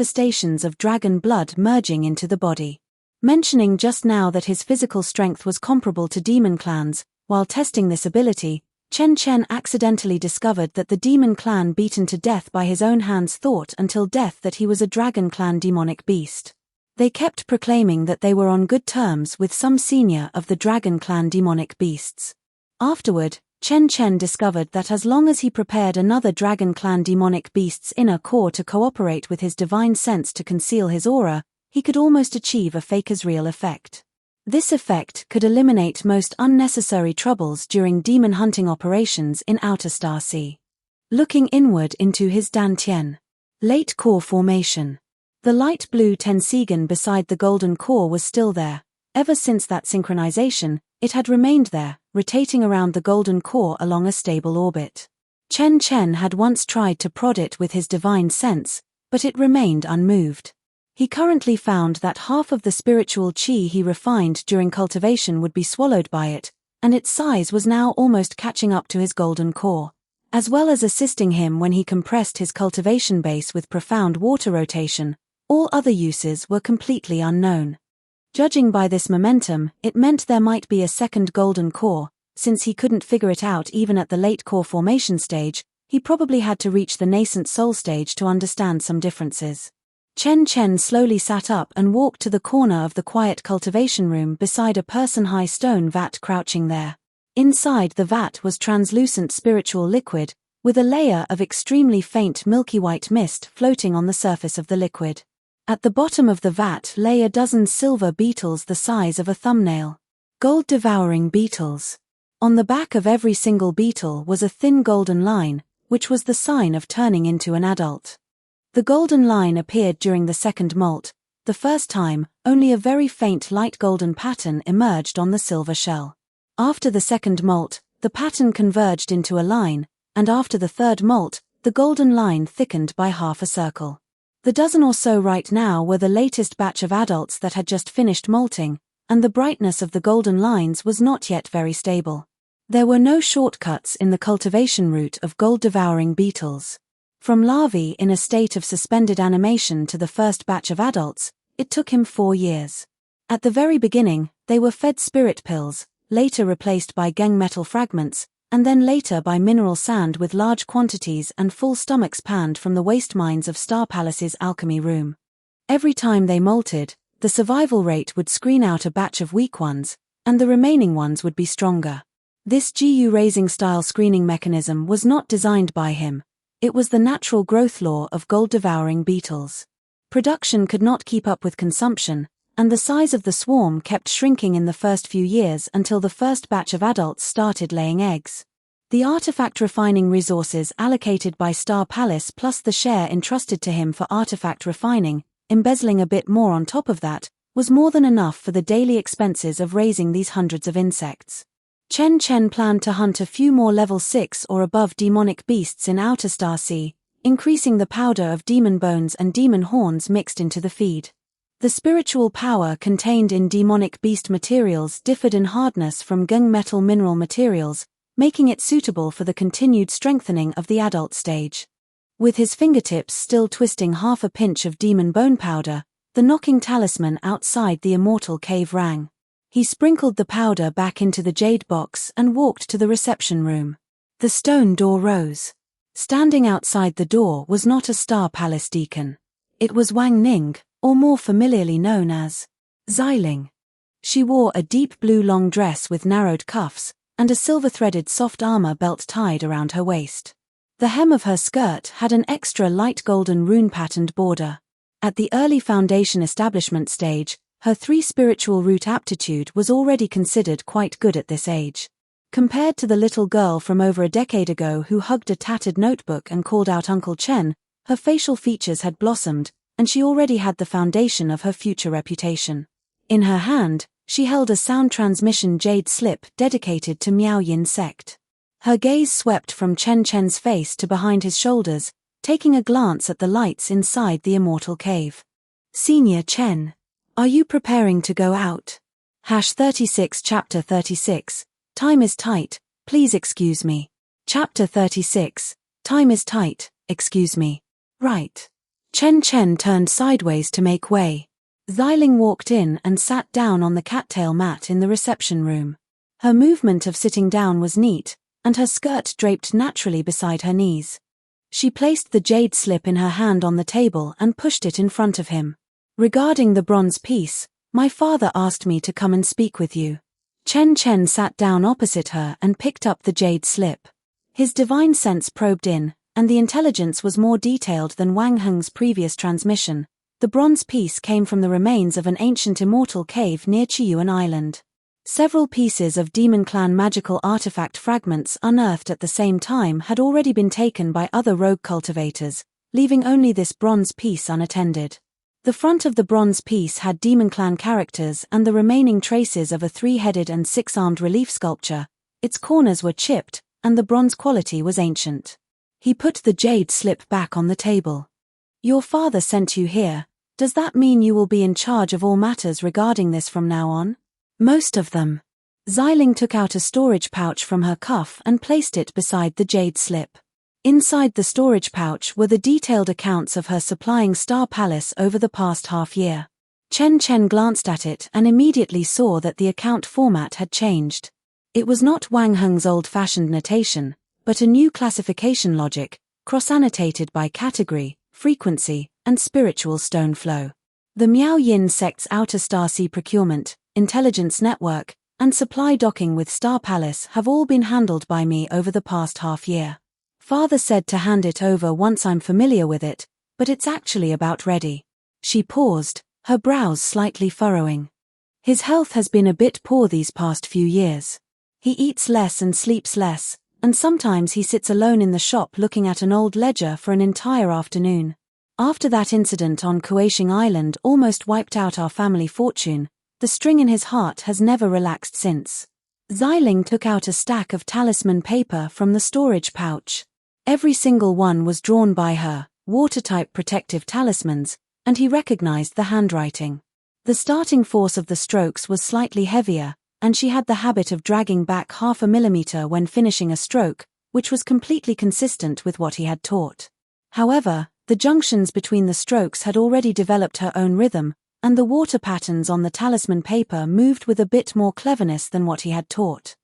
manifestations of dragon blood merging into the body. Mentioning just now that his physical strength was comparable to demon clans, while testing this ability, Chen Chen accidentally discovered that the demon clan beaten to death by his own hands thought until death that he was a dragon clan demonic beast. They kept proclaiming that they were on good terms with some senior of the dragon clan demonic beasts. Afterward, Chen Chen discovered that as long as he prepared another dragon clan demonic beast's inner core to cooperate with his divine sense to conceal his aura, he could almost achieve a fake-as-real effect. This effect could eliminate most unnecessary troubles during demon hunting operations in Outer Star Sea. Looking inward into his Dantian. Late core formation. The light blue Tensigan beside the golden core was still there. Ever since that synchronization, it had remained there, rotating around the golden core along a stable orbit. Chen Chen had once tried to prod it with his divine sense, but it remained unmoved. He currently found that half of the spiritual qi he refined during cultivation would be swallowed by it, and its size was now almost catching up to his golden core. As well as assisting him when he compressed his cultivation base with profound water rotation, all other uses were completely unknown. Judging by this momentum, it meant there might be a second golden core. Since he couldn't figure it out even at the late core formation stage, he probably had to reach the nascent soul stage to understand some differences. Chen Chen slowly sat up and walked to the corner of the quiet cultivation room beside a person-high stone vat crouching there. Inside the vat was translucent spiritual liquid, with a layer of extremely faint milky white mist floating on the surface of the liquid. At the bottom of the vat lay a dozen silver beetles the size of a thumbnail. Gold-devouring beetles. On the back of every single beetle was a thin golden line, which was the sign of turning into an adult. The golden line appeared during the second molt. The first time, only a very faint light golden pattern emerged on the silver shell. After the second molt, the pattern converged into a line, and after the third molt, the golden line thickened by half a circle. The dozen or so right now were the latest batch of adults that had just finished molting, and the brightness of the golden lines was not yet very stable. There were no shortcuts in the cultivation route of gold-devouring beetles. From larvae in a state of suspended animation to the first batch of adults, it took him 4 years. At the very beginning, they were fed spirit pills, later replaced by geng metal fragments, and then later by mineral sand with large quantities and full stomachs panned from the waste mines of Star Palace's alchemy room. Every time they molted, the survival rate would screen out a batch of weak ones, and the remaining ones would be stronger. This GU-raising style screening mechanism was not designed by him. It was the natural growth law of gold-devouring beetles. Production could not keep up with consumption, and the size of the swarm kept shrinking in the first few years until the first batch of adults started laying eggs. The artifact refining resources allocated by Star Palace plus the share entrusted to him for artifact refining, embezzling a bit more on top of that, was more than enough for the daily expenses of raising these hundreds of insects. Chen Chen planned to hunt a few more level 6 or above demonic beasts in Outer Star Sea, increasing the powder of demon bones and demon horns mixed into the feed. The spiritual power contained in demonic beast materials differed in hardness from geng metal mineral materials, making it suitable for the continued strengthening of the adult stage. With his fingertips still twisting half a pinch of demon bone powder, the knocking talisman outside the immortal cave rang. He sprinkled the powder back into the jade box and walked to the reception room. The stone door rose. Standing outside the door was not a Star Palace deacon. It was Wang Ning, or more familiarly known as Xiling. She wore a deep blue long dress with narrowed cuffs, and a silver-threaded soft armor belt tied around her waist. The hem of her skirt had an extra light golden rune-patterned border. At the early foundation establishment stage, her 3 spiritual root aptitude was already considered quite good at this age. Compared to the little girl from over a decade ago who hugged a tattered notebook and called out Uncle Chen, her facial features had blossomed, and she already had the foundation of her future reputation. In her hand, she held a sound transmission jade slip dedicated to Miao Yin sect. Her gaze swept from Chen Chen's face to behind his shoulders, taking a glance at the lights inside the immortal cave. Senior Chen. Are you preparing to go out? #36 Chapter 36. Time is tight, please excuse me. Chapter 36. Time is tight, excuse me. Right. Chen Chen turned sideways to make way. Xiling walked in and sat down on the cattail mat in the reception room. Her movement of sitting down was neat, and her skirt draped naturally beside her knees. She placed the jade slip in her hand on the table and pushed it in front of him. "Regarding the bronze piece, my father asked me to come and speak with you." Chen Chen sat down opposite her and picked up the jade slip. His divine sense probed in, and the intelligence was more detailed than Wang Heng's previous transmission. The bronze piece came from the remains of an ancient immortal cave near Chiyuan Island. Several pieces of Demon Clan magical artifact fragments unearthed at the same time had already been taken by other rogue cultivators, leaving only this bronze piece unattended. The front of the bronze piece had Demon Clan characters and the remaining traces of a 3-headed and 6-armed relief sculpture. Its corners were chipped, and the bronze quality was ancient. He put the jade slip back on the table. "Your father sent you here. Does that mean you will be in charge of all matters regarding this from now on?" "Most of them." Xiling took out a storage pouch from her cuff and placed it beside the jade slip. Inside the storage pouch were the detailed accounts of her supplying Star Palace over the past half-year. Chen Chen glanced at it and immediately saw that the account format had changed. It was not Wang Heng's old-fashioned notation, but a new classification logic, cross-annotated by category, frequency, and spiritual stone flow. The Miao Yin sect's outer star sea procurement, intelligence network, and supply docking with Star Palace have all been handled by me over the past half-year. Father said to hand it over once I'm familiar with it, but it's actually about ready. She paused, her brows slightly furrowing. His health has been a bit poor these past few years. He eats less and sleeps less, and sometimes he sits alone in the shop looking at an old ledger for an entire afternoon. After that incident on Kuaishing Island almost wiped out our family fortune, the string in his heart has never relaxed since. Xiling took out a stack of talisman paper from the storage pouch. Every single one was drawn by her, watertype protective talismans, and he recognized the handwriting. The starting force of the strokes was slightly heavier, and she had the habit of dragging back 0.5 millimeter when finishing a stroke, which was completely consistent with what he had taught. However, the junctions between the strokes had already developed her own rhythm, and the water patterns on the talisman paper moved with a bit more cleverness than what he had taught.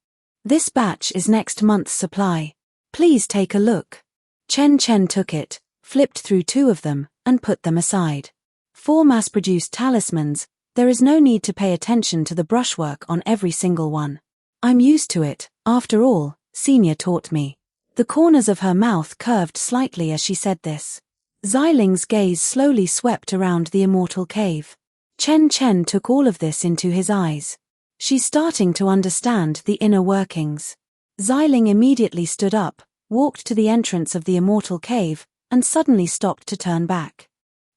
"This batch is next month's supply. Please take a look." Chen Chen took it, flipped through 2 of them, and put them aside. 4 mass-produced talismans, there is no need to pay attention to the brushwork on every single one. "I'm used to it, after all, Senior taught me." The corners of her mouth curved slightly as she said this. Xiling's gaze slowly swept around the immortal cave. Chen Chen took all of this into his eyes. She's starting to understand the inner workings. Xiling immediately stood up, walked to the entrance of the immortal cave, and suddenly stopped to turn back.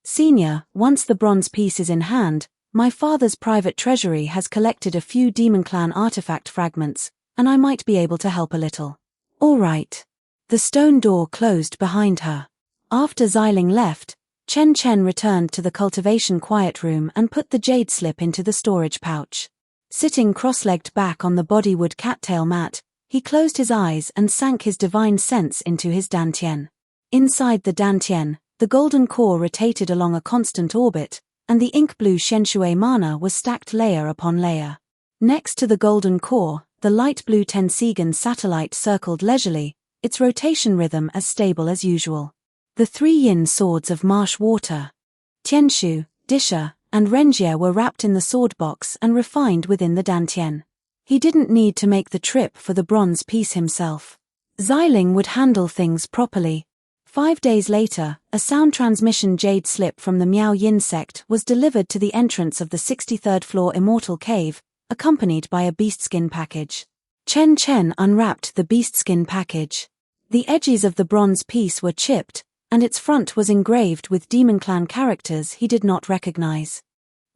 "Senior, once the bronze piece is in hand, my father's private treasury has collected a few Demon Clan artifact fragments, and I might be able to help a little." "All right." The stone door closed behind her. After Xiling left, Chen Chen returned to the cultivation quiet room and put the jade slip into the storage pouch. Sitting cross-legged back on the bodywood cattail mat, he closed his eyes and sank his divine sense into his dantian. Inside the dantian, the golden core rotated along a constant orbit, and the ink-blue Shenshui mana was stacked layer upon layer. Next to the golden core, the light blue Tensigan satellite circled leisurely, its rotation rhythm as stable as usual. The 3 yin swords of marsh water, Tianshu, Disha, and Renjie were wrapped in the sword box and refined within the dantian. He didn't need to make the trip for the bronze piece himself. Xiling would handle things properly. 5 days later, a sound transmission jade slip from the Miao Yin sect was delivered to the entrance of the 63rd floor immortal cave, accompanied by a beastskin package. Chen Chen unwrapped the beastskin package. The edges of the bronze piece were chipped, and its front was engraved with Demon Clan characters he did not recognize.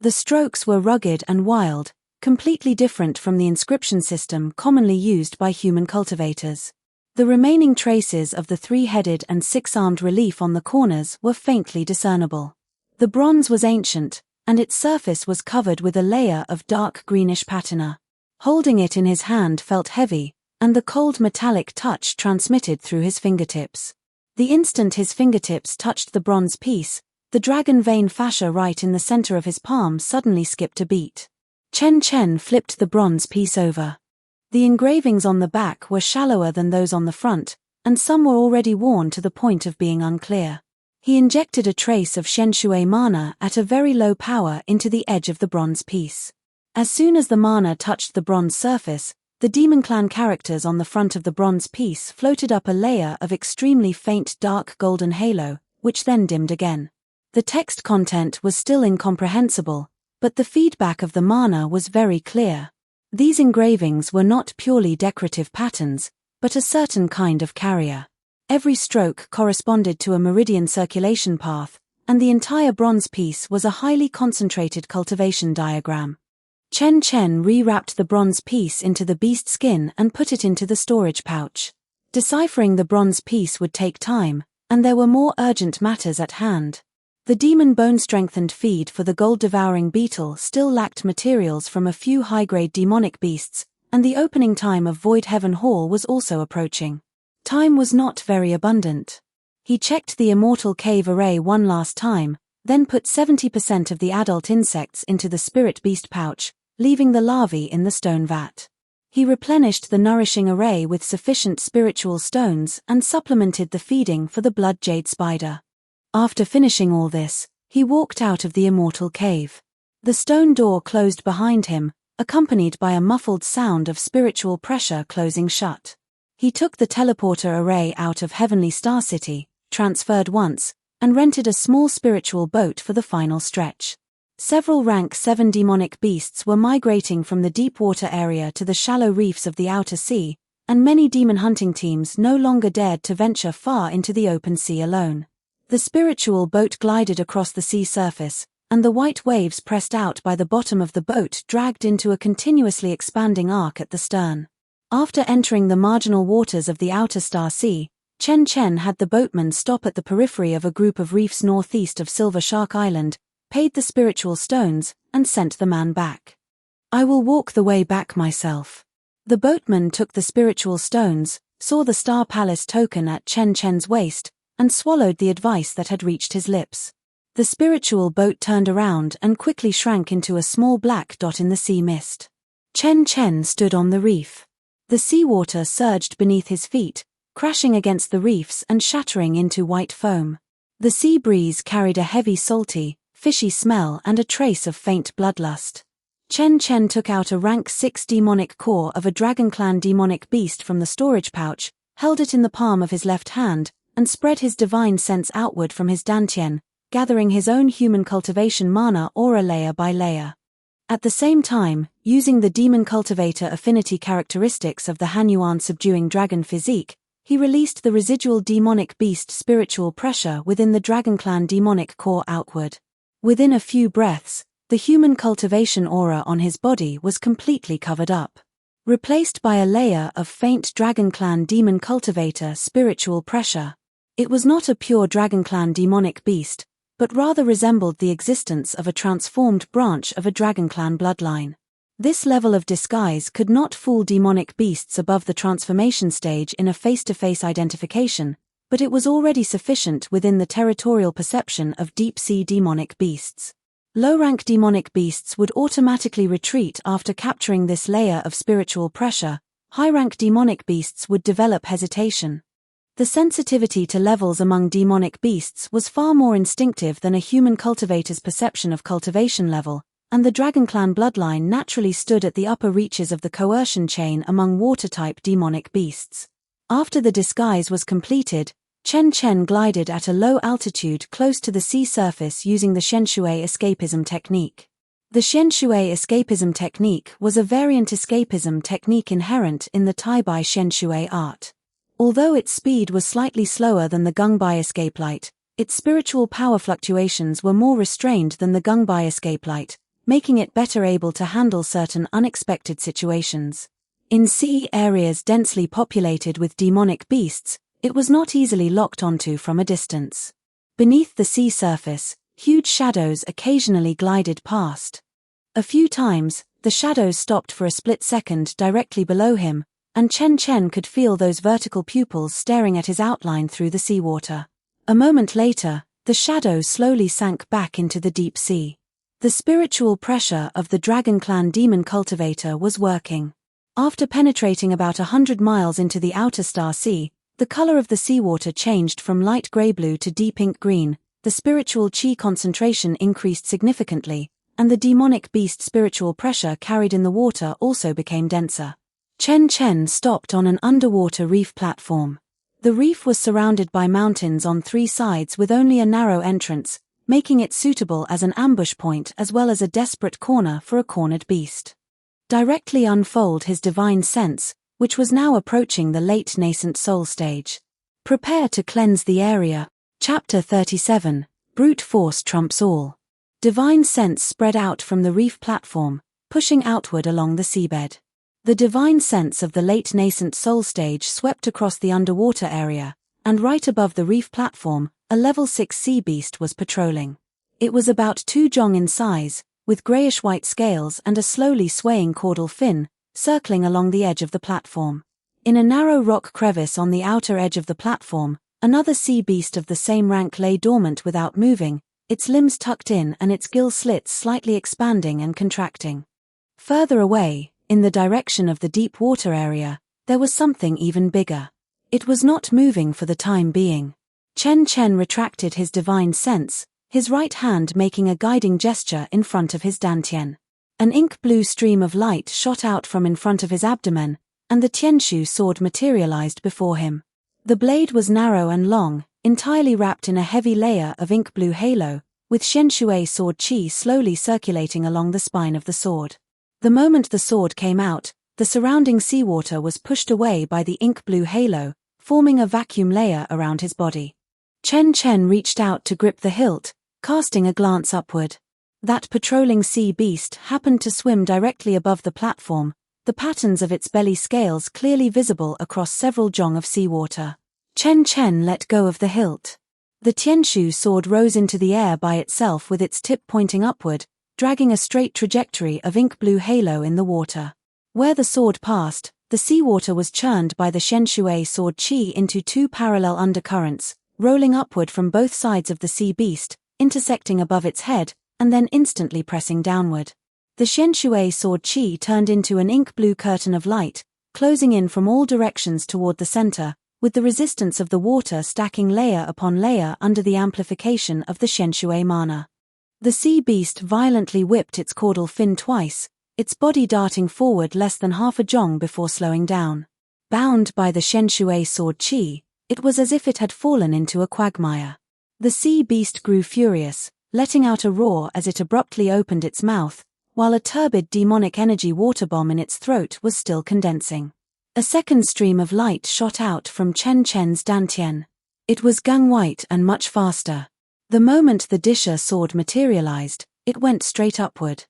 The strokes were rugged and wild, completely different from the inscription system commonly used by human cultivators. The remaining traces of the 3-headed and 6-armed relief on the corners were faintly discernible. The bronze was ancient, and its surface was covered with a layer of dark greenish patina. Holding it in his hand felt heavy, and the cold metallic touch transmitted through his fingertips. The instant his fingertips touched the bronze piece, The dragon vein fascia right in the center of his palm suddenly skipped a beat. Chen Chen flipped the bronze piece over. The engravings on the back were shallower than those on the front, and some were already worn to the point of being unclear. He injected a trace of Shenshui mana at a very low power into the edge of the bronze piece. As soon as the mana touched the bronze surface, the Demon Clan characters on the front of the bronze piece floated up a layer of extremely faint dark golden halo, which then dimmed again. The text content was still incomprehensible, but the feedback of the mana was very clear. These engravings were not purely decorative patterns, but a certain kind of carrier. Every stroke corresponded to a meridian circulation path, and the entire bronze piece was a highly concentrated cultivation diagram. Chen Chen rewrapped the bronze piece into the beast skin and put it into the storage pouch. Deciphering the bronze piece would take time, and there were more urgent matters at hand. The demon bone-strengthened feed for the gold-devouring beetle still lacked materials from a few high-grade demonic beasts, and the opening time of Void Heaven Hall was also approaching. Time was not very abundant. He checked the Immortal Cave array one last time, then put 70% of the adult insects into the spirit beast pouch, leaving the larvae in the stone vat. He replenished the nourishing array with sufficient spiritual stones and supplemented the feeding for the blood jade spider. After finishing all this, he walked out of the Immortal Cave. The stone door closed behind him, accompanied by a muffled sound of spiritual pressure closing shut. He took the teleporter array out of Heavenly Star City, transferred once, and rented a small spiritual boat for the final stretch. Several rank 7 demonic beasts were migrating from the deep water area to the shallow reefs of the outer sea, and many demon hunting teams no longer dared to venture far into the open sea alone. The spiritual boat glided across the sea surface, and the white waves pressed out by the bottom of the boat dragged into a continuously expanding arc at the stern. After entering the marginal waters of the outer Star Sea, Chen Chen had the boatman stop at the periphery of a group of reefs northeast of Silver Shark Island, paid the spiritual stones, and sent the man back. "I will walk the way back myself." The boatman took the spiritual stones, saw the Star Palace token at Chen Chen's waist, and swallowed the advice that had reached his lips. The spiritual boat turned around and quickly shrank into a small black dot in the sea mist. Chen Chen stood on the reef. The seawater surged beneath his feet, crashing against the reefs and shattering into white foam. The sea breeze carried a heavy salty, fishy smell and a trace of faint bloodlust. Chen Chen took out a rank 6 demonic core of a Dragon Clan demonic beast from the storage pouch, held it in the palm of his left hand, and spread his divine sense outward from his dantian, gathering his own human cultivation mana aura layer by layer. At the same time, using the demon cultivator affinity characteristics of the Hanyuan subduing dragon physique, he released the residual demonic beast spiritual pressure within the Dragon Clan demonic core outward. Within a few breaths, the human cultivation aura on his body was completely covered up, replaced by a layer of faint Dragon Clan demon cultivator spiritual pressure. It was not a pure Dragon Clan demonic beast, but rather resembled the existence of a transformed branch of a Dragon Clan bloodline. This level of disguise could not fool demonic beasts above the transformation stage in a face-to-face identification, but it was already sufficient within the territorial perception of deep-sea demonic beasts. Low-rank demonic beasts would automatically retreat after capturing this layer of spiritual pressure. High-rank demonic beasts would develop hesitation. The sensitivity to levels among demonic beasts was far more instinctive than a human cultivator's perception of cultivation level, and the Dragon Clan bloodline naturally stood at the upper reaches of the coercion chain among water-type demonic beasts. After the disguise was completed, Chen Chen glided at a low altitude close to the sea surface using the Shenshui escapism technique. The Shenshui escapism technique was a variant escapism technique inherent in the Taibai Shenshui art. Although its speed was slightly slower than the Gungbai escape light, its spiritual power fluctuations were more restrained than the Gungbai escape light, making it better able to handle certain unexpected situations. In sea areas densely populated with demonic beasts, it was not easily locked onto from a distance. Beneath the sea surface, huge shadows occasionally glided past. A few times, the shadows stopped for a split second directly below him, and Chen Chen could feel those vertical pupils staring at his outline through the seawater. A moment later, The shadow slowly sank back into the deep sea. The spiritual pressure of the Dragon Clan demon cultivator was working. After penetrating about 100 miles into the outer star sea, the color of the seawater changed from light gray-blue to deep ink green, the spiritual chi concentration increased significantly, and the demonic beast spiritual pressure carried in the water also became denser. Chen Chen stopped on an underwater reef platform. The reef was surrounded by mountains on 3 sides with only a narrow entrance, making it suitable as an ambush point as well as a desperate corner for a cornered beast. Directly unfold his divine sense, which was now approaching the late nascent soul stage. Prepare to cleanse the area. Chapter 37, Brute Force Trumps All. Divine sense spread out from the reef platform, pushing outward along the seabed. The divine sense of the late nascent soul stage swept across the underwater area, and right above the reef platform, a level 6 sea beast was patrolling. It was about 2 jong in size, with grayish-white scales and a slowly swaying caudal fin, circling along the edge of the platform. In a narrow rock crevice on the outer edge of the platform, another sea beast of the same rank lay dormant without moving, its limbs tucked in and its gill slits slightly expanding and contracting. Further away, in the direction of the deep water area, there was something even bigger. It was not moving for the time being. Chen Chen retracted his divine sense, his right hand making a guiding gesture in front of his dantian. An ink-blue stream of light shot out from in front of his abdomen, and the Tianshu sword materialized before him. The blade was narrow and long, entirely wrapped in a heavy layer of ink-blue halo, with Shenshui sword chi slowly circulating along the spine of the sword. The moment the sword came out, the surrounding seawater was pushed away by the ink-blue halo, forming a vacuum layer around his body. Chen Chen reached out to grip the hilt, casting a glance upward. That patrolling sea beast happened to swim directly above the platform, the patterns of its belly scales clearly visible across several jong of seawater. Chen Chen let go of the hilt. The Tianshu sword rose into the air by itself with its tip pointing upward, dragging a straight trajectory of ink-blue halo in the water. Where the sword passed, the seawater was churned by the Shenshui sword chi into 2 parallel undercurrents, rolling upward from both sides of the sea beast, intersecting above its head, and then instantly pressing downward. The Shenshui sword chi turned into an ink-blue curtain of light, closing in from all directions toward the center, with the resistance of the water stacking layer upon layer under the amplification of the Shenshui mana. The sea beast violently whipped its caudal fin twice, its body darting forward less than half a jong before slowing down. Bound by the Shenshui sword chi, it was as if it had fallen into a quagmire. The sea beast grew furious, letting out a roar as it abruptly opened its mouth, while a turbid demonic energy water bomb in its throat was still condensing. A second stream of light shot out from Chen Chen's dantian. It was gung white and much faster. The moment the Disha sword materialized, it went straight upward.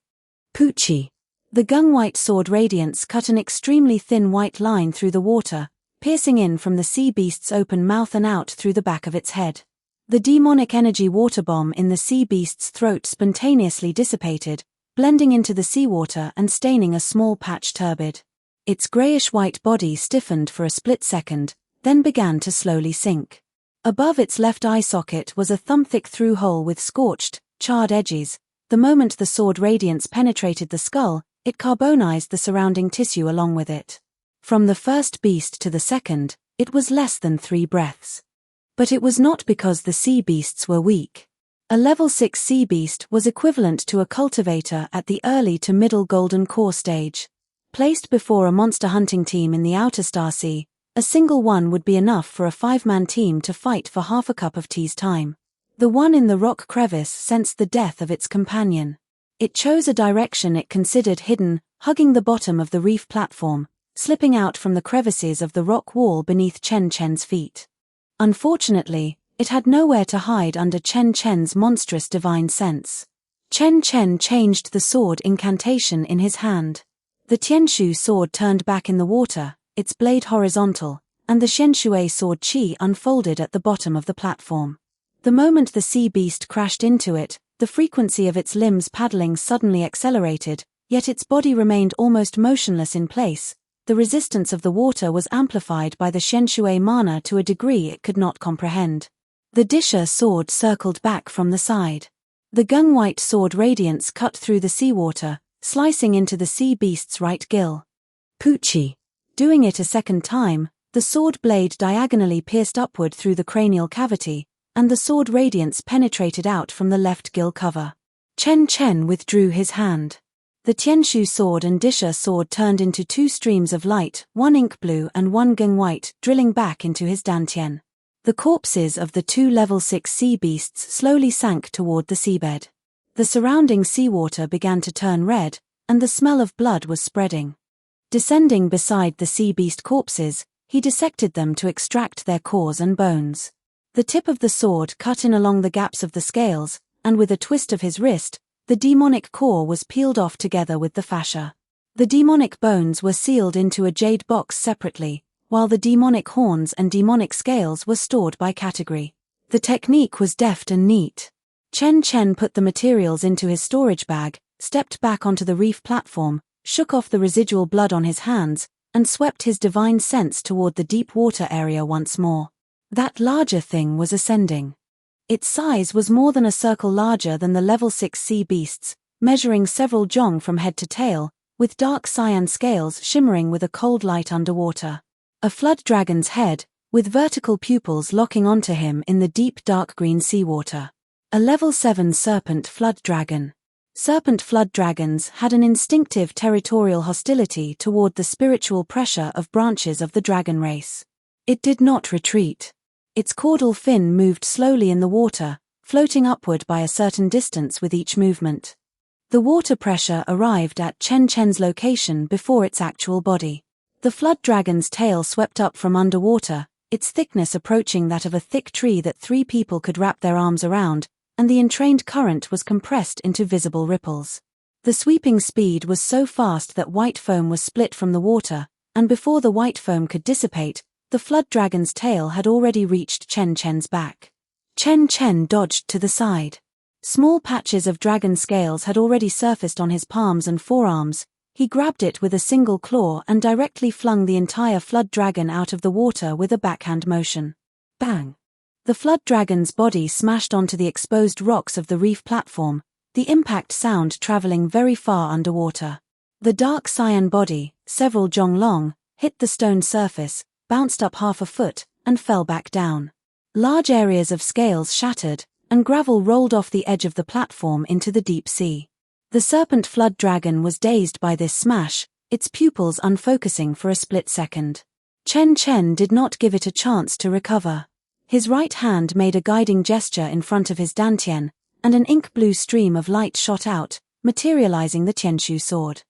Puchi. The gung white sword radiance cut an extremely thin white line through the water, piercing in from the sea beast's open mouth and out through the back of its head. The demonic energy water bomb in the sea beast's throat spontaneously dissipated, blending into the seawater and staining a small patch turbid. Its grayish-white body stiffened for a split second, then began to slowly sink. Above its left eye socket was a thumb-thick through-hole with scorched, charred edges. The moment the sword radiance penetrated the skull, it carbonized the surrounding tissue along with it. From the first beast to the second, it was less than 3 breaths. But it was not because the sea beasts were weak. A level 6 sea beast was equivalent to a cultivator at the early to middle golden core stage. Placed before a monster hunting team in the outer star sea, a single one would be enough for a 5-man team to fight for half a cup of tea's time. The one in the rock crevice sensed the death of its companion. It chose a direction it considered hidden, hugging the bottom of the reef platform, slipping out from the crevices of the rock wall beneath Chen Chen's feet. Unfortunately, it had nowhere to hide under Chen Chen's monstrous divine sense. Chen Chen changed the sword incantation in his hand. The Tianshu sword turned back in the water, its blade horizontal, and the Shenshui sword chi unfolded at the bottom of the platform. The moment the sea beast crashed into it, the frequency of its limbs paddling suddenly accelerated, yet its body remained almost motionless in place. The resistance of the water was amplified by the Shenshui mana to a degree it could not comprehend. The Disher sword circled back from the side. The gung-white sword radiance cut through the seawater, slicing into the sea beast's right gill. Poochie. Doing it a second time, the sword blade diagonally pierced upward through the cranial cavity, and the sword radiance penetrated out from the left gill cover. Chen Chen withdrew his hand. The Tianshu sword and Disher sword turned into two streams of light, one ink blue and one gung-white, drilling back into his dantian. The corpses of the two level 6 sea beasts slowly sank toward the seabed. The surrounding seawater began to turn red, and the smell of blood was spreading. Descending beside the sea beast corpses, he dissected them to extract their cores and bones. The tip of the sword cut in along the gaps of the scales, and with a twist of his wrist, the demonic core was peeled off together with the fascia. The demonic bones were sealed into a jade box separately, while the demonic horns and demonic scales were stored by category. The technique was deft and neat. Chen Chen put the materials into his storage bag, stepped back onto the reef platform, shook off the residual blood on his hands, and swept his divine sense toward the deep water area once more. That larger thing was ascending. Its size was more than a circle larger than the level 6 sea beasts, measuring several jong from head to tail, with dark cyan scales shimmering with a cold light underwater. A flood dragon's head, with vertical pupils locking onto him in the deep dark green seawater. A level 7 serpent flood dragon. Serpent flood dragons had an instinctive territorial hostility toward the spiritual pressure of branches of the dragon race. It did not retreat. Its caudal fin moved slowly in the water, floating upward by a certain distance with each movement. The water pressure arrived at Chen Chen's location before its actual body. The flood dragon's tail swept up from underwater, its thickness approaching that of a thick tree that 3 people could wrap their arms around, and the entrained current was compressed into visible ripples. The sweeping speed was so fast that white foam was split from the water, and before the white foam could dissipate, the flood dragon's tail had already reached Chen Chen's back. Chen Chen dodged to the side. Small patches of dragon scales had already surfaced on his palms and forearms. He grabbed it with a single claw and directly flung the entire flood dragon out of the water with a backhand motion. Bang! The flood dragon's body smashed onto the exposed rocks of the reef platform, the impact sound traveling very far underwater. The dark cyan body, several jong long, hit the stone surface, bounced up half a foot, and fell back down. Large areas of scales shattered, and gravel rolled off the edge of the platform into the deep sea. The serpent flood dragon was dazed by this smash, its pupils unfocusing for a split second. Chen Chen did not give it a chance to recover. His right hand made a guiding gesture in front of his dantian, and an ink-blue stream of light shot out, materializing the Tianshu sword.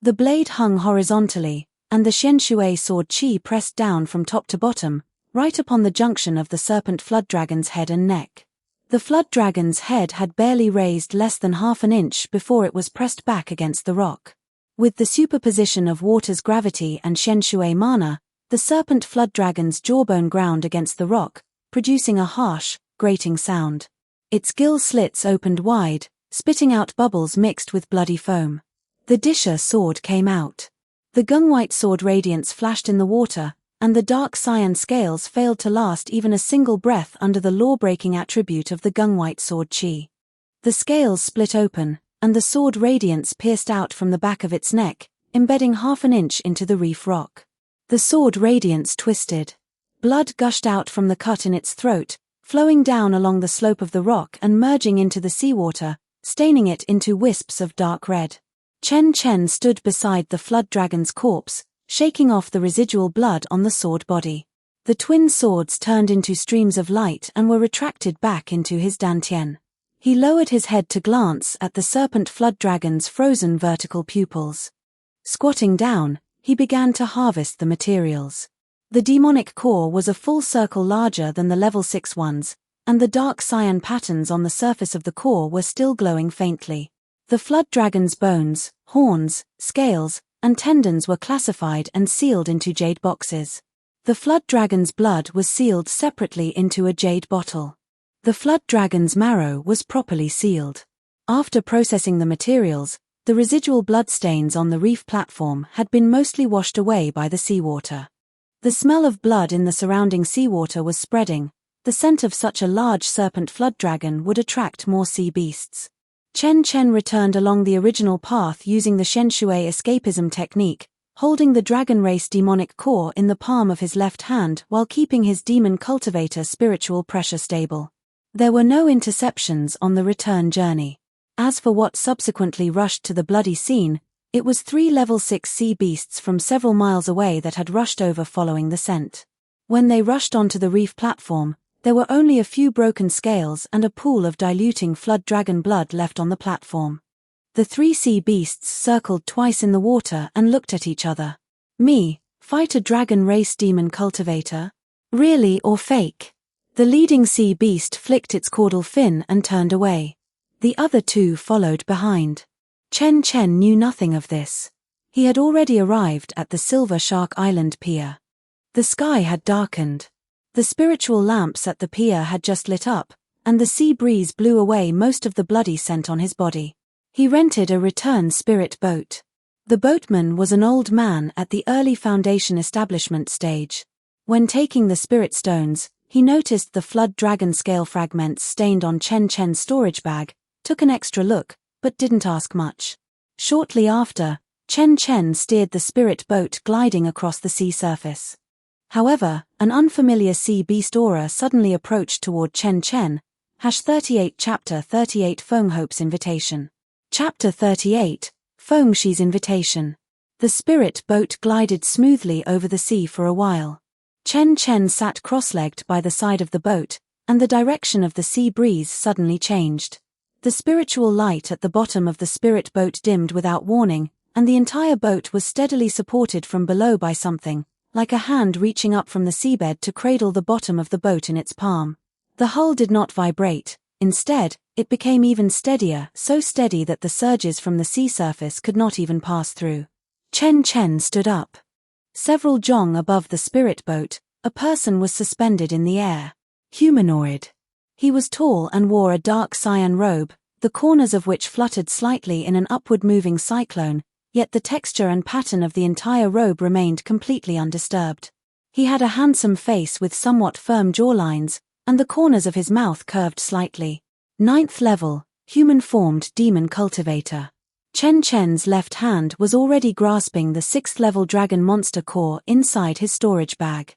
The blade hung horizontally, and the Xianshui sword chi pressed down from top to bottom, right upon the junction of the serpent flood dragon's head and neck. The flood dragon's head had barely raised less than half an inch before it was pressed back against the rock. With the superposition of water's gravity and Xianshui mana, the serpent flood dragon's jawbone ground against the rock, producing a harsh, grating sound. Its gill slits opened wide, spitting out bubbles mixed with bloody foam. The Disher sword came out. The gung-white sword radiance flashed in the water, and the dark cyan scales failed to last even a single breath under the law-breaking attribute of the gung-white sword chi. The scales split open, and the sword radiance pierced out from the back of its neck, embedding half an inch into the reef rock. The sword radiance twisted. Blood gushed out from the cut in its throat, flowing down along the slope of the rock and merging into the seawater, staining it into wisps of dark red. Chen Chen stood beside the flood dragon's corpse, shaking off the residual blood on the sword body. The twin swords turned into streams of light and were retracted back into his dantian. He lowered his head to glance at the serpent flood dragon's frozen vertical pupils. Squatting down, he began to harvest the materials. The demonic core was a full circle larger than the level 6 ones, and the dark cyan patterns on the surface of the core were still glowing faintly. The flood dragon's bones, horns, scales, and tendons were classified and sealed into jade boxes. The flood dragon's blood was sealed separately into a jade bottle. The flood dragon's marrow was properly sealed. After processing the materials, the residual bloodstains on the reef platform had been mostly washed away by the seawater. The smell of blood in the surrounding seawater was spreading, The scent of such a large serpent flood dragon would attract more sea beasts. Chen Chen returned along the original path using the Shenshui escapism technique, holding the dragon race demonic core in the palm of his left hand while keeping his demon cultivator spiritual pressure stable. There were no interceptions on the return journey. As for what subsequently rushed to the bloody scene, it was 3 level 6 sea beasts from several miles away that had rushed over following the scent. When they rushed onto the reef platform, there were only a few broken scales and a pool of diluting flood dragon blood left on the platform. The 3 sea beasts circled twice in the water and looked at each other. Me, fight a dragon race demon cultivator? Really or fake? The leading sea beast flicked its caudal fin and turned away. The other 2 followed behind. Chen Chen knew nothing of this. He had already arrived at the Silver Shark Island pier. The sky had darkened. The spiritual lamps at the pier had just lit up, and the sea breeze blew away most of the bloody scent on his body. He rented a return spirit boat. The boatman was an old man at the early Foundation establishment stage. When taking the spirit stones, he noticed the flood dragon scale fragments stained on Chen Chen's storage bag, took an extra look, but didn't ask much. Shortly after, Chen Chen steered the spirit boat gliding across the sea surface. However, an unfamiliar sea beast aura suddenly approached toward Chen Chen. #38 Chapter 38 Feng Hope's Invitation. Chapter 38, Feng Shi's Invitation. The spirit boat glided smoothly over the sea for a while. Chen Chen sat cross-legged by the side of the boat, and the direction of the sea breeze suddenly changed. The spiritual light at the bottom of the spirit boat dimmed without warning, and the entire boat was steadily supported from below by something, like a hand reaching up from the seabed to cradle the bottom of the boat in its palm. The hull did not vibrate. Instead, it became even steadier, so steady that the surges from the sea surface could not even pass through. Chen Chen stood up. Several zhong above the spirit boat, a person was suspended in the air. Humanoid. He was tall and wore a dark cyan robe, the corners of which fluttered slightly in an upward-moving cyclone, yet the texture and pattern of the entire robe remained completely undisturbed. He had a handsome face with somewhat firm jawlines, and the corners of his mouth curved slightly. 9th level, human-formed demon cultivator. Chen Chen's left hand was already grasping the 6th level dragon monster core inside his storage bag.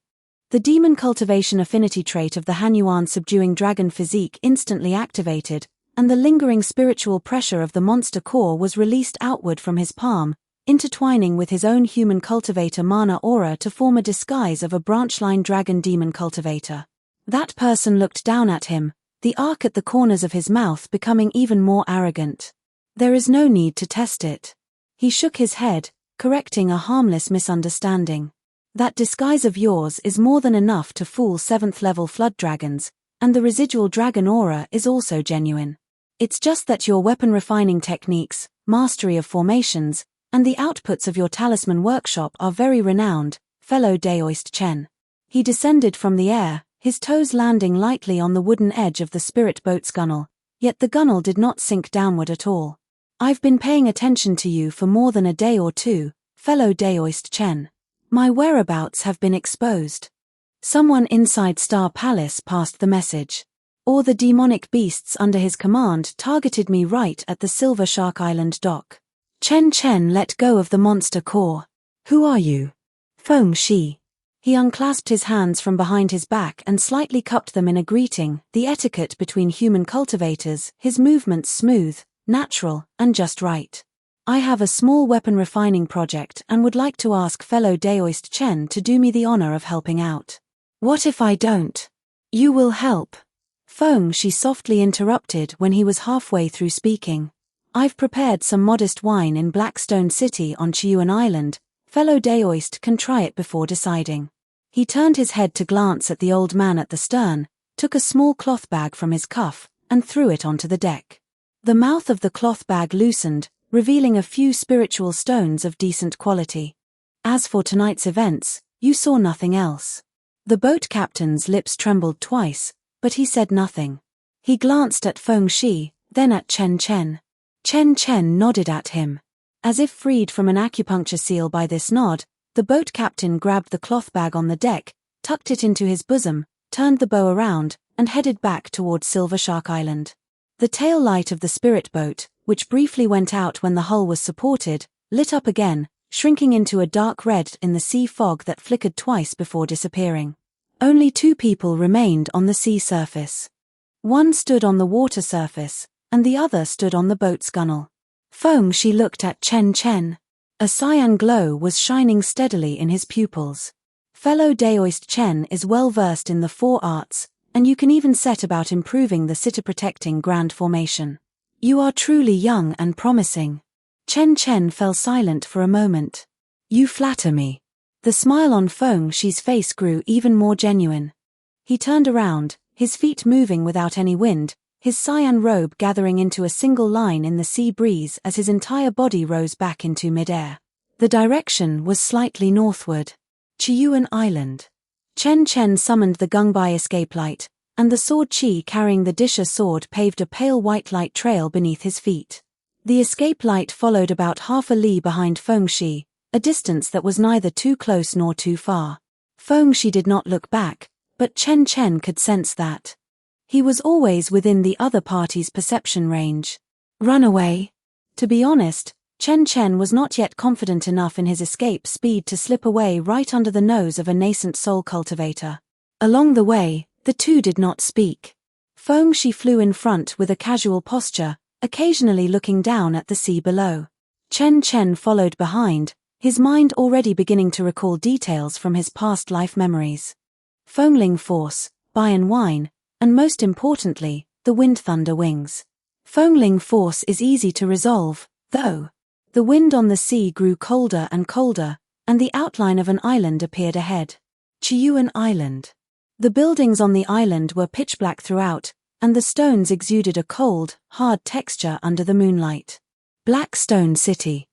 The demon cultivation affinity trait of the Hanyuan subduing dragon physique instantly activated, and the lingering spiritual pressure of the monster core was released outward from his palm, intertwining with his own human cultivator mana aura to form a disguise of a branchline dragon demon cultivator. That person looked down at him, the arc at the corners of his mouth becoming even more arrogant. There is no need to test it. He shook his head, correcting a harmless misunderstanding. That disguise of yours is more than enough to fool 7th level flood dragons, and the residual dragon aura is also genuine. It's just that your weapon refining techniques, mastery of formations, and the outputs of your talisman workshop are very renowned, fellow Daoist Chen. He descended from the air, his toes landing lightly on the wooden edge of the spirit boat's gunnel, yet the gunnel did not sink downward at all. I've been paying attention to you for more than a day or two, fellow Daoist Chen. My whereabouts have been exposed. Someone inside Star Palace passed the message. Or the demonic beasts under his command targeted me right at the Silver Shark Island dock. Chen Chen let go of the monster core. Who are you? Feng Shi. He unclasped his hands from behind his back and slightly cupped them in a greeting, the etiquette between human cultivators, his movements smooth, natural, and just right. I have a small weapon refining project and would like to ask fellow Daoist Chen to do me the honor of helping out. What if I don't? You will help. Feng Shi softly interrupted when he was halfway through speaking. I've prepared some modest wine in Blackstone City on Chiuan Island. Fellow Daoist can try it before deciding. He turned his head to glance at the old man at the stern, took a small cloth bag from his cuff, and threw it onto the deck. The mouth of the cloth bag loosened, revealing a few spiritual stones of decent quality. As for tonight's events, you saw nothing else. The boat captain's lips trembled twice, but he said nothing. He glanced at Feng Shi, then at Chen Chen. Chen Chen nodded at him. As if freed from an acupuncture seal by this nod, the boat captain grabbed the cloth bag on the deck, tucked it into his bosom, turned the bow around, and headed back towards Silver Shark Island. The tail light of the spirit boat, which briefly went out when the hull was supported, lit up again, shrinking into a dark red in the sea fog that flickered twice before disappearing. Only 2 people remained on the sea surface. One stood on the water surface, and the other stood on the boat's gunwale. She looked at Chen Chen. A cyan glow was shining steadily in his pupils. Fellow Daoist Chen is well versed in the 4 arts, and you can even set about improving the city-protecting grand formation. You are truly young and promising. Chen Chen fell silent for a moment. You flatter me. The smile on Shi's face grew even more genuine. He turned around, his feet moving without any wind, his cyan robe gathering into a single line in the sea breeze as his entire body rose back into midair. The direction was slightly northward. Chiyuan Island. Chen Chen summoned the Gungbai escape light, and the sword Qi carrying the Disha sword paved a pale white light trail beneath his feet. The escape light followed about half a li behind Shi, a distance that was neither too close nor too far. Shi did not look back, but Chen Chen could sense that. He was always within the other party's perception range. Run away? To be honest, Chen Chen was not yet confident enough in his escape speed to slip away right under the nose of a nascent soul cultivator. Along the way, the two did not speak. Shi flew in front with a casual posture, occasionally looking down at the sea below. Chen Chen followed behind, his mind already beginning to recall details from his past life memories. Fengling Force, Bayan Wine, and most importantly, the Wind Thunder Wings. Fengling Force is easy to resolve, though. The wind on the sea grew colder and colder, and the outline of an island appeared ahead. Chiyuan Island. The buildings on the island were pitch black throughout, and the stones exuded a cold, hard texture under the moonlight. Black Stone City.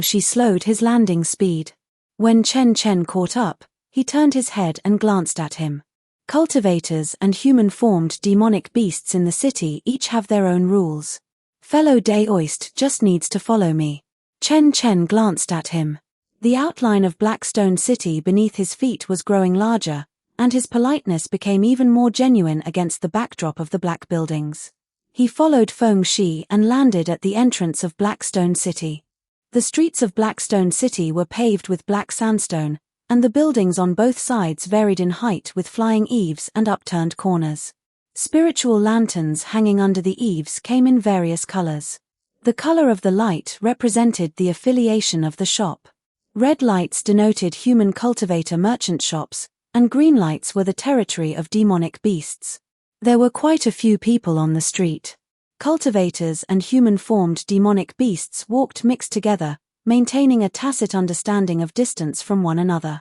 Shi slowed his landing speed. When Chen Chen caught up, he turned his head and glanced at him. Cultivators and human-formed demonic beasts in the city each have their own rules. Fellow Daoist just needs to follow me. Chen Chen glanced at him. The outline of Blackstone City beneath his feet was growing larger, and his politeness became even more genuine against the backdrop of the black buildings. He followed Shi and landed at the entrance of Blackstone City. The streets of Blackstone City were paved with black sandstone, and the buildings on both sides varied in height with flying eaves and upturned corners. Spiritual lanterns hanging under the eaves came in various colors. The color of the light represented the affiliation of the shop. Red lights denoted human cultivator merchant shops, and green lights were the territory of demonic beasts. There were quite a few people on the street. Cultivators and human-formed demonic beasts walked mixed together, maintaining a tacit understanding of distance from one another.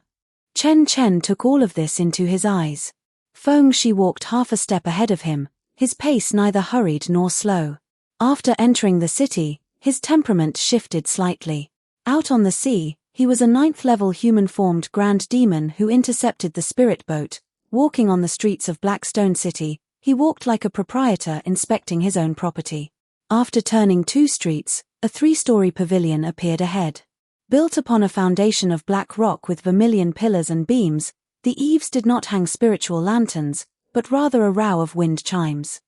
Chen Chen took all of this into his eyes. Shi walked half a step ahead of him, his pace neither hurried nor slow. After entering the city, his temperament shifted slightly. Out on the sea, he was a 9th-level human-formed grand demon who intercepted the spirit boat. Walking on the streets of Blackstone City, he walked like a proprietor inspecting his own property. After turning 2 streets, a 3-story pavilion appeared ahead. Built upon a foundation of black rock with vermilion pillars and beams, the eaves did not hang spiritual lanterns, but rather a row of wind chimes.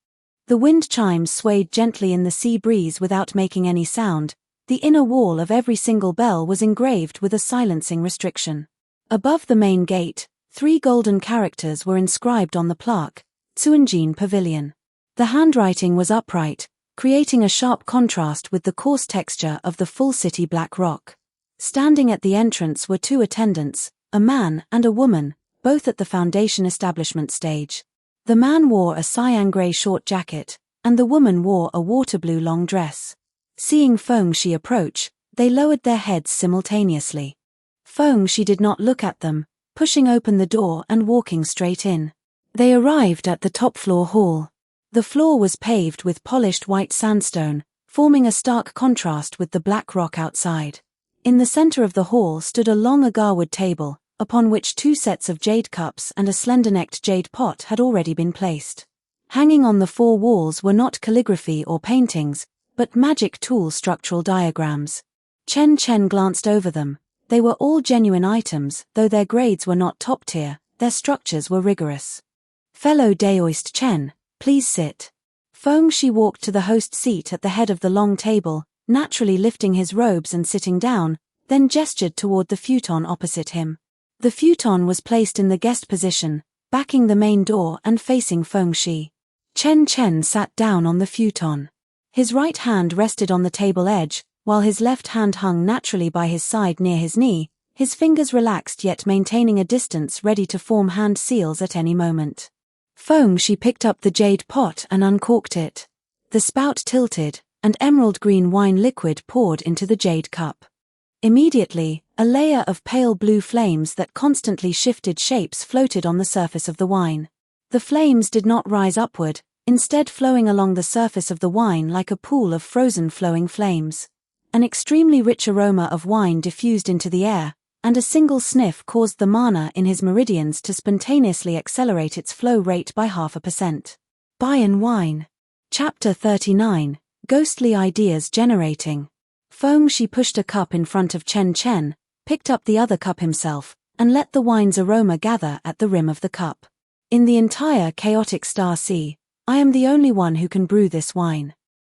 The wind chimes swayed gently in the sea breeze without making any sound. The inner wall of every single bell was engraved with a silencing restriction. Above the main gate, 3 golden characters were inscribed on the plaque, Tsuanjin Pavilion. The handwriting was upright, creating a sharp contrast with the coarse texture of the full city black rock. Standing at the entrance were 2 attendants, a man and a woman, both at the foundation establishment stage. The man wore a cyan grey short jacket, and the woman wore a water blue long dress. Seeing Shi approach, they lowered their heads simultaneously. Shi did not look at them, pushing open the door and walking straight in. They arrived at the top-floor hall. The floor was paved with polished white sandstone, forming a stark contrast with the black rock outside. In the center of the hall stood a long agarwood table, upon which 2 sets of jade cups and a slender-necked jade pot had already been placed. Hanging on the 4 walls were not calligraphy or paintings, but magic tool structural diagrams. Chen Chen glanced over them. They were all genuine items, though their grades were not top-tier, their structures were rigorous. Fellow Daoist Chen, please sit. Feng Shi walked to the host seat at the head of the long table, naturally lifting his robes and sitting down, then gestured toward the futon opposite him. The futon was placed in the guest position, backing the main door and facing Feng Shi. Chen Chen sat down on the futon. His right hand rested on the table edge, while his left hand hung naturally by his side near his knee, his fingers relaxed yet maintaining a distance ready to form hand seals at any moment. Feng Shi picked up the jade pot and uncorked it. The spout tilted, and emerald green wine liquid poured into the jade cup. Immediately, a layer of pale blue flames that constantly shifted shapes floated on the surface of the wine. The flames did not rise upward, instead flowing along the surface of the wine like a pool of frozen flowing flames. An extremely rich aroma of wine diffused into the air, and a single sniff caused the mana in his meridians to spontaneously accelerate its flow rate by 0.5%. Bayan Wine. Chapter 39, Ghostly Ideas Generating. Feng Shi pushed a cup in front of Chen Chen, picked up the other cup himself, and let the wine's aroma gather at the rim of the cup. In the entire chaotic star sea, I am the only one who can brew this wine.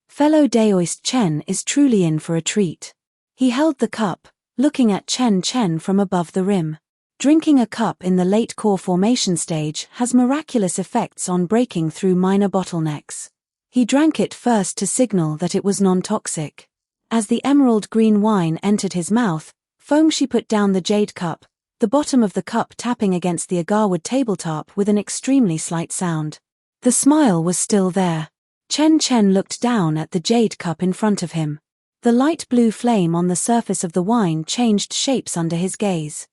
Fellow Daoist Chen is truly in for a treat. He held the cup, looking at Chen Chen from above the rim. Drinking a cup in the late core formation stage has miraculous effects on breaking through minor bottlenecks. He drank it first to signal that it was non-toxic. As the emerald green wine entered his mouth, Feng Shi put down the jade cup, the bottom of the cup tapping against the agarwood tabletop with an extremely slight sound. The smile was still there. Chen Chen looked down at the jade cup in front of him. The light blue flame on the surface of the wine changed shapes under his gaze.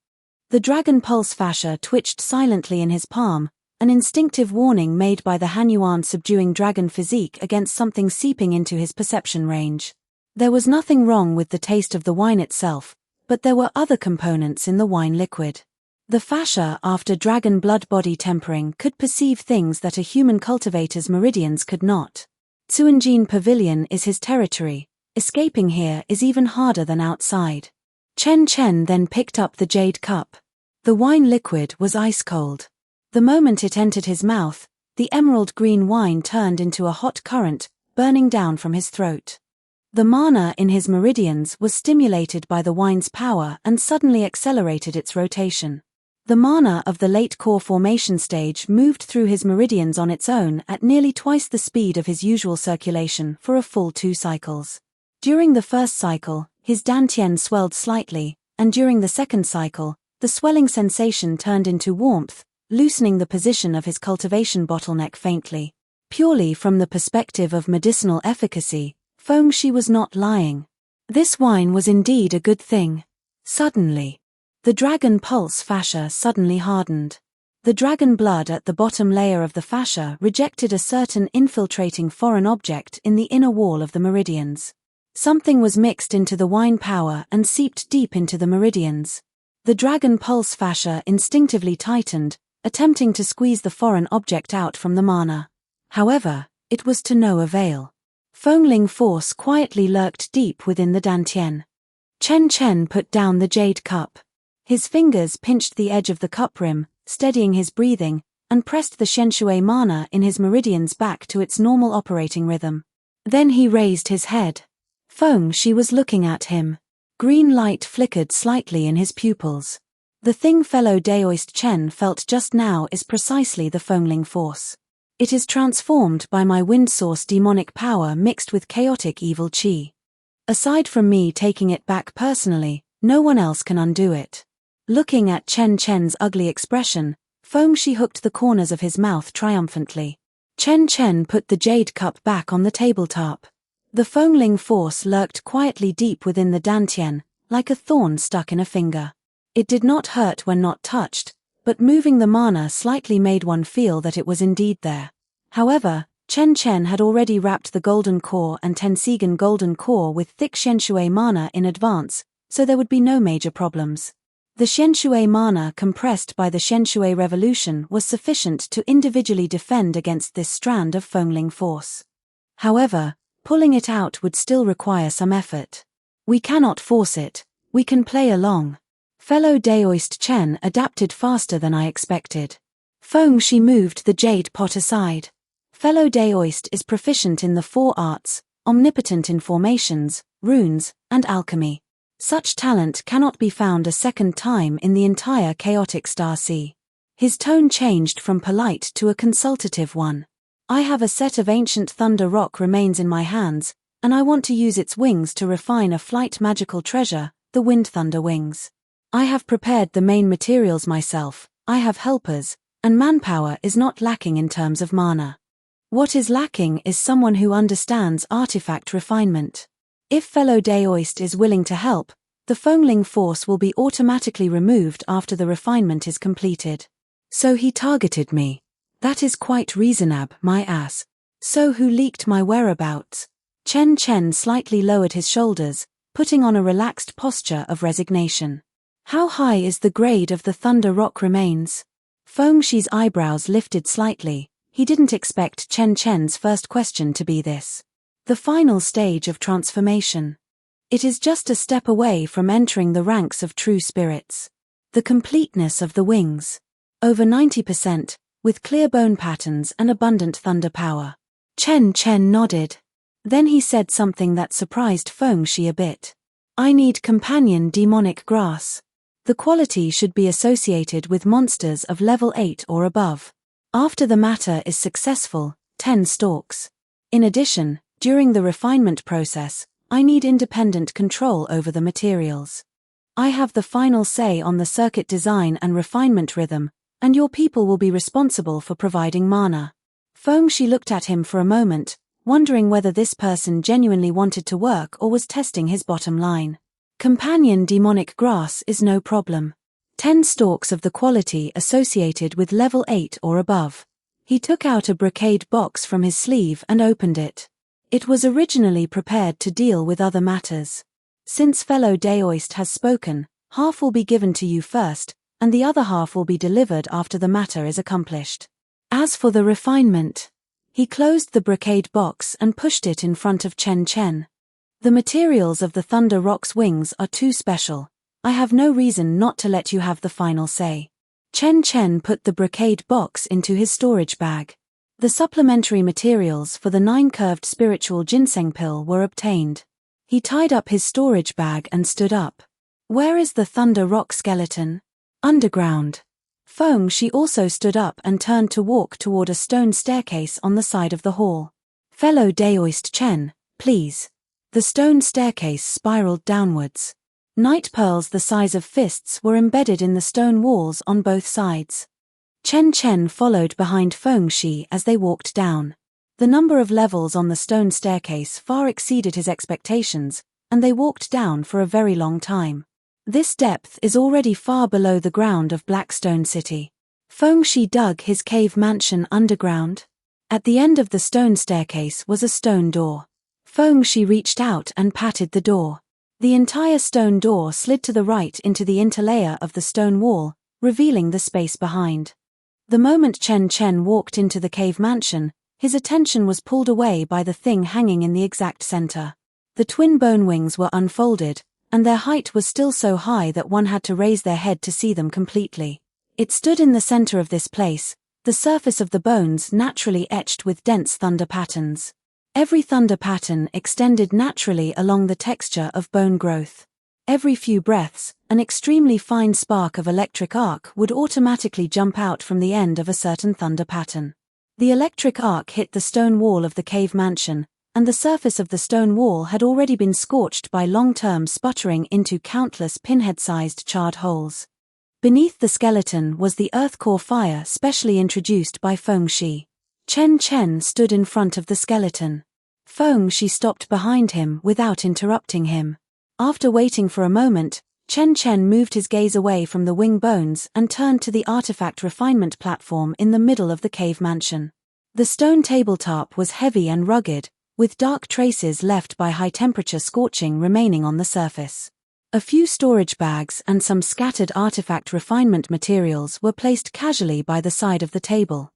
The dragon pulse fascia twitched silently in his palm, an instinctive warning made by the Hanyuan subduing dragon physique against something seeping into his perception range. There was nothing wrong with the taste of the wine itself, but there were other components in the wine liquid. The fascia after dragon blood body tempering could perceive things that a human cultivator's meridians could not. Tsuanjin Pavilion is his territory. Escaping here is even harder than outside. Chen Chen then picked up the jade cup. The wine liquid was ice cold. The moment it entered his mouth, the emerald green wine turned into a hot current, burning down from his throat. The mana in his meridians was stimulated by the wine's power and suddenly accelerated its rotation. The mana of the late core formation stage moved through his meridians on its own at nearly twice the speed of his usual circulation for a full 2 cycles. During the first cycle, his dantian swelled slightly, and during the second cycle, the swelling sensation turned into warmth, loosening the position of his cultivation bottleneck faintly. Purely from the perspective of medicinal efficacy, Feng Shi was not lying. This wine was indeed a good thing. Suddenly, the dragon pulse fascia suddenly hardened. The dragon blood at the bottom layer of the fascia rejected a certain infiltrating foreign object in the inner wall of the meridians. Something was mixed into the wine power and seeped deep into the meridians. The dragon pulse fascia instinctively tightened, attempting to squeeze the foreign object out from the mana. However, it was to no avail. Fengling force quietly lurked deep within the dantian. Chen Chen put down the jade cup. His fingers pinched the edge of the cup rim, steadying his breathing, and pressed the shenshui mana in his meridians back to its normal operating rhythm. Then he raised his head. Feng Shi was looking at him. Green light flickered slightly in his pupils. The thing fellow Daoist Chen felt just now is precisely the Fengling force. It is transformed by my wind source demonic power mixed with chaotic evil chi. Aside from me taking it back personally, no one else can undo it. Looking at Chen Chen's ugly expression, Feng Shi hooked the corners of his mouth triumphantly. Chen Chen put the jade cup back on the tabletop. The Fengling force lurked quietly deep within the dantian, like a thorn stuck in a finger. It did not hurt when not touched, but moving the mana slightly made one feel that it was indeed there. However, Chen Chen had already wrapped the golden core and Tensigan golden core with thick shenshui mana in advance, so there would be no major problems. The shenshui mana compressed by the shenshui revolution was sufficient to individually defend against this strand of Fengling force. However, pulling it out would still require some effort. We cannot force it, we can play along. Fellow Daoist Chen adapted faster than I expected. Feng Shi moved the jade pot aside. Fellow Daoist is proficient in the 4 arts, omnipotent in formations, runes, and alchemy. Such talent cannot be found a second time in the entire chaotic star sea. His tone changed from polite to a consultative one. I have a set of ancient thunder rock remains in my hands, and I want to use its wings to refine a flight magical treasure, the wind thunder wings. I have prepared the main materials myself, I have helpers, and manpower is not lacking in terms of mana. What is lacking is someone who understands artifact refinement. If fellow Daoist is willing to help, the Fengling force will be automatically removed after the refinement is completed. So he targeted me. That is quite reasonable, my ass. So who leaked my whereabouts? Chen Chen slightly lowered his shoulders, putting on a relaxed posture of resignation. How high is the grade of the thunder rock remains? Feng Shi's eyebrows lifted slightly. He didn't expect Chen Chen's first question to be this. The final stage of transformation. It is just a step away from entering the ranks of true spirits. The completeness of the wings. Over 90%, with clear bone patterns and abundant thunder power. Chen Chen nodded. Then he said something that surprised Feng Shi a bit. I need companion demonic grass. The quality should be associated with monsters of level 8 or above. After the matter is successful, 10 stalks. In addition, during the refinement process, I need independent control over the materials. I have the final say on the circuit design and refinement rhythm, and your people will be responsible for providing mana. Feng Shi looked at him for a moment, wondering whether this person genuinely wanted to work or was testing his bottom line. Companion demonic grass is no problem. 10 stalks of the quality associated with level 8 or above. He took out a brocade box from his sleeve and opened it. It was originally prepared to deal with other matters. Since fellow Daoist has spoken, half will be given to you first, and the other half will be delivered after the matter is accomplished. As for the refinement, he closed the brocade box and pushed it in front of Chen Chen. The materials of the Thunder Rock's wings are too special. I have no reason not to let you have the final say. Chen Chen put the brocade box into his storage bag. The supplementary materials for the 9-curved spiritual ginseng pill were obtained. He tied up his storage bag and stood up. Where is the Thunder Rock skeleton? Underground. Feng Shi also stood up and turned to walk toward a stone staircase on the side of the hall. Fellow Daoist Chen, please. The stone staircase spiraled downwards. Night pearls the size of fists were embedded in the stone walls on both sides. Chen Chen followed behind Feng Shi as they walked down. The number of levels on the stone staircase far exceeded his expectations, and they walked down for a very long time. This depth is already far below the ground of Blackstone City. Feng Shi dug his cave mansion underground. At the end of the stone staircase was a stone door. Feng Shi reached out and patted the door. The entire stone door slid to the right into the interlayer of the stone wall, revealing the space behind. The moment Chen Chen walked into the cave mansion, his attention was pulled away by the thing hanging in the exact center. The twin bone wings were unfolded, and their height was still so high that one had to raise their head to see them completely. It stood in the center of this place, the surface of the bones naturally etched with dense thunder patterns. Every thunder pattern extended naturally along the texture of bone growth. Every few breaths, an extremely fine spark of electric arc would automatically jump out from the end of a certain thunder pattern. The electric arc hit the stone wall of the cave mansion, and the surface of the stone wall had already been scorched by long-term sputtering into countless pinhead-sized charred holes. Beneath the skeleton was the earth core fire specially introduced by Feng Shi. Chen Chen stood in front of the skeleton. Feng Shi stopped behind him without interrupting him. After waiting for a moment, Chen Chen moved his gaze away from the wing bones and turned to the artifact refinement platform in the middle of the cave mansion. The stone tabletop was heavy and rugged, with dark traces left by high-temperature scorching remaining on the surface. A few storage bags and some scattered artifact refinement materials were placed casually by the side of the table.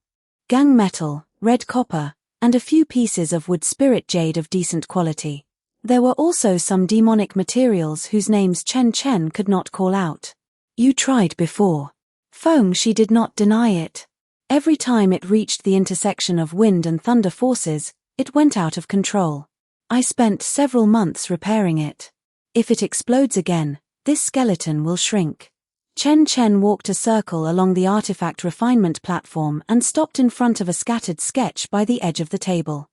Gang metal, red copper, and a few pieces of wood spirit jade of decent quality. There were also some demonic materials whose names Chen Chen could not call out. You tried before. Feng Shi did not deny it. Every time it reached the intersection of wind and thunder forces, it went out of control. I spent several months repairing it. If it explodes again, this skeleton will shrink. Chen Chen walked a circle along the artifact refinement platform and stopped in front of a scattered sketch by the edge of the table.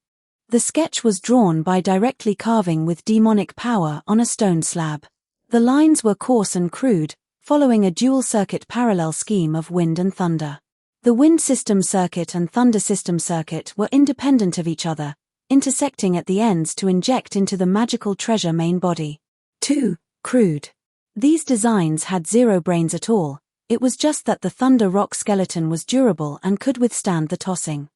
The sketch was drawn by directly carving with demonic power on a stone slab. The lines were coarse and crude, following a dual-circuit parallel scheme of wind and thunder. The wind system circuit and thunder system circuit were independent of each other, intersecting at the ends to inject into the magical treasure main body. 2. Crude. These designs had zero brains at all. It was just that the thunder rock skeleton was durable and could withstand the tossing.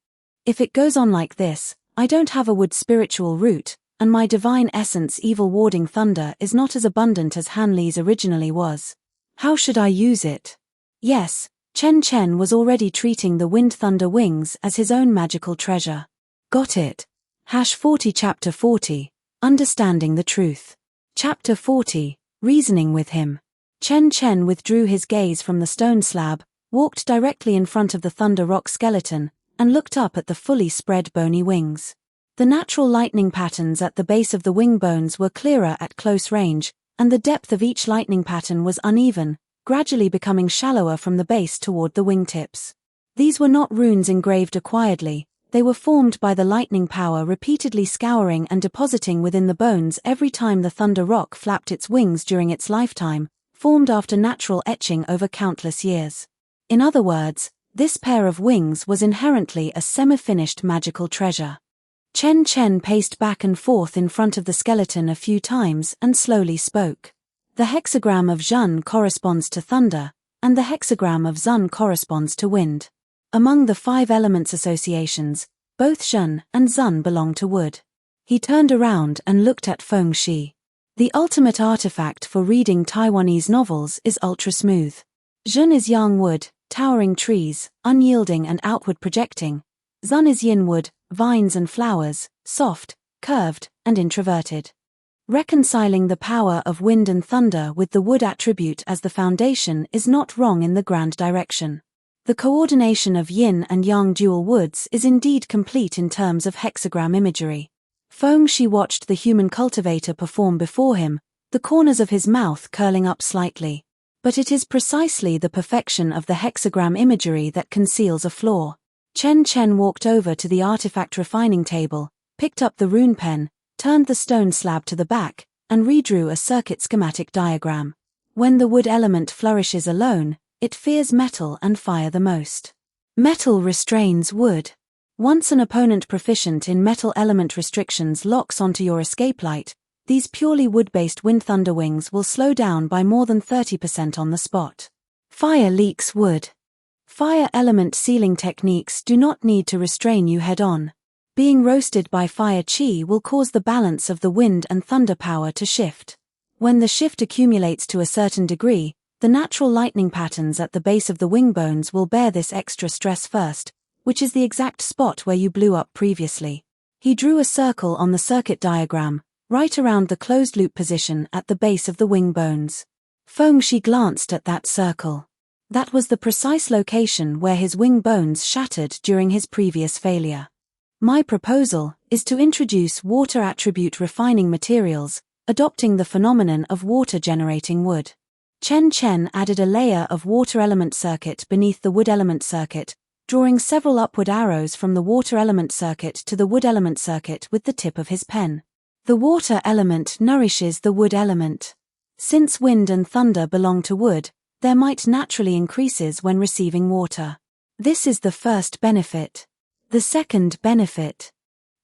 If it goes on like this, I don't have a wood spiritual root, and my divine essence evil warding thunder is not as abundant as Hanli's originally was. How should I use it? Yes, Chen Chen was already treating the wind thunder wings as his own magical treasure. Got it. #40 Chapter 40, Understanding the Truth. Chapter 40, Reasoning with Him. Chen Chen withdrew his gaze from the stone slab, walked directly in front of the thunder rock skeleton, and looked up at the fully spread bony wings. The natural lightning patterns at the base of the wing bones were clearer at close range, and the depth of each lightning pattern was uneven, gradually becoming shallower from the base toward the wingtips. These were not runes engraved acquiredly, they were formed by the lightning power repeatedly scouring and depositing within the bones every time the thunder rock flapped its wings during its lifetime, formed after natural etching over countless years. In other words, this pair of wings was inherently a semi-finished magical treasure. Chen Chen paced back and forth in front of the skeleton a few times and slowly spoke. The hexagram of Zhen corresponds to thunder, and the hexagram of Zun corresponds to wind. Among the 5 elements associations, both Zhen and Zun belong to wood. He turned around and looked at Feng Shi. The ultimate artifact for reading Taiwanese novels is ultra-smooth. Zhen is yang wood, towering trees, unyielding and outward projecting. Zun is yin wood, vines and flowers, soft, curved, and introverted. Reconciling the power of wind and thunder with the wood attribute as the foundation is not wrong in the grand direction. The coordination of yin and yang dual woods is indeed complete in terms of hexagram imagery. Feng Shi watched the human cultivator perform before him, the corners of his mouth curling up slightly. But it is precisely the perfection of the hexagram imagery that conceals a flaw. Chen Chen walked over to the artifact refining table, picked up the rune pen, turned the stone slab to the back, and redrew a circuit schematic diagram. When the wood element flourishes alone, it fears metal and fire the most. Metal restrains wood. Once an opponent proficient in metal element restrictions locks onto your escape light, these purely wood-based wind thunder wings will slow down by more than 30% on the spot. Fire leaks wood. Fire element sealing techniques do not need to restrain you head-on. Being roasted by fire chi will cause the balance of the wind and thunder power to shift. When the shift accumulates to a certain degree, the natural lightning patterns at the base of the wing bones will bear this extra stress first, which is the exact spot where you blew up previously. He drew a circle on the circuit diagram, right around the closed-loop position at the base of the wing bones. Feng Shi glanced at that circle. That was the precise location where his wing bones shattered during his previous failure. My proposal is to introduce water attribute refining materials, adopting the phenomenon of water-generating wood. Chen Chen added a layer of water element circuit beneath the wood element circuit, drawing several upward arrows from the water element circuit to the wood element circuit with the tip of his pen. The water element nourishes the wood element. Since wind and thunder belong to wood, their might naturally increases when receiving water. This is the first benefit. The second benefit.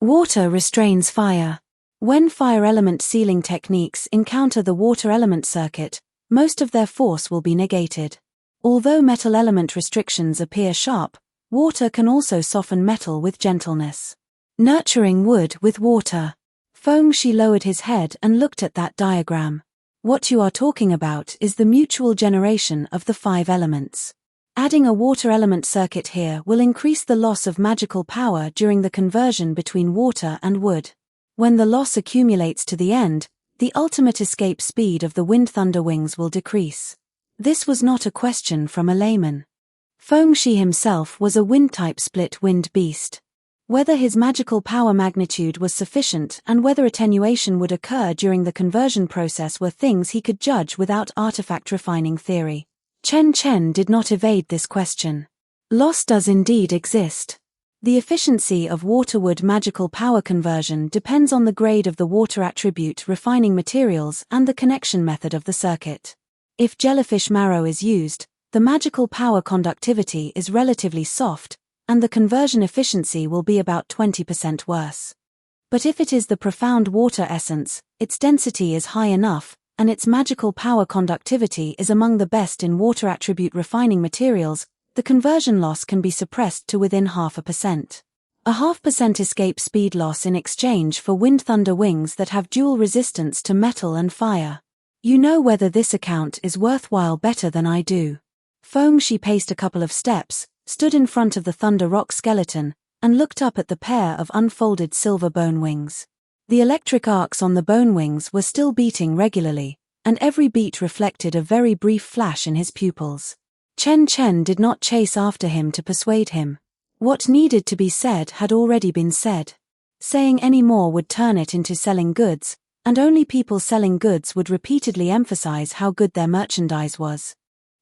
Water restrains fire. When fire element sealing techniques encounter the water element circuit, most of their force will be negated. Although metal element restrictions appear sharp, water can also soften metal with gentleness. Nurturing wood with water. Feng Shi lowered his head and looked at that diagram. What you are talking about is the mutual generation of the 5 elements. Adding a water element circuit here will increase the loss of magical power during the conversion between water and wood. When the loss accumulates to the end, the ultimate escape speed of the wind thunder wings will decrease. This was not a question from a layman. Feng-Shi himself was a wind-type split-wind beast. Whether his magical power magnitude was sufficient and whether attenuation would occur during the conversion process were things he could judge without artifact refining theory. Chen Chen did not evade this question. Loss does indeed exist. The efficiency of water-wood magical power conversion depends on the grade of the water attribute refining materials and the connection method of the circuit. If jellyfish marrow is used, the magical power conductivity is relatively soft, and the conversion efficiency will be about 20% worse. But if it is the profound water essence, its density is high enough, and its magical power conductivity is among the best in water attribute refining materials, the conversion loss can be suppressed to within 0.5%. A 0.5% escape speed loss in exchange for wind thunder wings that have dual resistance to metal and fire. You know whether this account is worthwhile better than I do. Feng-Shi paced a couple of steps, stood in front of the Thunder Rock skeleton, and looked up at the pair of unfolded silver bone wings. The electric arcs on the bone wings were still beating regularly, and every beat reflected a very brief flash in his pupils. Chen Chen did not chase after him to persuade him. What needed to be said had already been said. Saying any more would turn it into selling goods, and only people selling goods would repeatedly emphasize how good their merchandise was.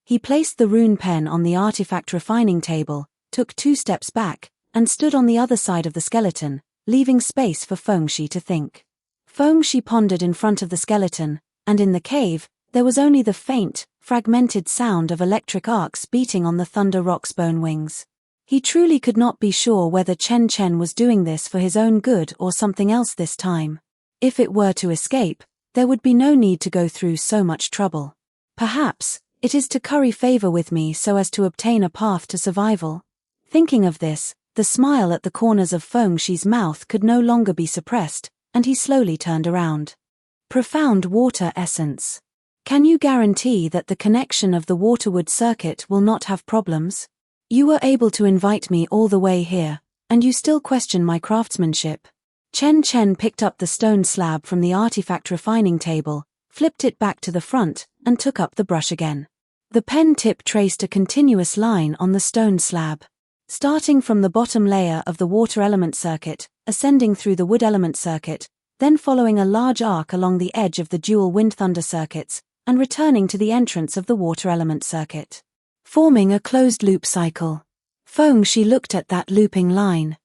He placed the rune pen on the artifact refining table, took 2 steps back, and stood on the other side of the skeleton, leaving space for Feng-Shi to think. Feng-Shi pondered in front of the skeleton, and in the cave, there was only the faint, fragmented sound of electric arcs beating on the Thunder Rock's bone wings. He truly could not be sure whether Chen Chen was doing this for his own good or something else this time. If it were to escape, there would be no need to go through so much trouble. Perhaps it is to curry favor with me so as to obtain a path to survival. Thinking of this, the smile at the corners of Feng-Shi's mouth could no longer be suppressed, and he slowly turned around. Profound water essence. Can you guarantee that the connection of the waterwood circuit will not have problems? You were able to invite me all the way here, and you still question my craftsmanship. Chen Chen picked up the stone slab from the artifact refining table, flipped it back to the front, and took up the brush again. The pen tip traced a continuous line on the stone slab. Starting from the bottom layer of the water element circuit, ascending through the wood element circuit, then following a large arc along the edge of the dual wind thunder circuits, and returning to the entrance of the water element circuit. Forming a closed-loop cycle. Feng-Shi looked at that looping line.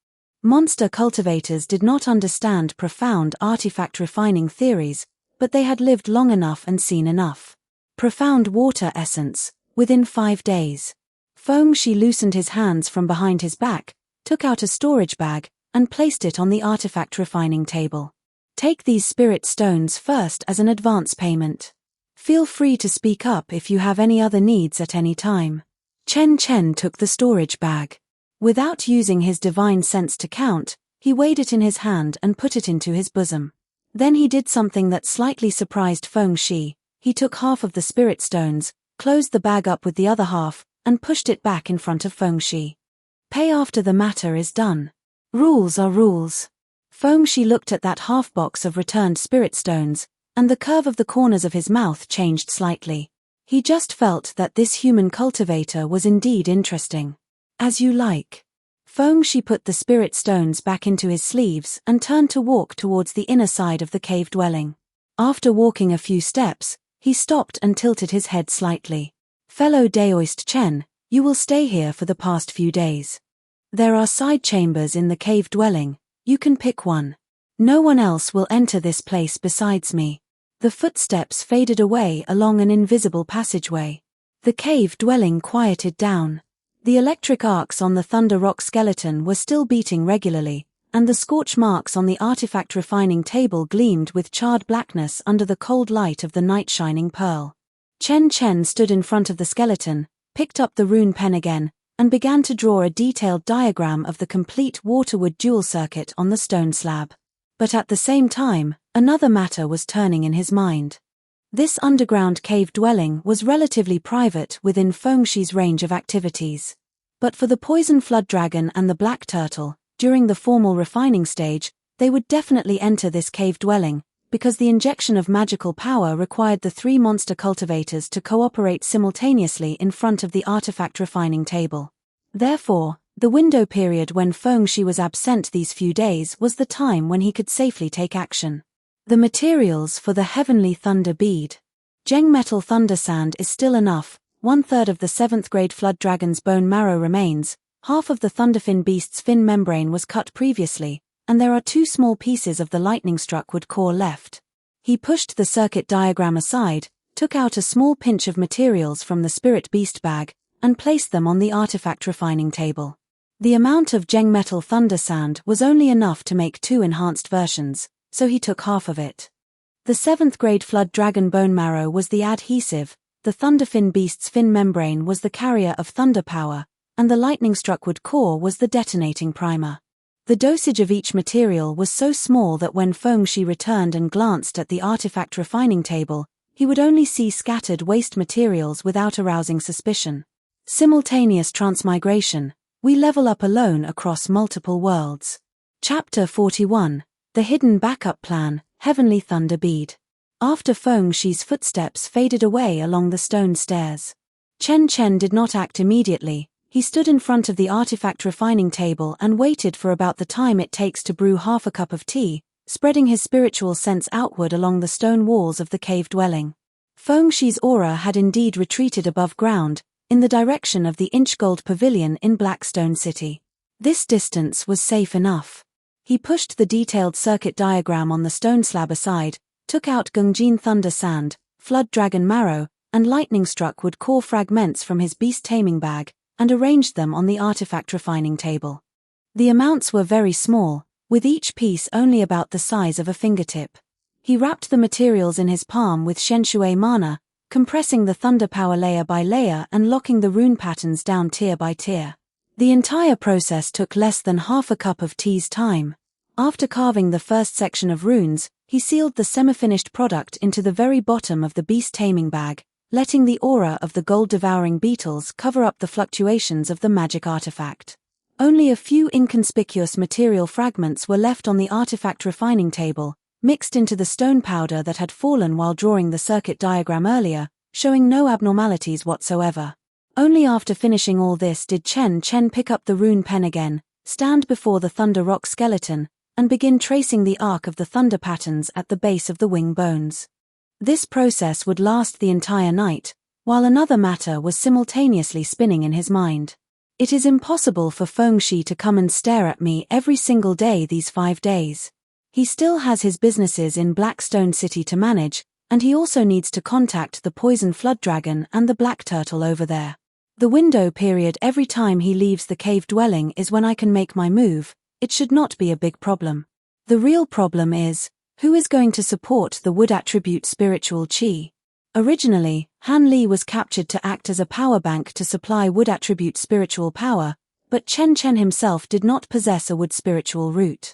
Monster cultivators did not understand profound artifact refining theories, but they had lived long enough and seen enough. Profound water essence, within 5 days. Feng-Shi loosened his hands from behind his back, took out a storage bag, and placed it on the artifact refining table. Take these spirit stones first as an advance payment. Feel free to speak up if you have any other needs at any time. Chen Chen took the storage bag. Without using his divine sense to count, he weighed it in his hand and put it into his bosom. Then he did something that slightly surprised Feng-Shi. He took half of the spirit stones, closed the bag up with the other half, and pushed it back in front of Feng-Shi. Pay after the matter is done. Rules are rules. Feng-Shi looked at that half box of returned spirit stones, and the curve of the corners of his mouth changed slightly. He just felt that this human cultivator was indeed interesting. As you like. Feng-Shi put the spirit stones back into his sleeves and turned to walk towards the inner side of the cave dwelling. After walking a few steps, he stopped and tilted his head slightly. Fellow Daoist Chen, you will stay here for the past few days. There are side chambers in the cave dwelling, you can pick one. No one else will enter this place besides me. The footsteps faded away along an invisible passageway. The cave dwelling quieted down. The electric arcs on the Thunder Rock skeleton were still beating regularly, and the scorch marks on the artifact refining table gleamed with charred blackness under the cold light of the night-shining pearl. Chen Chen stood in front of the skeleton, picked up the rune pen again, and began to draw a detailed diagram of the complete waterwood dual circuit on the stone slab. But at the same time, another matter was turning in his mind. This underground cave dwelling was relatively private within Feng-Shi's range of activities. But for the poison flood dragon and the black turtle, during the formal refining stage, they would definitely enter this cave dwelling, because the injection of magical power required the 3 monster cultivators to cooperate simultaneously in front of the artifact refining table. Therefore, the window period when Feng-Shi was absent these few days was the time when he could safely take action. The materials for the Heavenly Thunder Bead. Geng Metal Thunder Sand is still enough. 1/3 of the 7th grade Flood Dragon's bone marrow remains, half of the Thunderfin beast's fin membrane was cut previously, and there are 2 small pieces of the lightning-struck wood core left. He pushed the circuit diagram aside, took out a small pinch of materials from the spirit beast bag, and placed them on the artifact refining table. The amount of Geng Metal Thunder Sand was only enough to make 2 enhanced versions, so he took half of it. The 7th grade Flood Dragon bone marrow was the adhesive, the Thunderfin beast's fin membrane was the carrier of thunder power, and the lightning-struck wood core was the detonating primer. The dosage of each material was so small that when Feng-Shi returned and glanced at the artifact refining table, he would only see scattered waste materials without arousing suspicion. Simultaneous transmigration. We level up alone across multiple worlds. Chapter 41. The Hidden Backup Plan, Heavenly Thunder Bead. After Feng-Shi's footsteps faded away along the stone stairs, Chen Chen did not act immediately. He stood in front of the artifact refining table and waited for about the time it takes to brew half a cup of tea, spreading his spiritual sense outward along the stone walls of the cave dwelling. Feng-Shi's aura had indeed retreated above ground, in the direction of the Inchgold Pavilion in Blackstone City. This distance was safe enough. He pushed the detailed circuit diagram on the stone slab aside, took out Gungjin Thunder Sand, Flood Dragon Marrow, and lightning-struck wood core fragments from his beast taming bag, and arranged them on the artifact refining table. The amounts were very small, with each piece only about the size of a fingertip. He wrapped the materials in his palm with Shenshui mana, compressing the thunder power layer by layer and locking the rune patterns down tier by tier. The entire process took less than half a cup of tea's time. After carving the first section of runes, he sealed the semi-finished product into the very bottom of the beast taming bag, letting the aura of the gold-devouring beetles cover up the fluctuations of the magic artifact. Only a few inconspicuous material fragments were left on the artifact refining table, mixed into the stone powder that had fallen while drawing the circuit diagram earlier, showing no abnormalities whatsoever. Only after finishing all this did Chen Chen pick up the rune pen again, stand before the thunder rock skeleton, and begin tracing the arc of the thunder patterns at the base of the wing bones. This process would last the entire night, while another matter was simultaneously spinning in his mind. It is impossible for Feng-Shi to come and stare at me every single day these 5 days. He still has his businesses in Blackstone City to manage, and he also needs to contact the Poison Flood Dragon and the Black Turtle over there. The window period every time he leaves the cave dwelling is when I can make my move. It should not be a big problem. The real problem is, who is going to support the wood attribute spiritual chi? Originally, Han Li was captured to act as a power bank to supply wood attribute spiritual power, but Chen Chen himself did not possess a wood spiritual root.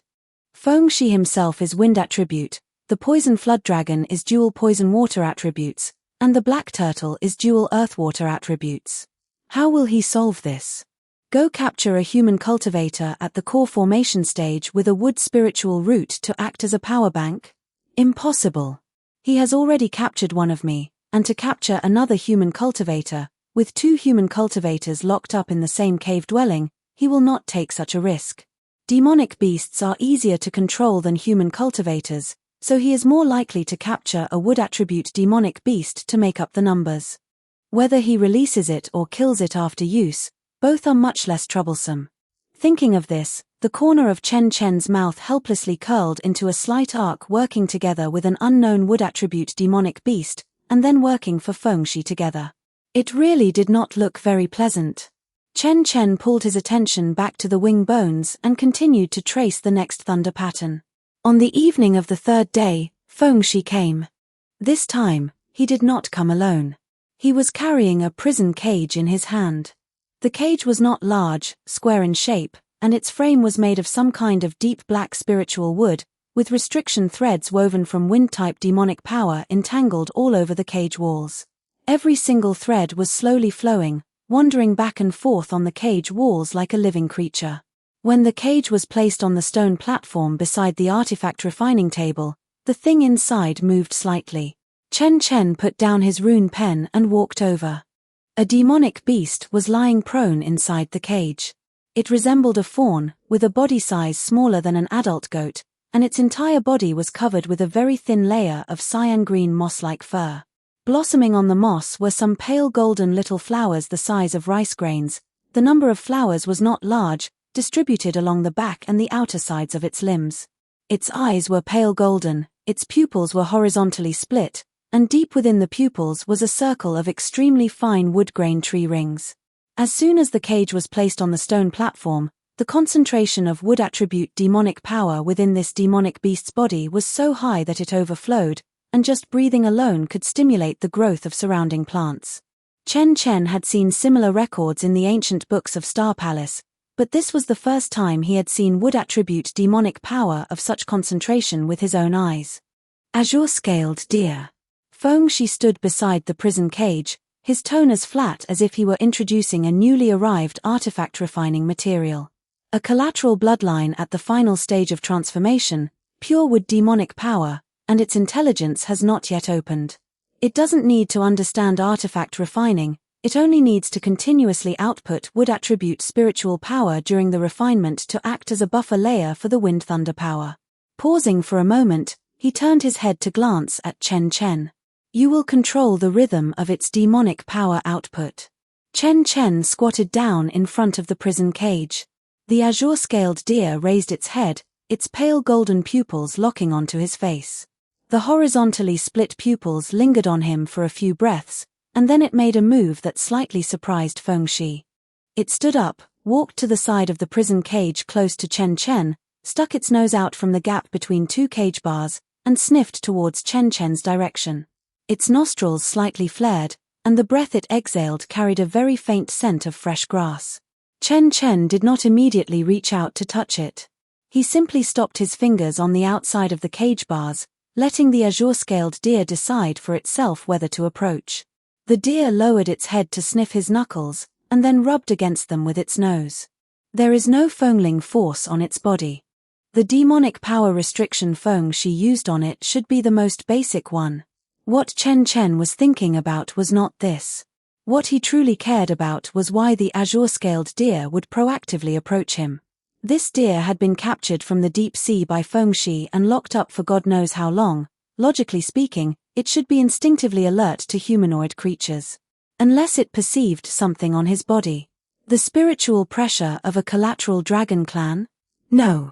Feng-Shi himself is wind attribute, the poison flood dragon is dual poison water attributes, and the black turtle is dual earth water attributes. How will he solve this? Go capture a human cultivator at the core formation stage with a wood spiritual root to act as a power bank? Impossible. He has already captured one of me, and to capture another human cultivator, with 2 human cultivators locked up in the same cave dwelling, he will not take such a risk. Demonic beasts are easier to control than human cultivators, so he is more likely to capture a wood attribute demonic beast to make up the numbers. Whether he releases it or kills it after use, both are much less troublesome. Thinking of this, the corner of Chen Chen's mouth helplessly curled into a slight arc, working together with an unknown wood attribute demonic beast, and then working for Feng-Shi together. It really did not look very pleasant. Chen Chen pulled his attention back to the wing bones and continued to trace the next thunder pattern. On the evening of the 3rd day, Feng-Shi came. This time, he did not come alone. He was carrying a prison cage in his hand. The cage was not large, square in shape, and its frame was made of some kind of deep black spiritual wood, with restriction threads woven from wind-type demonic power entangled all over the cage walls. Every single thread was slowly flowing, wandering back and forth on the cage walls like a living creature. When the cage was placed on the stone platform beside the artifact refining table, The thing inside moved slightly. Chen Chen put down his rune pen and walked over. A demonic beast was lying prone inside the cage. It resembled a fawn, with a body size smaller than an adult goat, and its entire body was covered with a very thin layer of cyan-green moss-like fur. Blossoming on the moss were some pale golden little flowers the size of rice grains. The number of flowers was not large, distributed along the back and the outer sides of its limbs. Its eyes were pale golden, its pupils were horizontally split, and deep within the pupils was a circle of extremely fine wood-grain tree rings. As soon as the cage was placed on the stone platform, the concentration of wood attribute demonic power within this demonic beast's body was so high that it overflowed, and just breathing alone could stimulate the growth of surrounding plants. Chen Chen had seen similar records in the ancient books of Star Palace, but this was the first time he had seen wood attribute demonic power of such concentration with his own eyes. Azure-scaled deer. Feng Shi stood beside the prison cage, his tone as flat as if he were introducing a newly arrived artifact refining material. A collateral bloodline at the final stage of transformation, pure wood demonic power, and its intelligence has not yet opened. It doesn't need to understand artifact refining, it only needs to continuously output wood attribute spiritual power during the refinement to act as a buffer layer for the wind thunder power. Pausing for a moment, he turned his head to glance at Chen Chen. You will control the rhythm of its demonic power output. Chen Chen squatted down in front of the prison cage. The azure-scaled deer raised its head, its pale golden pupils locking onto his face. The horizontally split pupils lingered on him for a few breaths, and then it made a move that slightly surprised Feng Shi. It stood up, walked to the side of the prison cage close to Chen Chen, stuck its nose out from the gap between two cage bars, and sniffed towards Chen Chen's direction. Its nostrils slightly flared, and the breath it exhaled carried a very faint scent of fresh grass. Chen Chen did not immediately reach out to touch it. He simply stopped his fingers on the outside of the cage bars, letting the azure-scaled deer decide for itself whether to approach. The deer lowered its head to sniff his knuckles, and then rubbed against them with its nose. There is no Fengling force on its body. The demonic power restriction Feng Shi used on it should be the most basic one. What Chen Chen was thinking about was not this. What he truly cared about was why the azure-scaled deer would proactively approach him. This deer had been captured from the deep sea by Feng Shi and locked up for God knows how long. Logically speaking, it should be instinctively alert to humanoid creatures. Unless it perceived something on his body. The spiritual pressure of a collateral dragon clan? No.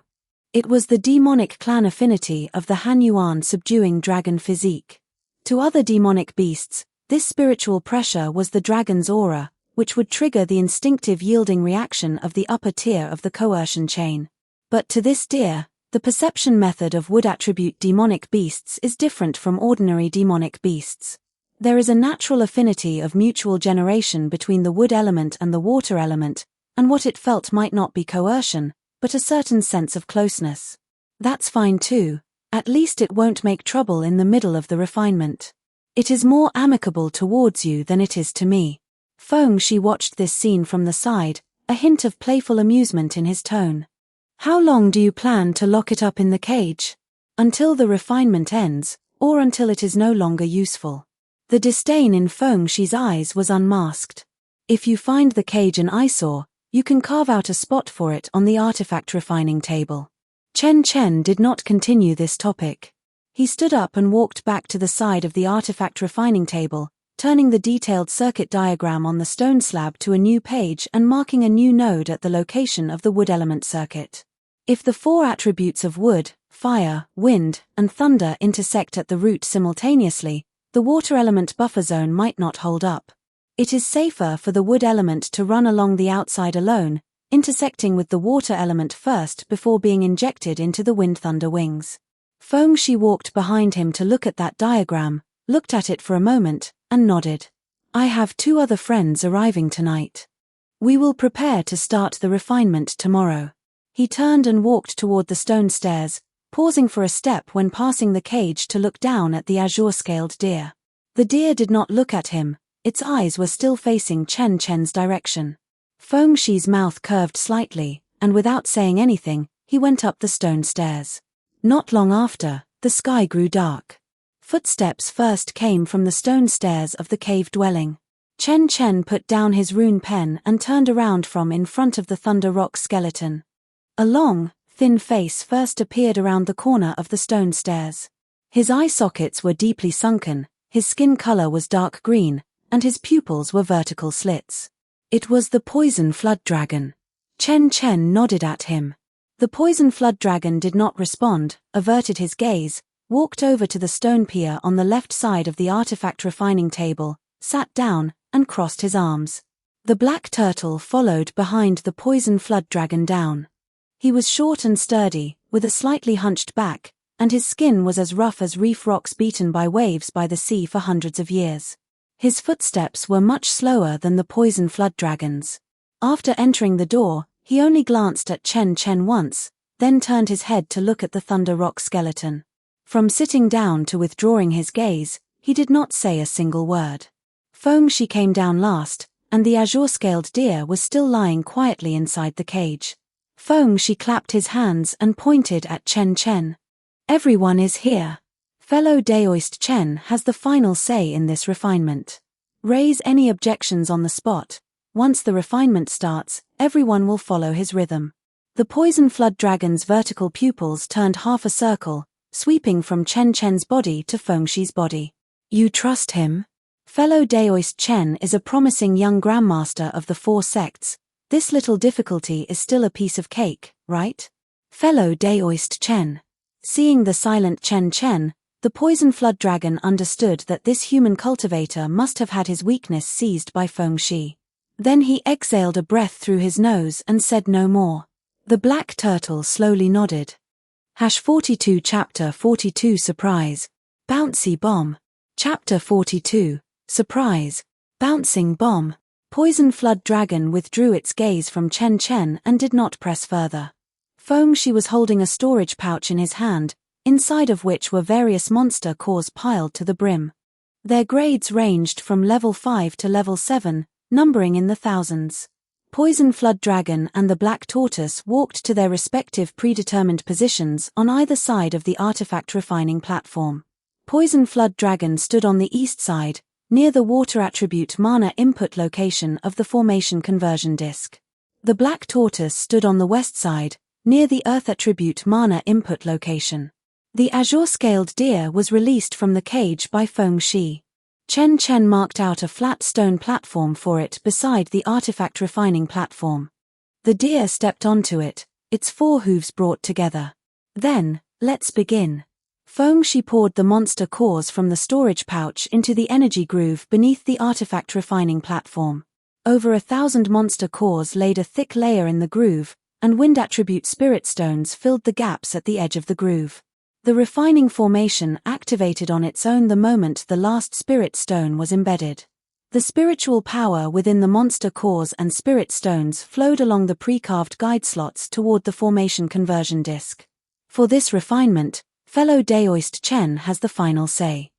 It was the demonic clan affinity of the Han Yuan subduing dragon physique. To other demonic beasts, this spiritual pressure was the dragon's aura, which would trigger the instinctive yielding reaction of the upper tier of the coercion chain. But to this deer, the perception method of wood attribute demonic beasts is different from ordinary demonic beasts. There is a natural affinity of mutual generation between the wood element and the water element, and what it felt might not be coercion, but a certain sense of closeness. That's fine too, at least it won't make trouble in the middle of the refinement. It is more amicable towards you than it is to me. Feng Shi watched this scene from the side, a hint of playful amusement in his tone. How long do you plan to lock it up in the cage? Until the refinement ends, or until it is no longer useful? The disdain in Feng Shi's eyes was unmasked. If you find the cage an eyesore, you can carve out a spot for it on the artifact refining table. Chen Chen did not continue this topic. He stood up and walked back to the side of the artifact refining table, turning the detailed circuit diagram on the stone slab to a new page and marking a new node at the location of the wood element circuit. If the four attributes of wood, fire, wind, and thunder intersect at the root simultaneously, the water element buffer zone might not hold up. It is safer for the wood element to run along the outside alone, intersecting with the water element first before being injected into the wind thunder wings. Feng Shi walked behind him to look at that diagram, looked at it for a moment, and nodded. I have 2 other friends arriving tonight. We will prepare to start the refinement tomorrow. He turned and walked toward the stone stairs, pausing for a step when passing the cage to look down at the azure-scaled deer. The deer did not look at him, its eyes were still facing Chen Chen's direction. Feng Shi's mouth curved slightly, and without saying anything, he went up the stone stairs. Not long after, the sky grew dark. Footsteps first came from the stone stairs of the cave dwelling. Chen Chen put down his rune pen and turned around from in front of the Thunder Rock skeleton. A long, thin face first appeared around the corner of the stone stairs. His eye sockets were deeply sunken, his skin color was dark green, and his pupils were vertical slits. It was the poison flood dragon. Chen Chen nodded at him. The poison flood dragon did not respond, averted his gaze, walked over to the stone pier on the left side of the artifact refining table, sat down, and crossed his arms. The black turtle followed behind the poison flood dragon down. He was short and sturdy, with a slightly hunched back, and his skin was as rough as reef rocks beaten by waves by the sea for hundreds of years. His footsteps were much slower than the poison flood dragon's. After entering the door, he only glanced at Chen Chen once, then turned his head to look at the Thunder Rock skeleton. From sitting down to withdrawing his gaze, he did not say a single word. Feng Shi came down last, and the azure-scaled deer was still lying quietly inside the cage. Feng Shi clapped his hands and pointed at Chen Chen. Everyone is here. Fellow Daoist Chen has the final say in this refinement. Raise any objections on the spot. Once the refinement starts, everyone will follow his rhythm. The poison flood dragon's vertical pupils turned half a circle, sweeping from Chen Chen's body to Feng Shi's body. You trust him? Fellow Daoist Chen is a promising young grandmaster of the 4 sects. This little difficulty is still a piece of cake, right? Fellow Daoist Chen. Seeing the silent Chen Chen, the poison flood dragon understood that this human cultivator must have had his weakness seized by Feng Shi. Then he exhaled a breath through his nose and said no more. The black turtle slowly nodded. 42 Chapter 42 Surprise. Bouncy Bomb. Chapter 42. Surprise. Bouncing Bomb. Poison flood dragon withdrew its gaze from Chen Chen and did not press further. Feng Shi was holding a storage pouch in his hand, inside of which were various monster cores piled to the brim. Their grades ranged from level 5 to level 7, numbering in the thousands. Poison Flood Dragon and the Black Tortoise walked to their respective predetermined positions on either side of the artifact refining platform. Poison Flood Dragon stood on the east side, near the water attribute mana input location of the formation conversion disk. The Black Tortoise stood on the west side, near the earth attribute mana input location. The azure-scaled deer was released from the cage by Feng Shi. Chen Chen marked out a flat stone platform for it beside the artifact refining platform. The deer stepped onto it, its 4 hooves brought together. Then, let's begin. Feng Shi poured the monster cores from the storage pouch into the energy groove beneath the artifact refining platform. Over 1,000 monster cores laid a thick layer in the groove, and wind attribute spirit stones filled the gaps at the edge of the groove. The refining formation activated on its own the moment the last spirit stone was embedded. The spiritual power within the monster cores and spirit stones flowed along the pre-carved guide slots toward the formation conversion disk. For this refinement, fellow Daoist Chen has the final say.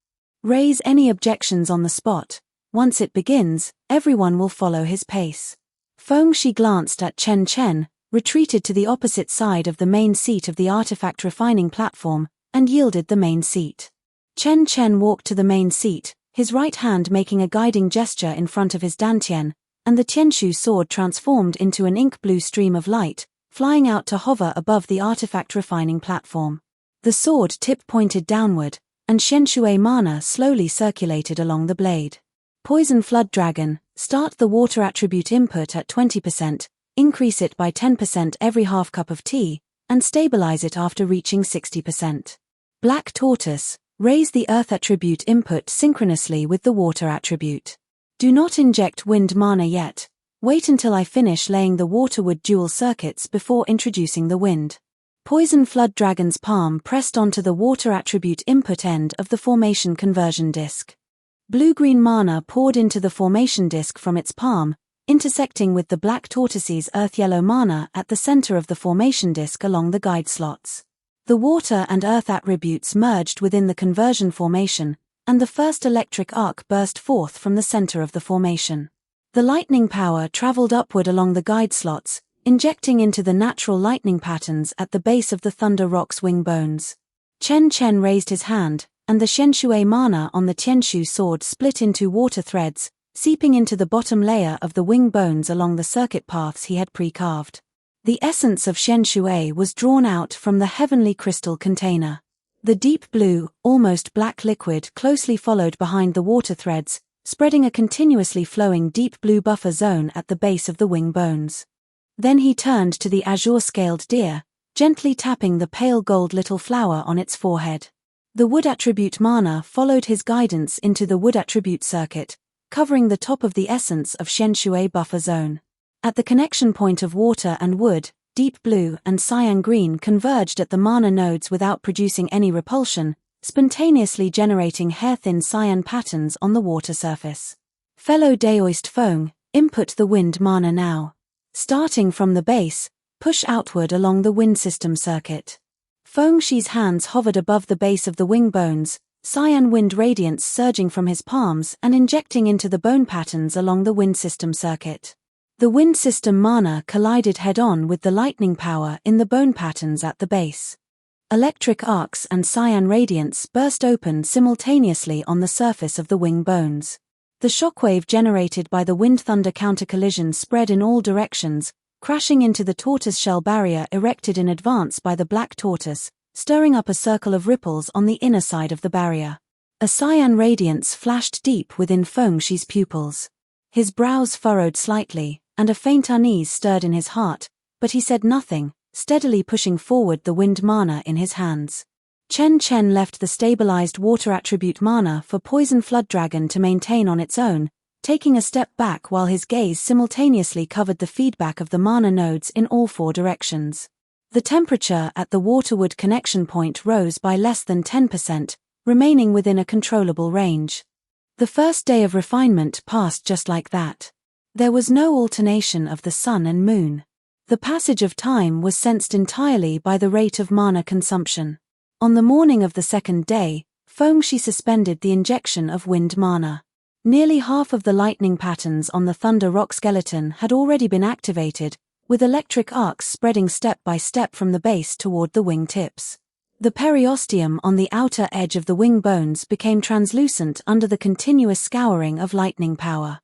Raise any objections on the spot. Once it begins, everyone will follow his pace. Feng Shi glanced at Chen Chen, retreated to the opposite side of the main seat of the artifact refining platform, and yielded the main seat. Chen Chen walked to the main seat, his right hand making a guiding gesture in front of his dantian, and the Tianshu sword transformed into an ink-blue stream of light, flying out to hover above the artifact refining platform. The sword tip pointed downward, and Xianshui mana slowly circulated along the blade. Poison Flood Dragon, start the water attribute input at 20%, increase it by 10% every half cup of tea, and stabilize it after reaching 60%. Black Tortoise, raise the earth attribute input synchronously with the water attribute. Do not inject wind mana yet. Wait until I finish laying the waterwood dual circuits before introducing the wind. Poison Flood Dragon's palm pressed onto the water attribute input end of the formation conversion disk. Blue-green mana poured into the formation disk from its palm, intersecting with the Black Tortoise's earth-yellow mana at the center of the formation disk along the guide slots. The water and earth attributes merged within the conversion formation, and the first electric arc burst forth from the center of the formation. The lightning power traveled upward along the guide slots, injecting into the natural lightning patterns at the base of the Thunder Rock's wing bones. Chen Chen raised his hand, and the Shenshui mana on the Tianshu sword split into water threads, seeping into the bottom layer of the wing bones along the circuit paths he had pre-carved. The essence of Shenshui was drawn out from the heavenly crystal container. The deep blue, almost black liquid closely followed behind the water threads, spreading a continuously flowing deep blue buffer zone at the base of the wing bones. Then he turned to the azure-scaled deer, gently tapping the pale gold little flower on its forehead. The wood attribute mana followed his guidance into the wood attribute circuit, covering the top of the essence of Shenshui buffer zone. At the connection point of water and wood, deep blue and cyan green converged at the mana nodes without producing any repulsion, spontaneously generating hair-thin cyan patterns on the water surface. Fellow Daoist Feng, input the wind mana now. Starting from the base, push outward along the wind system circuit. Feng Shi's hands hovered above the base of the wing bones, cyan wind radiance surging from his palms and injecting into the bone patterns along the wind system circuit. The wind system mana collided head-on with the lightning power in the bone patterns at the base. Electric arcs and cyan radiance burst open simultaneously on the surface of the wing bones. The shockwave generated by the wind-thunder counter-collision spread in all directions, crashing into the tortoise shell barrier erected in advance by the black tortoise, stirring up a circle of ripples on the inner side of the barrier. A cyan radiance flashed deep within Feng Shi's pupils. His brows furrowed slightly, and a faint unease stirred in his heart, but he said nothing, steadily pushing forward the wind mana in his hands. Chen Chen left the stabilized water attribute mana for Poison Flood Dragon to maintain on its own, taking a step back while his gaze simultaneously covered the feedback of the mana nodes in all four directions. The temperature at the waterwood connection point rose by less than 10%, remaining within a controllable range. The first day of refinement passed just like that. There was no alternation of the sun and moon. The passage of time was sensed entirely by the rate of mana consumption. On the morning of the second day, Feng Shi suspended the injection of wind mana. Nearly half of the lightning patterns on the thunder rock skeleton had already been activated, with electric arcs spreading step by step from the base toward the wing tips. The periosteum on the outer edge of the wing bones became translucent under the continuous scouring of lightning power.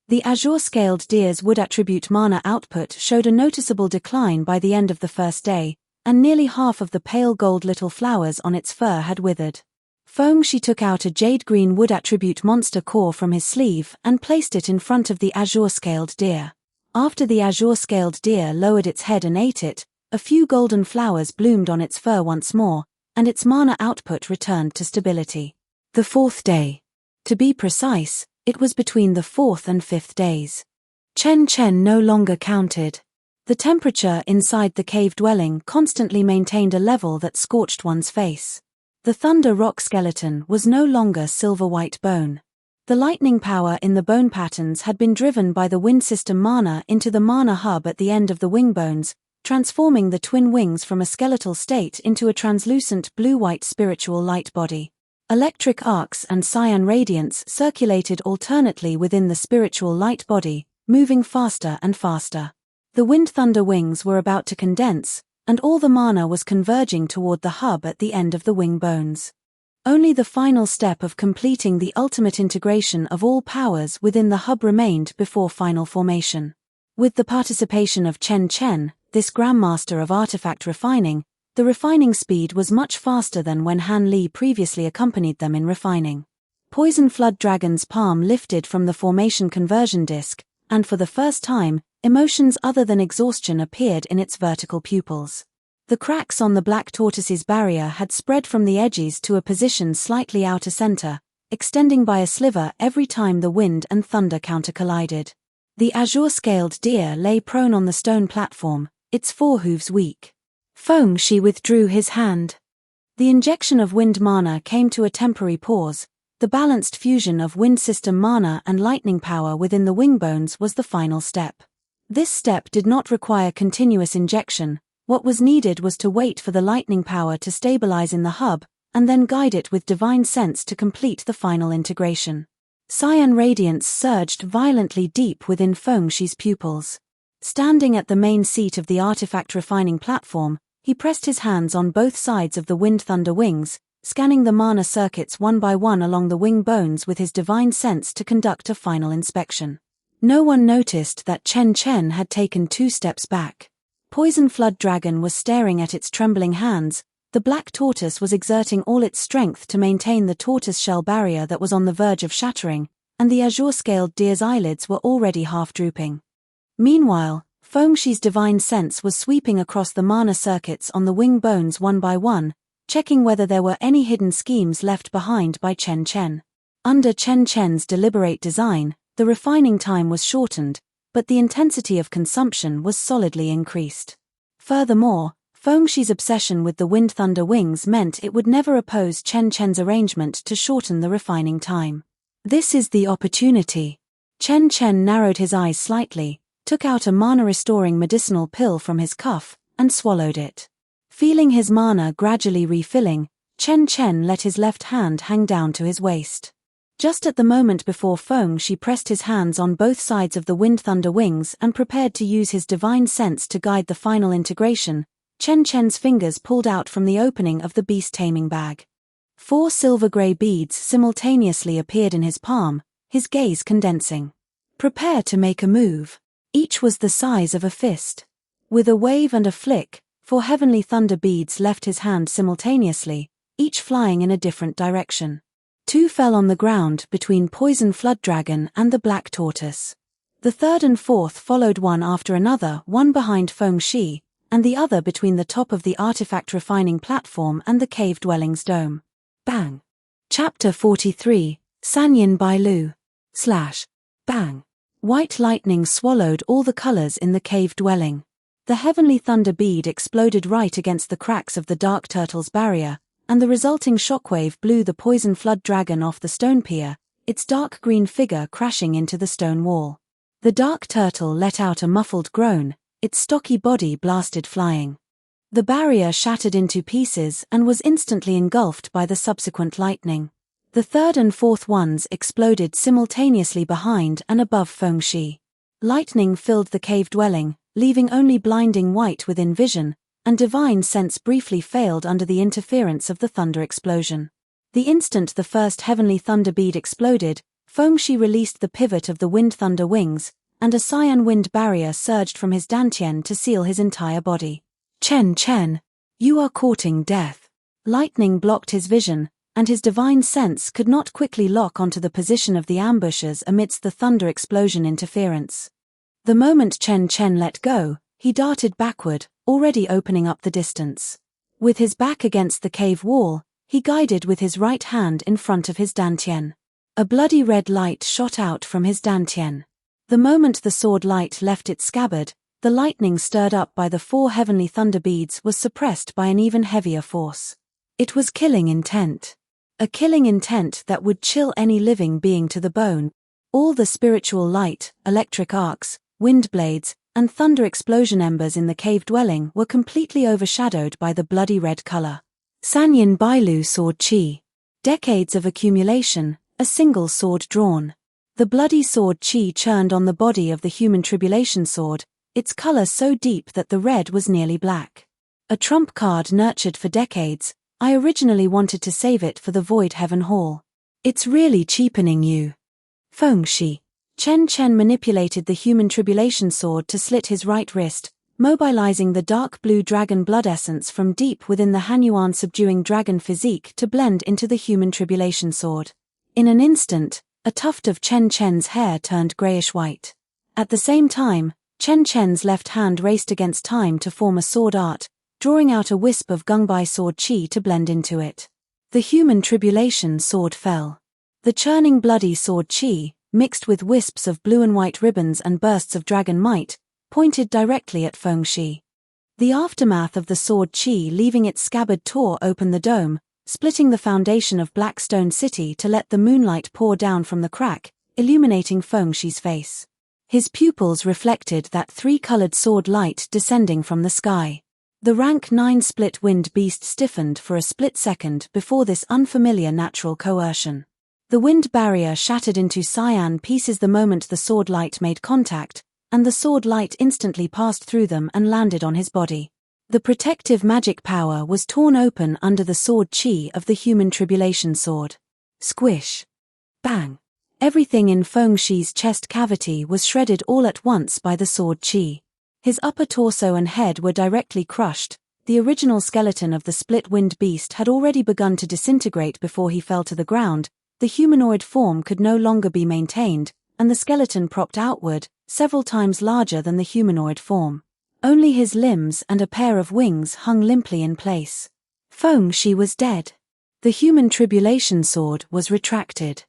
The azure-scaled deer's wood attribute mana output showed a noticeable decline by the end of the first day, and nearly half of the pale gold little flowers on its fur had withered. Feng Shi took out a jade-green wood attribute monster core from his sleeve and placed it in front of the azure-scaled deer. After the azure-scaled deer lowered its head and ate it, a few golden flowers bloomed on its fur once more, and its mana output returned to stability. The fourth day. To be precise, it was between the fourth and fifth days. Chen Chen no longer counted. The temperature inside the cave dwelling constantly maintained a level that scorched one's face. The thunder rock skeleton was no longer silver-white bone. The lightning power in the bone patterns had been driven by the wind system mana into the mana hub at the end of the wing bones, transforming the twin wings from a skeletal state into a translucent blue-white spiritual light body. Electric arcs and cyan radiance circulated alternately within the spiritual light body, moving faster and faster. The wind-thunder wings were about to condense, and all the mana was converging toward the hub at the end of the wing bones. Only the final step of completing the ultimate integration of all powers within the hub remained before final formation. With the participation of Chen Chen, this Grandmaster of Artifact Refining, the refining speed was much faster than when Han Li previously accompanied them in refining. Poison Flood Dragon's palm lifted from the formation conversion disc, and for the first time, emotions other than exhaustion appeared in its vertical pupils. The cracks on the black tortoise's barrier had spread from the edges to a position slightly outer center, extending by a sliver every time the wind and thunder counter-collided. The azure-scaled deer lay prone on the stone platform, its forehooves weak. Feng Shi withdrew his hand. The injection of wind mana came to a temporary pause. The balanced fusion of wind system mana and lightning power within the wing bones was the final step. This step did not require continuous injection. What was needed was to wait for the lightning power to stabilize in the hub, and then guide it with divine sense to complete the final integration. Cyan radiance surged violently deep within Feng Shi's pupils. Standing at the main seat of the artifact refining platform, He pressed his hands on both sides of the wind-thunder wings, scanning the mana circuits one by one along the wing bones with his divine sense to conduct a final inspection. No one noticed that Chen Chen had taken 2 steps back. Poison Flood Dragon was staring at its trembling hands. The black tortoise was exerting all its strength to maintain the tortoise shell barrier that was on the verge of shattering, and the azure-scaled deer's eyelids were already half-drooping. Meanwhile, Fengshi's divine sense was sweeping across the mana circuits on the wing bones one by one, checking whether there were any hidden schemes left behind by Chen Chen. Under Chen Chen's deliberate design, the refining time was shortened, but the intensity of consumption was solidly increased. Furthermore, Fengshi's obsession with the wind-thunder wings meant it would never oppose Chen Chen's arrangement to shorten the refining time. This is the opportunity. Chen Chen narrowed his eyes slightly, took out a mana-restoring medicinal pill from his cuff, and swallowed it. Feeling his mana gradually refilling, Chen Chen let his left hand hang down to his waist. Just at the moment before Fengshi pressed his hands on both sides of the wind-thunder wings and prepared to use his divine sense to guide the final integration, Chen Chen's fingers pulled out from the opening of the beast-taming bag. 4 silver-grey beads simultaneously appeared in his palm, his gaze condensing. Prepare to make a move. Each was the size of a fist. With a wave and a flick, 4 heavenly thunder beads left his hand simultaneously, each flying in a different direction. 2 fell on the ground between Poison Flood Dragon and the black tortoise. The 3rd and 4th followed one after another, one behind Fengshi, and the other between the top of the artifact refining platform and the cave dwelling's dome. Bang! Chapter 43, Sanyin Bailu. Bang! White lightning swallowed all the colors in the cave dwelling. The heavenly thunder bead exploded right against the cracks of the dark turtle's barrier, and the resulting shockwave blew the Poison Flood Dragon off the stone pier, its dark green figure crashing into the stone wall. The dark turtle let out a muffled groan, its stocky body blasted flying. The barrier shattered into pieces and was instantly engulfed by the subsequent lightning. The 3rd and 4th ones exploded simultaneously behind and above Fengshi. Lightning filled the cave dwelling, leaving only blinding white within vision, and divine sense briefly failed under the interference of the thunder explosion. The instant the first heavenly thunder bead exploded, Fengshi released the pivot of the wind-thunder wings, and a cyan wind barrier surged from his dantian to seal his entire body. Chen Chen, you are courting death. Lightning blocked his vision, and his divine sense could not quickly lock onto the position of the ambushers amidst the thunder explosion interference. The moment Chen Chen let go, he darted backward, already opening up the distance. With his back against the cave wall, he guided with his right hand in front of his dantian. A bloody red light shot out from his dantian. The moment the sword light left its scabbard, the lightning stirred up by the 4 heavenly thunder beads was suppressed by an even heavier force. It was killing intent. A killing intent that would chill any living being to the bone. All the spiritual light, electric arcs, wind blades, and thunder explosion embers in the cave dwelling were completely overshadowed by the bloody red color. Sanyin Bailu Sword Chi. Decades of accumulation, a single sword drawn. The bloody sword Chi churned on the body of the human tribulation sword, its color so deep that the red was nearly black. A trump card nurtured for decades. I originally wanted to save it for the Void Heaven Hall. It's really cheapening you. Fengshi. Chen Chen manipulated the human tribulation sword to slit his right wrist, mobilizing the dark blue dragon blood essence from deep within the Hanyuan subduing dragon physique to blend into the human tribulation sword. In an instant, a tuft of Chen Chen's hair turned grayish-white. At the same time, Chen Chen's left hand raced against time to form a sword art, drawing out a wisp of Gungbai sword chi to blend into it. The human tribulation sword fell. The churning bloody sword chi, mixed with wisps of blue and white ribbons and bursts of dragon might, pointed directly at Fengshi. The aftermath of the sword chi leaving its scabbard tore open the dome, splitting the foundation of Blackstone City to let the moonlight pour down from the crack, illuminating Fengshi's face. His pupils reflected that 3-colored sword light descending from the sky. The rank 9 split-wind beast stiffened for a split second before this unfamiliar natural coercion. The wind barrier shattered into cyan pieces the moment the sword light made contact, and the sword light instantly passed through them and landed on his body. The protective magic power was torn open under the sword chi of the human tribulation sword. Squish. Bang. Everything in Feng Shi's chest cavity was shredded all at once by the sword chi. His upper torso and head were directly crushed. The original skeleton of the split-winged beast had already begun to disintegrate before he fell to the ground. The humanoid form could no longer be maintained, and the skeleton propped outward, several times larger than the humanoid form. Only his limbs and a pair of wings hung limply in place. Feng Shi was dead. The human tribulation sword was retracted.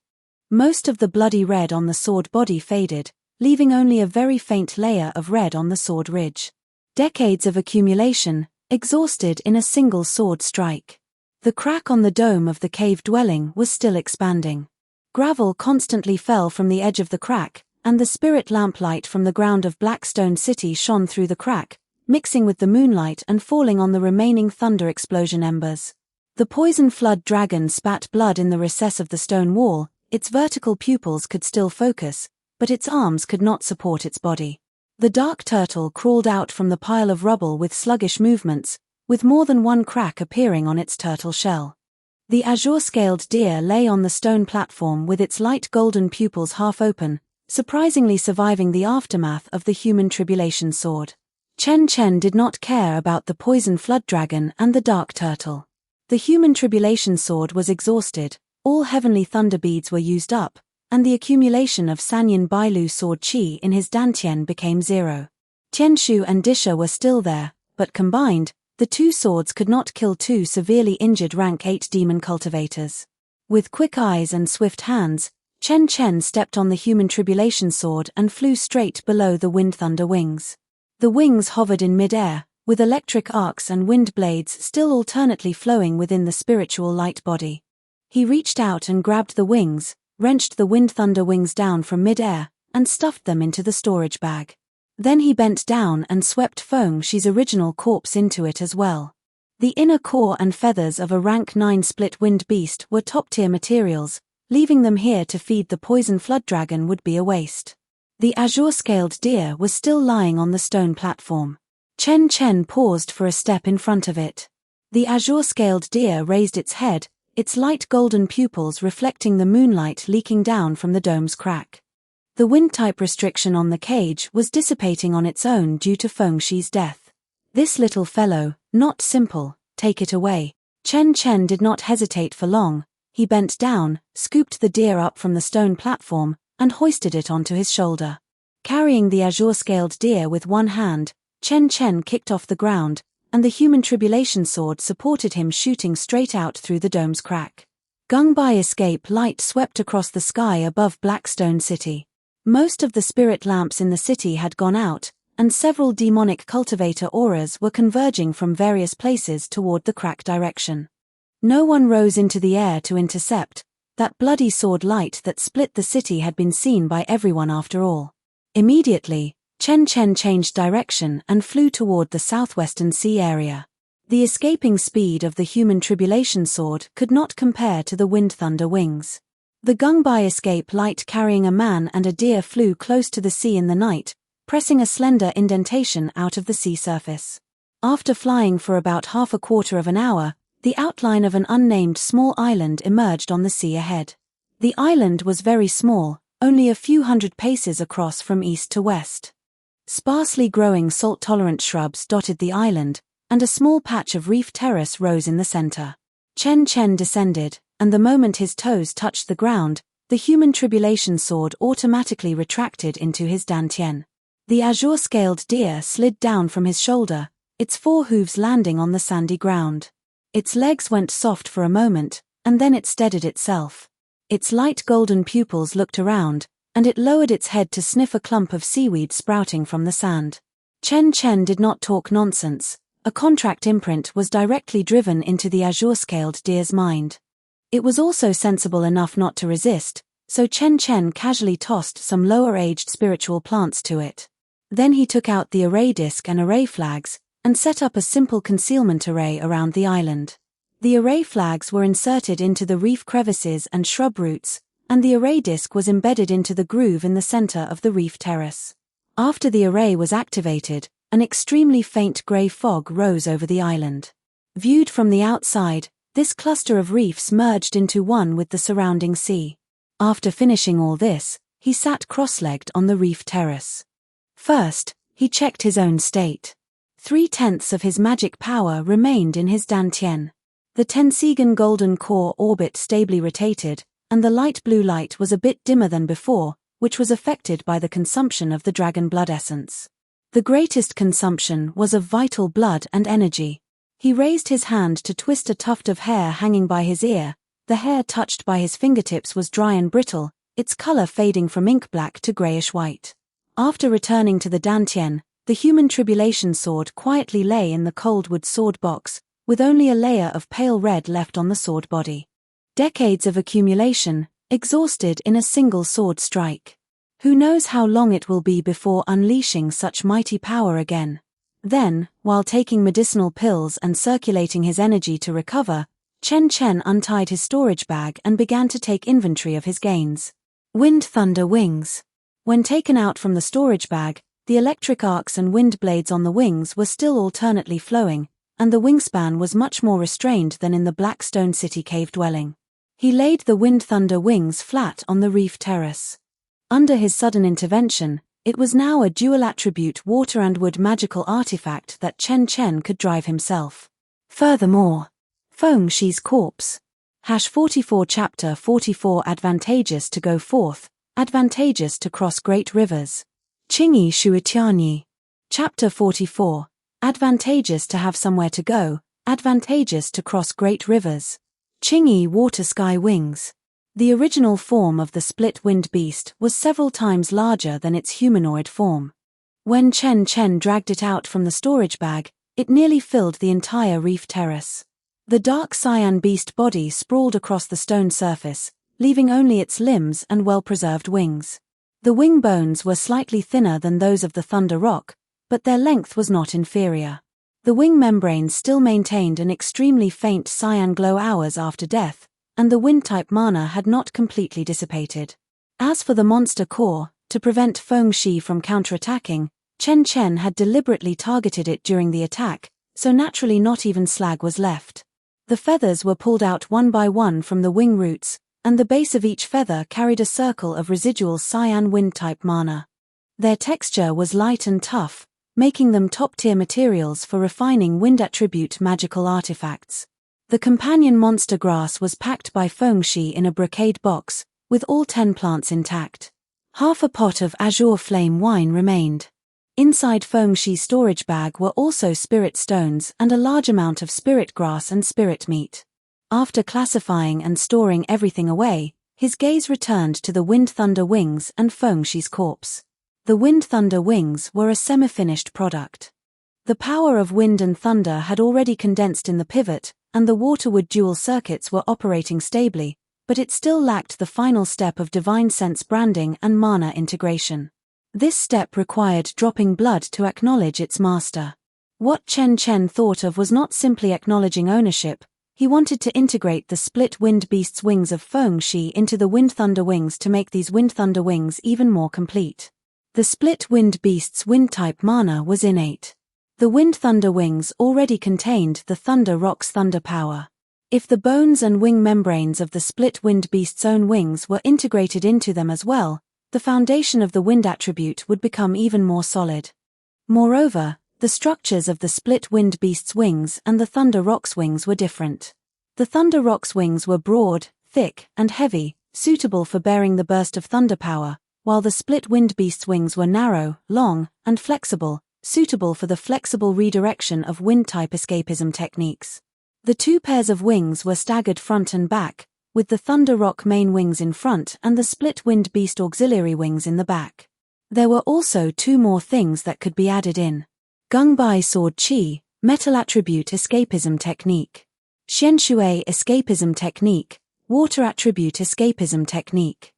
Most of the bloody red on the sword body faded, leaving only a very faint layer of red on the sword ridge. Decades of accumulation, exhausted in a single sword strike. The crack on the dome of the cave dwelling was still expanding. Gravel constantly fell from the edge of the crack, and the spirit lamplight from the ground of Blackstone City shone through the crack, mixing with the moonlight and falling on the remaining thunder explosion embers. The poison flood dragon spat blood in the recess of the stone wall. Its vertical pupils could still focus, but its arms could not support its body. The dark turtle crawled out from the pile of rubble with sluggish movements, with more than one crack appearing on its turtle shell. The azure-scaled deer lay on the stone platform with its light golden pupils half open, surprisingly surviving the aftermath of the human tribulation sword. Chen Chen did not care about the poison flood dragon and the dark turtle. The human tribulation sword was exhausted, all heavenly thunder beads were used up, and the accumulation of Sanyin Bailu sword chi in his dantian became 0. Tianshu and Disha were still there, but combined, the two swords could not kill two severely injured rank 8 demon cultivators. With quick eyes and swift hands, Chen Chen stepped on the human tribulation sword and flew straight below the wind thunder wings. The wings hovered in mid-air, with electric arcs and wind blades still alternately flowing within the spiritual light body. He reached out and grabbed the wings, wrenched the wind thunder wings down from mid-air, and stuffed them into the storage bag. Then he bent down and swept Feng Shi's original corpse into it as well. The inner core and feathers of a rank 9 split-winged beast were top-tier materials. Leaving them here to feed the poison flood dragon would be a waste. The azure-scaled deer was still lying on the stone platform. Chen Chen paused for a step in front of it. The azure-scaled deer raised its head, its light golden pupils reflecting the moonlight leaking down from the dome's crack. The wind-type restriction on the cage was dissipating on its own due to Feng Shi's death. This little fellow, not simple, take it away. Chen Chen did not hesitate for long. He bent down, scooped the deer up from the stone platform, and hoisted it onto his shoulder. Carrying the azure-scaled deer with one hand, Chen Chen kicked off the ground, and the human tribulation sword supported him, shooting straight out through the dome's crack. Gungbai escape light swept across the sky above Blackstone City. Most of the spirit lamps in the city had gone out, and several demonic cultivator auras were converging from various places toward the crack direction. No one rose into the air to intercept. That bloody sword light that split the city had been seen by everyone after all. Immediately, Chen Chen changed direction and flew toward the southwestern sea area. The escaping speed of the human tribulation sword could not compare to the wind thunder wings. The Gungbai escape light carrying a man and a deer flew close to the sea in the night, pressing a slender indentation out of the sea surface. After flying for about half a quarter of an hour, the outline of an unnamed small island emerged on the sea ahead. The island was very small, only a few hundred paces across from east to west. Sparsely growing salt-tolerant shrubs dotted the island, and a small patch of reef terrace rose in the center. Chen Chen descended, and the moment his toes touched the ground, the human tribulation sword automatically retracted into his dantian. The azure-scaled deer slid down from his shoulder, its 4 hooves landing on the sandy ground. Its legs went soft for a moment, and then it steadied itself. Its light golden pupils looked around, and it lowered its head to sniff a clump of seaweed sprouting from the sand. Chen Chen did not talk nonsense. A contract imprint was directly driven into the azure-scaled deer's mind. It was also sensible enough not to resist, so Chen Chen casually tossed some lower-aged spiritual plants to it. Then he took out the array disc and array flags, and set up a simple concealment array around the island. The array flags were inserted into the reef crevices and shrub roots, and the array disc was embedded into the groove in the center of the reef terrace. After the array was activated, An extremely faint grey fog rose over the island. Viewed from the outside, this cluster of reefs merged into one with the surrounding sea. After finishing all this, he sat cross-legged on the reef terrace. First, he checked his own state. 3/10 of his magic power remained in his dantian. The Tensigan golden core orbit stably rotated, and the light blue light was a bit dimmer than before, which was affected by the consumption of the dragon blood essence. The greatest consumption was of vital blood and energy. He raised his hand to twist a tuft of hair hanging by his ear. The hair touched by his fingertips was dry and brittle, its color fading from ink black to grayish-white. After returning to the dantian, the human tribulation sword quietly lay in the cold wood sword box, with only a layer of pale red left on the sword body. Decades of accumulation, exhausted in a single sword strike. Who knows how long it will be before unleashing such mighty power again. Then, while taking medicinal pills and circulating his energy to recover, Chen Chen untied his storage bag and began to take inventory of his gains. Wind thunder wings. When taken out from the storage bag, the electric arcs and wind blades on the wings were still alternately flowing, and the wingspan was much more restrained than in the Black Stone City cave dwelling. He laid the wind thunder wings flat on the reef terrace. Under his sudden intervention, it was now a dual-attribute water and wood magical artifact that Chen Chen could drive himself. Furthermore, Feng Shi's corpse. #44 Chapter 44 Advantageous to go forth, advantageous to cross great rivers. Qingyi Shuitianyi. Chapter 44. Advantageous to have somewhere to go, advantageous to cross great rivers. Qingyi water sky wings. The original form of the split-winged beast was several times larger than its humanoid form. When Chen Chen dragged it out from the storage bag, it nearly filled the entire reef terrace. The dark cyan beast body sprawled across the stone surface, leaving only its limbs and well-preserved wings. The wing bones were slightly thinner than those of the Thunder Rock, but their length was not inferior. The wing membranes still maintained an extremely faint cyan glow hours after death, and the wind-type mana had not completely dissipated. As for the monster core, to prevent Feng Shi from counterattacking, Chen Chen had deliberately targeted it during the attack, so naturally not even slag was left. The feathers were pulled out one by one from the wing roots, and the base of each feather carried a circle of residual cyan wind-type mana. Their texture was light and tough, making them top-tier materials for refining wind-attribute magical artifacts. The companion monster grass was packed by Feng Shi in a brocade box, with all 10 plants intact. Half a pot of azure flame wine remained. Inside Feng Shi's storage bag were also spirit stones and a large amount of spirit grass and spirit meat. After classifying and storing everything away, his gaze returned to the wind thunder wings and Feng Shi's corpse. The wind thunder wings were a semi-finished product. The power of wind and thunder had already condensed in the pivot, and the waterwood dual circuits were operating stably, but it still lacked the final step of divine sense branding and mana integration. This step required dropping blood to acknowledge its master. What Chen Chen thought of was not simply acknowledging ownership, he wanted to integrate the split wind beast's wings of Feng Shi into the wind thunder wings to make these wind thunder wings even more complete. The split wind beast's wind-type mana was innate. The wind thunder wings already contained the Thunder Rock's thunder power. If the bones and wing membranes of the split wind beast's own wings were integrated into them as well, the foundation of the wind attribute would become even more solid. Moreover, the structures of the split wind beast's wings and the Thunder Rock's wings were different. The Thunder Rock's wings were broad, thick, and heavy, suitable for bearing the burst of thunder power, while the split wind beast's wings were narrow, long, and flexible, suitable for the flexible redirection of wind-type escapism techniques. The 2 pairs of wings were staggered front and back, with the Thunder Rock main wings in front and the split wind beast auxiliary wings in the back. There were also 2 more things that could be added in. Gungbai Sword Chi, Metal Attribute Escapism Technique. Xianshui Escapism Technique, Water Attribute Escapism Technique.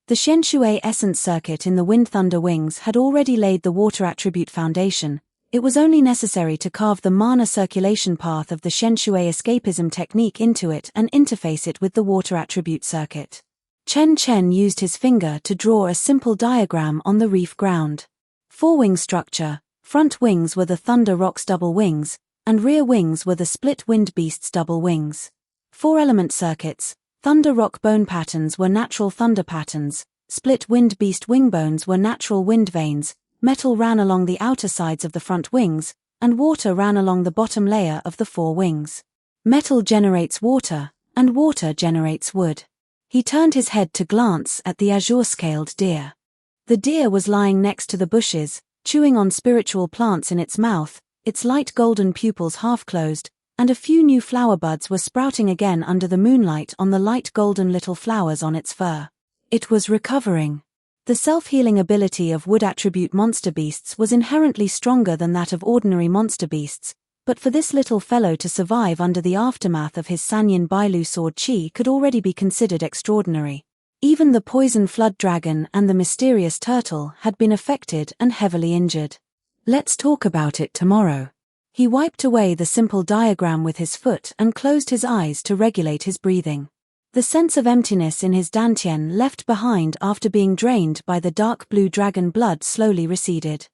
The Xianshui Essence Circuit in the Wind Thunder Wings had already laid the water attribute foundation. It was only necessary to carve the mana circulation path of the Xianshui escapism technique into it and interface it with the water attribute circuit. Chen Chen used his finger to draw a simple diagram on the reef ground. 4-wing structure, Front wings were the Thunder Rock's double wings, and rear wings were the Split Wind Beast's double wings. 4-element circuits. Thunder Rock bone patterns were natural thunder patterns, Split Wind Beast wing bones were natural wind veins, metal ran along the outer sides of the front wings, and water ran along the bottom layer of the 4 wings. Metal generates water, and water generates wood. He turned his head to glance at the azure-scaled deer. The deer was lying next to the bushes, chewing on spiritual plants in its mouth, its light golden pupils half-closed, and a few new flower buds were sprouting again under the moonlight on the light golden little flowers on its fur. It was recovering. The self-healing ability of wood attribute monster beasts was inherently stronger than that of ordinary monster beasts, but for this little fellow to survive under the aftermath of his Sanyin Bailu sword chi could already be considered extraordinary. Even the poison flood dragon and the mysterious turtle had been affected and heavily injured. Let's talk about it tomorrow. He wiped away the simple diagram with his foot and closed his eyes to regulate his breathing. The sense of emptiness in his dantian left behind after being drained by the dark blue dragon blood slowly receded.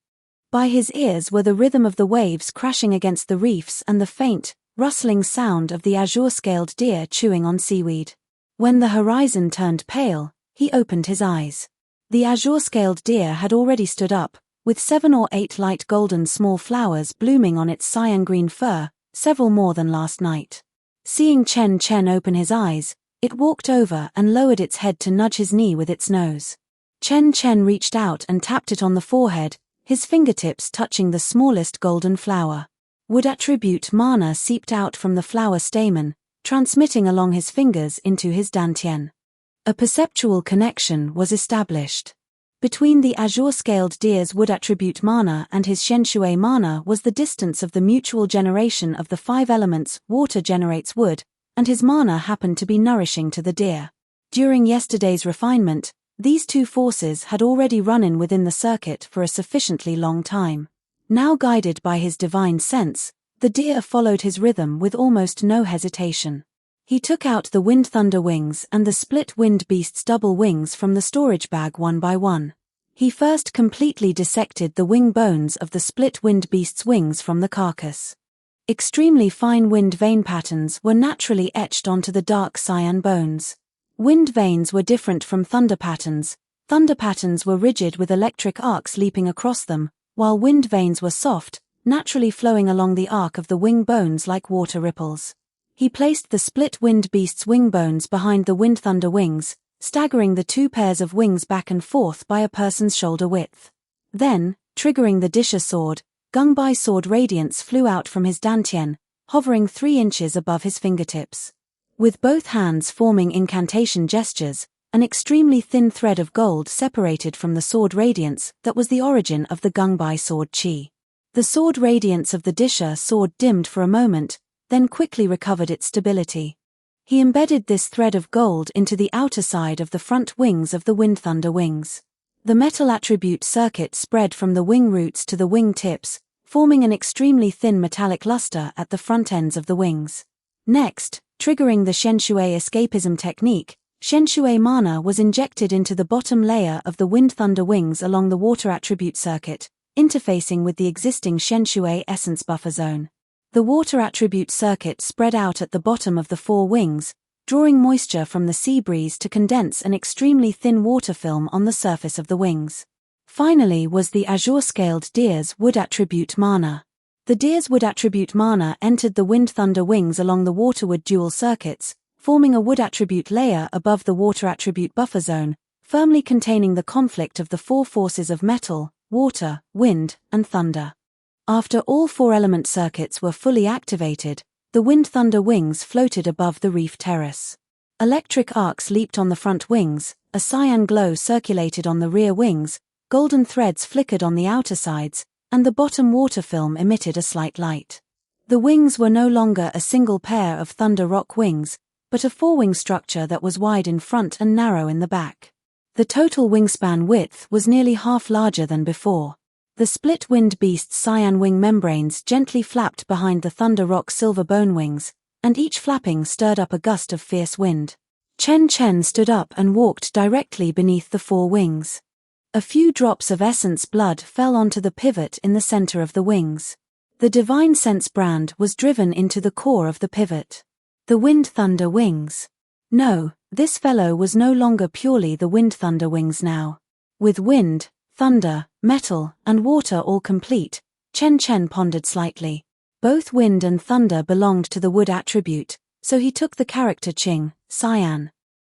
By his ears were the rhythm of the waves crashing against the reefs and the faint, rustling sound of the azure-scaled deer chewing on seaweed. When the horizon turned pale, he opened his eyes. The azure-scaled deer had already stood up, with 7 or 8 light golden small flowers blooming on its cyan-green fur, several more than last night. Seeing Chen Chen open his eyes, it walked over and lowered its head to nudge his knee with its nose. Chen Chen reached out and tapped it on the forehead, his fingertips touching the smallest golden flower. Wood attribute mana seeped out from the flower stamen, transmitting along his fingers into his dantian. A perceptual connection was established. Between the azure-scaled deer's wood attribute mana and his shenshui mana was the distance of the mutual generation of the 5 elements. Water generates wood, and his mana happened to be nourishing to the deer. During yesterday's refinement, these 2 forces had already run in within the circuit for a sufficiently long time. Now guided by his divine sense, the deer followed his rhythm with almost no hesitation. He took out the wind thunder wings and the split wind beast's double wings from the storage bag one by one. He first completely dissected the wing bones of the split wind beast's wings from the carcass. Extremely fine wind vein patterns were naturally etched onto the dark cyan bones. Wind veins were different from thunder patterns. Thunder patterns were rigid with electric arcs leaping across them, while wind veins were soft, naturally flowing along the arc of the wing bones like water ripples. He placed the split wind beast's wing bones behind the wind thunder wings, staggering the 2 pairs of wings back and forth by a person's shoulder width. Then, triggering the Disha sword, Gungbai sword radiance flew out from his dantian, hovering 3 inches above his fingertips. With both hands forming incantation gestures, an extremely thin thread of gold separated from the sword radiance that was the origin of the Gungbai sword chi. The sword radiance of the Disha sword dimmed for a moment, then quickly recovered its stability. He embedded this thread of gold into the outer side of the front wings of the wind thunder wings. The metal attribute circuit spread from the wing roots to the wing tips, forming an extremely thin metallic luster at the front ends of the wings. Next, triggering the shenshui escapism technique, shenshui mana was injected into the bottom layer of the wind thunder wings along the water attribute circuit, interfacing with the existing shenshui essence buffer zone. The water attribute circuit spread out at the bottom of the 4 wings, drawing moisture from the sea breeze to condense an extremely thin water film on the surface of the wings. Finally was the azure-scaled deer's wood attribute mana. The deer's wood attribute mana entered the wind thunder wings along the waterwood dual circuits, forming a wood attribute layer above the water attribute buffer zone, firmly containing the conflict of the 4 forces of metal, water, wind, and thunder. After all 4 element circuits were fully activated, the wind thunder wings floated above the reef terrace. Electric arcs leaped on the front wings, a cyan glow circulated on the rear wings, golden threads flickered on the outer sides, and the bottom water film emitted a slight light. The wings were no longer a single pair of thunder rock wings, but a 4-wing structure that was wide in front and narrow in the back. The total wingspan width was nearly half larger than before. The split wind beast's cyan wing membranes gently flapped behind the thunder rock silver bone wings, and each flapping stirred up a gust of fierce wind. Chen Chen stood up and walked directly beneath the 4 wings. A few drops of essence blood fell onto the pivot in the center of the wings. The divine sense brand was driven into the core of the pivot. The wind thunder wings. No, this fellow was no longer purely the wind thunder wings now. With wind, thunder, metal, and water all complete, Chen Chen pondered slightly. Both wind and thunder belonged to the wood attribute, so he took the character Qing, cyan.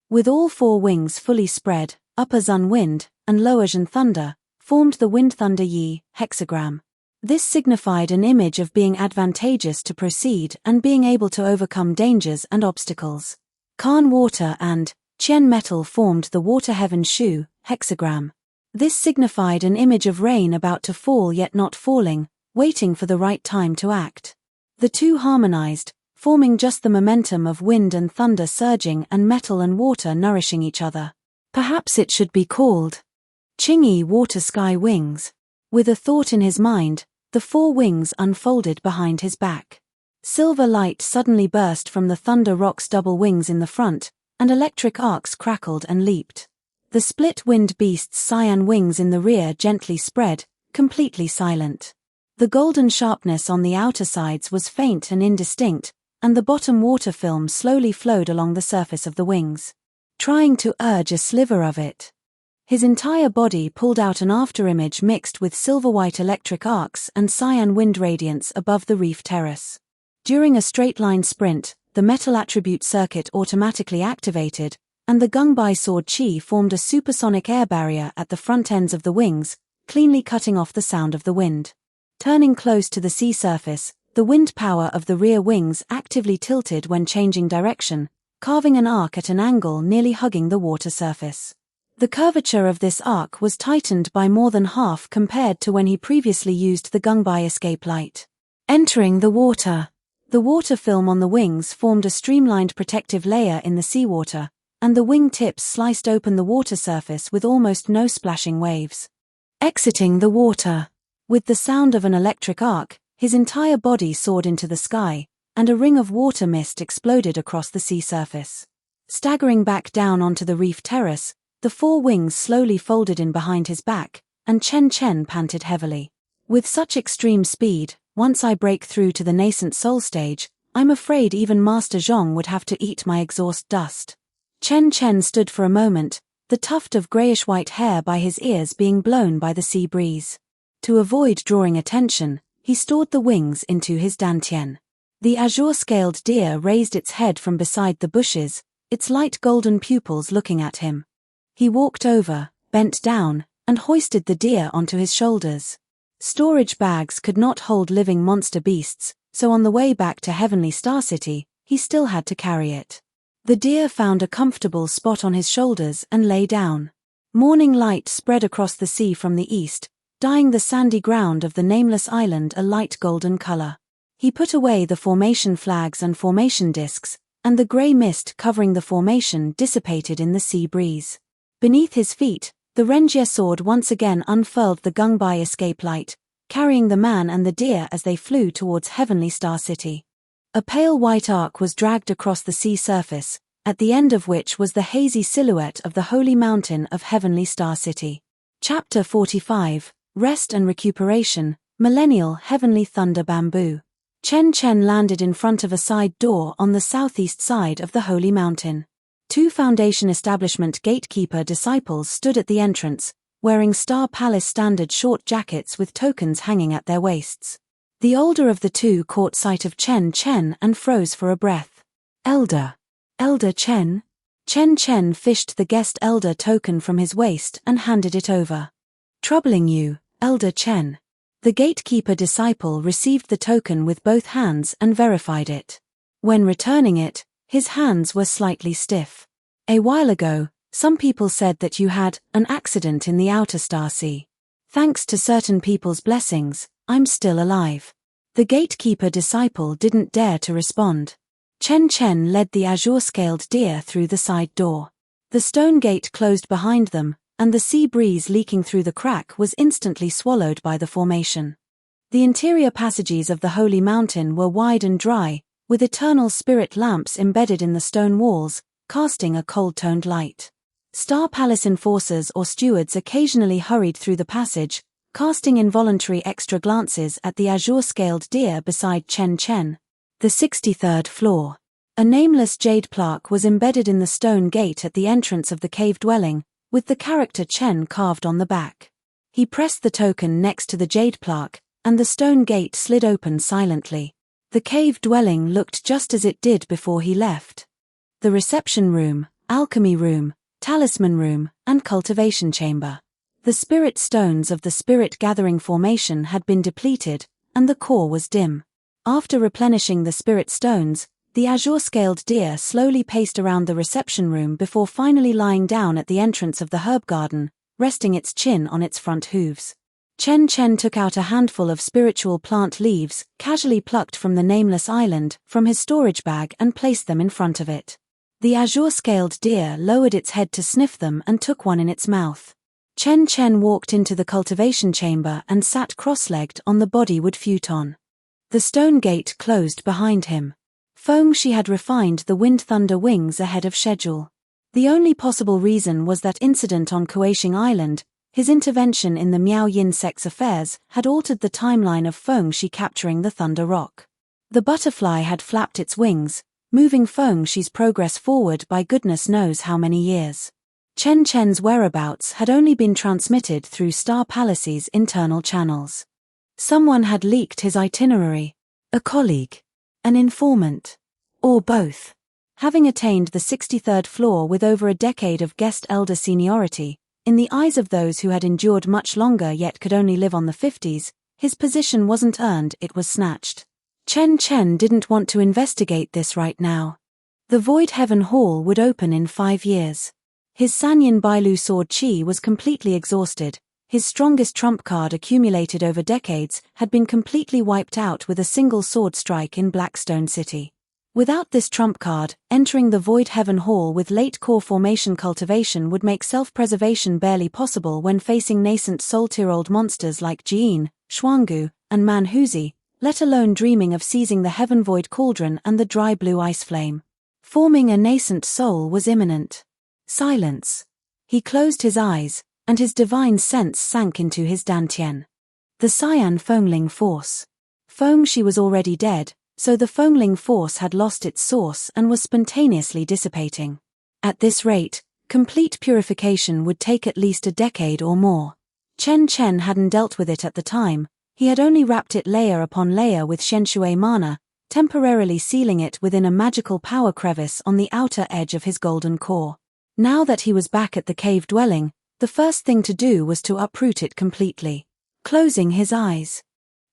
With all four wings fully spread, upper Zun wind, and lower Zhen thunder, formed the wind thunder yi hexagram. This signified an image of being advantageous to proceed and being able to overcome dangers and obstacles. Kan water and Qian metal formed the water heaven shu hexagram. This signified an image of rain about to fall yet not falling, waiting for the right time to act. The two harmonized, forming just the momentum of wind and thunder surging and metal and water nourishing each other. Perhaps it should be called Qingyi water sky wings. With a thought in his mind, the four wings unfolded behind his back. Silver light suddenly burst from the thunder rock's double wings in the front, and electric arcs crackled and leaped. The split-winged beast's cyan wings in the rear gently spread, completely silent. The golden sharpness on the outer sides was faint and indistinct, and the bottom water film slowly flowed along the surface of the wings, trying to urge a sliver of it. His entire body pulled out an afterimage mixed with silver-white electric arcs and cyan wind radiance above the reef terrace. During a straight-line sprint, the metal attribute circuit automatically activated, and the Gungbai sword Qi formed a supersonic air barrier at the front ends of the wings, cleanly cutting off the sound of the wind. Turning close to the sea surface, the wind power of the rear wings actively tilted when changing direction, carving an arc at an angle nearly hugging the water surface. The curvature of this arc was tightened by more than half compared to when he previously used the Gungbai escape light. Entering the water. The water film on the wings formed a streamlined protective layer in the seawater, and the wing tips sliced open the water surface with almost no splashing waves. Exiting the water. With the sound of an electric arc, his entire body soared into the sky, and a ring of water mist exploded across the sea surface. Staggering back down onto the reef terrace, the four wings slowly folded in behind his back, and Chen Chen panted heavily. With such extreme speed, once I break through to the nascent soul stage, I'm afraid even Master Zhong would have to eat my exhaust dust. Chen Chen stood for a moment, the tuft of greyish-white hair by his ears being blown by the sea breeze. To avoid drawing attention, he stored the wings into his dantian. The azure-scaled deer raised its head from beside the bushes, its light golden pupils looking at him. He walked over, bent down, and hoisted the deer onto his shoulders. Storage bags could not hold living monster beasts, so on the way back to Heavenly Star City, he still had to carry it. The deer found a comfortable spot on his shoulders and lay down. Morning light spread across the sea from the east, dyeing the sandy ground of the nameless island a light golden color. He put away the formation flags and formation discs, and the grey mist covering the formation dissipated in the sea breeze. Beneath his feet, the Renjie sword once again unfurled the Gungbai escape light, carrying the man and the deer as they flew towards Heavenly Star City. A pale white arc was dragged across the sea surface, at the end of which was the hazy silhouette of the holy mountain of Heavenly Star City. Chapter 45, Rest and Recuperation, Millennial Heavenly Thunder Bamboo. Chen Chen landed in front of a side door on the southeast side of the holy mountain. Two Foundation Establishment gatekeeper disciples stood at the entrance, wearing Star Palace standard short jackets with tokens hanging at their waists. The older of the two caught sight of Chen Chen and froze for a breath. Elder Chen? Chen Chen fished the guest elder token from his waist and handed it over. Troubling you, Elder Chen? The gatekeeper disciple received the token with both hands and verified it. When returning it, his hands were slightly stiff. A while ago, some people said that you had an accident in the outer star sea. Thanks to certain people's blessings, I'm still alive. The gatekeeper disciple didn't dare to respond. Chen Chen led the azure-scaled deer through the side door. The stone gate closed behind them, and the sea breeze leaking through the crack was instantly swallowed by the formation. The interior passages of the holy mountain were wide and dry, with eternal spirit lamps embedded in the stone walls, casting a cold-toned light. Star Palace enforcers or stewards occasionally hurried through the passage, casting involuntary extra glances at the azure-scaled deer beside Chen Chen. The 63rd floor. A nameless jade plaque was embedded in the stone gate at the entrance of the cave dwelling, with the character Chen carved on the back. He pressed the token next to the jade plaque, and the stone gate slid open silently. The cave dwelling looked just as it did before he left. The reception room, alchemy room, talisman room, and cultivation chamber. The spirit stones of the spirit-gathering formation had been depleted, and the core was dim. After replenishing the spirit stones, the azure-scaled deer slowly paced around the reception room before finally lying down at the entrance of the herb garden, resting its chin on its front hooves. Chen Chen took out a handful of spiritual plant leaves, casually plucked from the nameless island, from his storage bag and placed them in front of it. The azure-scaled deer lowered its head to sniff them and took one in its mouth. Chen Chen walked into the cultivation chamber and sat cross-legged on the bodywood futon. The stone gate closed behind him. Feng-Shi had refined the wind thunder wings ahead of schedule. The only possible reason was that incident on Kuaishing Island, his intervention in the Miao Yin sect's affairs, had altered the timeline of Feng-Shi capturing the Thunder Rock. The butterfly had flapped its wings, moving Feng-Shi's progress forward by goodness knows how many years. Chen Chen's whereabouts had only been transmitted through Star Palace's internal channels. Someone had leaked his itinerary. A colleague. An informant. Or both. Having attained the 63rd floor with over a decade of guest elder seniority, in the eyes of those who had endured much longer yet could only live on the 50s, his position wasn't earned, it was snatched. Chen Chen didn't want to investigate this right now. The Void Heaven Hall would open in 5 years. His Sanyin Bailu sword chi was completely exhausted. His strongest trump card accumulated over decades had been completely wiped out with a single sword strike in Blackstone City. Without this trump card, entering the Void Heaven Hall with late core formation cultivation would make self-preservation barely possible when facing nascent soul-tier-old monsters like Jiin, Xuangu, and Manhuzi, let alone dreaming of seizing the Heaven Void Cauldron and the dry blue ice flame. Forming a nascent soul was imminent. Silence. He closed his eyes, and his divine sense sank into his dantian. The Cyan Fengling Force. Feng-Shi was already dead, so the Fengling Force had lost its source and was spontaneously dissipating. At this rate, complete purification would take at least a decade or more. Chen Chen hadn't dealt with it at the time. He had only wrapped it layer upon layer with Shenshui mana, temporarily sealing it within a magical power crevice on the outer edge of his golden core. Now that he was back at the cave dwelling, the first thing to do was to uproot it completely. Closing his eyes.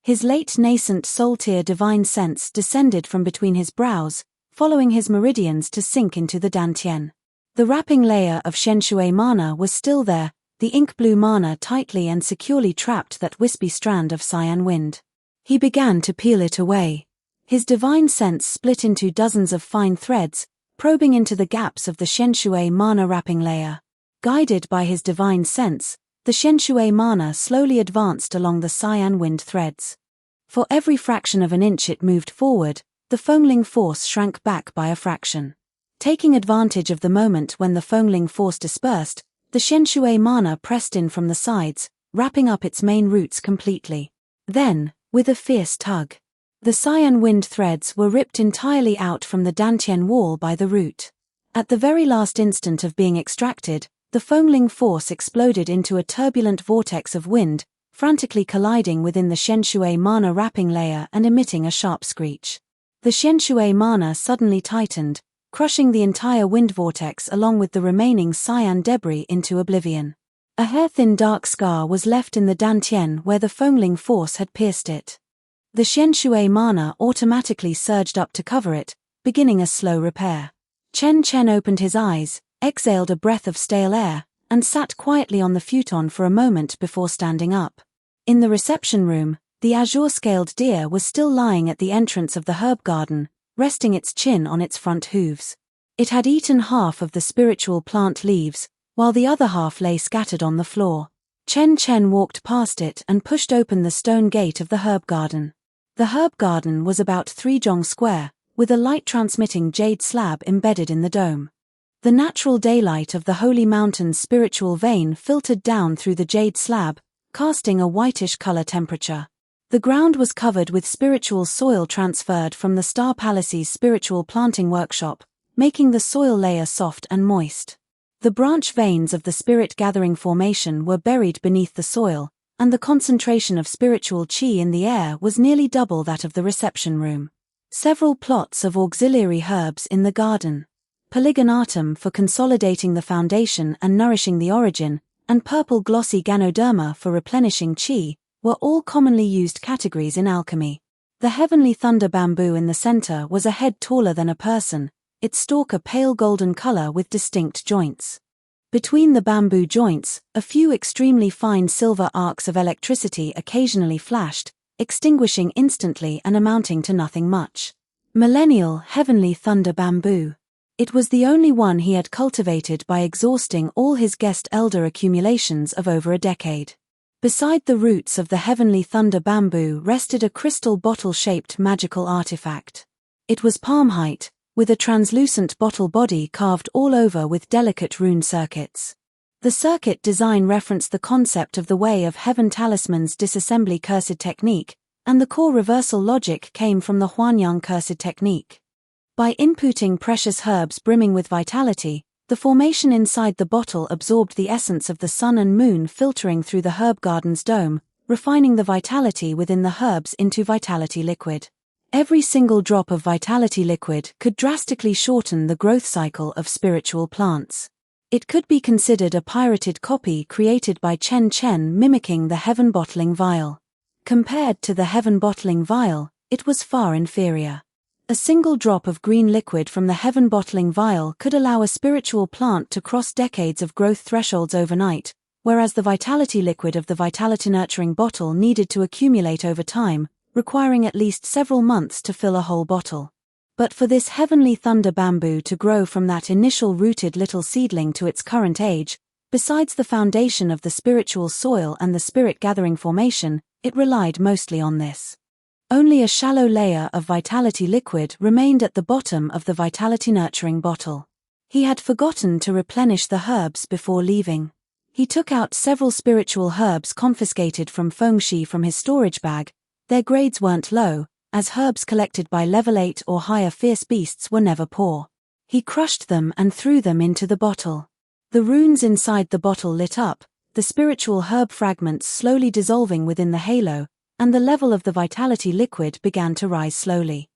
His late nascent soul-tier divine sense descended from between his brows, following his meridians to sink into the dantian. The wrapping layer of Shenshui mana was still there, the ink blue mana tightly and securely trapped that wispy strand of cyan wind. He began to peel it away. His divine sense split into dozens of fine threads, probing into the gaps of the Shenshui mana wrapping layer. Guided by his divine sense, the Shenshui mana slowly advanced along the cyan wind threads. For every fraction of an inch it moved forward, the Fengling Force shrank back by a fraction. Taking advantage of the moment when the Fengling Force dispersed, the Shenshui mana pressed in from the sides, wrapping up its main roots completely. Then, with a fierce tug, the cyan wind threads were ripped entirely out from the dantian wall by the root. At the very last instant of being extracted, the Fengling Force exploded into a turbulent vortex of wind, frantically colliding within the Shenshui mana wrapping layer and emitting a sharp screech. The Shenshui mana suddenly tightened, crushing the entire wind vortex along with the remaining cyan debris into oblivion. A hair-thin dark scar was left in the dantian where the Fengling Force had pierced it. The Shenshui mana automatically surged up to cover it, beginning a slow repair. Chen Chen opened his eyes, exhaled a breath of stale air, and sat quietly on the futon for a moment before standing up. In the reception room, the azure-scaled deer was still lying at the entrance of the herb garden, resting its chin on its front hooves. It had eaten half of the spiritual plant leaves, while the other half lay scattered on the floor. Chen Chen walked past it and pushed open the stone gate of the herb garden. The herb garden was about 3 jong square, with a light-transmitting jade slab embedded in the dome. The natural daylight of the holy mountain's spiritual vein filtered down through the jade slab, casting a whitish color temperature. The ground was covered with spiritual soil transferred from the Star Palace's spiritual planting workshop, making the soil layer soft and moist. The branch veins of the spirit-gathering formation were buried beneath the soil, and the concentration of spiritual qi in the air was nearly double that of the reception room. Several plots of auxiliary herbs in the garden, polygonatum for consolidating the foundation and nourishing the origin, and purple glossy ganoderma for replenishing qi, were all commonly used categories in alchemy. The heavenly thunder bamboo in the center was a head taller than a person, its stalk a pale golden color with distinct joints. Between the bamboo joints, a few extremely fine silver arcs of electricity occasionally flashed, extinguishing instantly and amounting to nothing much. Millennial heavenly thunder bamboo. It was the only one he had cultivated by exhausting all his guest elder accumulations of over a decade. Beside the roots of the heavenly thunder bamboo rested a crystal bottle-shaped magical artifact. It was palm height, with a translucent bottle body carved all over with delicate rune circuits. The circuit design referenced the concept of the Way of Heaven Talisman's disassembly cursed technique, and the core reversal logic came from the Huanyang cursed technique. By inputting precious herbs brimming with vitality, the formation inside the bottle absorbed the essence of the sun and moon filtering through the herb garden's dome, refining the vitality within the herbs into vitality liquid. Every single drop of vitality liquid could drastically shorten the growth cycle of spiritual plants. It could be considered a pirated copy created by Chen Chen mimicking the Heaven Bottling Vial. Compared to the Heaven Bottling Vial, it was far inferior. A single drop of green liquid from the Heaven Bottling Vial could allow a spiritual plant to cross decades of growth thresholds overnight, whereas the vitality liquid of the vitality nurturing bottle needed to accumulate over time, requiring at least several months to fill a whole bottle. But for this heavenly thunder bamboo to grow from that initial rooted little seedling to its current age, besides the foundation of the spiritual soil and the spirit-gathering formation, it relied mostly on this. Only a shallow layer of vitality liquid remained at the bottom of the vitality nurturing bottle. He had forgotten to replenish the herbs before leaving. He took out several spiritual herbs confiscated from Fengshi from his storage bag. Their grades weren't low, as herbs collected by level 8 or higher fierce beasts were never poor. He crushed them and threw them into the bottle. The runes inside the bottle lit up, the spiritual herb fragments slowly dissolving within the halo, and the level of the vitality liquid began to rise slowly.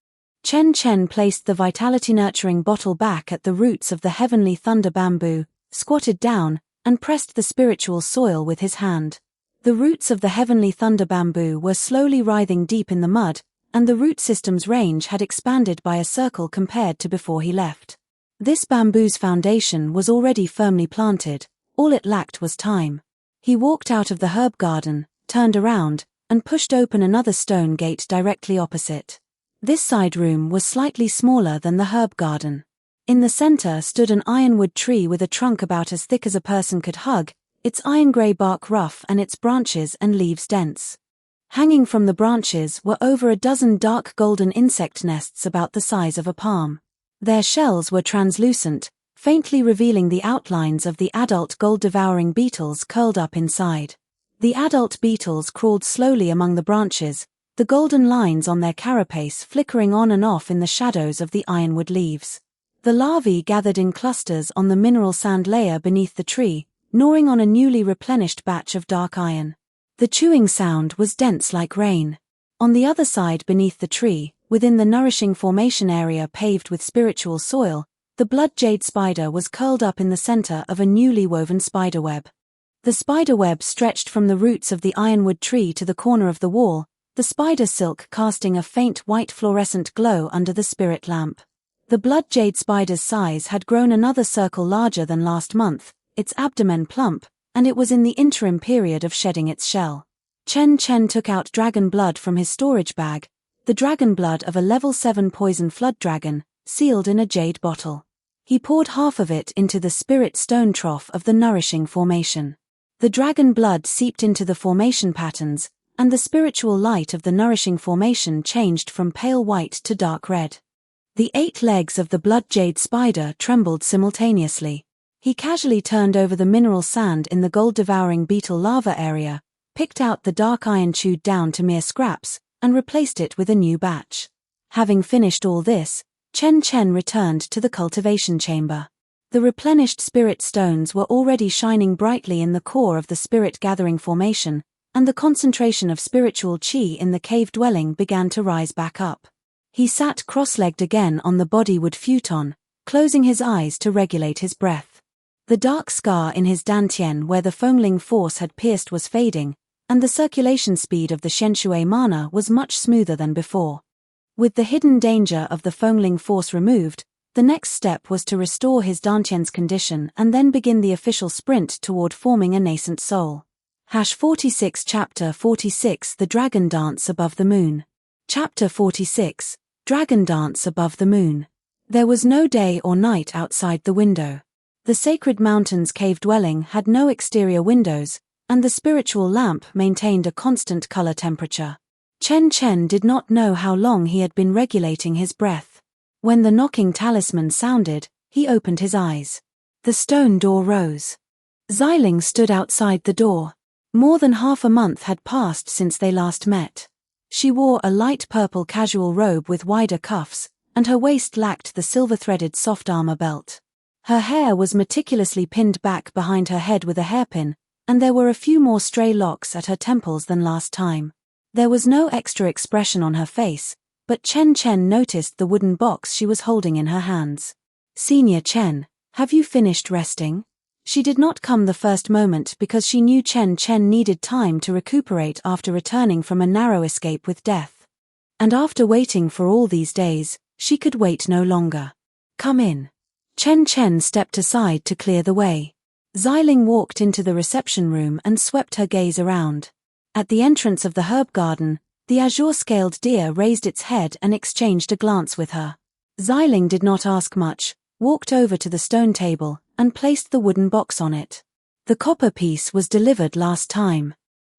Chen Chen placed the vitality nurturing bottle back at the roots of the heavenly thunder bamboo, squatted down, and pressed the spiritual soil with his hand. The roots of the heavenly thunder bamboo were slowly writhing deep in the mud, and the root system's range had expanded by a circle compared to before he left. This bamboo's foundation was already firmly planted, all it lacked was time. He walked out of the herb garden, turned around, and pushed open another stone gate directly opposite. This side room was slightly smaller than the herb garden. In the center stood an ironwood tree with a trunk about as thick as a person could hug, its iron-gray bark rough and its branches and leaves dense. Hanging from the branches were over a dozen dark golden insect nests about the size of a palm. Their shells were translucent, faintly revealing the outlines of the adult gold-devouring beetles curled up inside. The adult beetles crawled slowly among the branches, the golden lines on their carapace flickering on and off in the shadows of the ironwood leaves. The larvae gathered in clusters on the mineral sand layer beneath the tree, gnawing on a newly replenished batch of dark iron. The chewing sound was dense like rain. On the other side beneath the tree, within the nourishing formation area paved with spiritual soil, the blood jade spider was curled up in the center of a newly woven spiderweb. The spiderweb stretched from the roots of the ironwood tree to the corner of the wall, the spider silk casting a faint white fluorescent glow under the spirit lamp. The blood jade spider's size had grown another circle larger than last month, its abdomen plump, and it was in the interim period of shedding its shell. Chen Chen took out dragon blood from his storage bag, the dragon blood of a level 7 poison flood dragon, sealed in a jade bottle. He poured half of it into the spirit stone trough of the nourishing formation. The dragon blood seeped into the formation patterns, and the spiritual light of the nourishing formation changed from pale white to dark red. The 8 legs of the blood jade spider trembled simultaneously. He casually turned over the mineral sand in the gold-devouring beetle lava area, picked out the dark iron chewed down to mere scraps, and replaced it with a new batch. Having finished all this, Chen Chen returned to the cultivation chamber. The replenished spirit stones were already shining brightly in the core of the spirit-gathering formation, and the concentration of spiritual qi in the cave dwelling began to rise back up. He sat cross-legged again on the bodywood futon, closing his eyes to regulate his breath. The dark scar in his dantian where the Fengling force had pierced was fading, and the circulation speed of the Shenshui mana was much smoother than before. With the hidden danger of the Fengling force removed, the next step was to restore his dantian's condition and then begin the official sprint toward forming a nascent soul. 46 Chapter 46 The Dragon Dance Above the Moon. Chapter 46 Dragon Dance Above the Moon. There was no day or night outside the window. The Sacred Mountains cave dwelling had no exterior windows, and the spiritual lamp maintained a constant color temperature. Chen Chen did not know how long he had been regulating his breath. When the knocking talisman sounded, he opened his eyes. The stone door rose. Xiling stood outside the door. More than half a month had passed since they last met. She wore a light purple casual robe with wider cuffs, and her waist lacked the silver-threaded soft armor belt. Her hair was meticulously pinned back behind her head with a hairpin, and there were a few more stray locks at her temples than last time. There was no extra expression on her face, but Chen Chen noticed the wooden box she was holding in her hands. "Senior Chen, have you finished resting?" She did not come the first moment because she knew Chen Chen needed time to recuperate after returning from a narrow escape with death. And after waiting for all these days, she could wait no longer. "Come in." Chen Chen stepped aside to clear the way. Xiling walked into the reception room and swept her gaze around. At the entrance of the herb garden, the azure-scaled deer raised its head and exchanged a glance with her. Xiling did not ask much, walked over to the stone table, and placed the wooden box on it. The copper piece was delivered last time.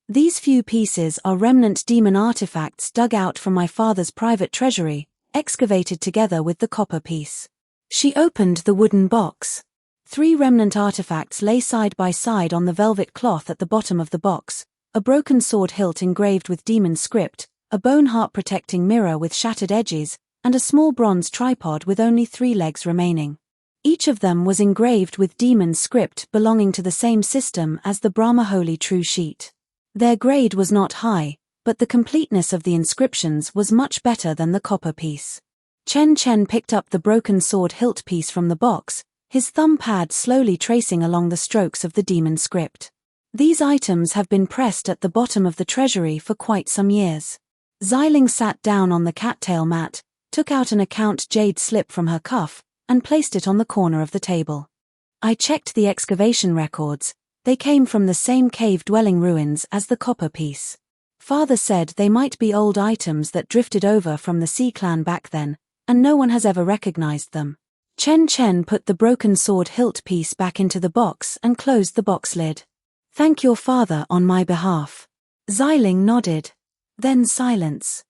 These few pieces are remnant demon artifacts dug out from my father's private treasury, excavated together with the copper piece. She opened the wooden box. 3 remnant artifacts lay side by side on the velvet cloth at the bottom of the box, a broken sword hilt engraved with demon script, a bone heart protecting mirror with shattered edges, and a small bronze tripod with only 3 legs remaining. Each of them was engraved with demon script belonging to the same system as the Brahma Holy True Sheet. Their grade was not high, but the completeness of the inscriptions was much better than the copper piece. Chen Chen picked up the broken sword hilt piece from the box, his thumb pad slowly tracing along the strokes of the demon script. These items have been pressed at the bottom of the treasury for quite some years. Xiling sat down on the cattail mat, took out an account jade slip from her cuff, and placed it on the corner of the table. "I checked the excavation records. They came from the same cave dwelling ruins as the copper piece. Father said they might be old items that drifted over from the Sea Clan back then, and no one has ever recognized them." Chen Chen put the broken sword hilt piece back into the box and closed the box lid. "Thank your father on my behalf." Xiling nodded. Then silence.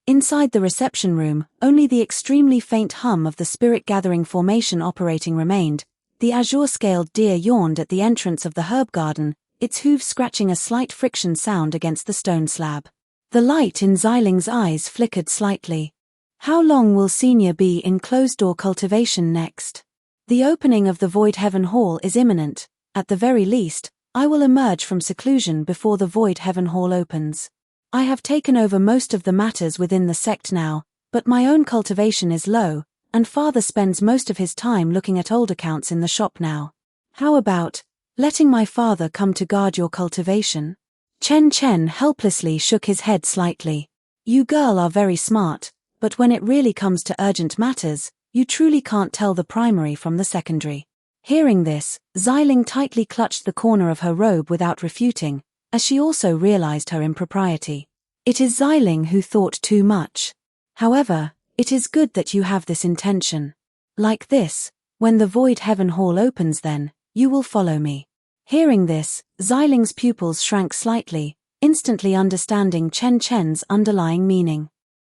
Inside the reception room, only the extremely faint hum of the spirit-gathering formation operating remained. The azure-scaled deer yawned at the entrance of the herb garden, its hooves scratching a slight friction sound against the stone slab. The light in Xiling's eyes flickered slightly. How long will Senior be in closed-door cultivation next? The opening of the Void Heaven Hall is imminent. At the very least, I will emerge from seclusion before the Void Heaven Hall opens. I have taken over most of the matters within the sect now, but my own cultivation is low, and Father spends most of his time looking at old accounts in the shop now. How about letting my father come to guard your cultivation? Chen Chen helplessly shook his head slightly. You girl are very smart, but when it really comes to urgent matters, you truly can't tell the primary from the secondary. Hearing this, Xiling tightly clutched the corner of her robe without refuting, as she also realized her impropriety. It is Xiling who thought too much. However, it is good that you have this intention. Like this, when the Void Heaven Hall opens then, you will follow me. Hearing this, Xiling's pupils shrank slightly, instantly understanding Chen Chen's underlying meaning.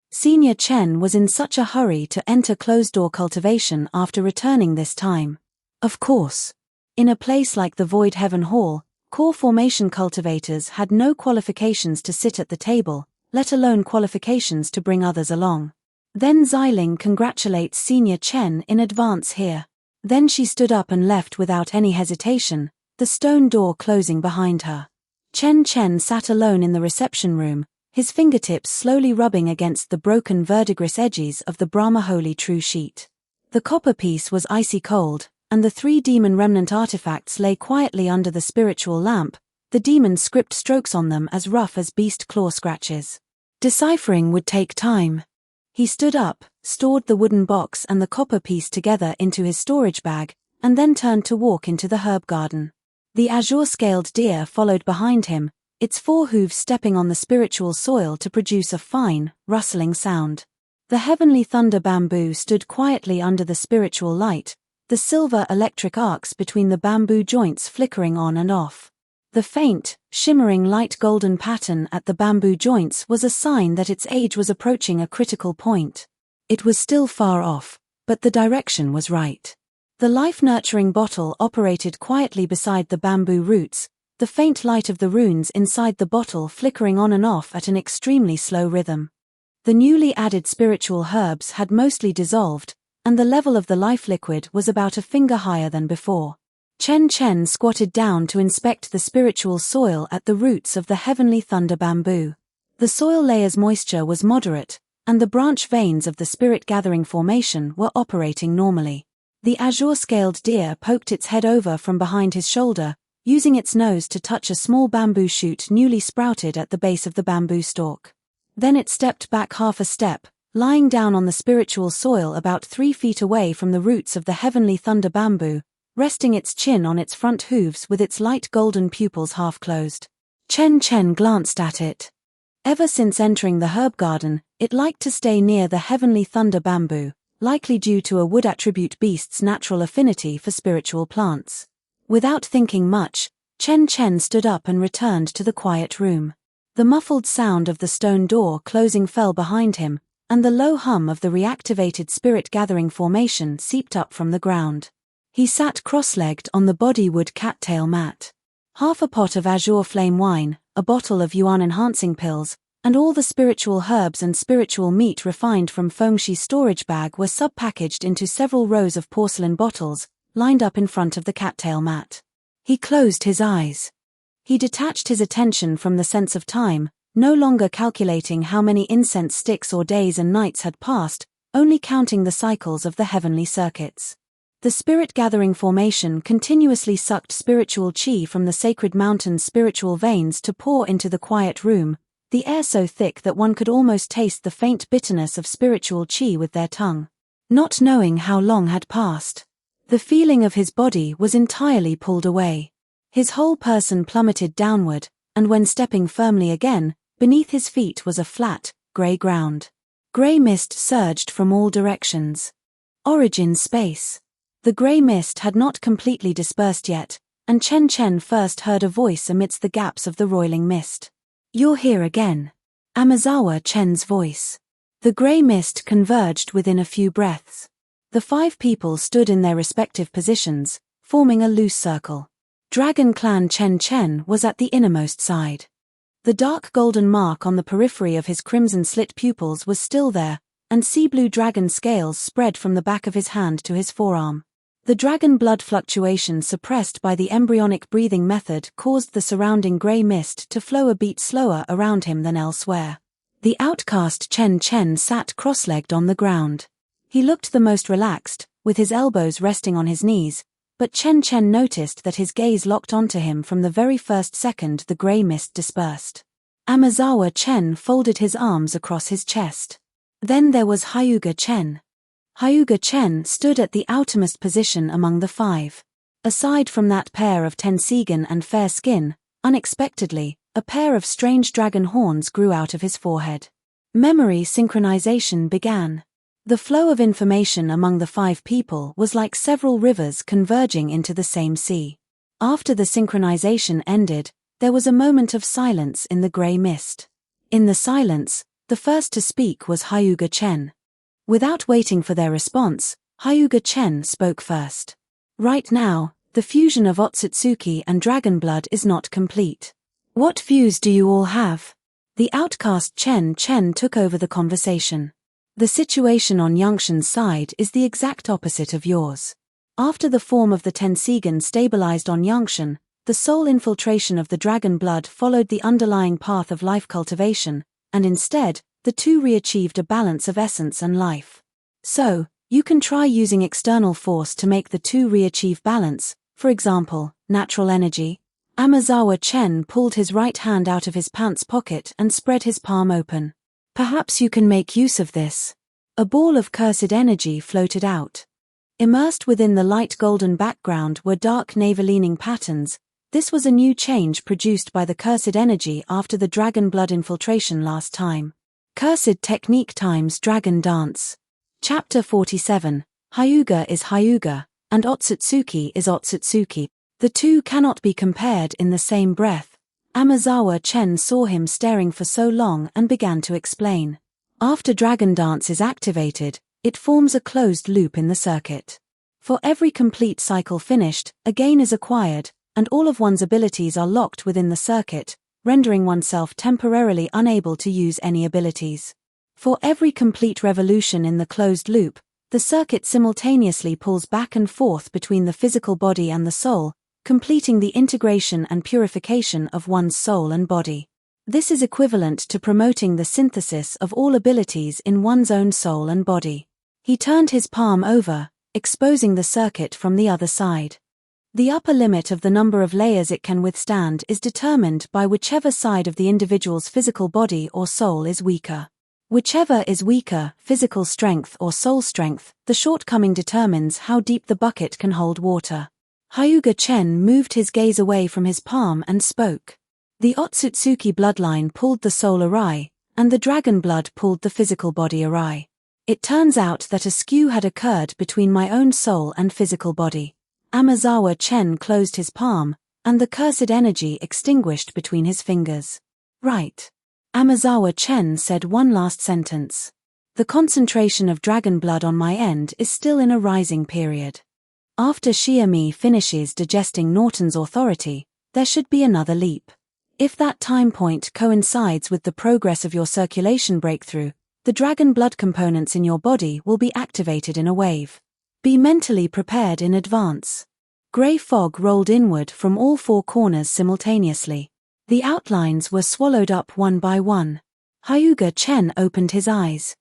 Senior Chen was in such a hurry to enter closed-door cultivation after returning this time. Of course. In a place like the Void Heaven Hall, core formation cultivators had no qualifications to sit at the table, let alone qualifications to bring others along. Then Xiling congratulates Senior Chen in advance here. Then she stood up and left without any hesitation, the stone door closing behind her. Chen sat alone in the reception room, his fingertips slowly rubbing against the broken verdigris edges of the Brahma Holy True sheet. The copper piece was icy cold, and the 3 demon remnant artifacts lay quietly under the spiritual lamp, the demon script strokes on them as rough as beast claw scratches. Deciphering would take time. He stood up, stored the wooden box and the copper piece together into his storage bag, and then turned to walk into the herb garden. The azure-scaled deer followed behind him, its 4 hooves stepping on the spiritual soil to produce a fine, rustling sound. The heavenly thunder bamboo stood quietly under the spiritual light, the silver electric arcs between the bamboo joints flickering on and off. The faint, shimmering light golden pattern at the bamboo joints was a sign that its age was approaching a critical point. It was still far off, but the direction was right. The life-nurturing bottle operated quietly beside the bamboo roots, the faint light of the runes inside the bottle flickering on and off at an extremely slow rhythm. The newly added spiritual herbs had mostly dissolved, and the level of the life liquid was about a finger higher than before. Chen squatted down to inspect the spiritual soil at the roots of the heavenly thunder bamboo. The soil layer's moisture was moderate, and the branch veins of the spirit-gathering formation were operating normally. The azure-scaled deer poked its head over from behind his shoulder, using its nose to touch a small bamboo shoot newly sprouted at the base of the bamboo stalk. Then it stepped back half a step, lying down on the spiritual soil about 3 feet away from the roots of the heavenly thunder bamboo, resting its chin on its front hooves with its light golden pupils half closed. Chen glanced at it. Ever since entering the herb garden, it liked to stay near the heavenly thunder bamboo, likely due to a wood attribute beast's natural affinity for spiritual plants. Without thinking much, Chen stood up and returned to the quiet room. The muffled sound of the stone door closing fell behind him, and the low hum of the reactivated spirit-gathering formation seeped up from the ground. He sat cross-legged on the bodywood cattail mat. Half a pot of azure flame wine, a bottle of yuan-enhancing pills, and all the spiritual herbs and spiritual meat refined from Fengshi's storage bag were sub-packaged into several rows of porcelain bottles, lined up in front of the cattail mat. He closed his eyes. He detached his attention from the sense of time, no longer calculating how many incense sticks or days and nights had passed, only counting the cycles of the heavenly circuits. The spirit-gathering formation continuously sucked spiritual chi from the sacred mountain's spiritual veins to pour into the quiet room, the air so thick that one could almost taste the faint bitterness of spiritual chi with their tongue. Not knowing how long had passed. The feeling of his body was entirely pulled away. His whole person plummeted downward, and when stepping firmly again, beneath his feet was a flat, grey ground. Grey mist surged from all directions. Origin space. The grey mist had not completely dispersed yet, and Chen first heard a voice amidst the gaps of the roiling mist. "You're here again." Amazawa Chen's voice. The grey mist converged within a few breaths. The 5 people stood in their respective positions, forming a loose circle. Dragon Clan Chen was at the innermost side. The dark golden mark on the periphery of his crimson-slit pupils was still there, and sea-blue dragon scales spread from the back of his hand to his forearm. The dragon blood fluctuation suppressed by the embryonic breathing method caused the surrounding grey mist to flow a beat slower around him than elsewhere. The outcast Chen sat cross-legged on the ground. He looked the most relaxed, with his elbows resting on his knees, but Chen noticed that his gaze locked onto him from the very first second the grey mist dispersed. Amazawa Chen folded his arms across his chest. Then there was Hyuga Chen. Hyuga Chen stood at the outermost position among the 5. Aside from that pair of Tensigan and fair skin, unexpectedly, a pair of strange dragon horns grew out of his forehead. Memory synchronization began. The flow of information among the 5 people was like several rivers converging into the same sea. After the synchronization ended, there was a moment of silence in the grey mist. In the silence, The first to speak was Hyuga Chen. Without waiting for their response, Hyuga Chen spoke first. Right now, the fusion of Otsutsuki and dragon blood is not complete. What views do you all have? The outcast Chen took over the conversation. The situation on Yangshan's side is the exact opposite of yours. After the form of the Tensigen stabilized on Yangshan, the soul infiltration of the dragon blood followed the underlying path of life cultivation, and instead, the two re-achieved a balance of essence and life. So, you can try using external force to make the two re-achieve balance, for example, natural energy. Amazawa Chen pulled his right hand out of his pants pocket and spread his palm open. Perhaps you can make use of this. A ball of cursed energy floated out. Immersed within the light golden background were dark navy-leaning patterns. This was a new change produced by the cursed energy after the dragon blood infiltration last time. Cursed technique times dragon dance. Chapter 47. Hyuga is Hyuga, and Otsutsuki is Otsutsuki. The two cannot be compared in the same breath. Amazawa Chen saw him staring for so long and began to explain. After dragon dance is activated, it forms a closed loop in the circuit. For every complete cycle finished, a gain is acquired, and all of one's abilities are locked within the circuit, rendering oneself temporarily unable to use any abilities. For every complete revolution in the closed loop, the circuit simultaneously pulls back and forth between the physical body and the soul, completing the integration and purification of one's soul and body. This is equivalent to promoting the synthesis of all abilities in one's own soul and body. He turned his palm over, exposing the circuit from the other side. The upper limit of the number of layers it can withstand is determined by whichever side of the individual's physical body or soul is weaker. Whichever is weaker, physical strength or soul strength, the shortcoming determines how deep the bucket can hold water. Hyuga Chen moved his gaze away from his palm and spoke. The Otsutsuki bloodline pulled the soul awry, and the dragon blood pulled the physical body awry. It turns out that a skew had occurred between my own soul and physical body. Amazawa Chen closed his palm, and the cursed energy extinguished between his fingers. Right. Amazawa Chen said one last sentence. The concentration of dragon blood on my end is still in a rising period. After Shiami finishes digesting Norton's authority, there should be another leap. If that time point coincides with the progress of your circulation breakthrough, the dragon blood components in your body will be activated in a wave. Be mentally prepared in advance. Grey fog rolled inward from all four corners simultaneously. The outlines were swallowed up one by one. Hyuga Chen opened his eyes.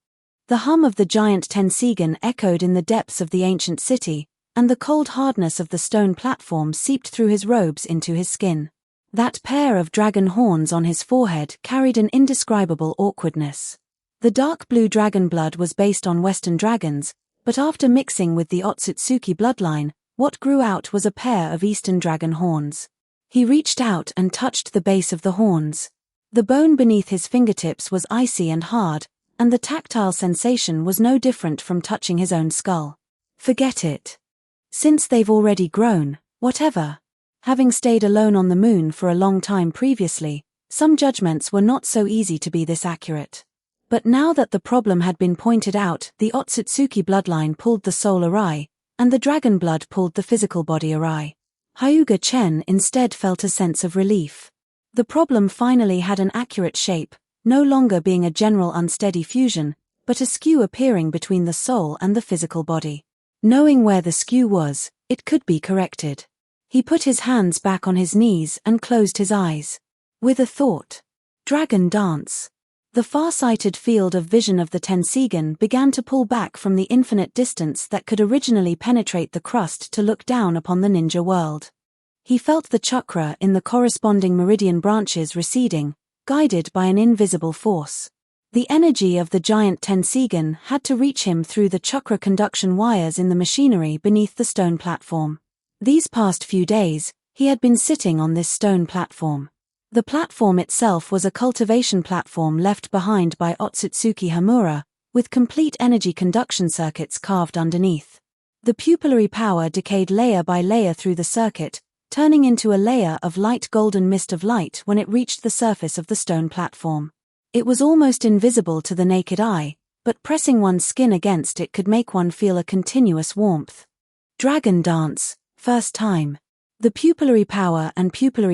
The hum of the giant Tensigen echoed in the depths of the ancient city, and the cold hardness of the stone platform seeped through his robes into his skin. That pair of dragon horns on his forehead carried an indescribable awkwardness. The dark blue dragon blood was based on Western dragons, but after mixing with the Otsutsuki bloodline, what grew out was a pair of Eastern dragon horns. He reached out and touched the base of the horns. The bone beneath his fingertips was icy and hard, and the tactile sensation was no different from touching his own skull. Forget it. Since they've already grown, whatever. Having stayed alone on the moon for a long time previously, some judgments were not so easy to be this accurate. But now that the problem had been pointed out, the Otsutsuki bloodline pulled the soul awry, and the dragon blood pulled the physical body awry. Hyuga Chen instead felt a sense of relief. The problem finally had an accurate shape, no longer being a general unsteady fusion, but a skew appearing between the soul and the physical body. Knowing where the skew was, it could be corrected. He put his hands back on his knees and closed his eyes. With a thought. Dragon dance. The far-sighted field of vision of the Tensigen began to pull back from the infinite distance that could originally penetrate the crust to look down upon the ninja world. He felt the chakra in the corresponding meridian branches receding, guided by an invisible force. The energy of the giant Tensigen had to reach him through the chakra conduction wires in the machinery beneath the stone platform. These past few days, he had been sitting on this stone platform. The platform itself was a cultivation platform left behind by Otsutsuki Hamura, with complete energy conduction circuits carved underneath. The pupillary power decayed layer by layer through the circuit, turning into a layer of light golden mist of light when it reached the surface of the stone platform. It was almost invisible to the naked eye, but pressing one's skin against it could make one feel a continuous warmth. Dragon dance, first time. The pupillary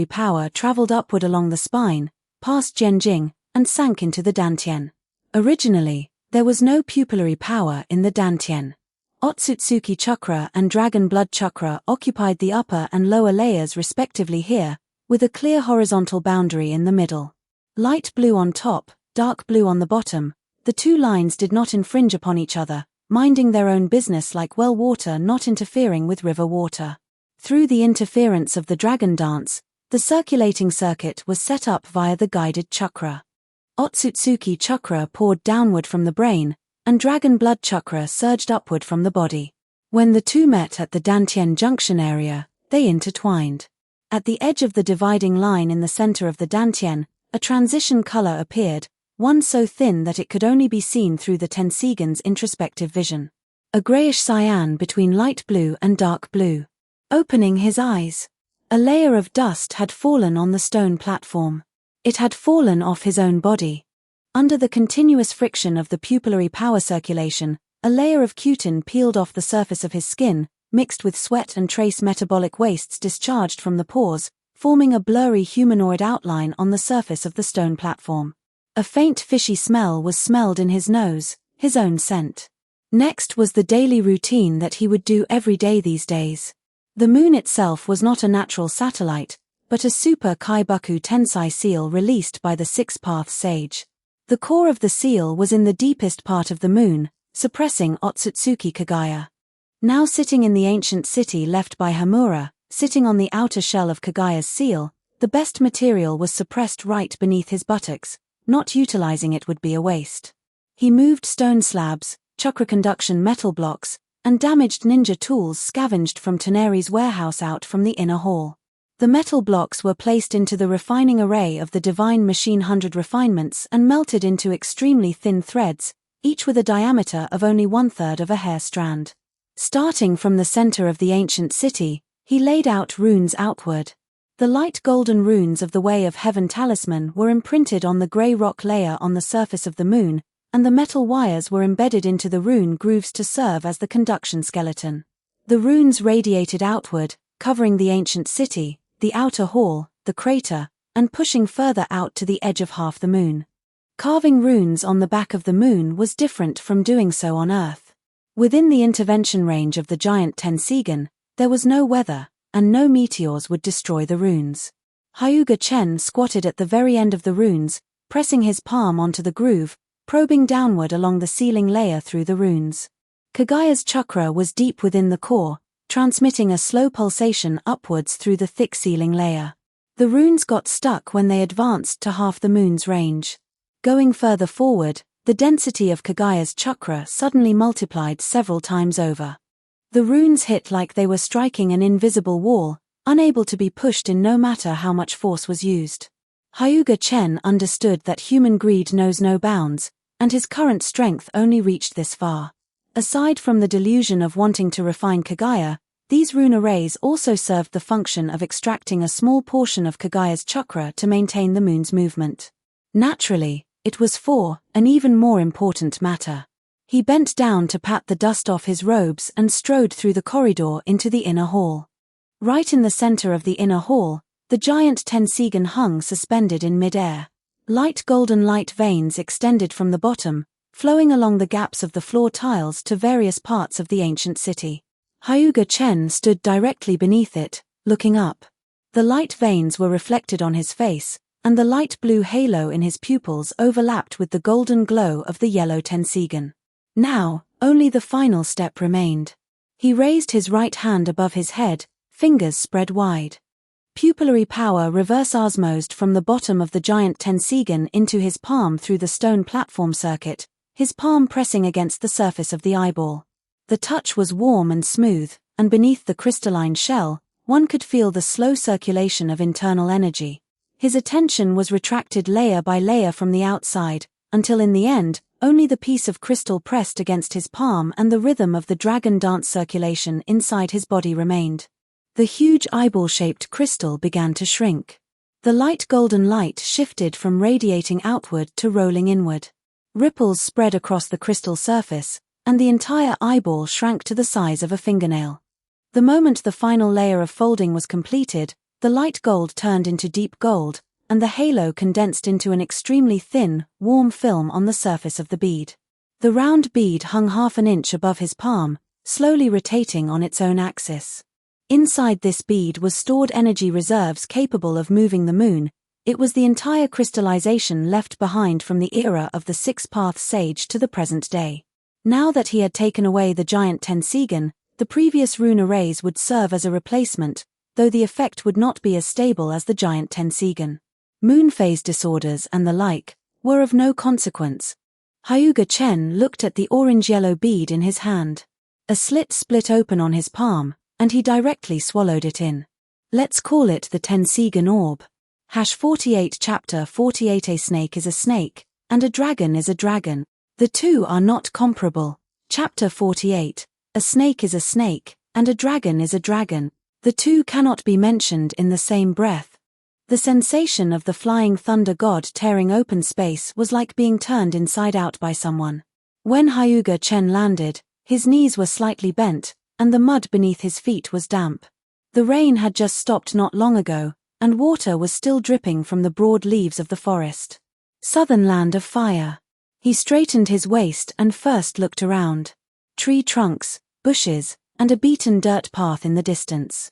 power traveled upward along the spine, past Jianjing, and sank into the dantian. Originally, there was no pupillary power in the dantian. Otsutsuki chakra and dragon blood chakra occupied the upper and lower layers respectively here, with a clear horizontal boundary in the middle. Light blue on top, dark blue on the bottom, the two lines did not infringe upon each other, minding their own business like well water not interfering with river water. Through the interference of the dragon dance, the circulating circuit was set up via the guided chakra. Otsutsuki chakra poured downward from the brain, and dragon blood chakra surged upward from the body. When the two met at the dantian junction area, they intertwined. At the edge of the dividing line in the center of the dantian, a transition color appeared, one so thin that it could only be seen through the tensigan's introspective vision. A grayish cyan between light blue and dark blue. Opening his eyes. A layer of dust had fallen on the stone platform. It had fallen off his own body. Under the continuous friction of the pupillary power circulation, a layer of cutin peeled off the surface of his skin, mixed with sweat and trace metabolic wastes discharged from the pores, forming a blurry humanoid outline on the surface of the stone platform. A faint fishy smell was smelled in his nose, his own scent. Next was the daily routine that he would do every day these days. The moon itself was not a natural satellite, but a super Kaibaku Tensai seal released by the Six-Path Sage. The core of the seal was in the deepest part of the moon, suppressing Otsutsuki Kagaya. Now sitting in the ancient city left by Hamura, sitting on the outer shell of Kagaya's seal, the best material was suppressed right beneath his buttocks, not utilizing it would be a waste. He moved stone slabs, chakra conduction metal blocks, and damaged ninja tools scavenged from Toneri's warehouse out from the inner hall. The metal blocks were placed into the refining array of the Divine Machine 100 refinements and melted into extremely thin threads, each with a diameter of only 1/3 of a hair strand. Starting from the center of the ancient city, he laid out runes outward. The light golden runes of the Way of Heaven talisman were imprinted on the gray rock layer on the surface of the moon, and the metal wires were embedded into the rune grooves to serve as the conduction skeleton. The runes radiated outward, covering the ancient city, the outer hall, the crater, and pushing further out to the edge of half the moon. Carving runes on the back of the moon was different from doing so on Earth. Within the intervention range of the giant Tensigan, there was no weather, and no meteors would destroy the runes. Hyuga Chen squatted at the very end of the runes, pressing his palm onto the groove, probing downward along the ceiling layer through the runes. Kagaya's chakra was deep within the core, transmitting a slow pulsation upwards through the thick ceiling layer. The runes got stuck when they advanced to half the moon's range. Going further forward, the density of Kagaya's chakra suddenly multiplied several times over. The runes hit like they were striking an invisible wall, unable to be pushed in no matter how much force was used. Hyuga Chen understood that human greed knows no bounds, and his current strength only reached this far. Aside from the delusion of wanting to refine Kagaya, these rune arrays also served the function of extracting a small portion of Kagaya's chakra to maintain the moon's movement. Naturally, it was for an even more important matter. He bent down to pat the dust off his robes and strode through the corridor into the inner hall. Right in the center of the inner hall, the giant Tensigan hung suspended in mid-air. Light golden light veins extended from the bottom, flowing along the gaps of the floor tiles to various parts of the ancient city. Hyuga Chen stood directly beneath it, looking up. The light veins were reflected on his face, and the light blue halo in his pupils overlapped with the golden glow of the yellow Tensigan. Now, only the final step remained. He raised his right hand above his head, fingers spread wide. Pupillary power reverse osmosed from the bottom of the giant Tensigan into his palm through the stone platform circuit, his palm pressing against the surface of the eyeball. The touch was warm and smooth, and beneath the crystalline shell, one could feel the slow circulation of internal energy. His attention was retracted layer by layer from the outside, until in the end, only the piece of crystal pressed against his palm and the rhythm of the dragon dance circulation inside his body remained. The huge eyeball-shaped crystal began to shrink. The light golden light shifted from radiating outward to rolling inward. Ripples spread across the crystal surface, and the entire eyeball shrank to the size of a fingernail. The moment the final layer of folding was completed, the light gold turned into deep gold, and the halo condensed into an extremely thin, warm film on the surface of the bead. The round bead hung half an inch above his palm, slowly rotating on its own axis. Inside this bead was stored energy reserves capable of moving the moon. It was the entire crystallization left behind from the era of the Six-Path Sage to the present day. Now that he had taken away the giant Tensigan, the previous rune arrays would serve as a replacement, though the effect would not be as stable as the giant Tensigan. Moon phase disorders and the like were of no consequence. Hyuga Chen looked at the orange-yellow bead in his hand. A slit split open on his palm, and he directly swallowed it in. Let's call it the Tensigan orb. 48 Chapter 48. A snake is a snake, and a dragon is a dragon. The two are not comparable. Chapter 48. A snake is a snake, and a dragon is a dragon. The two cannot be mentioned in the same breath. The sensation of the flying thunder god tearing open space was like being turned inside out by someone. When Hyuga Chen landed, his knees were slightly bent, and the mud beneath his feet was damp. The rain had just stopped not long ago, and water was still dripping from the broad leaves of the forest. Southern land of fire. He straightened his waist and first looked around. Tree trunks, bushes, and a beaten dirt path in the distance.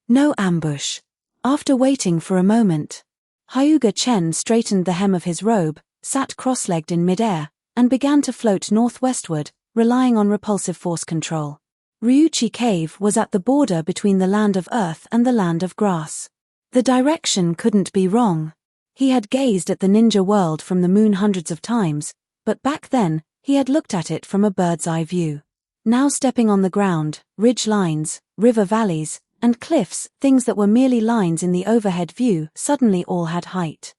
No ambush. After waiting for a moment, Hyuga Chen straightened the hem of his robe, sat cross-legged in midair, and began to float northwestward, relying on repulsive force control. Ryuchi Cave was at the border between the land of earth and the land of grass. The direction couldn't be wrong. He had gazed at the ninja world from the moon hundreds of times, but back then, he had looked at it from a bird's-eye view. Now stepping on the ground, ridge lines, river valleys, and cliffs, things that were merely lines in the overhead view, suddenly all had height.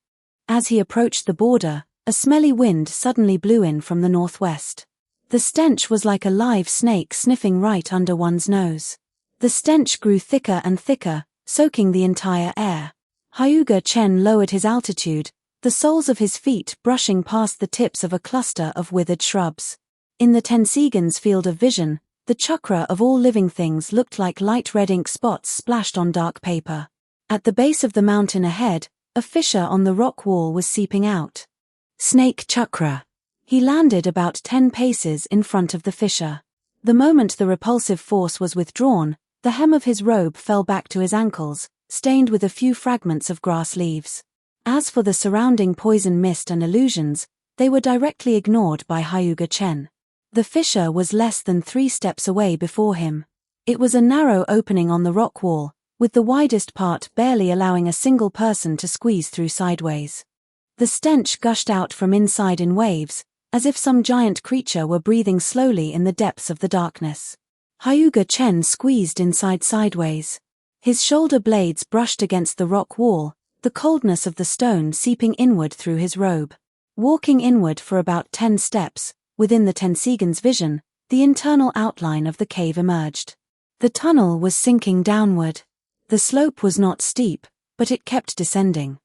As he approached the border, a smelly wind suddenly blew in from the northwest. The stench was like a live snake sniffing right under one's nose. The stench grew thicker and thicker, soaking the entire air. Hyuga Chen lowered his altitude, the soles of his feet brushing past the tips of a cluster of withered shrubs. In the Tensigan's field of vision, the chakra of all living things looked like light red ink spots splashed on dark paper. At the base of the mountain ahead, a fissure on the rock wall was seeping out. Snake chakra. He landed about 10 paces in front of the fissure. The moment the repulsive force was withdrawn, the hem of his robe fell back to his ankles, stained with a few fragments of grass leaves. As for the surrounding poison mist and illusions, they were directly ignored by Hyuga Chen. The fissure was less than 3 steps away before him. It was a narrow opening on the rock wall, with the widest part barely allowing a single person to squeeze through sideways. The stench gushed out from inside in waves, as if some giant creature were breathing slowly in the depths of the darkness. Hyuga Chen squeezed inside sideways. His shoulder blades brushed against the rock wall, the coldness of the stone seeping inward through his robe. Walking inward for about 10 steps, within the Tensigan's vision, the internal outline of the cave emerged. The tunnel was sinking downward. The slope was not steep, but it kept descending.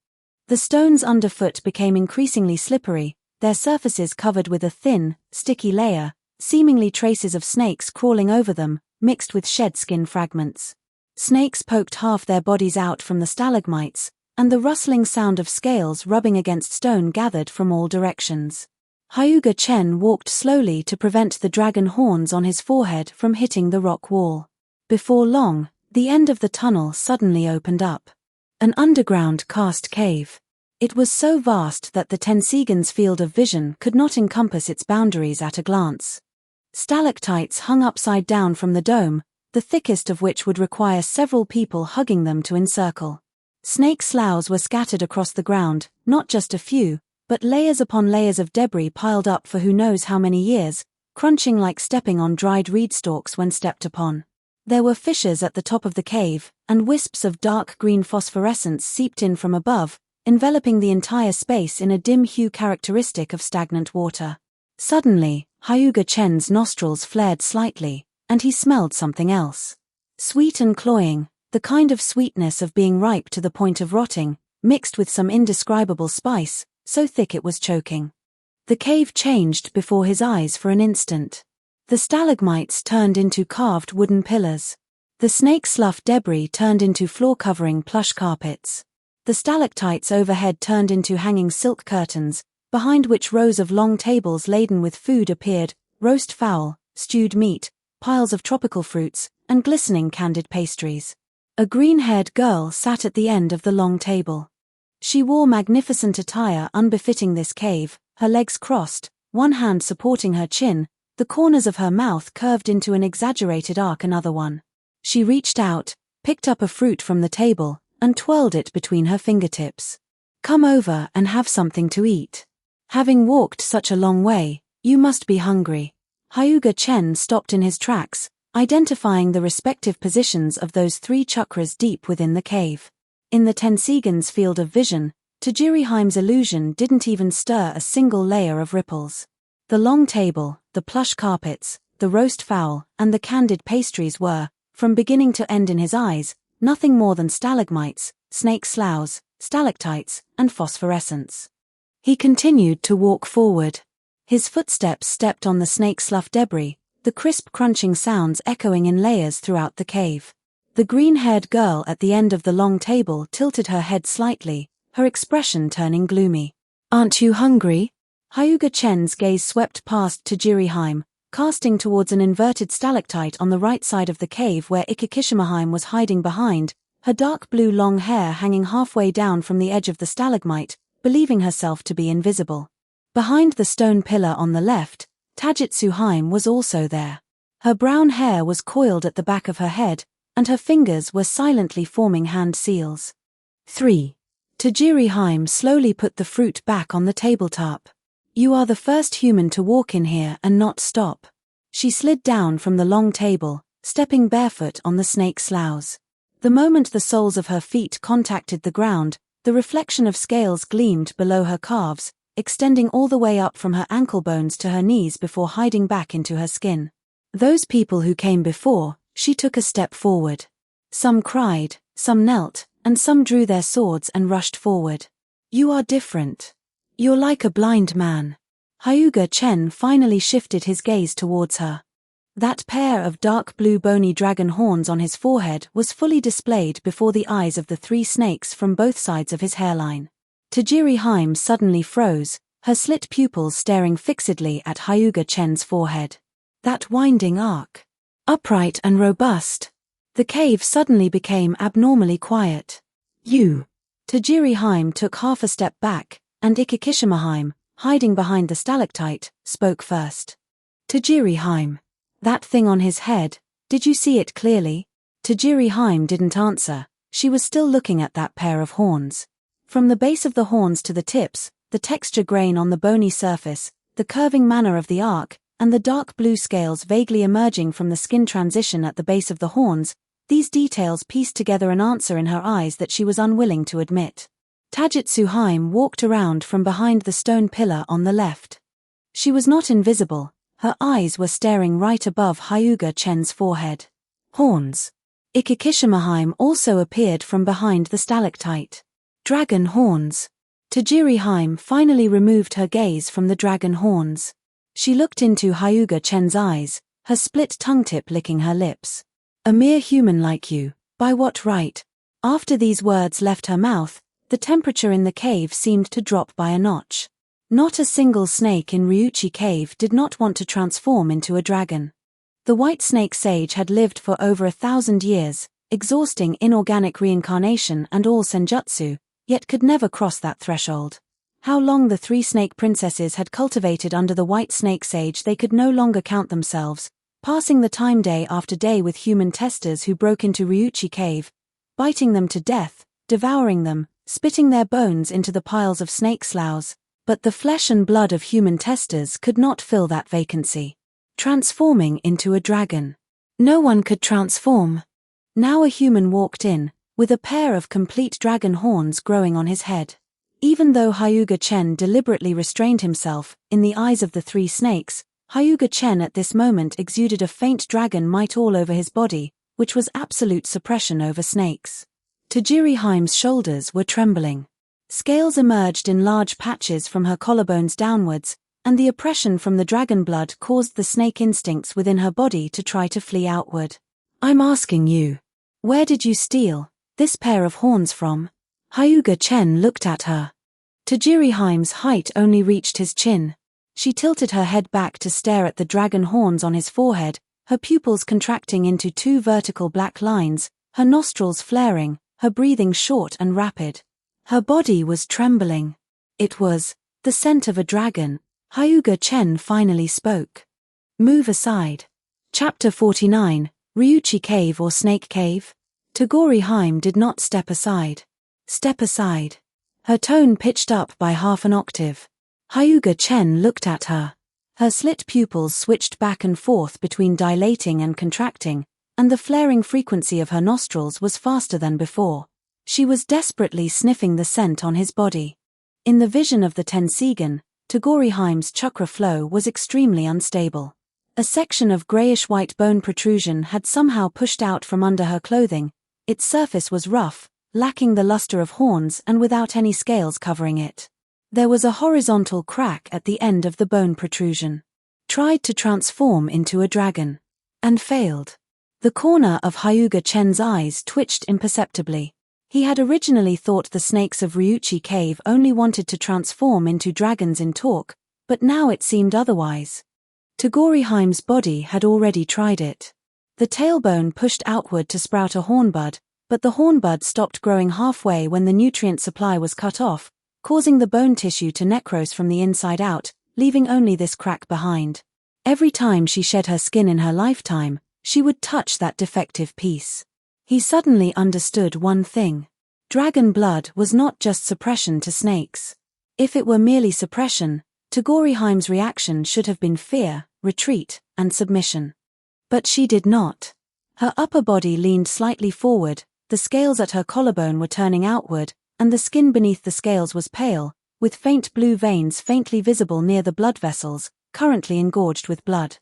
The stones underfoot became increasingly slippery, their surfaces covered with a thin, sticky layer, seemingly traces of snakes crawling over them, mixed with shed skin fragments. Snakes poked half their bodies out from the stalagmites, and the rustling sound of scales rubbing against stone gathered from all directions. Hyuga Chen walked slowly to prevent the dragon horns on his forehead from hitting the rock wall. Before long, the end of the tunnel suddenly opened up. An underground cast cave. It was so vast that the Tensigan's field of vision could not encompass its boundaries at a glance. Stalactites hung upside down from the dome, the thickest of which would require several people hugging them to encircle. Snake sloughs were scattered across the ground, not just a few, but layers upon layers of debris piled up for who knows how many years, crunching like stepping on dried reed stalks when stepped upon. There were fissures at the top of the cave, and wisps of dark green phosphorescence seeped in from above, enveloping the entire space in a dim hue characteristic of stagnant water. Suddenly, Hyuga Chen's nostrils flared slightly, and he smelled something else. Sweet and cloying, the kind of sweetness of being ripe to the point of rotting, mixed with some indescribable spice, so thick it was choking. The cave changed before his eyes for an instant. The stalagmites turned into carved wooden pillars. The snake-slough debris turned into floor-covering plush carpets. The stalactites overhead turned into hanging silk curtains, behind which rows of long tables laden with food appeared: roast fowl, stewed meat, piles of tropical fruits, and glistening candied pastries. A green-haired girl sat at the end of the long table. She wore magnificent attire unbefitting this cave, her legs crossed, one hand supporting her chin, the corners of her mouth curved into an exaggerated arc. Another one. She reached out, picked up a fruit from the table, and twirled it between her fingertips. "Come over and have something to eat. Having walked such a long way, you must be hungry." Hyuga Chen stopped in his tracks, identifying the respective positions of those 3 chakras deep within the cave. In the Tensigan's field of vision, Tajiriheim's illusion didn't even stir a single layer of ripples. The long table, the plush carpets, the roast fowl, and the candied pastries were, from beginning to end in his eyes, nothing more than stalagmites, snake sloughs, stalactites, and phosphorescence. He continued to walk forward. His footsteps stepped on the snake-slough debris, the crisp crunching sounds echoing in layers throughout the cave. The green-haired girl at the end of the long table tilted her head slightly, her expression turning gloomy. "Aren't you hungry?" Hyuga Chen's gaze swept past Tajiriheim, casting towards an inverted stalactite on the right side of the cave where Ikikishimaheim was hiding behind, her dark blue long hair hanging halfway down from the edge of the stalagmite, believing herself to be invisible. Behind the stone pillar on the left, Tajitsuheim was also there. Her brown hair was coiled at the back of her head, and her fingers were silently forming hand seals. 3. Tajiriheim slowly put the fruit back on the tabletop. "You are the first human to walk in here and not stop." She slid down from the long table, stepping barefoot on the snake sloughs. The moment the soles of her feet contacted the ground, the reflection of scales gleamed below her calves, extending all the way up from her ankle bones to her knees before hiding back into her skin. Those people who came before, she took a step forward. Some cried, some knelt, and some drew their swords and rushed forward. "You are different. You're like a blind man." Hyuga Chen finally shifted his gaze towards her. That pair of dark blue bony dragon horns on his forehead was fully displayed before the eyes of the 3 snakes from both sides of his hairline. Tajiriheim suddenly froze, her slit pupils staring fixedly at Hyuga Chen's forehead. That winding arc. Upright and robust. The cave suddenly became abnormally quiet. "You." Tajiriheim took half a step back, and Ikikishimaheim, hiding behind the stalactite, spoke first. "Tajiriheim. That thing on his head, did you see it clearly?" Tajiriheim didn't answer, she was still looking at that pair of horns. From the base of the horns to the tips, the texture grain on the bony surface, the curving manner of the arc, and the dark blue scales vaguely emerging from the skin transition at the base of the horns, these details pieced together an answer in her eyes that she was unwilling to admit. Tajitsuheim walked around from behind the stone pillar on the left. She was not invisible, her eyes were staring right above Hyuga Chen's forehead. Horns. Ikikishimaheim also appeared from behind the stalactite. Dragon horns. Tajiriheim finally removed her gaze from the dragon horns. She looked into Hyuga Chen's eyes, her split tongue tip licking her lips. "A mere human like you, by what right?" After these words left her mouth, the temperature in the cave seemed to drop by a notch. Not a single snake in Ryuchi Cave did not want to transform into a dragon. The white snake sage had lived for over 1,000 years, exhausting inorganic reincarnation and all senjutsu, yet could never cross that threshold. How long the 3 snake princesses had cultivated under the white snake sage they could no longer count themselves, passing the time day after day with human testers who broke into Ryuchi Cave, biting them to death, devouring them, spitting their bones into the piles of snake sloughs, but the flesh and blood of human testers could not fill that vacancy. Transforming into a dragon. No one could transform. Now a human walked in, with a pair of complete dragon horns growing on his head. Even though Hyuga Chen deliberately restrained himself, in the eyes of the 3 snakes, Hyuga Chen at this moment exuded a faint dragon might all over his body, which was absolute suppression over snakes. Tajiri-Heim's shoulders were trembling. Scales emerged in large patches from her collarbones downwards, and the oppression from the dragon blood caused the snake instincts within her body to try to flee outward. "I'm asking you, where did you steal this pair of horns from?" Hyuga Chen looked at her. Tajiri-Heim's height only reached his chin. She tilted her head back to stare at the dragon horns on his forehead, her pupils contracting into two vertical black lines, her nostrils flaring, her breathing short and rapid. Her body was trembling. It was the scent of a dragon. Hyuga Chen finally spoke. "Move aside." Chapter 49, Ryuchi Cave or Snake Cave? Tajiri-Heim did not step aside. "Step aside." Her tone pitched up by half an octave. Hyuga Chen looked at her. Her slit pupils switched back and forth between dilating and contracting, and the flaring frequency of her nostrils was faster than before. She was desperately sniffing the scent on his body. In the vision of the Tensigan, Tajiri-Heim's chakra flow was extremely unstable. A section of grayish-white bone protrusion had somehow pushed out from under her clothing. Its surface was rough, lacking the luster of horns and without any scales covering it. There was a horizontal crack at the end of the bone protrusion. Tried to transform into a dragon. And failed. The corner of Hyuga Chen's eyes twitched imperceptibly. He had originally thought the snakes of Ryuchi Cave only wanted to transform into dragons in talk, but now it seemed otherwise. Tajiri-Heim's body had already tried it. The tailbone pushed outward to sprout a hornbud, but the hornbud stopped growing halfway when the nutrient supply was cut off, causing the bone tissue to necrose from the inside out, leaving only this crack behind. Every time she shed her skin in her lifetime, she would touch that defective piece. He suddenly understood one thing. Dragon blood was not just suppression to snakes. If it were merely suppression, Tajiri-Heim's reaction should have been fear, retreat, and submission. But she did not. Her upper body leaned slightly forward, the scales at her collarbone were turning outward, and the skin beneath the scales was pale, with faint blue veins faintly visible near the blood vessels, currently engorged with blood.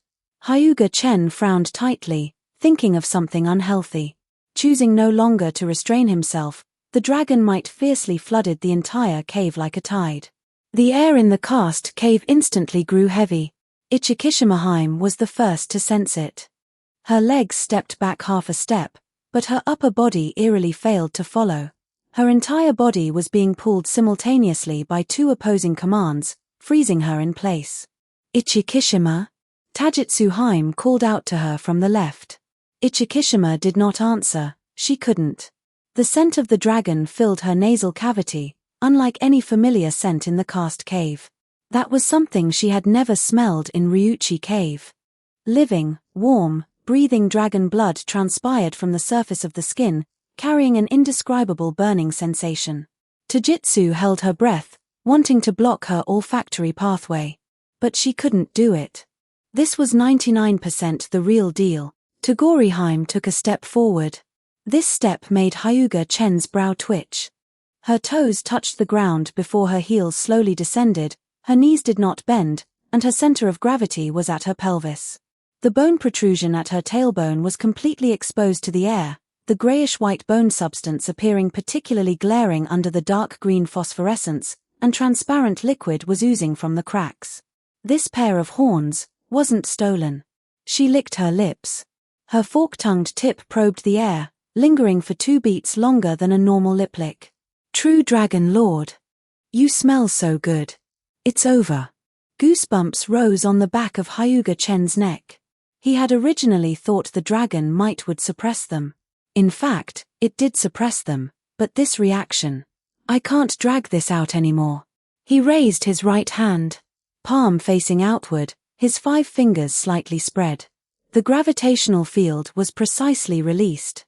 Hyuga Chen frowned tightly, thinking of something unhealthy. Choosing no longer to restrain himself, the dragon might fiercely flooded the entire cave like a tide. The air in the cast cave instantly grew heavy. Ichikishima-Heim was the first to sense it. Her legs stepped back half a step, but her upper body eerily failed to follow. Her entire body was being pulled simultaneously by two opposing commands, freezing her in place. "Ichikishima?" Tajitsu-Heim called out to her from the left. Ichikishima did not answer, she couldn't. The scent of the dragon filled her nasal cavity, unlike any familiar scent in the cast cave. That was something she had never smelled in Ryuchi Cave. Living, warm, breathing dragon blood transpired from the surface of the skin, carrying an indescribable burning sensation. Tajitsu held her breath, wanting to block her olfactory pathway. But she couldn't do it. This was 99% the real deal. Tajiri-Heim took a step forward. This step made Hyuga Chen's brow twitch. Her toes touched the ground before her heels slowly descended, her knees did not bend, and her center of gravity was at her pelvis. The bone protrusion at her tailbone was completely exposed to the air, the grayish-white bone substance appearing particularly glaring under the dark green phosphorescence, and transparent liquid was oozing from the cracks. This pair of horns wasn't stolen. She licked her lips. Her fork-tongued tip probed the air, lingering for 2 beats longer than a normal lip lick. "True Dragon Lord. You smell so good. It's over." Goosebumps rose on the back of Hyuga Chen's neck. He had originally thought the dragon might would suppress them. In fact, it did suppress them, but this reaction. "I can't drag this out anymore." He raised his right hand, palm facing outward, his 5 fingers slightly spread. The gravitational field was precisely released.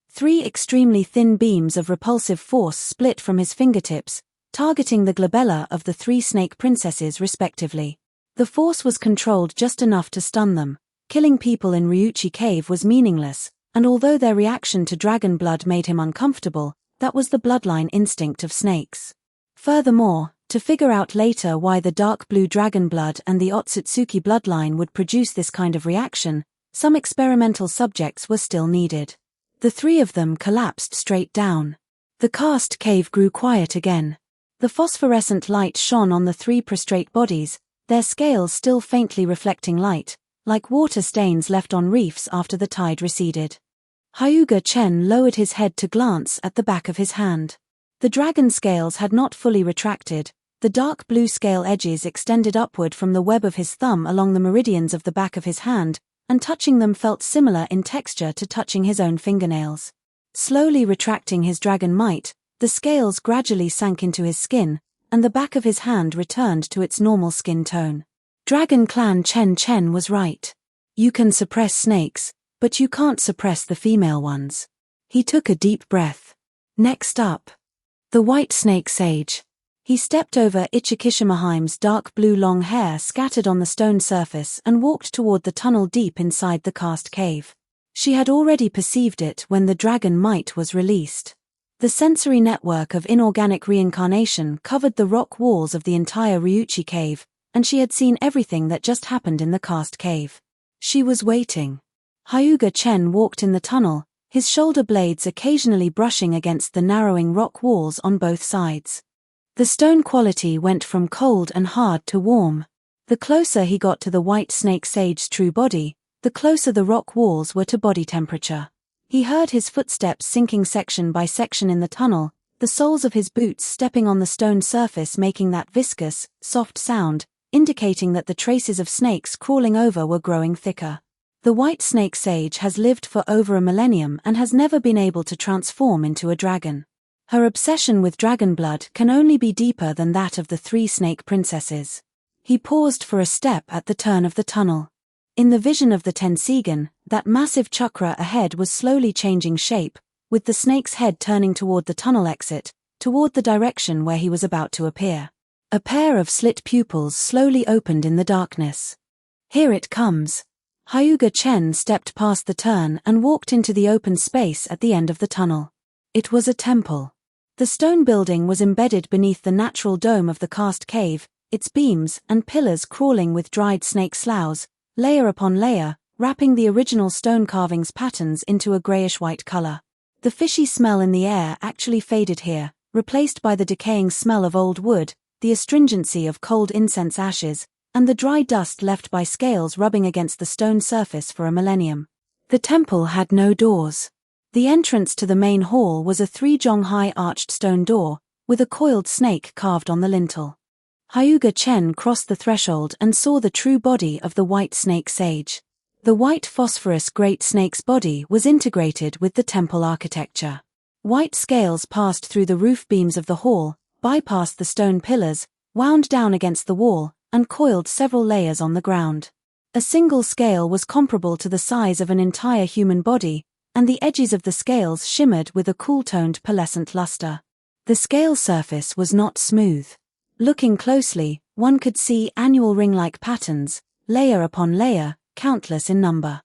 3 extremely thin beams of repulsive force split from his fingertips, targeting the glabella of the 3 snake princesses respectively. The force was controlled just enough to stun them. Killing people in Ryuchi Cave was meaningless, and although their reaction to dragon blood made him uncomfortable, that was the bloodline instinct of snakes. Furthermore, to figure out later why the dark blue dragon blood and the Otsutsuki bloodline would produce this kind of reaction, some experimental subjects were still needed. The 3 of them collapsed straight down. The karst cave grew quiet again. The phosphorescent light shone on the three prostrate bodies, their scales still faintly reflecting light, like water stains left on reefs after the tide receded. Hyuga Chen lowered his head to glance at the back of his hand. The dragon scales had not fully retracted, the dark blue scale edges extended upward from the web of his thumb along the meridians of the back of his hand, and touching them felt similar in texture to touching his own fingernails. Slowly retracting his dragon might, the scales gradually sank into his skin, and the back of his hand returned to its normal skin tone. Dragon Clan Chen was right. You can suppress snakes, but you can't suppress the female ones. He took a deep breath. Next up, the white snake sage. He stepped over Ichikishimaheim's dark blue long hair scattered on the stone surface and walked toward the tunnel deep inside the karst cave. She had already perceived it when the dragon might was released. The sensory network of inorganic reincarnation covered the rock walls of the entire Ryuchi cave, and she had seen everything that just happened in the karst cave. She was waiting. Hyuga Chen walked in the tunnel, his shoulder blades occasionally brushing against the narrowing rock walls on both sides. The stone quality went from cold and hard to warm. The closer he got to the white snake sage's true body, the closer the rock walls were to body temperature. He heard his footsteps sinking section by section in the tunnel, the soles of his boots stepping on the stone surface making that viscous, soft sound, indicating that the traces of snakes crawling over were growing thicker. The white snake sage has lived for over a millennium and has never been able to transform into a dragon. Her obsession with dragon blood can only be deeper than that of the three snake princesses. He paused for a step at the turn of the tunnel. In the vision of the Tensigan, that massive chakra ahead was slowly changing shape, with the snake's head turning toward the tunnel exit, toward the direction where he was about to appear. A pair of slit pupils slowly opened in the darkness. Here it comes. Hyuga Chen stepped past the turn and walked into the open space at the end of the tunnel. It was a temple. The stone building was embedded beneath the natural dome of the karst cave, its beams and pillars crawling with dried snake sloughs, layer upon layer, wrapping the original stone carvings patterns into a grayish-white color. The fishy smell in the air actually faded here, replaced by the decaying smell of old wood, the astringency of cold incense ashes, and the dry dust left by scales rubbing against the stone surface for a millennium. The temple had no doors. The entrance to the main hall was a 3-jong-high arched stone door, with a coiled snake carved on the lintel. Hyuga Chen crossed the threshold and saw the true body of the white snake sage. The white phosphorus great snake's body was integrated with the temple architecture. White scales passed through the roof beams of the hall, bypassed the stone pillars, wound down against the wall, and coiled several layers on the ground. A single scale was comparable to the size of an entire human body, and the edges of the scales shimmered with a cool-toned pearlescent luster. The scale surface was not smooth. Looking closely, one could see annual ring-like patterns, layer upon layer, countless in number.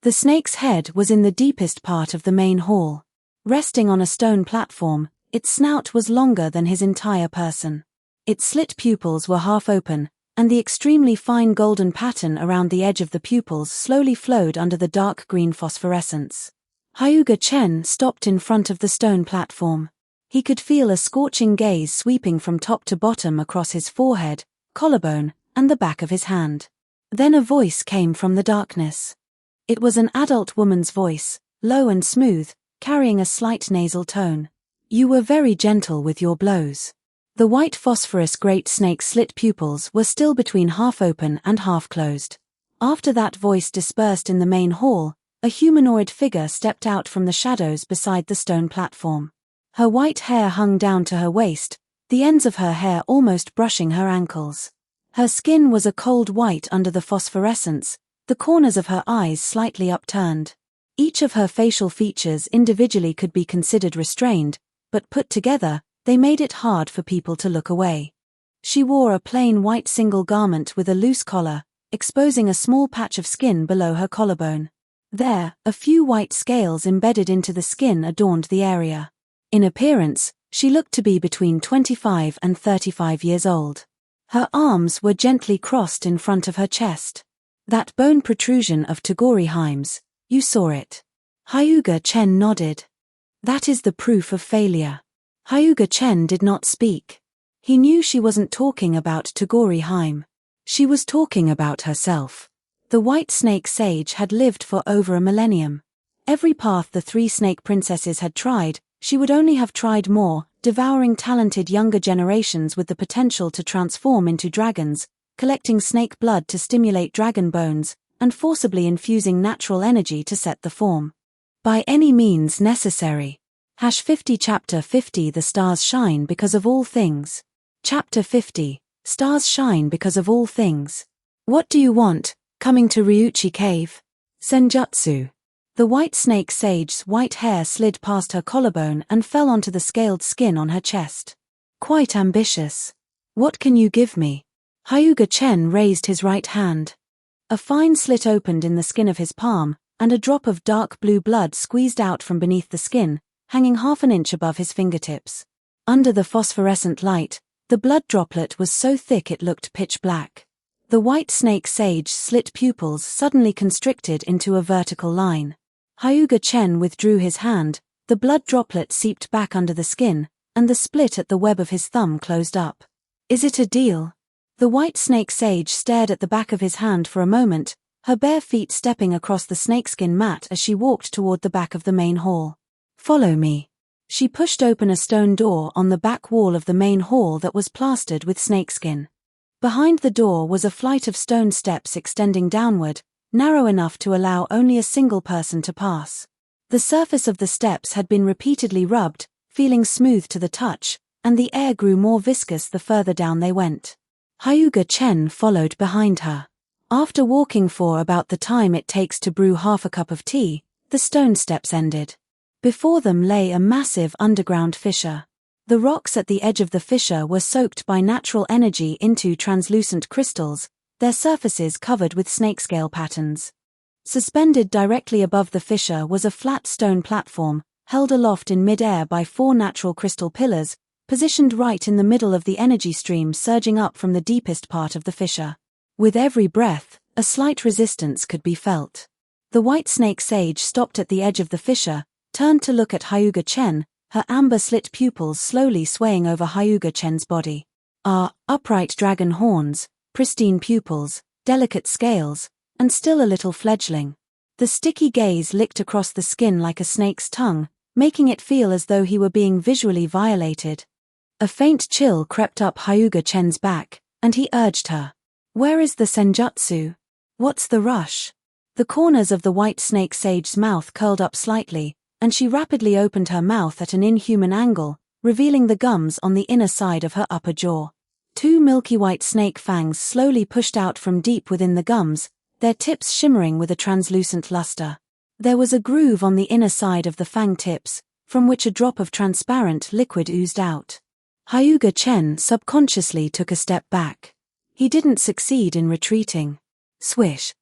The snake's head was in the deepest part of the main hall. Resting on a stone platform, its snout was longer than his entire person. Its slit pupils were half open, and the extremely fine golden pattern around the edge of the pupils slowly flowed under the dark green phosphorescence. Hyuga Chen stopped in front of the stone platform. He could feel a scorching gaze sweeping from top to bottom across his forehead, collarbone, and the back of his hand. Then a voice came from the darkness. It was an adult woman's voice, low and smooth, carrying a slight nasal tone. You were very gentle with your blows. The white phosphorus great snake's slit pupils were still between half open and half closed. After that voice dispersed in the main hall, a humanoid figure stepped out from the shadows beside the stone platform. Her white hair hung down to her waist, the ends of her hair almost brushing her ankles. Her skin was a cold white under the phosphorescence, the corners of her eyes slightly upturned. Each of her facial features individually could be considered restrained, but put together, they made it hard for people to look away. She wore a plain white single garment with a loose collar, exposing a small patch of skin below her collarbone. There, a few white scales embedded into the skin adorned the area. In appearance, she looked to be between 25 and 35 years old. Her arms were gently crossed in front of her chest. That bone protrusion of Tagoriheim's, you saw it. Hyuga Chen nodded. That is the proof of failure. Hyuga Chen did not speak. He knew she wasn't talking about Togori Haim. She was talking about herself. The White Snake Sage had lived for over a millennium. Every path the three snake princesses had tried, she would only have tried more, devouring talented younger generations with the potential to transform into dragons, collecting snake blood to stimulate dragon bones, and forcibly infusing natural energy to set the form. By any means necessary. #50 Chapter 50 The Stars Shine Because of All Things. Chapter 50 Stars Shine Because of All Things. What do you want, coming to Ryuchi Cave? Senjutsu. The White Snake Sage's white hair slid past her collarbone and fell onto the scaled skin on her chest. Quite ambitious. What can you give me? Hyuga Chen raised his right hand. A fine slit opened in the skin of his palm, and a drop of dark blue blood squeezed out from beneath the skin, hanging half an inch above his fingertips. Under the phosphorescent light, the blood droplet was so thick it looked pitch black. The White Snake Sage's slit pupils suddenly constricted into a vertical line. Hyuga Chen withdrew his hand, the blood droplet seeped back under the skin, and the split at the web of his thumb closed up. Is it a deal? The White Snake Sage stared at the back of his hand for a moment, her bare feet stepping across the snakeskin mat as she walked toward the back of the main hall. Follow me. She pushed open a stone door on the back wall of the main hall that was plastered with snakeskin. Behind the door was a flight of stone steps extending downward, narrow enough to allow only a single person to pass. The surface of the steps had been repeatedly rubbed, feeling smooth to the touch, and the air grew more viscous the further down they went. Hyuga Chen followed behind her. After walking for about the time it takes to brew half a cup of tea, the stone steps ended. Before them lay a massive underground fissure. The rocks at the edge of the fissure were soaked by natural energy into translucent crystals, their surfaces covered with snakescale patterns. Suspended directly above the fissure was a flat stone platform, held aloft in mid-air by 4 natural crystal pillars, positioned right in the middle of the energy stream surging up from the deepest part of the fissure. With every breath, a slight resistance could be felt. The White Snake Sage stopped at the edge of the fissure, turned to look at Hyuga Chen, her amber-slit pupils slowly swaying over Hyuga Chen's body. Upright dragon horns, pristine pupils, delicate scales, and still a little fledgling. The sticky gaze licked across the skin like a snake's tongue, making it feel as though he were being visually violated. A faint chill crept up Hyuga Chen's back, and he urged her. Where is the senjutsu? What's the rush? The corners of the White Snake Sage's mouth curled up slightly, and she rapidly opened her mouth at an inhuman angle, revealing the gums on the inner side of her upper jaw. 2 milky white snake fangs slowly pushed out from deep within the gums, their tips shimmering with a translucent luster. There was a groove on the inner side of the fang tips, from which a drop of transparent liquid oozed out. Hyuga Chen subconsciously took a step back. He didn't succeed in retreating. Swish.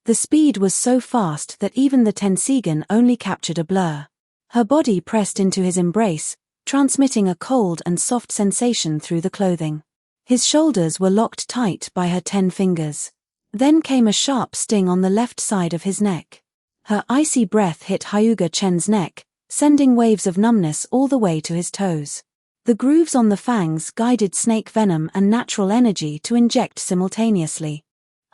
The speed was so fast that even the Tensigen only captured a blur. Her body pressed into his embrace, transmitting a cold and soft sensation through the clothing. His shoulders were locked tight by her 10 fingers. Then came a sharp sting on the left side of his neck. Her icy breath hit Hyuga Chen's neck, sending waves of numbness all the way to his toes. The grooves on the fangs guided snake venom and natural energy to inject simultaneously.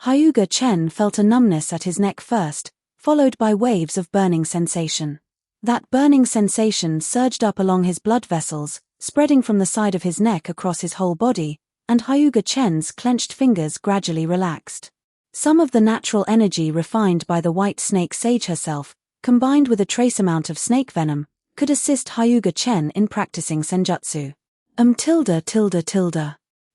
Hyuga Chen felt a numbness at his neck first, followed by waves of burning sensation. That burning sensation surged up along his blood vessels, spreading from the side of his neck across his whole body, and Hyuga Chen's clenched fingers gradually relaxed. Some of the natural energy refined by the White Snake Sage herself, combined with a trace amount of snake venom, could assist Hyuga Chen in practicing senjutsu.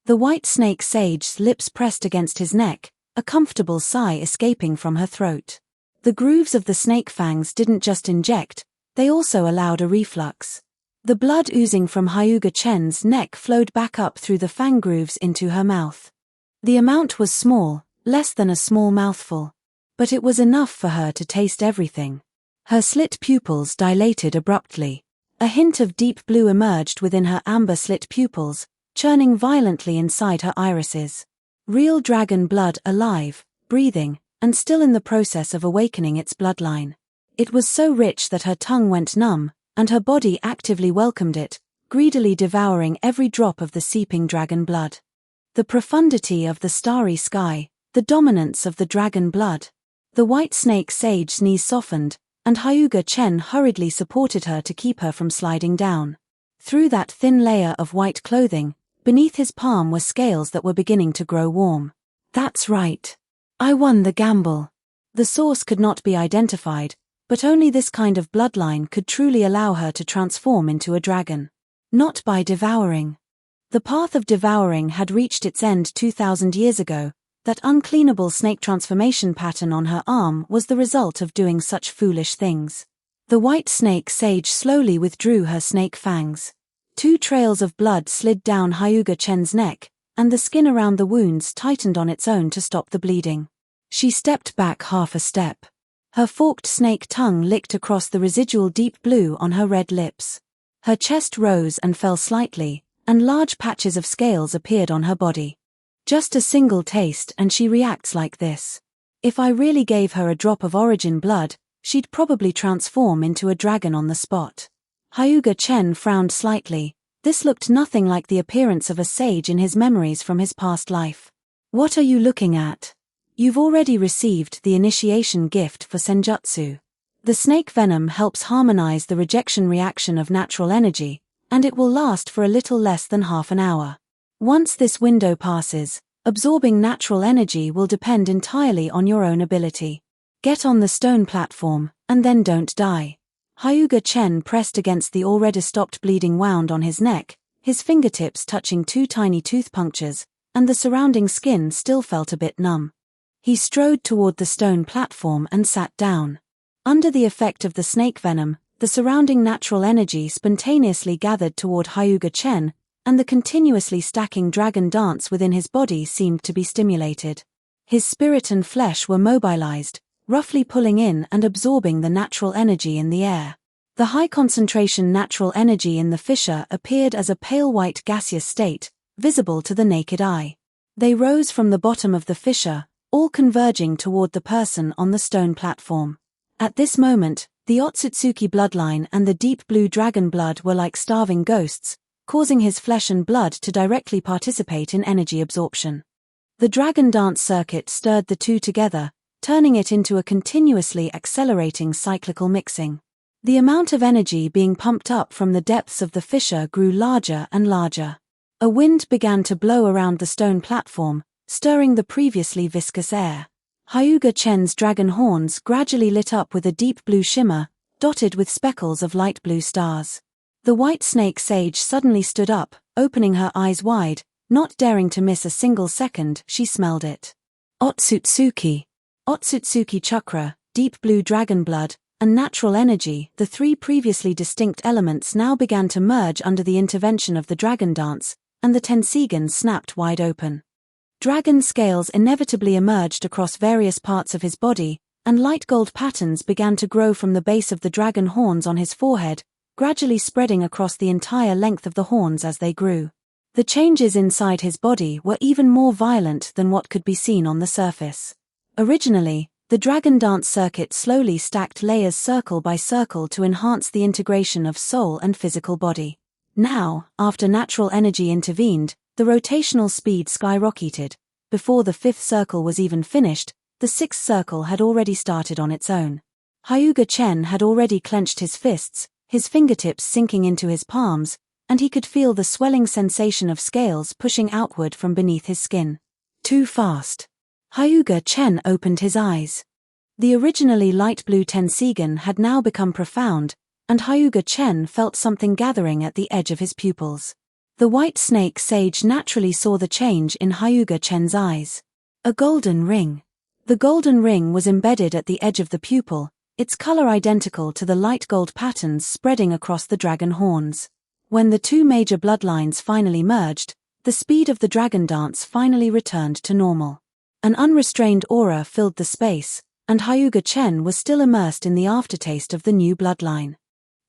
The White Snake Sage's lips pressed against his neck, a comfortable sigh escaping from her throat. The grooves of the snake fangs didn't just inject, they also allowed a reflux. The blood oozing from Hyuga Chen's neck flowed back up through the fang grooves into her mouth. The amount was small, less than a small mouthful. But it was enough for her to taste everything. Her slit pupils dilated abruptly. A hint of deep blue emerged within her amber-slit pupils, churning violently inside her irises. Real dragon blood alive, breathing, and still in the process of awakening its bloodline. It was so rich that her tongue went numb, and her body actively welcomed it, greedily devouring every drop of the seeping dragon blood. The profundity of the starry sky, the dominance of the dragon blood. The white snake sage's knees softened, and Hyuga Chen hurriedly supported her to keep her from sliding down. Through that thin layer of white clothing, beneath his palm were scales that were beginning to grow warm. That's right. I won the gamble. The source could not be identified, but only this kind of bloodline could truly allow her to transform into a dragon. Not by devouring. The path of devouring had reached its end 2,000 years ago. That uncleanable snake transformation pattern on her arm was the result of doing such foolish things. The white snake sage slowly withdrew her snake fangs. 2 trails of blood slid down Hyuga Chen's neck, and the skin around the wounds tightened on its own to stop the bleeding. She stepped back half a step. Her forked snake tongue licked across the residual deep blue on her red lips. Her chest rose and fell slightly, and large patches of scales appeared on her body. Just a single taste and she reacts like this. If I really gave her a drop of origin blood, she'd probably transform into a dragon on the spot. Hyuga Chen frowned slightly. This looked nothing like the appearance of a sage in his memories from his past life. What are you looking at? You've already received the initiation gift for Senjutsu. The snake venom helps harmonize the rejection reaction of natural energy, and it will last for a little less than half an hour. Once this window passes, absorbing natural energy will depend entirely on your own ability. Get on the stone platform, and then don't die. Hyuga Chen pressed against the already stopped bleeding wound on his neck, his fingertips touching 2 tiny tooth punctures, and the surrounding skin still felt a bit numb. He strode toward the stone platform and sat down. Under the effect of the snake venom, the surrounding natural energy spontaneously gathered toward Hyuga Chen, and the continuously stacking dragon dance within his body seemed to be stimulated. His spirit and flesh were mobilized, roughly pulling in and absorbing the natural energy in the air. The high-concentration natural energy in the fissure appeared as a pale white gaseous state, visible to the naked eye. They rose from the bottom of the fissure, all converging toward the person on the stone platform. At this moment, the Otsutsuki bloodline and the deep blue dragon blood were like starving ghosts, causing his flesh and blood to directly participate in energy absorption. The dragon dance circuit stirred the two together, turning it into a continuously accelerating cyclical mixing. The amount of energy being pumped up from the depths of the fissure grew larger and larger. A wind began to blow around the stone platform, stirring the previously viscous air. Hyuga Chen's dragon horns gradually lit up with a deep blue shimmer, dotted with speckles of light blue stars. The white snake sage suddenly stood up, opening her eyes wide, not daring to miss a single second. She smelled it. Otsutsuki. Otsutsuki chakra, deep blue dragon blood, and natural energy, the 3 previously distinct elements now began to merge under the intervention of the dragon dance, and the Tensigen snapped wide open. Dragon scales inevitably emerged across various parts of his body, and light gold patterns began to grow from the base of the dragon horns on his forehead, gradually spreading across the entire length of the horns as they grew. The changes inside his body were even more violent than what could be seen on the surface. Originally, the dragon dance circuit slowly stacked layers circle by circle to enhance the integration of soul and physical body. Now, after natural energy intervened, the rotational speed skyrocketed. Before the 5th circle was even finished, the 6th circle had already started on its own. Hyuga Chen had already clenched his fists, his fingertips sinking into his palms, and he could feel the swelling sensation of scales pushing outward from beneath his skin. Too fast. Hyuga Chen opened his eyes. The originally light blue Tensigen had now become profound, and Hyuga Chen felt something gathering at the edge of his pupils. The white snake sage naturally saw the change in Hyuga Chen's eyes. A golden ring. The golden ring was embedded at the edge of the pupil, its color identical to the light gold patterns spreading across the dragon horns. When the 2 major bloodlines finally merged, the speed of the dragon dance finally returned to normal. An unrestrained aura filled the space, and Hyuga Chen was still immersed in the aftertaste of the new bloodline.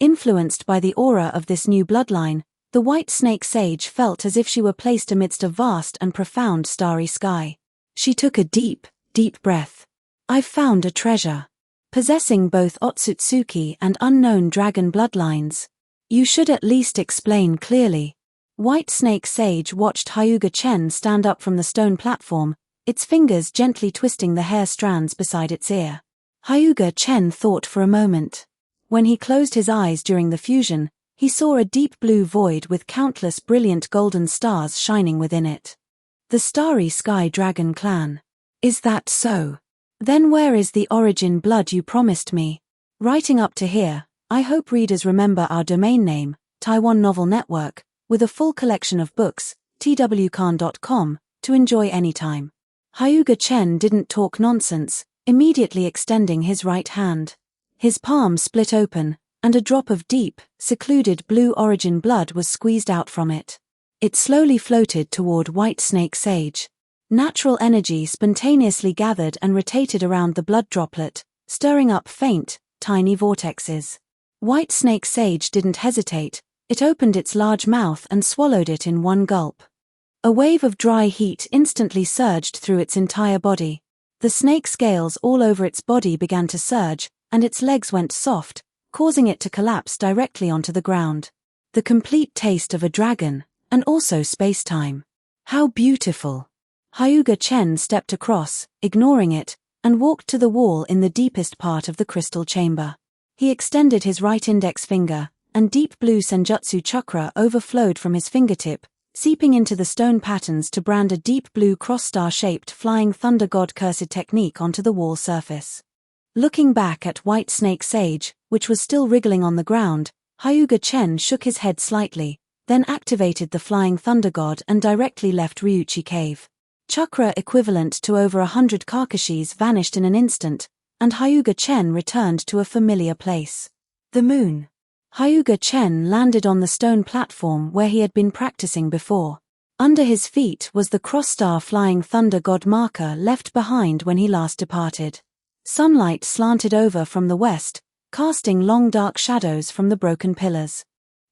Influenced by the aura of this new bloodline, the white snake sage felt as if she were placed amidst a vast and profound starry sky. She took a deep, deep breath. I've found a treasure. Possessing both Otsutsuki and unknown dragon bloodlines. You should at least explain clearly. White Snake Sage watched Hyuga Chen stand up from the stone platform, its fingers gently twisting the hair strands beside its ear. Hyuga Chen thought for a moment. When he closed his eyes during the fusion, he saw a deep blue void with countless brilliant golden stars shining within it. The Starry Sky Dragon Clan. Is that so? Then where is the origin blood you promised me? Writing up to here, I hope readers remember our domain name, Taiwan Novel Network, with a full collection of books, twkhan.com, to enjoy anytime. Hyuga Chen didn't talk nonsense, immediately extending his right hand. His palm split open, and a drop of deep, secluded blue origin blood was squeezed out from it. It slowly floated toward White Snake Sage. Natural energy spontaneously gathered and rotated around the blood droplet, stirring up faint, tiny vortexes. White Snake Sage didn't hesitate, it opened its large mouth and swallowed it in one gulp. A wave of dry heat instantly surged through its entire body. The snake scales all over its body began to surge, and its legs went soft, causing it to collapse directly onto the ground. The complete taste of a dragon, and also space-time. How beautiful! Hyuga Chen stepped across, ignoring it, and walked to the wall in the deepest part of the crystal chamber. He extended his right index finger, and deep blue senjutsu chakra overflowed from his fingertip, seeping into the stone patterns to brand a deep blue cross-star-shaped flying thunder god cursed technique onto the wall surface. Looking back at White Snake Sage, which was still wriggling on the ground, Hyuga Chen shook his head slightly, then activated the flying thunder god and directly left Ryuchi Cave. Chakra equivalent to over 100 Kakashis vanished in an instant, and Hyuga Chen returned to a familiar place. The moon. Hyuga Chen landed on the stone platform where he had been practicing before. Under his feet was the cross-star flying thunder god marker left behind when he last departed. Sunlight slanted over from the west, casting long dark shadows from the broken pillars.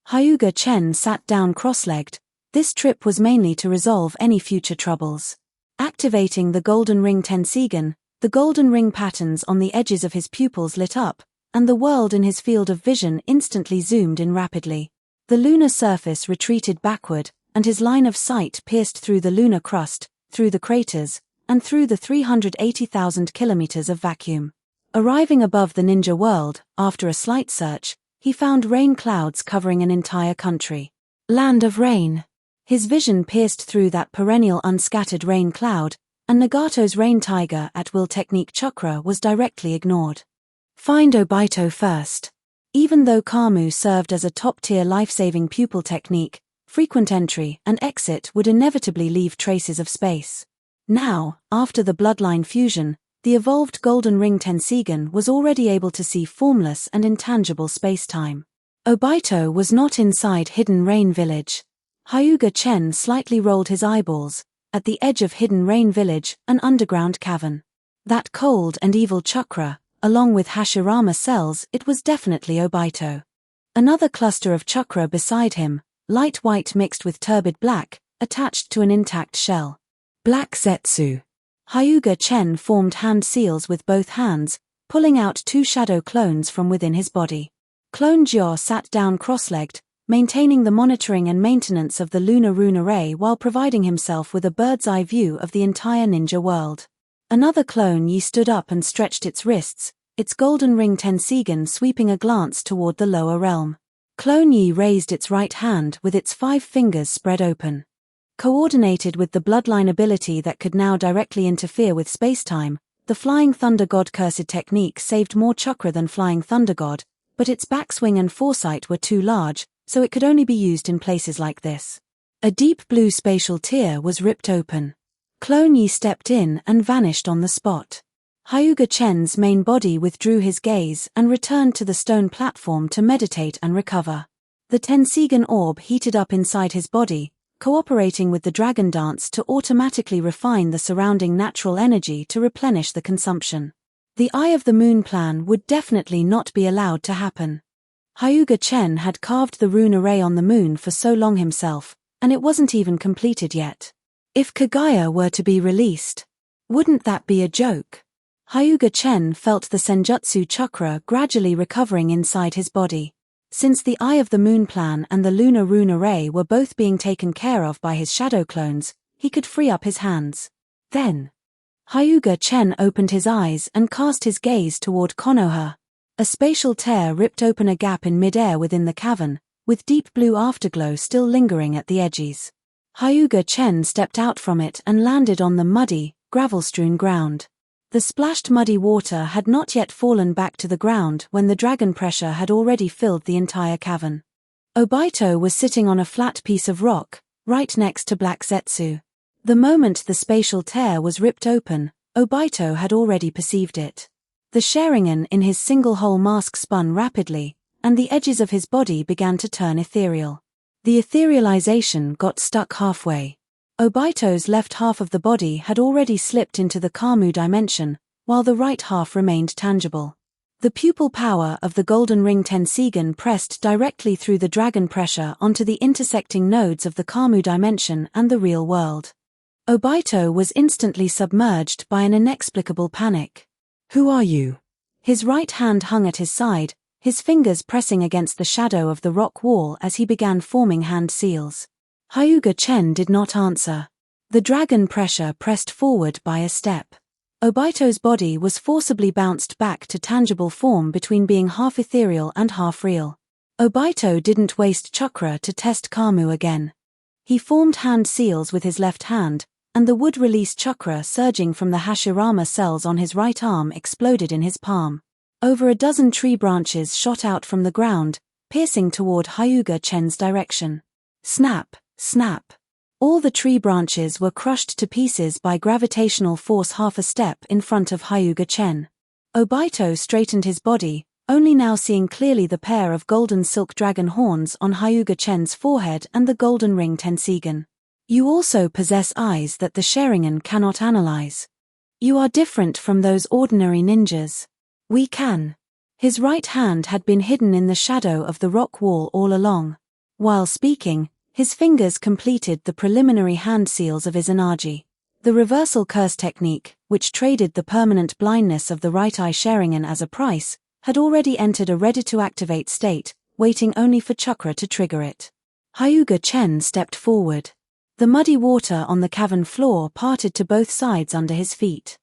Hyuga Chen sat down cross-legged. This trip was mainly to resolve any future troubles. Activating the golden ring Tensigen, the golden ring patterns on the edges of his pupils lit up, and the world in his field of vision instantly zoomed in rapidly. The lunar surface retreated backward, and his line of sight pierced through the lunar crust, through the craters, and through the 380,000 kilometers of vacuum. Arriving above the ninja world, after a slight search, he found rain clouds covering an entire country. Land of rain. His vision pierced through that perennial unscattered rain cloud, and Nagato's rain tiger at will technique chakra was directly ignored. Find Obito first. Even though Kamu served as a top-tier life-saving pupil technique, frequent entry and exit would inevitably leave traces of space. Now, after the bloodline fusion, the evolved golden ring Tensigen was already able to see formless and intangible space-time. Obito was not inside Hidden Rain Village. Hyuga Chen slightly rolled his eyeballs. At the edge of Hidden Rain Village, an underground cavern. That cold and evil chakra, along with Hashirama cells, it was definitely Obito. Another cluster of chakra beside him, light white mixed with turbid black, attached to an intact shell. Black Zetsu. Hyuga Chen formed hand seals with both hands, pulling out two shadow clones from within his body. Clone Jiao sat down cross-legged, maintaining the monitoring and maintenance of the lunar rune array while providing himself with a bird's-eye view of the entire ninja world. Another clone Yi stood up and stretched its wrists, its golden ring Tensigen sweeping a glance toward the lower realm. Clone Yi raised its right hand with its 5 fingers spread open. Coordinated with the bloodline ability that could now directly interfere with spacetime, the Flying Thunder God cursed technique saved more chakra than Flying Thunder God, but its backswing and foresight were too large, so it could only be used in places like this. A deep blue spatial tear was ripped open. Clone Yi stepped in and vanished on the spot. Hyuga Chen's main body withdrew his gaze and returned to the stone platform to meditate and recover. The Tensigen orb heated up inside his body, cooperating with the dragon dance to automatically refine the surrounding natural energy to replenish the consumption. The Eye of the Moon plan would definitely not be allowed to happen. Hyuga Chen had carved the rune array on the moon for so long himself, and it wasn't even completed yet. If Kagaya were to be released, wouldn't that be a joke? Hyuga Chen felt the senjutsu chakra gradually recovering inside his body. Since the Eye of the Moon plan and the Lunar Rune Array were both being taken care of by his shadow clones, he could free up his hands. Then, Hyuga Chen opened his eyes and cast his gaze toward Konoha. A spatial tear ripped open a gap in midair within the cavern, with deep blue afterglow still lingering at the edges. Hyuga Chen stepped out from it and landed on the muddy, gravel-strewn ground. The splashed muddy water had not yet fallen back to the ground when the dragon pressure had already filled the entire cavern. Obito was sitting on a flat piece of rock, right next to Black Zetsu. The moment the spatial tear was ripped open, Obito had already perceived it. The Sharingan in his single-hole mask spun rapidly, and the edges of his body began to turn ethereal. The etherealization got stuck halfway. Obito's left half of the body had already slipped into the Kamu dimension, while the right half remained tangible. The pupil power of the Golden Ring Tensigan pressed directly through the dragon pressure onto the intersecting nodes of the Kamu dimension and the real world. Obito was instantly submerged by an inexplicable panic. "Who are you?" His right hand hung at his side, his fingers pressing against the shadow of the rock wall as he began forming hand seals. Hyuga Chen did not answer. The dragon pressure pressed forward by a step. Obito's body was forcibly bounced back to tangible form between being half ethereal and half real. Obito didn't waste chakra to test Kamu again. He formed hand seals with his left hand, and the wood-release chakra surging from the Hashirama cells on his right arm exploded in his palm. Over a dozen tree branches shot out from the ground, piercing toward Hyuga Chen's direction. Snap, snap. All the tree branches were crushed to pieces by gravitational force half a step in front of Hyuga Chen. Obito straightened his body, only now seeing clearly the pair of golden silk dragon horns on Hyuga Chen's forehead and the golden ring Tensigan. "You also possess eyes that the Sharingan cannot analyze. You are different from those ordinary ninjas. We can." His right hand had been hidden in the shadow of the rock wall all along. While speaking, his fingers completed the preliminary hand seals of Izanagi. The reversal curse technique, which traded the permanent blindness of the right eye Sharingan as a price, had already entered a ready-to-activate state, waiting only for chakra to trigger it. Hyuga Chen stepped forward. The muddy water on the cavern floor parted to both sides under his feet.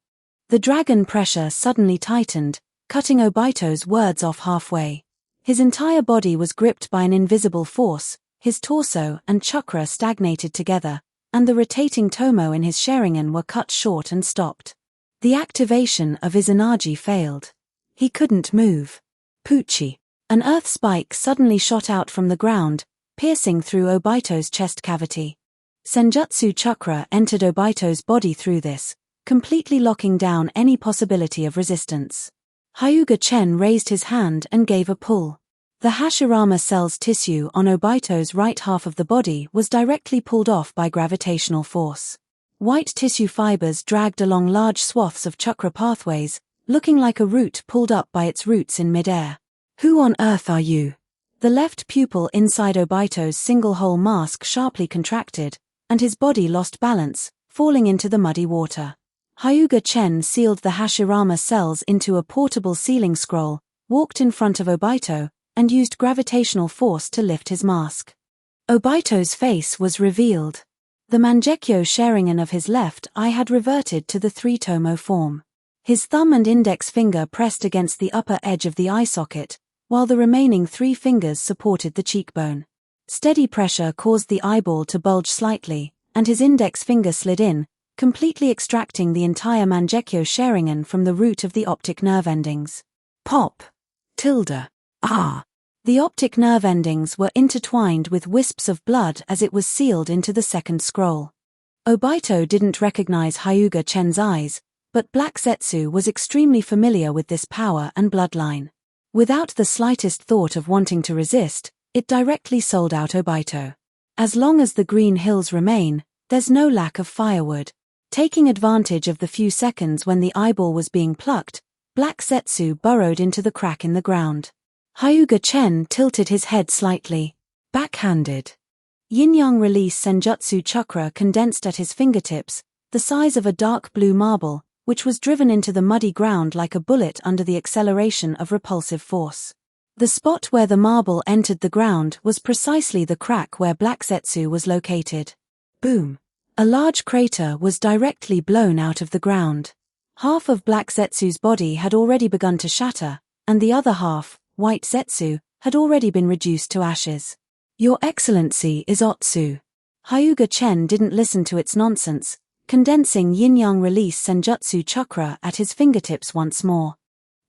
The dragon pressure suddenly tightened, cutting Obito's words off halfway. His entire body was gripped by an invisible force, his torso and chakra stagnated together, and the rotating tomo in his Sharingan were cut short and stopped. The activation of Izanagi failed. He couldn't move. Poochie. An earth spike suddenly shot out from the ground, piercing through Obito's chest cavity. Senjutsu chakra entered Obito's body through this, completely locking down any possibility of resistance. Hyuga Chen raised his hand and gave a pull. The Hashirama cell's tissue on Obito's right half of the body was directly pulled off by gravitational force. White tissue fibers dragged along large swaths of chakra pathways, looking like a root pulled up by its roots in midair. "Who on earth are you?" The left pupil inside Obito's single-hole mask sharply contracted, and his body lost balance, falling into the muddy water. Hyuga Chen sealed the Hashirama cells into a portable sealing scroll, walked in front of Obito, and used gravitational force to lift his mask. Obito's face was revealed. The Mangekyo Sharingan of his left eye had reverted to the three-tomo form. His thumb and index finger pressed against the upper edge of the eye socket, while the remaining three fingers supported the cheekbone. Steady pressure caused the eyeball to bulge slightly, and his index finger slid in, completely extracting the entire Mangekyo Sharingan from the root of the optic nerve endings. Pop. Tilde. Ah. The optic nerve endings were intertwined with wisps of blood as it was sealed into the second scroll. Obito didn't recognize Hyuga Chen's eyes, but Black Zetsu was extremely familiar with this power and bloodline. Without the slightest thought of wanting to resist, it directly sold out Obito. As long as the green hills remain, there's no lack of firewood. Taking advantage of the few seconds when the eyeball was being plucked, Black Zetsu burrowed into the crack in the ground. Hyuga Chen tilted his head slightly. Backhanded. Yin-yang release Senjutsu chakra condensed at his fingertips, the size of a dark blue marble, which was driven into the muddy ground like a bullet under the acceleration of repulsive force. The spot where the marble entered the ground was precisely the crack where Black Zetsu was located. Boom! A large crater was directly blown out of the ground. Half of Black Zetsu's body had already begun to shatter, and the other half, White Zetsu, had already been reduced to ashes. Your Excellency is Otsu. Hyuga Chen didn't listen to its nonsense, condensing yin-yang release Senjutsu chakra at his fingertips once more.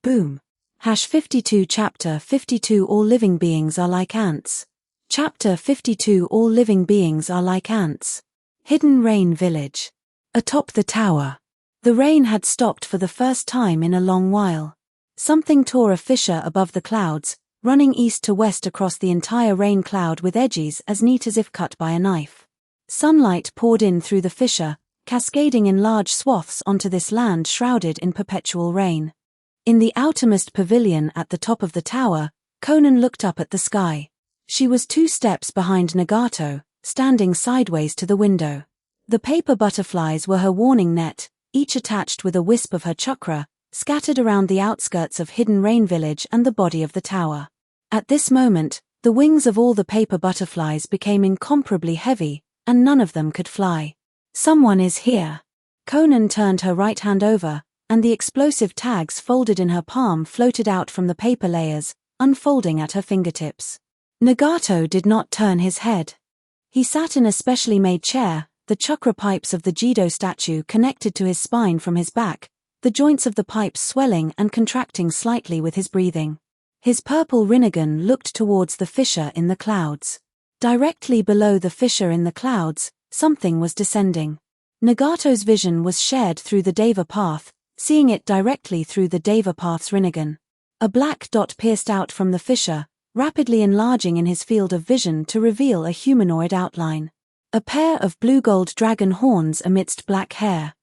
Boom. 52 Chapter 52 All living beings are like ants. Chapter 52 All living beings are like ants. Hidden Rain Village. Atop the tower. The rain had stopped for the first time in a long while. Something tore a fissure above the clouds, running east to west across the entire rain cloud with edges as neat as if cut by a knife. Sunlight poured in through the fissure, cascading in large swaths onto this land shrouded in perpetual rain. In the outermost pavilion at the top of the tower, Conan looked up at the sky. She was 2 steps behind Nagato, standing sideways to the window. The paper butterflies were her warning net, each attached with a wisp of her chakra, scattered around the outskirts of Hidden Rain Village and the body of the tower. At this moment, the wings of all the paper butterflies became incomparably heavy, and none of them could fly. Someone is here. Conan turned her right hand over, and the explosive tags folded in her palm floated out from the paper layers, unfolding at her fingertips. Nagato did not turn his head. He sat in a specially made chair, the chakra pipes of the Jido statue connected to his spine from his back, the joints of the pipes swelling and contracting slightly with his breathing. His purple Rinnegan looked towards the fissure in the clouds. Directly below the fissure in the clouds, something was descending. Nagato's vision was shared through the Deva path, seeing it directly through the Deva path's Rinnegan. A black dot pierced out from the fissure, rapidly enlarging in his field of vision to reveal a humanoid outline. A pair of blue-gold dragon horns amidst black hair.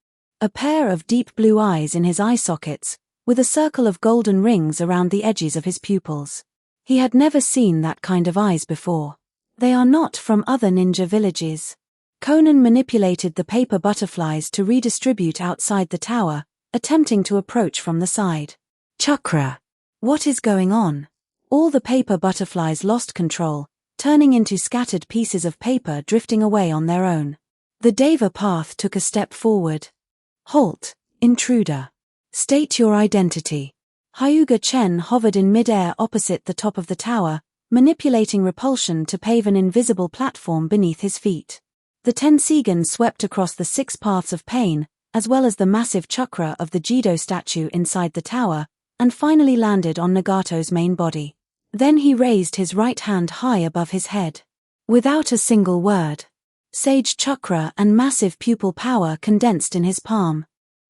A pair of deep blue eyes in his eye sockets, with a circle of golden rings around the edges of his pupils. He had never seen that kind of eyes before. They are not from other ninja villages. Conan manipulated the paper butterflies to redistribute outside the tower, attempting to approach from the side. Chakra. What is going on? All the paper butterflies lost control, turning into scattered pieces of paper drifting away on their own. The Deva path took a step forward. Halt, intruder. State your identity. Hyuga Chen hovered in mid-air opposite the top of the tower, manipulating repulsion to pave an invisible platform beneath his feet. The Tensigan swept across the 6 paths of pain, as well as the massive chakra of the Jido statue inside the tower, and finally landed on Nagato's main body. Then he raised his right hand high above his head. Without a single word, sage chakra and massive pupil power condensed in his palm.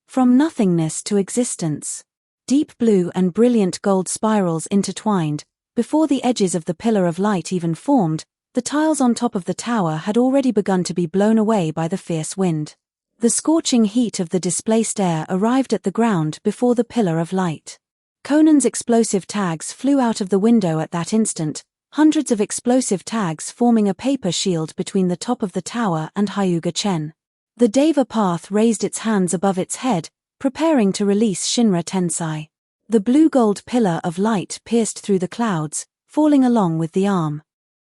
From nothingness to existence. Deep blue and brilliant gold spirals intertwined. Before the edges of the pillar of light even formed, the tiles on top of the tower had already begun to be blown away by the fierce wind. The scorching heat of the displaced air arrived at the ground before the pillar of light. Conan's explosive tags flew out of the window at that instant, hundreds of explosive tags forming a paper shield between the top of the tower and Hyuga Chen. The Deva path raised its hands above its head, preparing to release Shinra Tensai. The blue-gold pillar of light pierced through the clouds, falling along with the arm.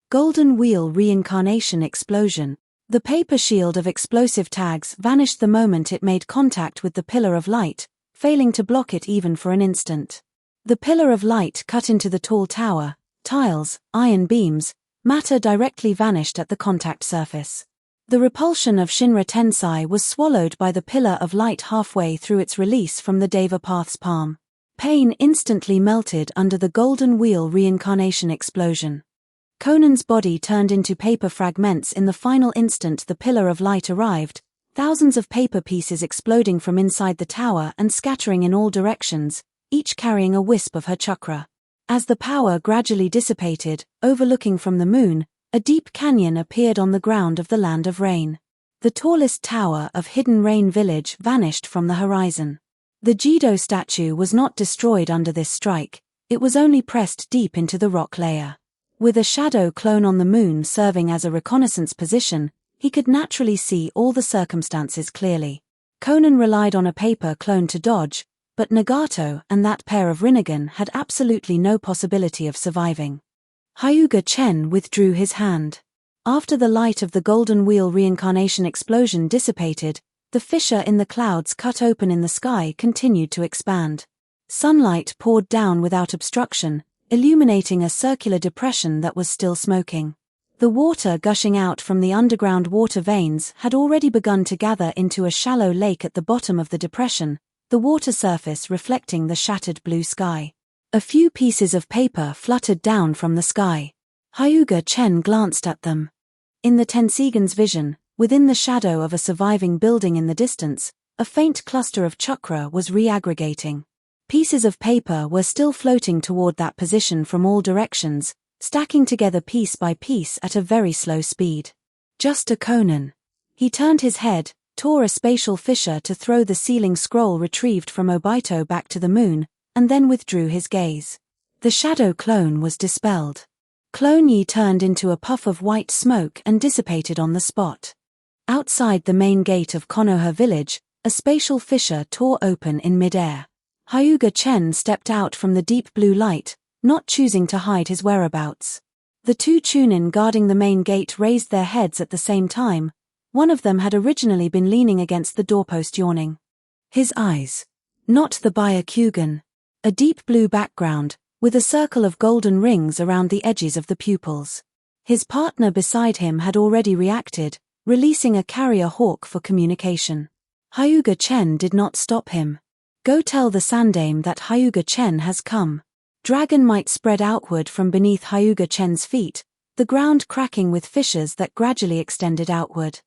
Golden Wheel Reincarnation Explosion. The paper shield of explosive tags vanished the moment it made contact with the pillar of light, failing to block it even for an instant. The pillar of light cut into the tall tower, tiles, iron beams, matter directly vanished at the contact surface. The repulsion of Shinra Tensai was swallowed by the pillar of light halfway through its release from the Deva path's palm. Pain instantly melted under the golden wheel reincarnation explosion. Conan's body turned into paper fragments in the final instant the pillar of light arrived, thousands of paper pieces exploding from inside the tower and scattering in all directions, each carrying a wisp of her chakra. As the power gradually dissipated, overlooking from the moon, a deep canyon appeared on the ground of the Land of Rain. The tallest tower of Hidden Rain Village vanished from the horizon. The Jido statue was not destroyed under this strike, it was only pressed deep into the rock layer. With a shadow clone on the moon serving as a reconnaissance position, he could naturally see all the circumstances clearly. Conan relied on a paper clone to dodge, but Nagato and that pair of Rinnegan had absolutely no possibility of surviving. Hyuga Chen withdrew his hand. After the light of the Golden Wheel reincarnation explosion dissipated, the fissure in the clouds cut open in the sky continued to expand. Sunlight poured down without obstruction, illuminating a circular depression that was still smoking. The water gushing out from the underground water veins had already begun to gather into a shallow lake at the bottom of the depression, the water surface reflecting the shattered blue sky. A few pieces of paper fluttered down from the sky. Hyuga Chen glanced at them. In the Tensigan's vision, within the shadow of a surviving building in the distance, a faint cluster of chakra was reaggregating. Pieces of paper were still floating toward that position from all directions, stacking together piece by piece at a very slow speed. Just a Conan. He turned his head, tore a spatial fissure to throw the sealing scroll retrieved from Obito back to the moon, and then withdrew his gaze. The shadow clone was dispelled. Clone Yi turned into a puff of white smoke and dissipated on the spot. Outside the main gate of Konoha village, a spatial fissure tore open in midair. Hyuga Chen stepped out from the deep blue light, not choosing to hide his whereabouts. The two Chunin guarding the main gate raised their heads at the same time. One of them had originally been leaning against the doorpost yawning. His eyes. Not the Byakugan. A deep blue background, with a circle of golden rings around the edges of the pupils. His partner beside him had already reacted, releasing a carrier hawk for communication. Hyuga Chen did not stop him. Go tell the Sandaime that Hyuga Chen has come. Dragon might spread outward from beneath Hyuga Chen's feet, the ground cracking with fissures that gradually extended outward.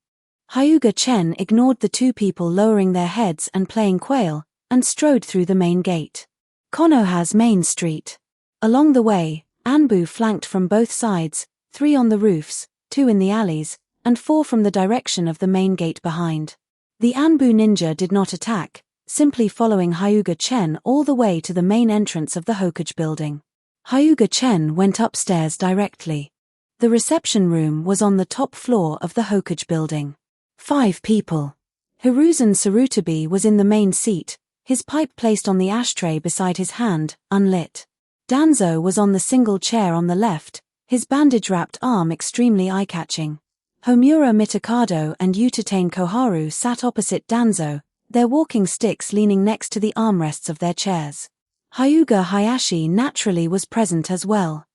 Hyuga Chen ignored the two people lowering their heads and playing quail, and strode through the main gate. Konoha's main street. Along the way, Anbu flanked from both sides, 3 on the roofs, 2 in the alleys, and 4 from the direction of the main gate behind. The Anbu ninja did not attack, simply following Hyuga Chen all the way to the main entrance of the Hokage building. Hyuga Chen went upstairs directly. The reception room was on the top floor of the Hokage building. 5 people. Hiruzen Sarutobi was in the main seat, his pipe placed on the ashtray beside his hand, unlit. Danzo was on the single chair on the left, his bandage-wrapped arm extremely eye-catching. Homura Mitakado and Utatane Koharu sat opposite Danzo, their walking sticks leaning next to the armrests of their chairs. Hyuga Hayashi naturally was present as well.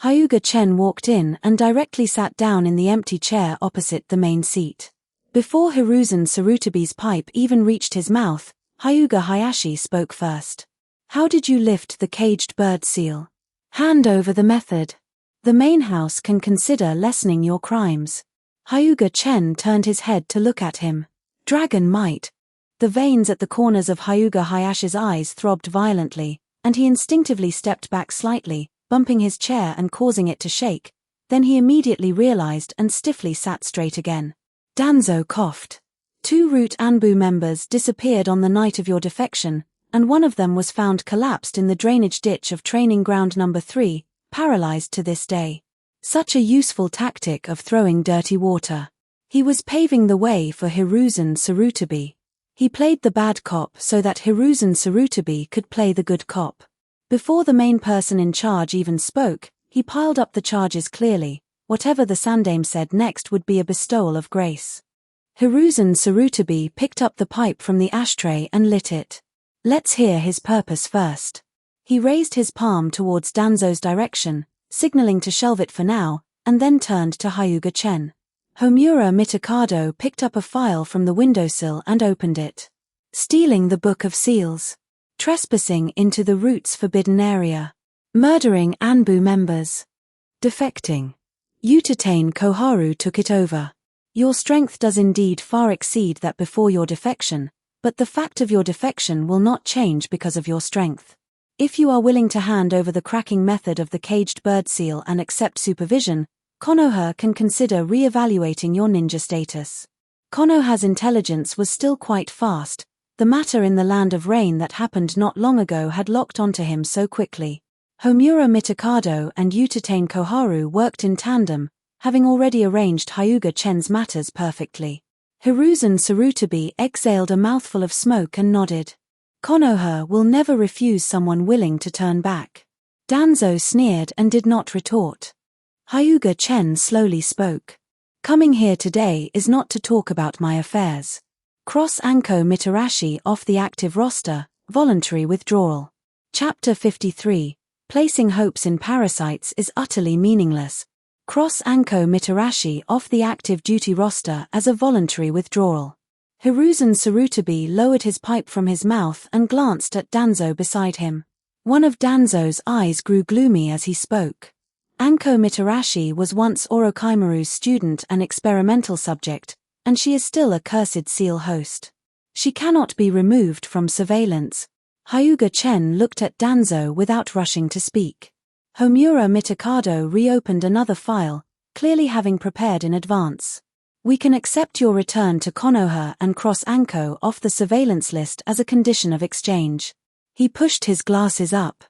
Hyuga Chen walked in and directly sat down in the empty chair opposite the main seat. Before Hiruzen Sarutobi's pipe even reached his mouth, Hyuga Hayashi spoke first. How did you lift the caged bird seal? Hand over the method. The main house can consider lessening your crimes. Hyuga Chen turned his head to look at him. Dragon might. The veins at the corners of Hyuga Hayashi's eyes throbbed violently, and he instinctively stepped back slightly, bumping his chair and causing it to shake. Then he immediately realized and stiffly sat straight again. Danzo coughed. 2 Root Anbu members disappeared on the night of your defection, and one of them was found collapsed in the drainage ditch of training ground number 3, paralyzed to this day. Such a useful tactic of throwing dirty water. He was paving the way for Hiruzen Sarutobi. He played the bad cop so that Hiruzen Sarutobi could play the good cop. Before the main person in charge even spoke, he piled up the charges clearly. Whatever the Sandaime said next would be a bestowal of grace. Hiruzen Sarutobi picked up the pipe from the ashtray and lit it. Let's hear his purpose first. He raised his palm towards Danzo's direction, signaling to shelve it for now, and then turned to Hyuga Chen. Homura Mitakado picked up a file from the windowsill and opened it. Stealing the Book of Seals. Trespassing into the Root's forbidden area. Murdering Anbu members. Defecting. Utatane Koharu took it over. Your strength does indeed far exceed that before your defection, but the fact of your defection will not change because of your strength. If you are willing to hand over the cracking method of the caged bird seal and accept supervision, Konoha can consider re-evaluating your ninja status. Konoha's intelligence was still quite fast. The matter in the Land of Rain that happened not long ago had locked onto him so quickly. Homura Mitakado and Utatane Koharu worked in tandem, having already arranged Hyuga Chen's matters perfectly. Hiruzen Sarutobi exhaled a mouthful of smoke and nodded. Konoha will never refuse someone willing to turn back. Danzo sneered and did not retort. Hyuga Chen slowly spoke. Coming here today is not to talk about my affairs. Cross Anko Mitarashi off the active roster, voluntary withdrawal. Chapter 53. Placing hopes in parasites is utterly meaningless. Cross Anko Mitarashi off the active duty roster as a voluntary withdrawal. Hiruzen Sarutabi lowered his pipe from his mouth and glanced at Danzo beside him. One of Danzo's eyes grew gloomy as he spoke. Anko Mitarashi was once Orochimaru's student and experimental subject, and she is still a cursed seal host. She cannot be removed from surveillance. Hyuga Chen looked at Danzo without rushing to speak. Homura Mitakado reopened another file, clearly having prepared in advance. We can accept your return to Konoha and Cross Anko off the surveillance list as a condition of exchange. He pushed his glasses up.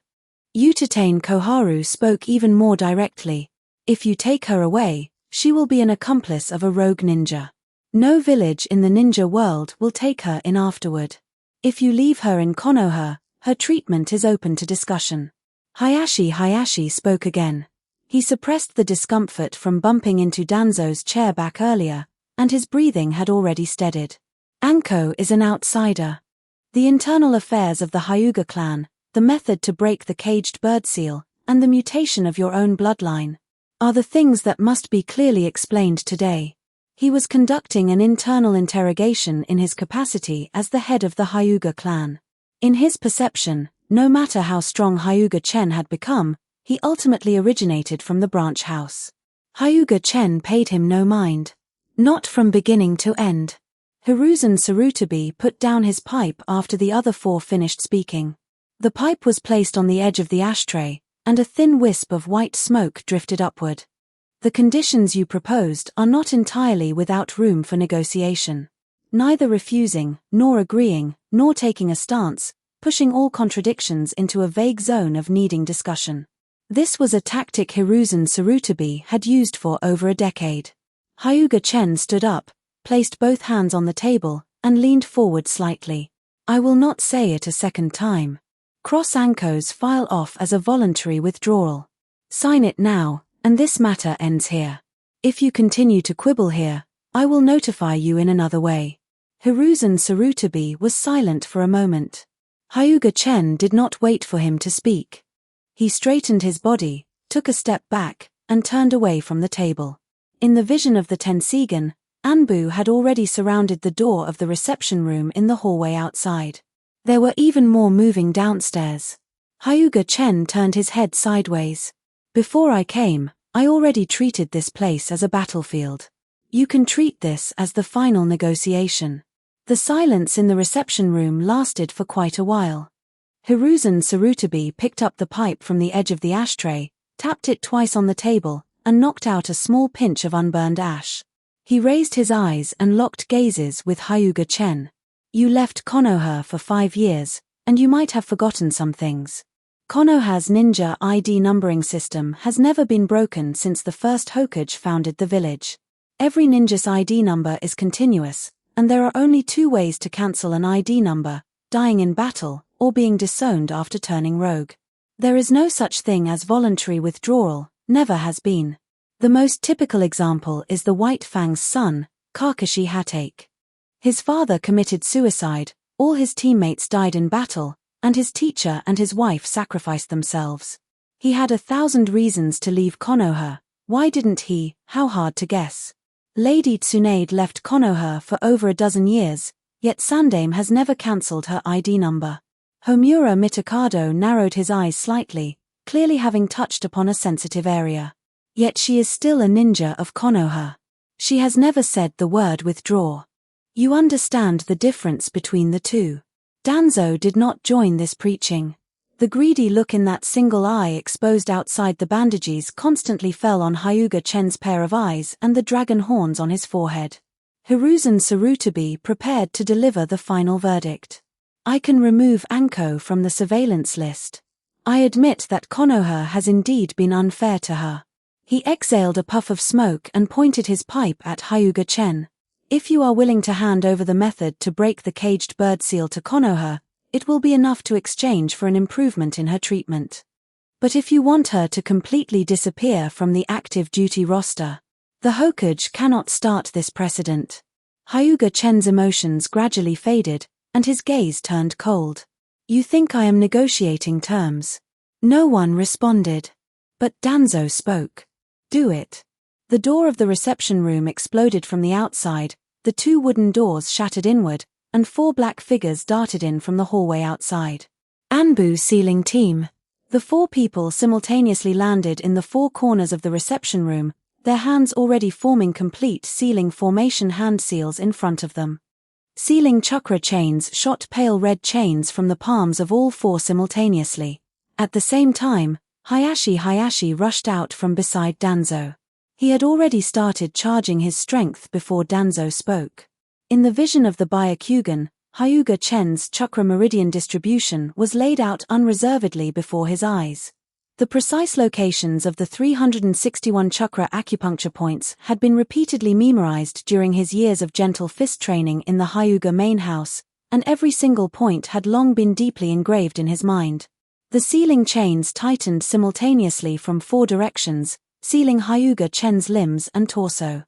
Utatane Koharu spoke even more directly. If you take her away, she will be an accomplice of a rogue ninja. No village in the ninja world will take her in afterward. If you leave her in Konoha, her treatment is open to discussion. Hayashi spoke again. He suppressed the discomfort from bumping into Danzo's chair back earlier, and his breathing had already steadied. Anko is an outsider. The internal affairs of the Hyuga clan, the method to break the caged bird seal, and the mutation of your own bloodline, are the things that must be clearly explained today. He was conducting an internal interrogation in his capacity as the head of the Hyuga clan. In his perception, no matter how strong Hyuga Chen had become, he ultimately originated from the branch house. Hyuga Chen paid him no mind. Not from beginning to end. Hiruzen Sarutabi put down his pipe after the other four finished speaking. The pipe was placed on the edge of the ashtray, and a thin wisp of white smoke drifted upward. The conditions you proposed are not entirely without room for negotiation. Neither refusing, nor agreeing, nor taking a stance, pushing all contradictions into a vague zone of needing discussion. This was a tactic Hiruzen Sarutabi had used for over a decade. Hyuga Chen stood up, placed both hands on the table, and leaned forward slightly. I will not say it a second time. Cross Anko's file off as a voluntary withdrawal. Sign it now, and this matter ends here. If you continue to quibble here, I will notify you in another way. Hiruzen Sarutabi was silent for a moment. Hyuga Chen did not wait for him to speak. He straightened his body, took a step back, and turned away from the table. In the vision of the Tensigan, Anbu had already surrounded the door of the reception room in the hallway outside. There were even more moving downstairs. Hyuga Chen turned his head sideways. Before I came, I already treated this place as a battlefield. You can treat this as the final negotiation. The silence in the reception room lasted for quite a while. Hiruzen Sarutabi picked up the pipe from the edge of the ashtray, tapped it twice on the table, and knocked out a small pinch of unburned ash. He raised his eyes and locked gazes with Hyuga Chen. You left Konoha for 5 years, and you might have forgotten some things. Konoha's ninja ID numbering system has never been broken since the first Hokage founded the village. Every ninja's ID number is continuous, and there are only 2 ways to cancel an ID number: dying in battle, or being disowned after turning rogue. There is no such thing as voluntary withdrawal, never has been. The most typical example is the White Fang's son, Kakashi Hatake. His father committed suicide, all his teammates died in battle, and his teacher and his wife sacrificed themselves. He had 1,000 reasons to leave Konoha. Why didn't he? How hard to guess. Lady Tsunade left Konoha for over a dozen years, yet Sandaime has never cancelled her ID number. Homura Mitakado narrowed his eyes slightly, clearly having touched upon a sensitive area. Yet she is still a ninja of Konoha. She has never said the word withdraw. You understand the difference between the two. Danzo did not join this preaching. The greedy look in that single eye exposed outside the bandages constantly fell on Hyuga Chen's pair of eyes and the dragon horns on his forehead. Hiruzen Sarutabi prepared to deliver the final verdict. I can remove Anko from the surveillance list. I admit that Konoha has indeed been unfair to her. He exhaled a puff of smoke and pointed his pipe at Hyuga Chen. If you are willing to hand over the method to break the caged bird seal to Konoha, It will be enough to exchange for an improvement in her treatment. But if you want her to completely disappear from the active duty roster, the Hokage cannot start this precedent. Hyuga Chen's emotions gradually faded, and his gaze turned cold. You think I am negotiating terms? No one responded. But Danzo spoke. Do it. The door of the reception room exploded from the outside, the two wooden doors shattered inward, and 4 black figures darted in from the hallway outside. Anbu sealing team. The 4 people simultaneously landed in the 4 corners of the reception room, their hands already forming complete sealing formation hand seals in front of them. Sealing chakra chains shot pale red chains from the palms of all 4 simultaneously. At the same time, Hayashi rushed out from beside Danzo. He had already started charging his strength before Danzo spoke. In the vision of the Byakugan, Hyuga Chen's chakra meridian distribution was laid out unreservedly before his eyes. The precise locations of the 361 chakra acupuncture points had been repeatedly memorized during his years of gentle fist training in the Hyuga main house, and every single point had long been deeply engraved in his mind. The sealing chains tightened simultaneously from 4 directions, sealing Hyuga Chen's limbs and torso.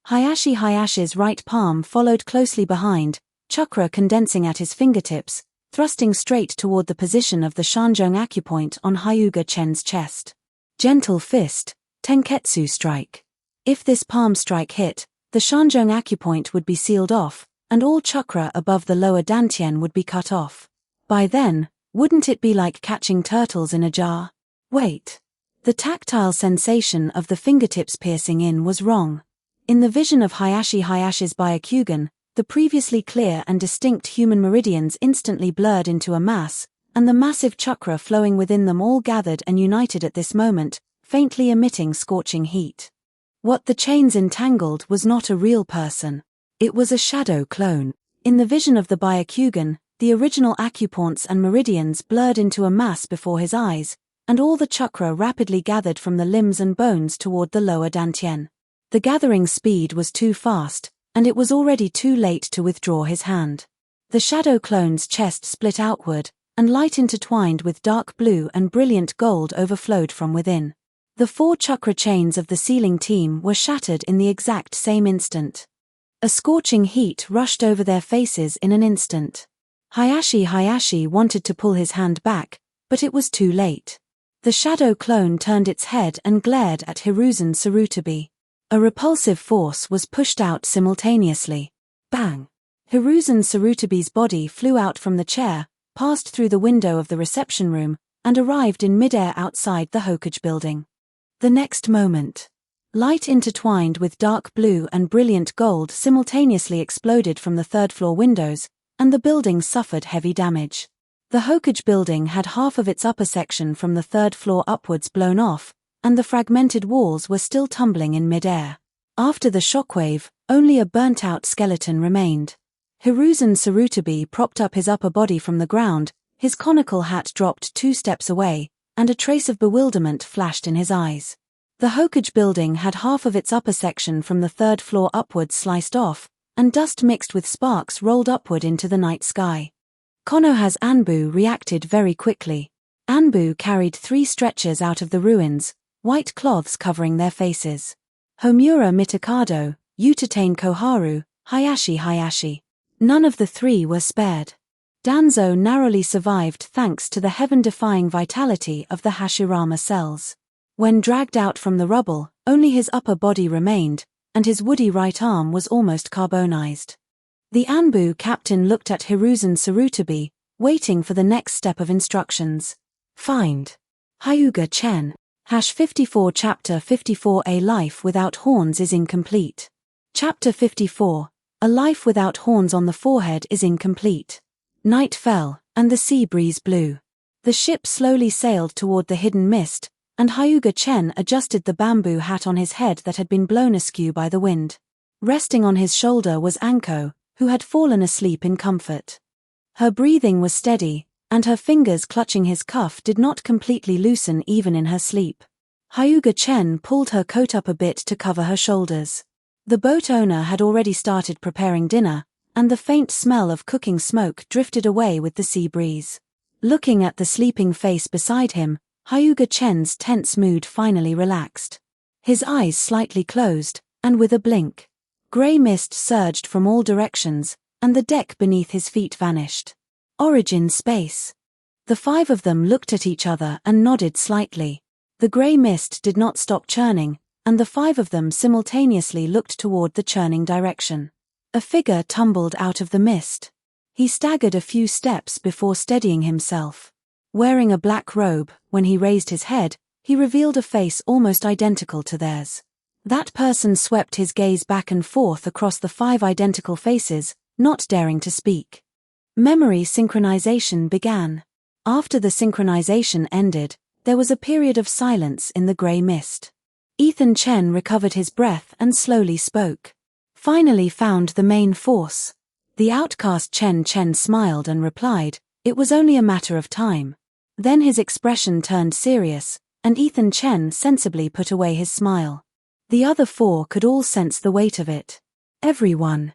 Hayashi's right palm followed closely behind, chakra condensing at his fingertips, thrusting straight toward the position of the Shanzhong acupoint on Hyuga Chen's chest. Gentle fist, Tenketsu strike. If this palm strike hit, the Shanzhong acupoint would be sealed off, and all chakra above the lower dantian would be cut off. By then, wouldn't it be like catching turtles in a jar? Wait. The tactile sensation of the fingertips piercing in was wrong. In the vision of Hayashi's Byakugan, the previously clear and distinct human meridians instantly blurred into a mass, and the massive chakra flowing within them all gathered and united at this moment, faintly emitting scorching heat. What the chains entangled was not a real person. It was a shadow clone. In the vision of the Byakugan, the original acupoints and meridians blurred into a mass before his eyes, and all the chakra rapidly gathered from the limbs and bones toward the lower dantian. The gathering speed was too fast, and it was already too late to withdraw his hand. The shadow clone's chest split outward, and light intertwined with dark blue and brilliant gold overflowed from within. The 4 chakra chains of the sealing team were shattered in the exact same instant. A scorching heat rushed over their faces in an instant. Hayashi wanted to pull his hand back, but it was too late. The shadow clone turned its head and glared at Hiruzen Sarutabi. A repulsive force was pushed out simultaneously. Bang! Hiruzen Sarutabi's body flew out from the chair, passed through the window of the reception room, and arrived in midair outside the Hokage building. The next moment, light intertwined with dark blue and brilliant gold simultaneously exploded from the third-floor windows, and the building suffered heavy damage. The Hokage building had half of its upper section from the 3rd floor upwards blown off, and the fragmented walls were still tumbling in mid-air. After the shockwave, only a burnt-out skeleton remained. Hiruzen Sarutabi propped up his upper body from the ground, his conical hat dropped 2 steps away, and a trace of bewilderment flashed in his eyes. The Hokage building had half of its upper section from the 3rd floor upwards sliced off, and dust mixed with sparks rolled upward into the night sky. Konoha's Anbu reacted very quickly. Anbu carried 3 stretchers out of the ruins, white cloths covering their faces. Homura Mitakado, Utatane Koharu, Hayashi. None of the 3 were spared. Danzo narrowly survived thanks to the heaven-defying vitality of the Hashirama cells. When dragged out from the rubble, only his upper body remained, and his woody right arm was almost carbonized. The Anbu captain looked at Hiruzen Sarutabi, waiting for the next step of instructions. Find Hyuga Chen. #54 Chapter 54 A life without horns is incomplete. Chapter 54 A life without horns on the forehead is incomplete. Night fell, and the sea breeze blew. The ship slowly sailed toward the hidden mist, and Hyuga Chen adjusted the bamboo hat on his head that had been blown askew by the wind. Resting on his shoulder was Anko, who had fallen asleep in comfort. Her breathing was steady, and her fingers clutching his cuff did not completely loosen even in her sleep. Hyuga Chen pulled her coat up a bit to cover her shoulders. The boat owner had already started preparing dinner, and the faint smell of cooking smoke drifted away with the sea breeze. Looking at the sleeping face beside him, Hyuga Chen's tense mood finally relaxed. His eyes slightly closed, and with a blink, grey mist surged from all directions, and the deck beneath his feet vanished. Origin space. The five of them looked at each other and nodded slightly. The grey mist did not stop churning, and the five of them simultaneously looked toward the churning direction. A figure tumbled out of the mist. He staggered a few steps before steadying himself. Wearing a black robe, when he raised his head, he revealed a face almost identical to theirs. That person swept his gaze back and forth across the five identical faces, not daring to speak. Memory synchronization began. After the synchronization ended, there was a period of silence in the grey mist. Ethan Chen recovered his breath and slowly spoke. Finally found the main force. The outcast Chen smiled and replied, "It was only a matter of time." Then his expression turned serious, and Ethan Chen sensibly put away his smile. The other four could all sense the weight of it. Everyone.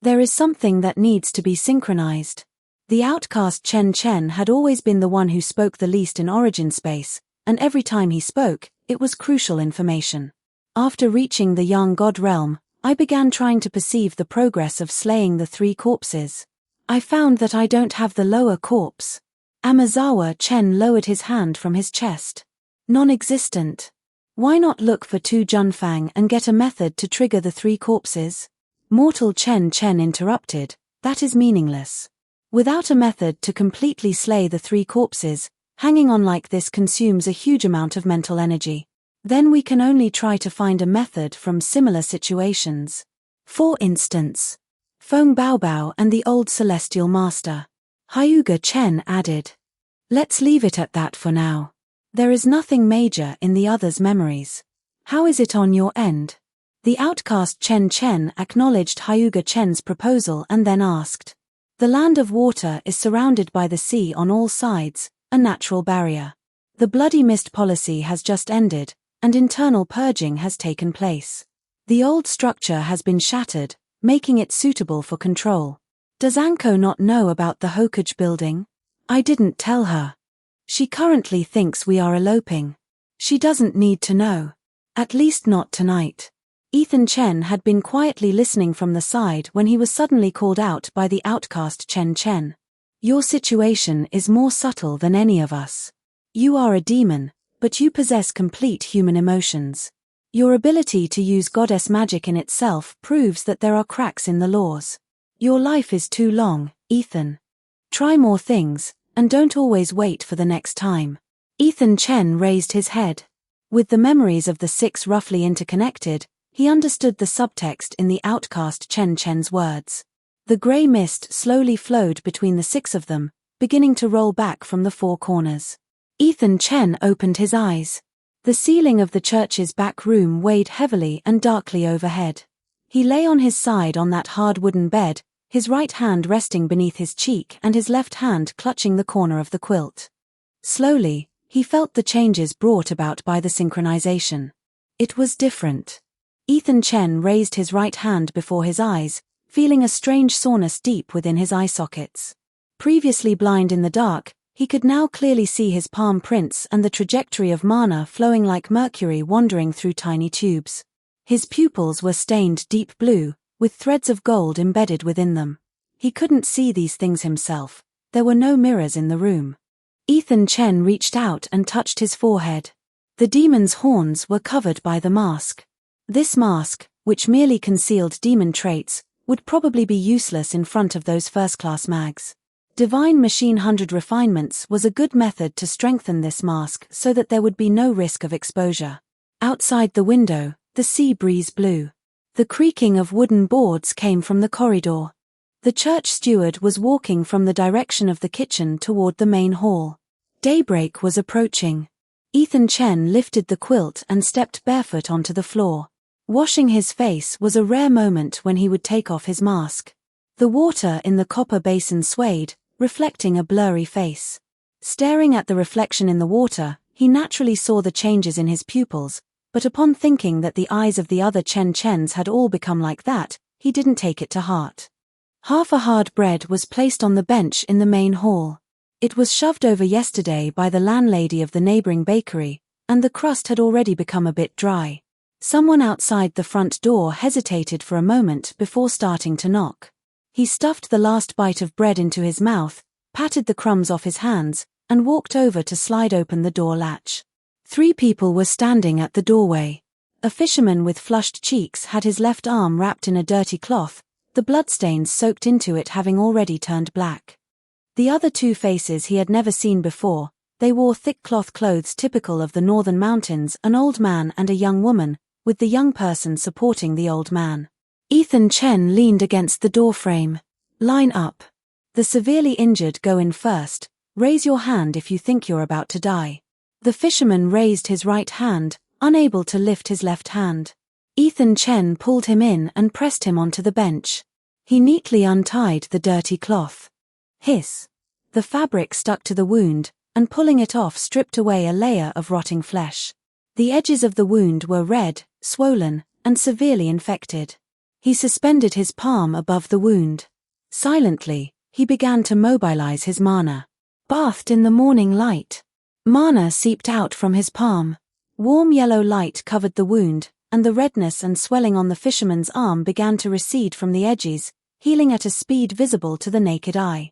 There is something that needs to be synchronized. The outcast Chen had always been the one who spoke the least in origin space, and every time he spoke, it was crucial information. After reaching the Yang God realm, I began trying to perceive the progress of slaying the three corpses. I found that I don't have the lower corpse. Amazawa Chen lowered his hand from his chest. Non-existent. Why not look for Tu Junfang and get a method to trigger the three corpses? Mortal Chen interrupted, that is meaningless. Without a method to completely slay the three corpses, hanging on like this consumes a huge amount of mental energy. Then we can only try to find a method from similar situations. For instance, Feng Baobao and the old Celestial Master. Hyuga Chen added. Let's leave it at that for now. There is nothing major in the others' memories. How is it on your end? The outcast Chen acknowledged Hyuga Chen's proposal and then asked. The land of water is surrounded by the sea on all sides, a natural barrier. The bloody mist policy has just ended, and internal purging has taken place. The old structure has been shattered, making it suitable for control. Does Anko not know about the Hokage building? I didn't tell her. She currently thinks we are eloping. She doesn't need to know. At least not tonight. Ethan Chen had been quietly listening from the side when he was suddenly called out by the outcast Chen. Your situation is more subtle than any of us. You are a demon, but you possess complete human emotions. Your ability to use goddess magic in itself proves that there are cracks in the laws. Your life is too long, Ethan. Try more things, and don't always wait for the next time. Ethan Chen raised his head. With the memories of the six roughly interconnected, he understood the subtext in the outcast Chen's words. The grey mist slowly flowed between the six of them, beginning to roll back from the four corners. Ethan Chen opened his eyes. The ceiling of the church's back room weighed heavily and darkly overhead. He lay on his side on that hard wooden bed, his right hand resting beneath his cheek and his left hand clutching the corner of the quilt. Slowly, he felt the changes brought about by the synchronization. It was different. Ethan Chen raised his right hand before his eyes, feeling a strange soreness deep within his eye sockets. Previously blind in the dark, he could now clearly see his palm prints and the trajectory of mana flowing like mercury wandering through tiny tubes. His pupils were stained deep blue, with threads of gold embedded within them. He couldn't see these things himself. There were no mirrors in the room. Ethan Chen reached out and touched his forehead. The demon's horns were covered by the mask. This mask, which merely concealed demon traits, would probably be useless in front of those first-class mags. Divine Machine 100 Refinements was a good method to strengthen this mask so that there would be no risk of exposure. Outside the window, the sea breeze blew. The creaking of wooden boards came from the corridor. The church steward was walking from the direction of the kitchen toward the main hall. Daybreak was approaching. Ethan Chen lifted the quilt and stepped barefoot onto the floor. Washing his face was a rare moment when he would take off his mask. The water in the copper basin swayed, reflecting a blurry face. Staring at the reflection in the water, he naturally saw the changes in his pupils, but upon thinking that the eyes of the other Chens had all become like that, he didn't take it to heart. Half a hard bread was placed on the bench in the main hall. It was shoved over yesterday by the landlady of the neighboring bakery, and the crust had already become a bit dry. Someone outside the front door hesitated for a moment before starting to knock. He stuffed the last bite of bread into his mouth, patted the crumbs off his hands, and walked over to slide open the door latch. 3 people were standing at the doorway. A fisherman with flushed cheeks had his left arm wrapped in a dirty cloth, the bloodstains soaked into it having already turned black. The other 2 faces he had never seen before. They wore thick cloth clothes typical of the northern mountains, an old man and a young woman, with the young person supporting the old man. Ethan Chen leaned against the doorframe. "Line up. The severely injured go in first. Raise your hand if you think you're about to die." The fisherman raised his right hand, unable to lift his left hand. Ethan Chen pulled him in and pressed him onto the bench. He neatly untied the dirty cloth. Hiss. The fabric stuck to the wound, and pulling it off stripped away a layer of rotting flesh. The edges of the wound were red, swollen, and severely infected. He suspended his palm above the wound. Silently, he began to mobilize his mana. Bathed in the morning light, mana seeped out from his palm. Warm yellow light covered the wound, and the redness and swelling on the fisherman's arm began to recede from the edges, healing at a speed visible to the naked eye.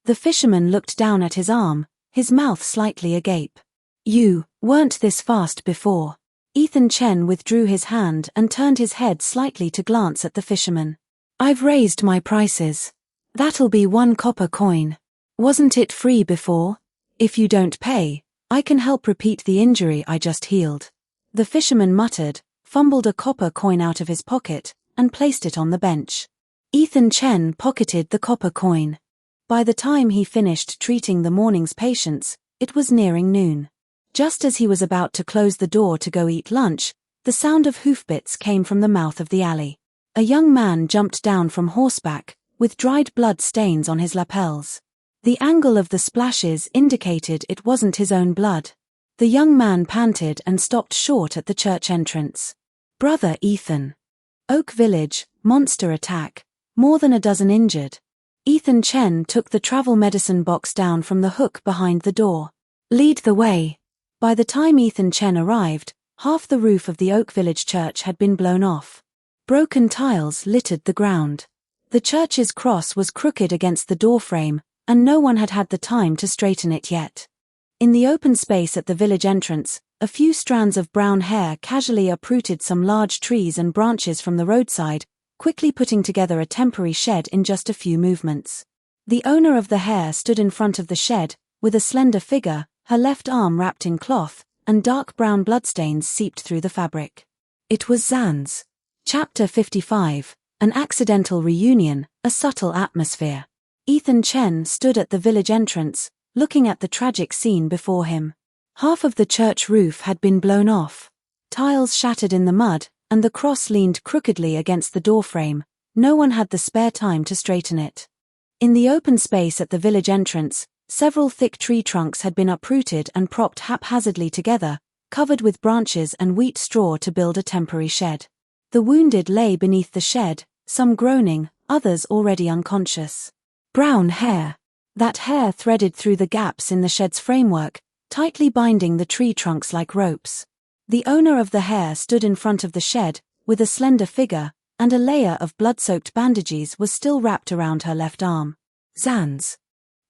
The fisherman looked down at his arm, his mouth slightly agape. "You weren't this fast before." Ethan Chen withdrew his hand and turned his head slightly to glance at the fisherman. "I've raised my prices. That'll be 1 copper coin. Wasn't it free before? If you don't pay, I can help repeat the injury I just healed." The fisherman muttered, fumbled a copper coin out of his pocket, and placed it on the bench. Ethan Chen pocketed the copper coin. By the time he finished treating the morning's patients, it was nearing noon. Just as he was about to close the door to go eat lunch, the sound of hoofbeats came from the mouth of the alley. A young man jumped down from horseback, with dried blood stains on his lapels. The angle of the splashes indicated it wasn't his own blood. The young man panted and stopped short at the church entrance. "Brother Ethan." Oak Village, monster attack, more than a dozen injured. Ethan Chen took the travel medicine box down from the hook behind the door. "Lead the way." By the time Ethan Chen arrived, half the roof of the Oak Village church had been blown off. Broken tiles littered the ground. The church's cross was crooked against the doorframe, and no one had had the time to straighten it yet. In the open space at the village entrance, a few strands of brown hair casually uprooted some large trees and branches from the roadside, quickly putting together a temporary shed in just a few movements. The owner of the hair stood in front of the shed, with a slender figure, her left arm wrapped in cloth, and dark brown bloodstains seeped through the fabric. It was Zan's. Chapter 55, An Accidental Reunion, a Subtle Atmosphere. Ethan Chen stood at the village entrance, looking at the tragic scene before him. Half of the church roof had been blown off. Tiles shattered in the mud, and the cross leaned crookedly against the doorframe. No one had the spare time to straighten it. In the open space at the village entrance, several thick tree trunks had been uprooted and propped haphazardly together, covered with branches and wheat straw to build a temporary shed. The wounded lay beneath the shed, some groaning, others already unconscious. Brown hair. That hair threaded through the gaps in the shed's framework, tightly binding the tree trunks like ropes. The owner of the hair stood in front of the shed, with a slender figure, and a layer of blood-soaked bandages was still wrapped around her left arm. Zan's.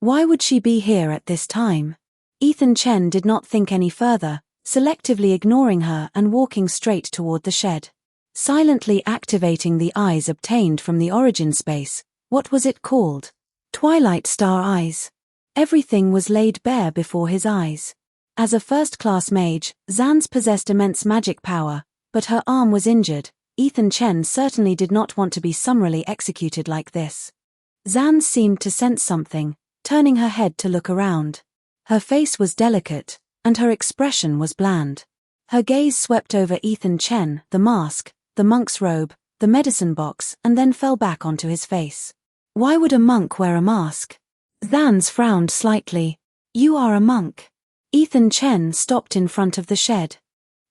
Why would she be here at this time? Ethan Chen did not think any further, selectively ignoring her and walking straight toward the shed. Silently activating the eyes obtained from the origin space. What was it called? Twilight Star Eyes. Everything was laid bare before his eyes. As a first-class mage, Zan's possessed immense magic power, but her arm was injured. Ethan Chen certainly did not want to be summarily executed like this. Zan seemed to sense something, turning her head to look around. Her face was delicate, and her expression was bland. Her gaze swept over Ethan Chen, the mask, the monk's robe, the medicine box, and then fell back onto his face. Why would a monk wear a mask? Zan's frowned slightly. You are a monk. Ethan Chen stopped in front of the shed.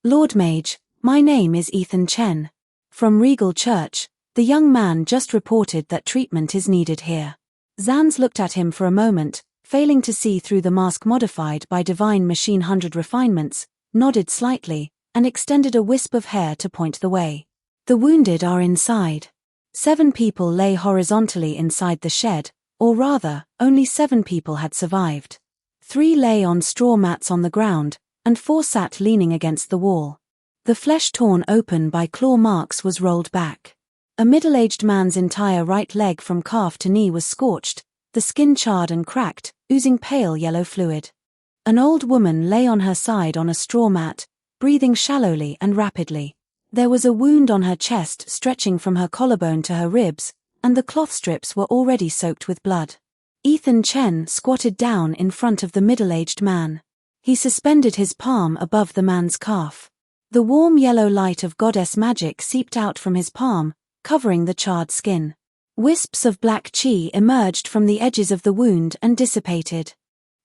Lord Mage, my name is Ethan Chen. From Regal Church, The young man just reported that treatment is needed here. Zans looked at him for a moment, failing to see through the mask modified by divine machine 100 refinements, nodded slightly, and extended a wisp of hair to point the way. The wounded are inside. 7 people lay horizontally inside the shed, or rather, only 7 people had survived. 3 lay on straw mats on the ground, and 4 sat leaning against the wall. The flesh torn open by claw marks was rolled back. A middle-aged man's entire right leg from calf to knee was scorched, the skin charred and cracked, oozing pale yellow fluid. An old woman lay on her side on a straw mat, breathing shallowly and rapidly. There was a wound on her chest stretching from her collarbone to her ribs, and the cloth strips were already soaked with blood. Ethan Chen squatted down in front of the middle-aged man. He suspended his palm above the man's calf. The warm yellow light of goddess magic seeped out from his palm, covering the charred skin. Wisps of black qi emerged from the edges of the wound and dissipated.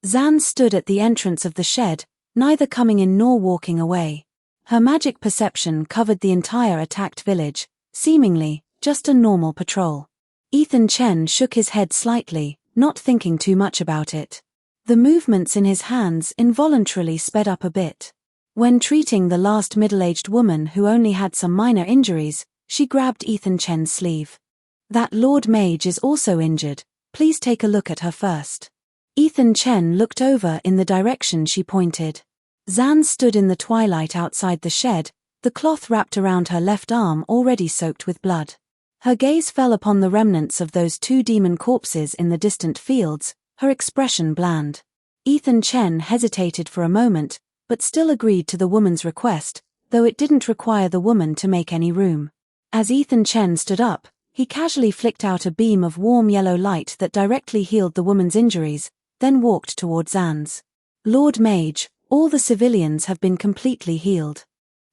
Zan stood at the entrance of the shed, neither coming in nor walking away. Her magic perception covered the entire attacked village, seemingly just a normal patrol. Ethan Chen shook his head slightly, not thinking too much about it. The movements in his hands involuntarily sped up a bit. When treating the last middle-aged woman who only had some minor injuries, she grabbed Ethan Chen's sleeve. "That Lord Mage is also injured, please take a look at her first." Ethan Chen looked over in the direction she pointed. Zan stood in the twilight outside the shed, the cloth wrapped around her left arm already soaked with blood. Her gaze fell upon the remnants of those 2 demon corpses in the distant fields, her expression bland. Ethan Chen hesitated for a moment, but still agreed to the woman's request, though it didn't require the woman to make any room. As Ethan Chen stood up, he casually flicked out a beam of warm yellow light that directly healed the woman's injuries, then walked toward Zan's. "Lord Mage, all the civilians have been completely healed.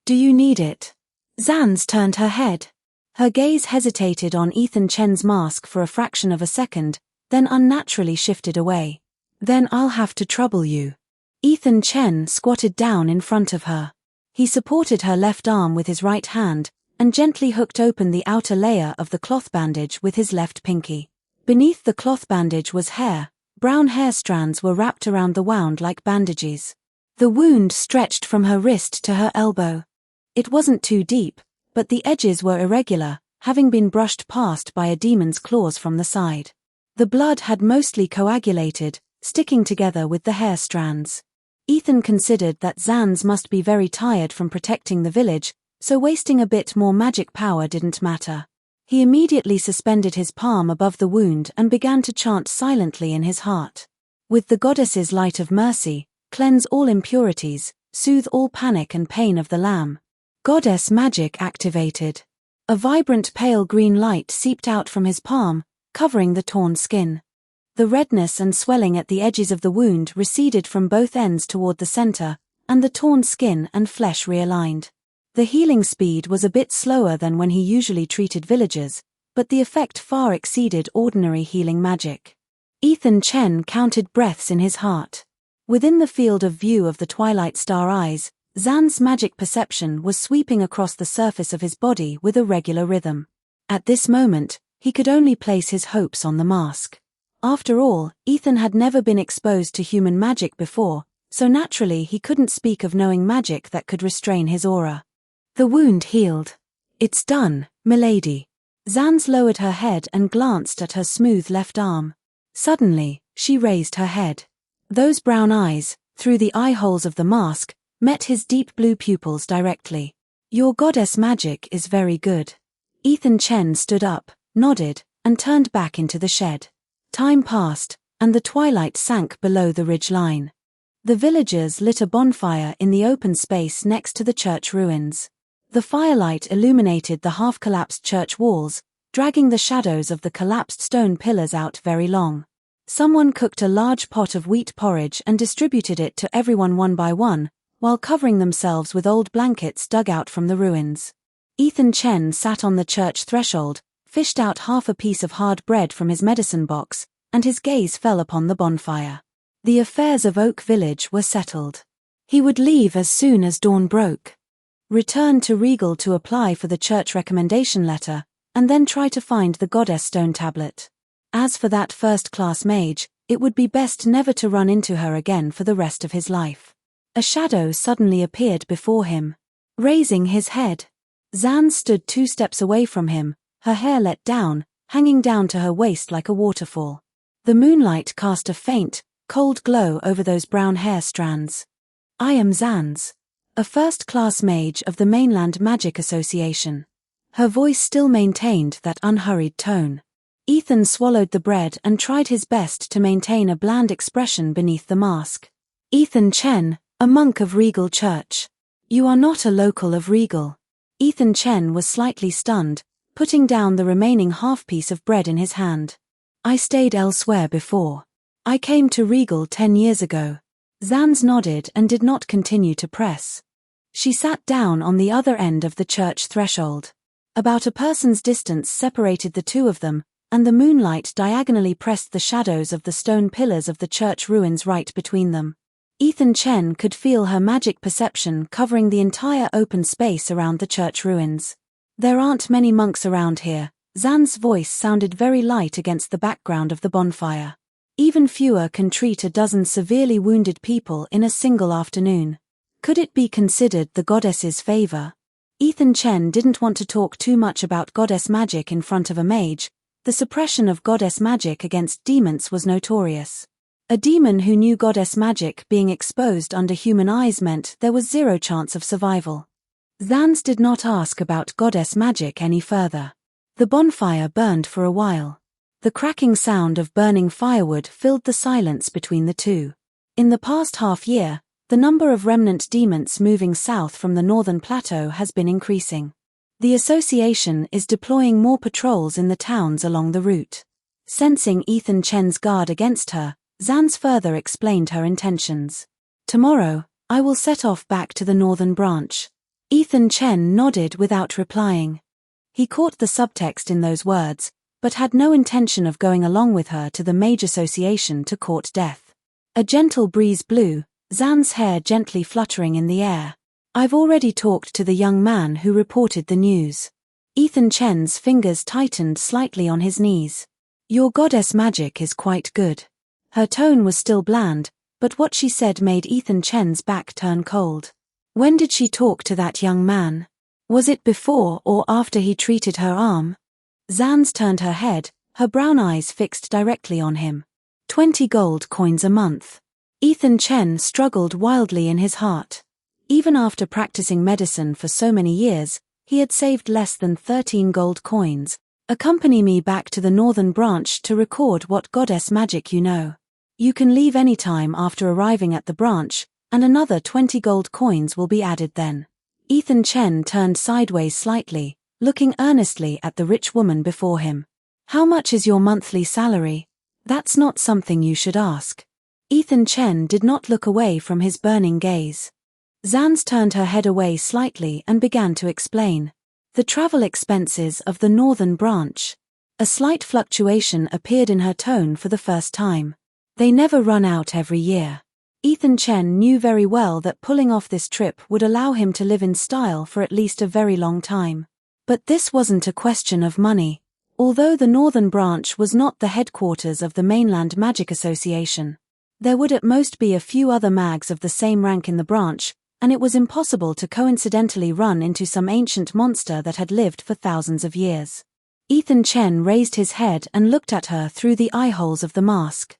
Do you need it?" Zan's turned her head. Her gaze hesitated on Ethan Chen's mask for a fraction of a second, then unnaturally shifted away. "Then I'll have to trouble you." Ethan Chen squatted down in front of her. He supported her left arm with his right hand, and gently hooked open the outer layer of the cloth bandage with his left pinky. Beneath the cloth bandage was hair. Brown hair strands were wrapped around the wound like bandages. The wound stretched from her wrist to her elbow. It wasn't too deep, but the edges were irregular, having been brushed past by a demon's claws from the side. The blood had mostly coagulated, sticking together with the hair strands. Ethan considered that Zans must be very tired from protecting the village, so wasting a bit more magic power didn't matter. He immediately suspended his palm above the wound and began to chant silently in his heart. "With the goddess's light of mercy, cleanse all impurities, soothe all panic and pain of the lamb." Goddess magic activated. A vibrant pale green light seeped out from his palm, covering the torn skin. The redness and swelling at the edges of the wound receded from both ends toward the center, and the torn skin and flesh realigned. The healing speed was a bit slower than when he usually treated villagers, but the effect far exceeded ordinary healing magic. Ethan Chen counted breaths in his heart. Within the field of view of the Twilight Star eyes, Zan's magic perception was sweeping across the surface of his body with a regular rhythm. At this moment, he could only place his hopes on the mask. After all, Ethan had never been exposed to human magic before, so naturally he couldn't speak of knowing magic that could restrain his aura. "The wound healed. It's done, milady." Zans lowered her head and glanced at her smooth left arm. Suddenly, she raised her head. Those brown eyes, through the eye holes of the mask, met his deep blue pupils directly. "Your goddess magic is very good." Ethan Chen stood up, nodded, and turned back into the shed. Time passed, and the twilight sank below the ridge line. The villagers lit a bonfire in the open space next to the church ruins. The firelight illuminated the half-collapsed church walls, dragging the shadows of the collapsed stone pillars out very long. Someone cooked a large pot of wheat porridge and distributed it to everyone one by one, while covering themselves with old blankets dug out from the ruins. Ethan Chen sat on the church threshold, fished out half a piece of hard bread from his medicine box, and his gaze fell upon the bonfire. The affairs of Oak Village were settled. He would leave as soon as dawn broke. Return to Regal to apply for the church recommendation letter, and then try to find the goddess stone tablet. As for that first-class mage, it would be best never to run into her again for the rest of his life. A shadow suddenly appeared before him. Raising his head, Zan stood 2 steps away from him, her hair let down, hanging down to her waist like a waterfall. The moonlight cast a faint, cold glow over those brown hair strands. I am Zanz, a first-class mage of the Mainland Magic Association. Her voice still maintained that unhurried tone. Ethan swallowed the bread and tried his best to maintain a bland expression beneath the mask. Ethan Chen, a monk of Regal Church. You are not a local of Regal. Ethan Chen was slightly stunned, putting down the remaining half-piece of bread in his hand. I stayed elsewhere before. I came to Regal 10 years ago. Zanz nodded and did not continue to press. She sat down on the other end of the church threshold. About a person's distance separated the two of them, and the moonlight diagonally pressed the shadows of the stone pillars of the church ruins right between them. Ethan Chen could feel her magic perception covering the entire open space around the church ruins. There aren't many monks around here. Zan's voice sounded very light against the background of the bonfire. Even fewer can treat a dozen severely wounded people in a single afternoon. Could it be considered the goddess's favor? Ethan Chen didn't want to talk too much about goddess magic in front of a mage. The suppression of goddess magic against demons was notorious. A demon who knew goddess magic being exposed under human eyes meant there was 0 chance of survival. Zanz did not ask about goddess magic any further. The bonfire burned for a while. The cracking sound of burning firewood filled the silence between the two. In the past half-year, the number of remnant demons moving south from the northern plateau has been increasing. The association is deploying more patrols in the towns along the route. Sensing Ethan Chen's guard against her, Zanz further explained her intentions. Tomorrow, I will set off back to the northern branch. Ethan Chen nodded without replying. He caught the subtext in those words, but had no intention of going along with her to the mage association to court death. A gentle breeze blew, Zan's hair gently fluttering in the air. I've already talked to the young man who reported the news. Ethan Chen's fingers tightened slightly on his knees. Your goddess magic is quite good. Her tone was still bland, but what she said made Ethan Chen's back turn cold. When did she talk to that young man? Was it before or after he treated her arm? Zanz turned her head, her brown eyes fixed directly on him. 20 gold coins a month. Ethan Chen struggled wildly in his heart. Even after practicing medicine for so many years, he had saved less than 13 gold coins. Accompany me back to the northern branch to record what goddess magic you know. You can leave any time after arriving at the branch, and another 20 gold coins will be added then. Ethan Chen turned sideways slightly, looking earnestly at the rich woman before him. How much is your monthly salary? That's not something you should ask. Ethan Chen did not look away from his burning gaze. Zanz turned her head away slightly and began to explain. The travel expenses of the northern branch. A slight fluctuation appeared in her tone for the first time. They never run out every year. Ethan Chen knew very well that pulling off this trip would allow him to live in style for at least a very long time. But this wasn't a question of money. Although the northern branch was not the headquarters of the Mainland Magic Association, there would at most be a few other mags of the same rank in the branch, and it was impossible to coincidentally run into some ancient monster that had lived for thousands of years. Ethan Chen raised his head and looked at her through the eye holes of the mask.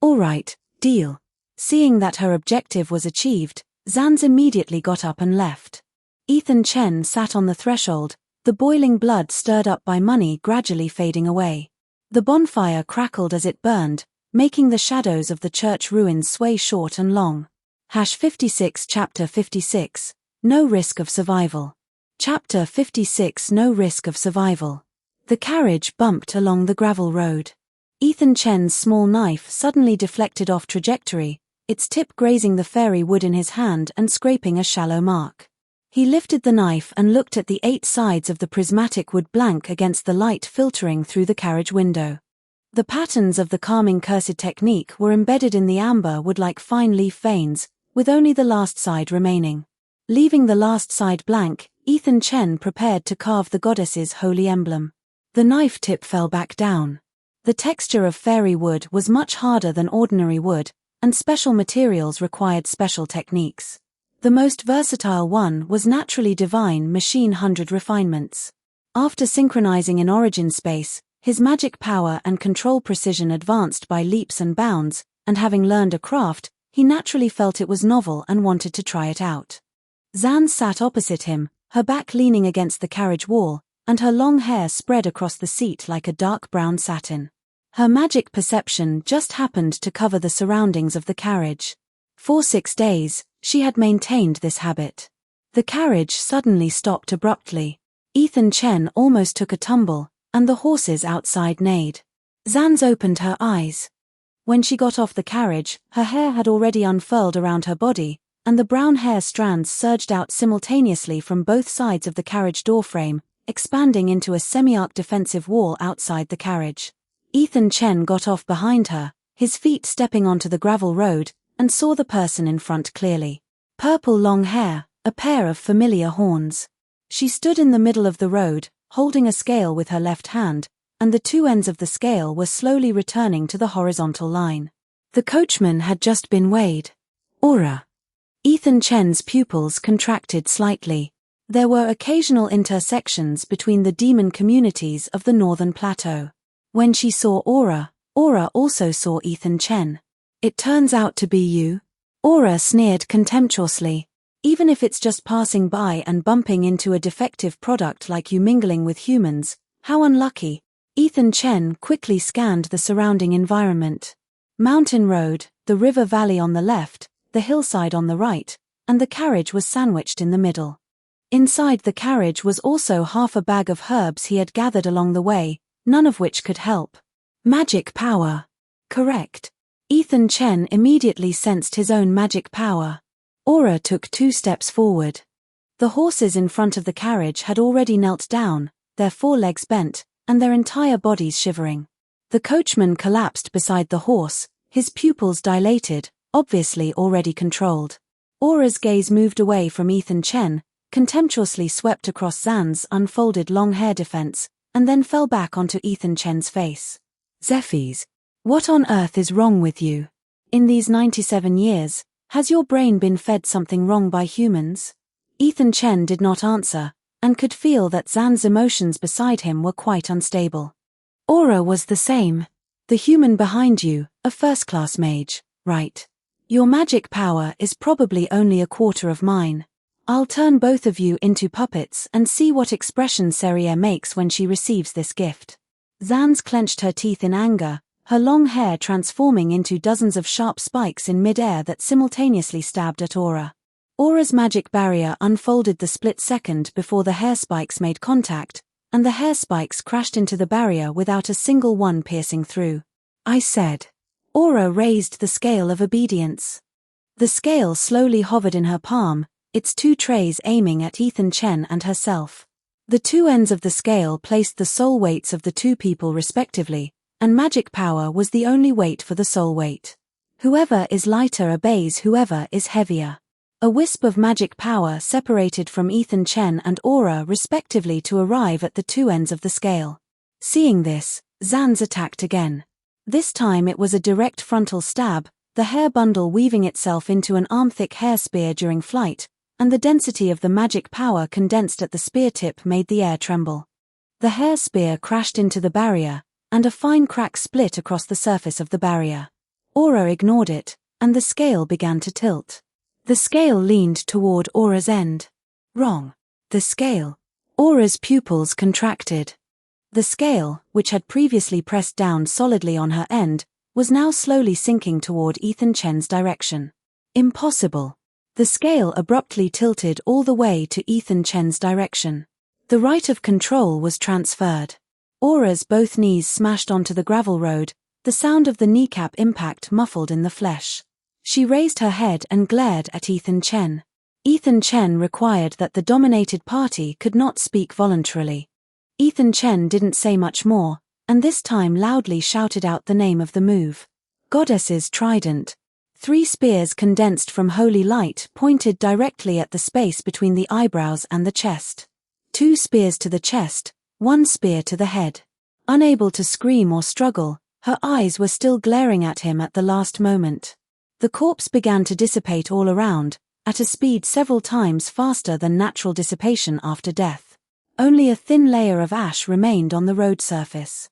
All right, deal. Seeing that her objective was achieved, Zanz immediately got up and left. Ethan Chen sat on the threshold, the boiling blood stirred up by money gradually fading away. The bonfire crackled as it burned, making the shadows of the church ruins sway short and long. 56 Chapter 56, No Risk of Survival. Chapter 56 No Risk of Survival. The carriage bumped along the gravel road. Ethan Chen's small knife suddenly deflected off trajectory, its tip grazing the fairy wood in his hand and scraping a shallow mark. He lifted the knife and looked at the 8 sides of the prismatic wood blank against the light filtering through the carriage window. The patterns of the calming cursed technique were embedded in the amber wood like fine leaf veins, with only the last side remaining. Leaving the last side blank, Ethan Chen prepared to carve the goddess's holy emblem. The knife tip fell back down. The texture of fairy wood was much harder than ordinary wood, and special materials required special techniques. The most versatile one was naturally divine machine 100 refinements. After synchronizing in origin space, his magic power and control precision advanced by leaps and bounds, and having learned a craft, he naturally felt it was novel and wanted to try it out. Zan sat opposite him, her back leaning against the carriage wall, and her long hair spread across the seat like a dark brown satin. Her magic perception just happened to cover the surroundings of the carriage. For 6 days, she had maintained this habit. The carriage suddenly stopped abruptly. Ethan Chen almost took a tumble, and the horses outside neighed. Zan opened her eyes. When she got off the carriage, her hair had already unfurled around her body, and the brown hair strands surged out simultaneously from both sides of the carriage doorframe, expanding into a semi-arc defensive wall outside the carriage. Ethan Chen got off behind her, his feet stepping onto the gravel road, and saw the person in front clearly. Purple long hair, a pair of familiar horns. She stood in the middle of the road, holding a scale with her left hand, and the two ends of the scale were slowly returning to the horizontal line. The coachman had just been weighed. Aura. Ethan Chen's pupils contracted slightly. There were occasional intersections between the demon communities of the Northern Plateau. When she saw Aura, Aura also saw Ethan Chen. It turns out to be you? Aura sneered contemptuously. Even if it's just passing by and bumping into a defective product like you mingling with humans, how unlucky. Ethan Chen quickly scanned the surrounding environment. Mountain road, the river valley on the left, the hillside on the right, and the carriage was sandwiched in the middle. Inside the carriage was also half a bag of herbs he had gathered along the way, none of which could help. Magic power. Correct. Ethan Chen immediately sensed his own magic power. Aura took 2 steps forward. The horses in front of the carriage had already knelt down, their forelegs bent, and their entire bodies shivering. The coachman collapsed beside the horse, his pupils dilated, obviously already controlled. Aura's gaze moved away from Ethan Chen, contemptuously swept across Zan's unfolded long hair defense, and then fell back onto Ethan Chen's face. Zephyrs, what on earth is wrong with you? In these 97 years, has your brain been fed something wrong by humans? Ethan Chen did not answer, and could feel that Zan's emotions beside him were quite unstable. Aura was the same. The human behind you, a first-class mage, right? Your magic power is probably only a quarter of mine. I'll turn both of you into puppets and see what expression Seria makes when she receives this gift. Zan's clenched her teeth in anger, her long hair transforming into dozens of sharp spikes in mid-air that simultaneously stabbed at Aura. Aura's magic barrier unfolded the split second before the hair spikes made contact, and the hair spikes crashed into the barrier without a single one piercing through. I said. Aura raised the scale of obedience. The scale slowly hovered in her palm, its 2 trays aiming at Ethan Chen and herself. The 2 ends of the scale placed the soul weights of the 2 people respectively, and magic power was the only weight for the soul weight. Whoever is lighter obeys whoever is heavier. A wisp of magic power separated from Ethan Chen and Aura respectively to arrive at the 2 ends of the scale. Seeing this, Zan's attacked again. This time it was a direct frontal stab, the hair bundle weaving itself into an arm-thick hair spear during flight, and the density of the magic power condensed at the spear tip made the air tremble. The hair spear crashed into the barrier, and a fine crack split across the surface of the barrier. Aura ignored it, and the scale began to tilt. The scale leaned toward Aura's end. Wrong. The scale. Aura's pupils contracted. The scale, which had previously pressed down solidly on her end, was now slowly sinking toward Ethan Chen's direction. Impossible. The scale abruptly tilted all the way to Ethan Chen's direction. The right of control was transferred. Aura's both knees smashed onto the gravel road, the sound of the kneecap impact muffled in the flesh. She raised her head and glared at Ethan Chen. Ethan Chen required that the dominated party could not speak voluntarily. Ethan Chen didn't say much more, and this time loudly shouted out the name of the move. Goddess's Trident. 3 spears condensed from holy light pointed directly at the space between the eyebrows and the chest. 2 spears to the chest, 1 spear to the head. Unable to scream or struggle, her eyes were still glaring at him at the last moment. The corpse began to dissipate all around, at a speed several times faster than natural dissipation after death. Only a thin layer of ash remained on the road surface.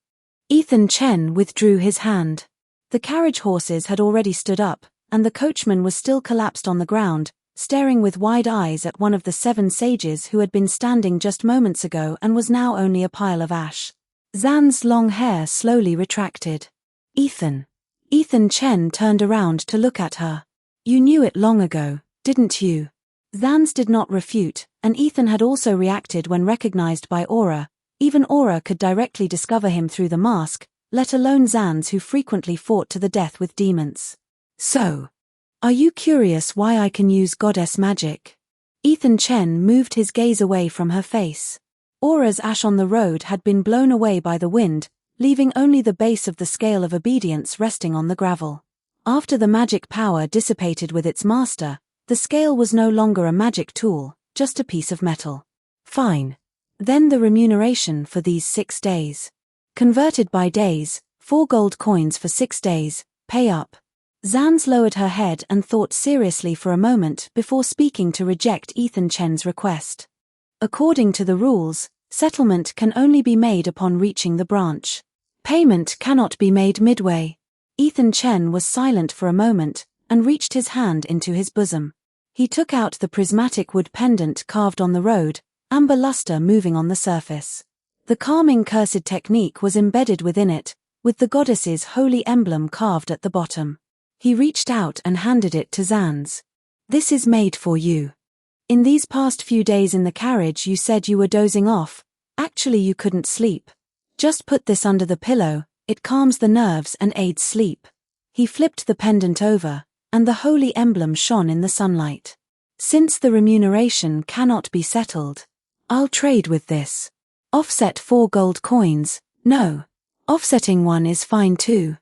Ethan Chen withdrew his hand. The carriage horses had already stood up, and the coachman was still collapsed on the ground, staring with wide eyes at one of the 7 sages who had been standing just moments ago and was now only a pile of ash. Zan's long hair slowly retracted. Ethan. Ethan Chen turned around to look at her. You knew it long ago, didn't you? Zan's did not refute, and Ethan had also reacted when recognized by Aura. Even Aura could directly discover him through the mask, let alone Zan's, who frequently fought to the death with demons. So, are you curious why I can use goddess magic? Ethan Chen moved his gaze away from her face. Aura's ash on the road had been blown away by the wind, leaving only the base of the scale of obedience resting on the gravel. After the magic power dissipated with its master, the scale was no longer a magic tool, just a piece of metal. Fine. Then the remuneration for these 6 days. Converted by days, 4 gold coins for 6 days, pay up. Zan's lowered her head and thought seriously for a moment before speaking to reject Ethan Chen's request. According to the rules, settlement can only be made upon reaching the branch. Payment cannot be made midway. Ethan Chen was silent for a moment, and reached his hand into his bosom. He took out the prismatic wood pendant carved on the road, amber luster moving on the surface. The calming cursed technique was embedded within it, with the goddess's holy emblem carved at the bottom. He reached out and handed it to Zan's. This is made for you. In these past few days in the carriage you said you were dozing off. Actually you couldn't sleep. Just put this under the pillow, it calms the nerves and aids sleep. He flipped the pendant over, and the holy emblem shone in the sunlight. Since the remuneration cannot be settled, I'll trade with this. Offset 4 gold coins. No. Offsetting 1 is fine too.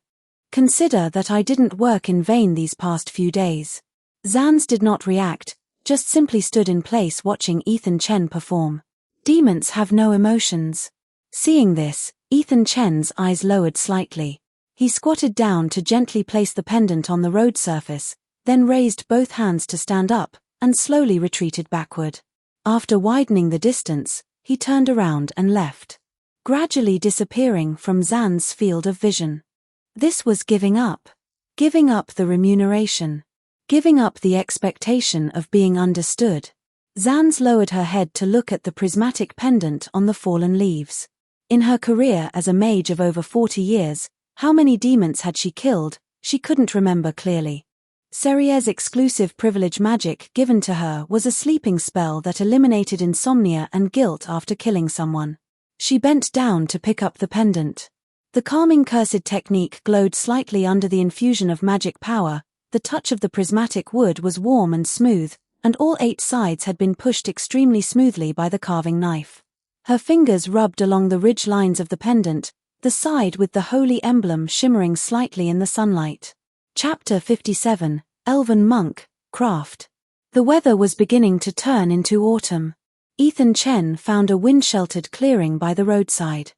Consider that I didn't work in vain these past few days. Zan's did not react, just simply stood in place watching Ethan Chen perform. Demons have no emotions. Seeing this, Ethan Chen's eyes lowered slightly. He squatted down to gently place the pendant on the road surface, then raised both hands to stand up, and slowly retreated backward. After widening the distance, he turned around and left, gradually disappearing from Zan's field of vision. This was giving up. Giving up the remuneration. Giving up the expectation of being understood. Zan's lowered her head to look at the prismatic pendant on the fallen leaves. In her career as a mage of over 40 years, how many demons had she killed? She couldn't remember clearly. Serier's exclusive privilege magic given to her was a sleeping spell that eliminated insomnia and guilt after killing someone. She bent down to pick up the pendant. The calming cursed technique glowed slightly under the infusion of magic power. The touch of the prismatic wood was warm and smooth, and all 8 sides had been pushed extremely smoothly by the carving knife. Her fingers rubbed along the ridge lines of the pendant, the side with the holy emblem shimmering slightly in the sunlight. Chapter 57, Elven Monk, Craft. The weather was beginning to turn into autumn. Ethan Chen found a wind-sheltered clearing by the roadside.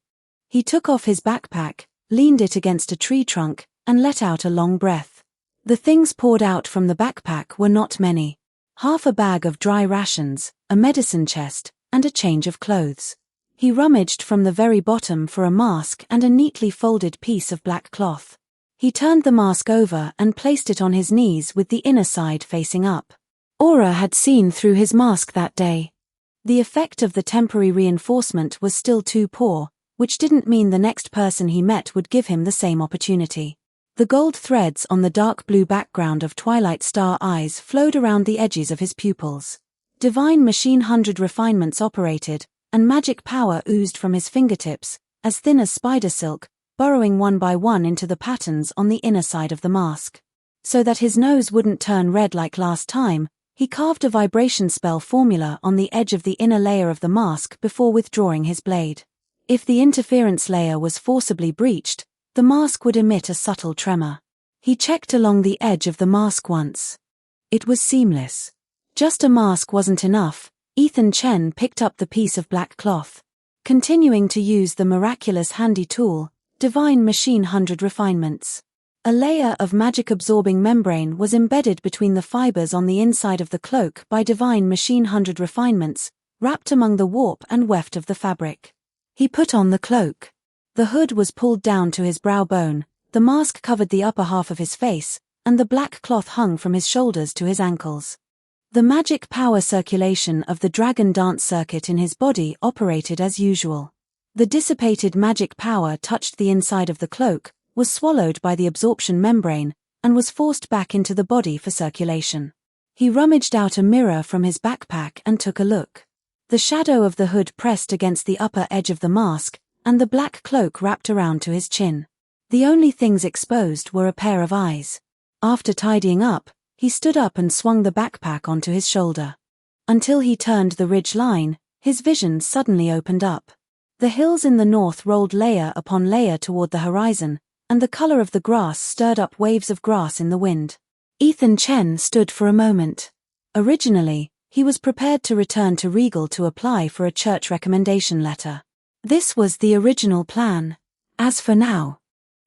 He took off his backpack, leaned it against a tree trunk, and let out a long breath. The things poured out from the backpack were not many. Half a bag of dry rations, a medicine chest, and a change of clothes. He rummaged from the very bottom for a mask and a neatly folded piece of black cloth. He turned the mask over and placed it on his knees with the inner side facing up. Aura had seen through his mask that day. The effect of the temporary reinforcement was still too poor, which didn't mean the next person he met would give him the same opportunity. The gold threads on the dark blue background of Twilight Star eyes flowed around the edges of his pupils. Divine Machine 100 refinements operated, and magic power oozed from his fingertips, as thin as spider silk, burrowing one by one into the patterns on the inner side of the mask. So that his nose wouldn't turn red like last time, he carved a vibration spell formula on the edge of the inner layer of the mask before withdrawing his blade. If the interference layer was forcibly breached, the mask would emit a subtle tremor. He checked along the edge of the mask once. It was seamless. Just a mask wasn't enough. Ethan Chen picked up the piece of black cloth. continuing to use the miraculous handy tool, Divine Machine 100 Refinements. A layer of magic-absorbing membrane was embedded between the fibers on the inside of the cloak by Divine Machine 100 Refinements, wrapped among the warp and weft of the fabric. He put on the cloak. The hood was pulled down to his brow bone, the mask covered the upper half of his face, and the black cloth hung from his shoulders to his ankles. The magic power circulation of the dragon dance circuit in his body operated as usual. The dissipated magic power touched the inside of the cloak, was swallowed by the absorption membrane, and was forced back into the body for circulation. He rummaged out a mirror from his backpack and took a look. The shadow of the hood pressed against the upper edge of the mask, and the black cloak wrapped around to his chin. The only things exposed were a pair of eyes. After tidying up, he stood up and swung the backpack onto his shoulder. Until he turned the ridge line, his vision suddenly opened up. The hills in the north rolled layer upon layer toward the horizon, and the color of the grass stirred up waves of grass in the wind. Ethan Chen stood for a moment. Originally, he was prepared to return to Regal to apply for a church recommendation letter. This was the original plan. As for now,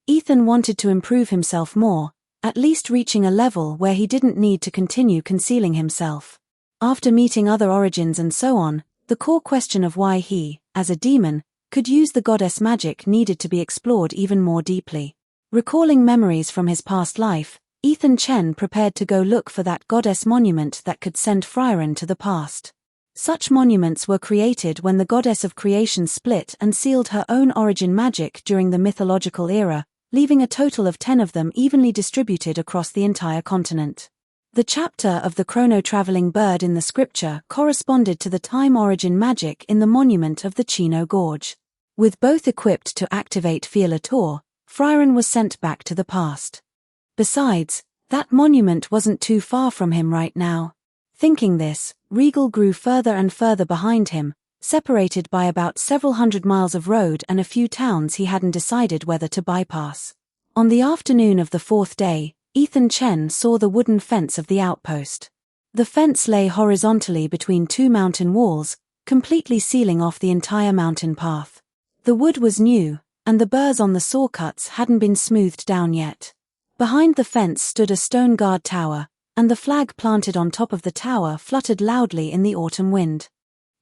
Ethan wanted to improve himself more, at least reaching a level where he didn't need to continue concealing himself. After meeting other origins and so on, the core question of why he, as a demon, could use the goddess magic needed to be explored even more deeply. Recalling memories from his past life, Ethan Chen prepared to go look for that goddess monument that could send Frieren to the past. Such monuments were created when the goddess of creation split and sealed her own origin magic during the mythological era, leaving a total of 10 of them evenly distributed across the entire continent. The chapter of the chrono-traveling bird in the scripture corresponded to the time origin magic in the monument of the Chino Gorge. With both equipped to activate Fila Tor, Frieren was sent back to the past. Besides, that monument wasn't too far from him right now. Thinking this, Regal grew further and further behind him, separated by about several hundred miles of road and a few towns he hadn't decided whether to bypass. On the afternoon of the fourth day, Ethan Chen saw the wooden fence of the outpost. The fence lay horizontally between two mountain walls, completely sealing off the entire mountain path. The wood was new, and the burrs on the saw cuts hadn't been smoothed down yet. Behind the fence stood a stone guard tower, and the flag planted on top of the tower fluttered loudly in the autumn wind.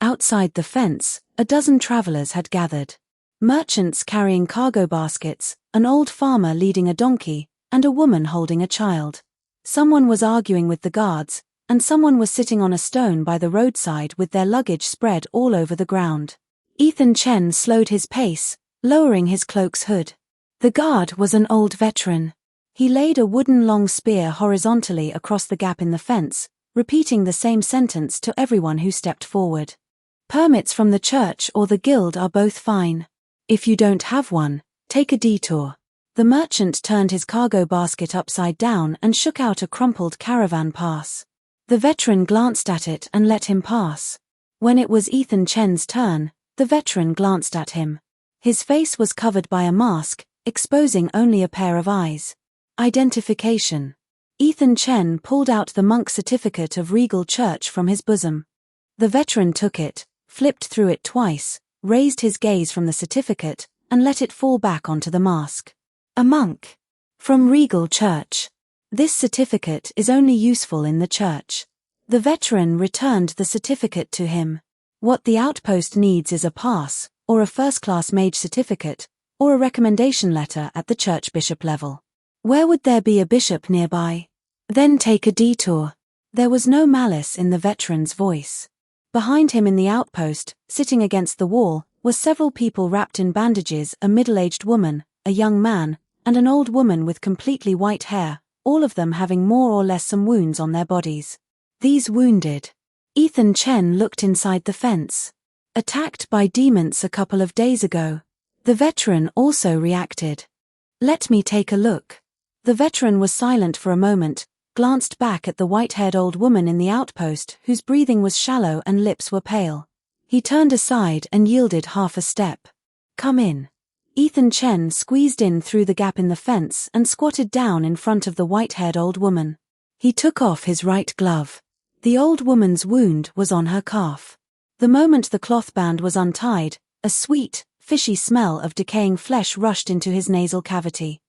Outside the fence, a dozen travelers had gathered. Merchants carrying cargo baskets, an old farmer leading a donkey, and a woman holding a child. Someone was arguing with the guards, and someone was sitting on a stone by the roadside with their luggage spread all over the ground. Ethan Chen slowed his pace, lowering his cloak's hood. The guard was an old veteran. He laid a wooden long spear horizontally across the gap in the fence, repeating the same sentence to everyone who stepped forward. Permits from the church or the guild are both fine. If you don't have one, take a detour. The merchant turned his cargo basket upside down and shook out a crumpled caravan pass. The veteran glanced at it and let him pass. When it was Ethan Chen's turn, the veteran glanced at him. His face was covered by a mask, exposing only a pair of eyes. Identification. Ethan Chen pulled out the monk certificate of Regal Church from his bosom. The veteran took it, flipped through it twice, raised his gaze from the certificate, and let it fall back onto the mask. A monk. From Regal Church. This certificate is only useful in the church. The veteran returned the certificate to him. What the outpost needs is a pass, or a first-class mage certificate, or a recommendation letter at the church bishop level. Where would there be a bishop nearby? Then take a detour. There was no malice in the veteran's voice. Behind him in the outpost, sitting against the wall, were several people wrapped in bandages, a middle-aged woman, a young man, and an old woman with completely white hair, all of them having more or less some wounds on their bodies. These wounded. Ethan Chen looked inside the fence. Attacked by demons a couple of days ago. The veteran also reacted. Let me take a look. The veteran was silent for a moment, glanced back at the white-haired old woman in the outpost whose breathing was shallow and lips were pale. He turned aside and yielded half a step. Come in. Ethan Chen squeezed in through the gap in the fence and squatted down in front of the white-haired old woman. He took off his right glove. The old woman's wound was on her calf. The moment the cloth band was untied, A sweet, fishy smell of decaying flesh rushed into his nasal cavity.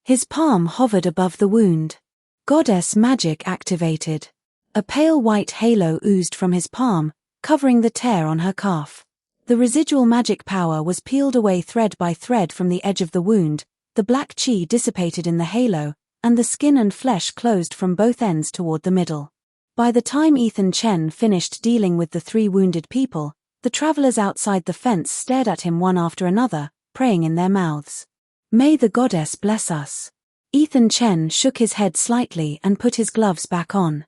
His palm hovered above the wound. Goddess magic activated. A pale white halo oozed from his palm, covering the tear on her calf. The residual magic power was peeled away thread by thread from the edge of the wound, the black chi dissipated in the halo, and the skin and flesh closed from both ends toward the middle. By the time Ethan Chen finished dealing with the 3 wounded people, the travelers outside the fence stared at him one after another, praying in their mouths. "May the goddess bless us." Ethan Chen shook his head slightly and put his gloves back on.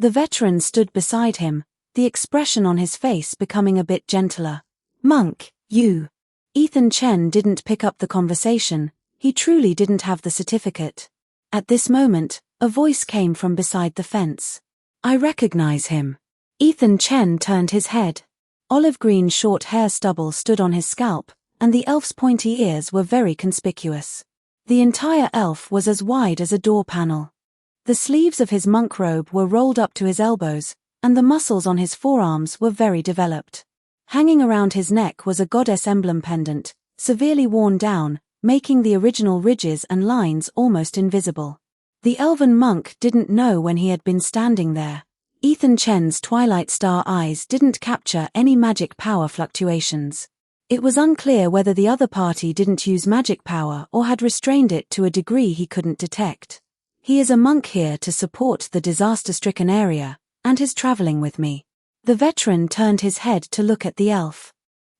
The veteran stood beside him, the expression on his face becoming a bit gentler. "Monk, you." Ethan Chen didn't pick up the conversation, he truly didn't have the certificate. At this moment, a voice came from beside the fence. "I recognize him." Ethan Chen turned his head. Olive-green short hair stubble stood on his scalp, and the elf's pointy ears were very conspicuous. The entire elf was as wide as a door panel. The sleeves of his monk robe were rolled up to his elbows, and the muscles on his forearms were very developed. Hanging around his neck was a goddess emblem pendant, severely worn down, making the original ridges and lines almost invisible. The elven monk didn't know when he had been standing there. Ethan Chen's Twilight Star eyes didn't capture any magic power fluctuations. It was unclear whether the other party didn't use magic power or had restrained it to a degree he couldn't detect. "He is a monk here to support the disaster-stricken area, and is traveling with me." The veteran turned his head to look at the elf.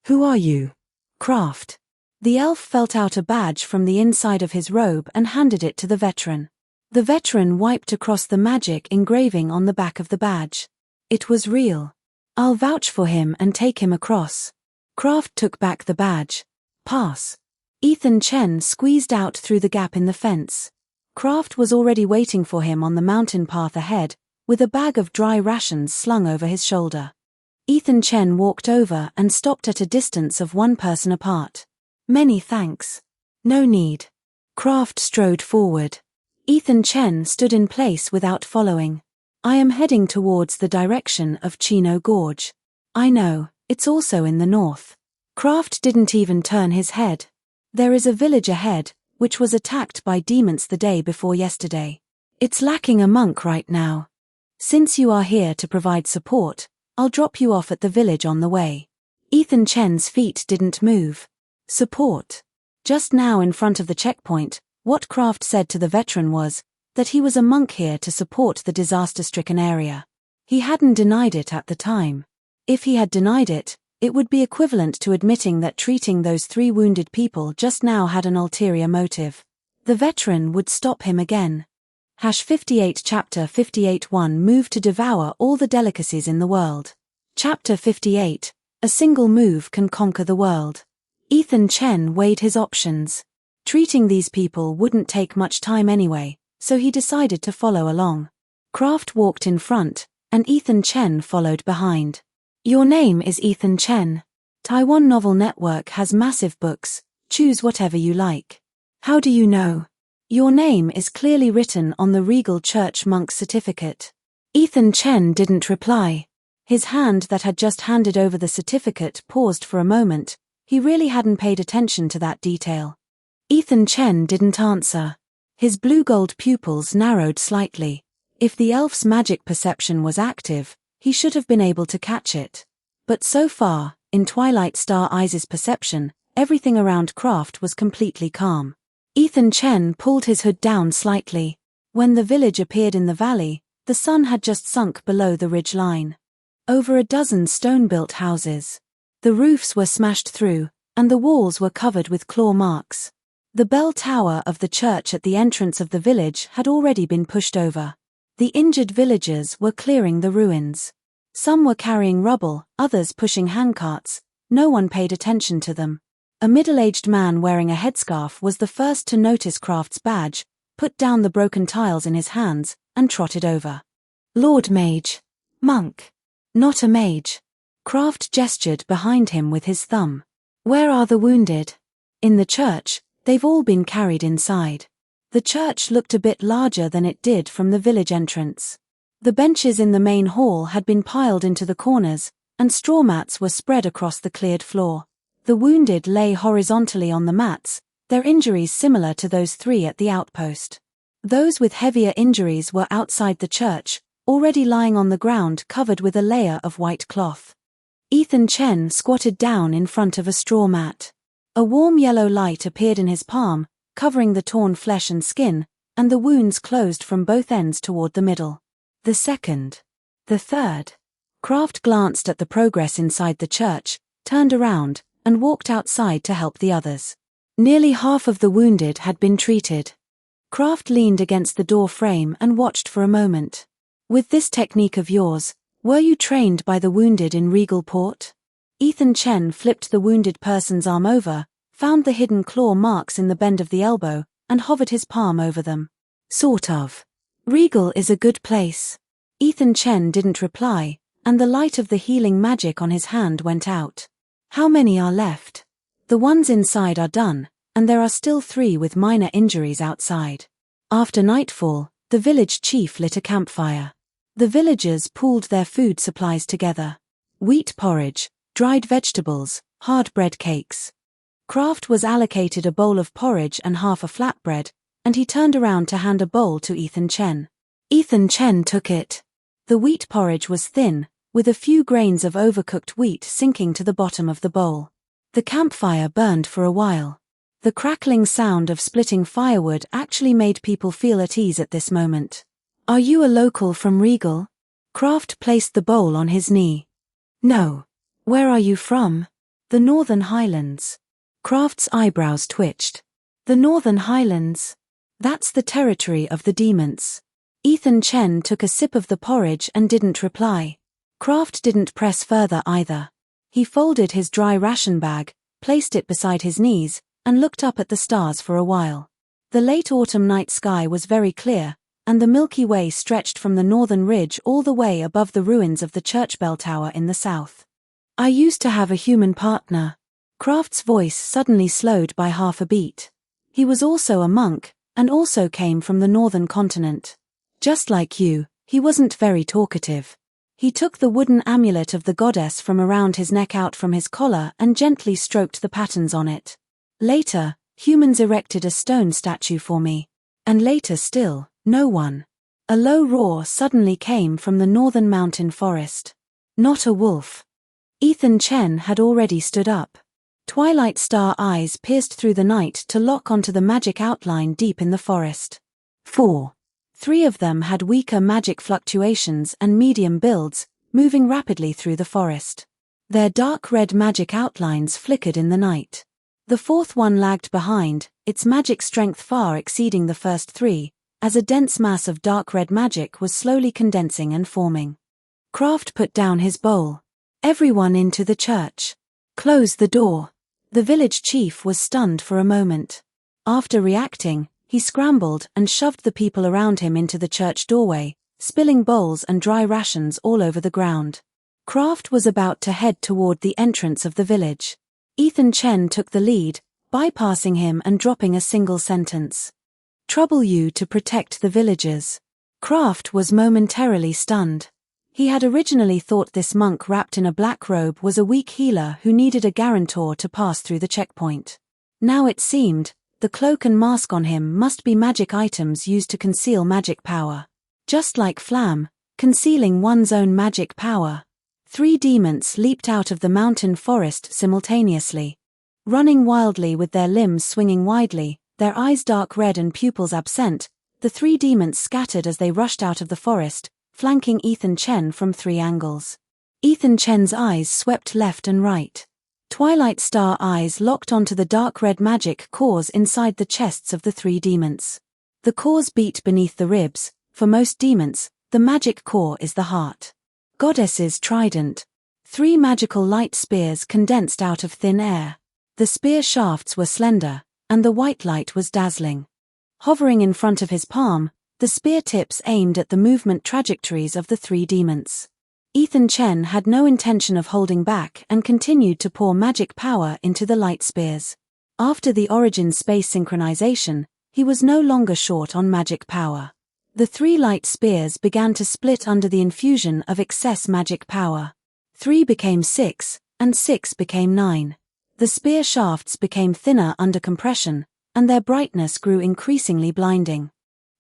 "Who are you?" "Craft." The elf felt out a badge from the inside of his robe and handed it to the veteran. The veteran wiped across the magic engraving on the back of the badge. It was real. "I'll vouch for him and take him across." Craft took back the badge. "Pass." Ethan Chen squeezed out through the gap in the fence. Craft was already waiting for him on the mountain path ahead, with a bag of dry rations slung over his shoulder. Ethan Chen walked over and stopped at a distance of 1 person apart. "Many thanks." "No need." Craft strode forward. Ethan Chen stood in place without following. "I am heading towards the direction of Chino Gorge." "I know, it's also in the north." Craft didn't even turn his head. "There is a village ahead, which was attacked by demons the day before yesterday. It's lacking a monk right now. Since you are here to provide support, I'll drop you off at the village on the way." Ethan Chen's feet didn't move. Support. Just now in front of the checkpoint, what Craft said to the veteran was that he was a monk here to support the disaster-stricken area. He hadn't denied it at the time. If he had denied it, it would be equivalent to admitting that treating those 3 wounded people just now had an ulterior motive. The veteran would stop him again. 58 Chapter 58:1 Move to devour all the delicacies in the world. Chapter 58, A single move can conquer the world. Ethan Chen weighed his options. Treating these people wouldn't take much time anyway, so he decided to follow along. Craft walked in front, and Ethan Chen followed behind. "Your name is Ethan Chen. Taiwan Novel Network has massive books, choose whatever you like." "How do you know?" "Your name is clearly written on the Regal Church Monk's certificate." Ethan Chen didn't reply. His hand that had just handed over the certificate paused for a moment. He really hadn't paid attention to that detail. Ethan Chen didn't answer. His blue-gold pupils narrowed slightly. If the elf's magic perception was active, he should have been able to catch it. But so far, in Twilight Star Eyes' perception, everything around Craft was completely calm. Ethan Chen pulled his hood down slightly. When the village appeared in the valley, the sun had just sunk below the ridge line. Over a dozen stone-built houses. The roofs were smashed through, and the walls were covered with claw marks. The bell tower of the church at the entrance of the village had already been pushed over. The injured villagers were clearing the ruins. Some were carrying rubble, others pushing handcarts. No one paid attention to them. A middle-aged man wearing a headscarf was the first to notice Craft's badge, put down the broken tiles in his hands, and trotted over. "Lord Mage." "Monk." "Not a mage." Craft gestured behind him with his thumb. "Where are the wounded?" "In the church, they've all been carried inside." The church looked a bit larger than it did from the village entrance. The benches in the main hall had been piled into the corners, and straw mats were spread across the cleared floor. The wounded lay horizontally on the mats, their injuries similar to those 3 at the outpost. Those with heavier injuries were outside the church, already lying on the ground covered with a layer of white cloth. Ethan Chen squatted down in front of a straw mat. A warm yellow light appeared in his palm, covering the torn flesh and skin, and the wounds closed from both ends toward the middle. The second. The third. Kraft glanced at the progress inside the church, turned around, and walked outside to help the others. Nearly half of the wounded had been treated. Kraft leaned against the door frame and watched for a moment. With this technique of yours, were you trained by the wounded in Regal Port? Ethan Chen flipped the wounded person's arm over, found the hidden claw marks in the bend of the elbow, and hovered his palm over them. Sort of. Regal is a good place. Ethan Chen didn't reply, and the light of the healing magic on his hand went out. How many are left? The ones inside are done, and there are still 3 with minor injuries outside. After nightfall, the village chief lit a campfire. The villagers pooled their food supplies together. Wheat porridge, dried vegetables, hard bread cakes. Kraft was allocated a bowl of porridge and half a flatbread, and he turned around to hand a bowl to Ethan Chen. Ethan Chen took it. The wheat porridge was thin, with a few grains of overcooked wheat sinking to the bottom of the bowl. The campfire burned for a while. The crackling sound of splitting firewood actually made people feel at ease at this moment. Are you a local from Regal? Kraft placed the bowl on his knee. No. Where are you from? The Northern Highlands. Kraft's eyebrows twitched. The Northern Highlands? That's the territory of the demons. Ethan Chen took a sip of the porridge and didn't reply. Kraft didn't press further either. He folded his dry ration bag, placed it beside his knees, and looked up at the stars for a while. The late autumn night sky was very clear, and the Milky Way stretched from the northern ridge all the way above the ruins of the church bell tower in the south. I used to have a human partner. Kraft's voice suddenly slowed by half a beat. He was also a monk, and also came from the northern continent. Just like you, he wasn't very talkative. He took the wooden amulet of the goddess from around his neck out from his collar and gently stroked the patterns on it. Later, humans erected a stone statue for me. And later still, no one. A low roar suddenly came from the northern mountain forest. Not a wolf. Ethan Chen had already stood up. Twilight star eyes pierced through the night to lock onto the magic outline deep in the forest. 4. 3 of them had weaker magic fluctuations and medium builds, moving rapidly through the forest. Their dark red magic outlines flickered in the night. The 4th one lagged behind, its magic strength far exceeding the first 3, as a dense mass of dark red magic was slowly condensing and forming. Kraft put down his bowl. Everyone into the church. Close the door. The village chief was stunned for a moment. After reacting, he scrambled and shoved the people around him into the church doorway, spilling bowls and dry rations all over the ground. Kraft was about to head toward the entrance of the village. Ethan Chen took the lead, bypassing him and dropping a single sentence. Trouble you to protect the villagers. Kraft was momentarily stunned. He had originally thought this monk wrapped in a black robe was a weak healer who needed a guarantor to pass through the checkpoint. Now it seemed, the cloak and mask on him must be magic items used to conceal magic power. Just like Flam, concealing one's own magic power. 3 demons leaped out of the mountain forest simultaneously. Running wildly with their limbs swinging widely, their eyes dark red and pupils absent, the 3 demons scattered as they rushed out of the forest, flanking Ethan Chen from 3 angles. Ethan Chen's eyes swept left and right. Twilight star eyes locked onto the dark red magic cores inside the chests of the 3 demons. The cores beat beneath the ribs. For most demons, the magic core is the heart. Goddess's trident. 3 magical light spears condensed out of thin air. The spear shafts were slender, and the white light was dazzling. Hovering in front of his palm, the spear tips aimed at the movement trajectories of the 3 demons. Ethan Chen had no intention of holding back and continued to pour magic power into the light spears. After the origin space synchronization, he was no longer short on magic power. The 3 light spears began to split under the infusion of excess magic power. 3 became 6, and 6 became 9. The spear shafts became thinner under compression, and their brightness grew increasingly blinding.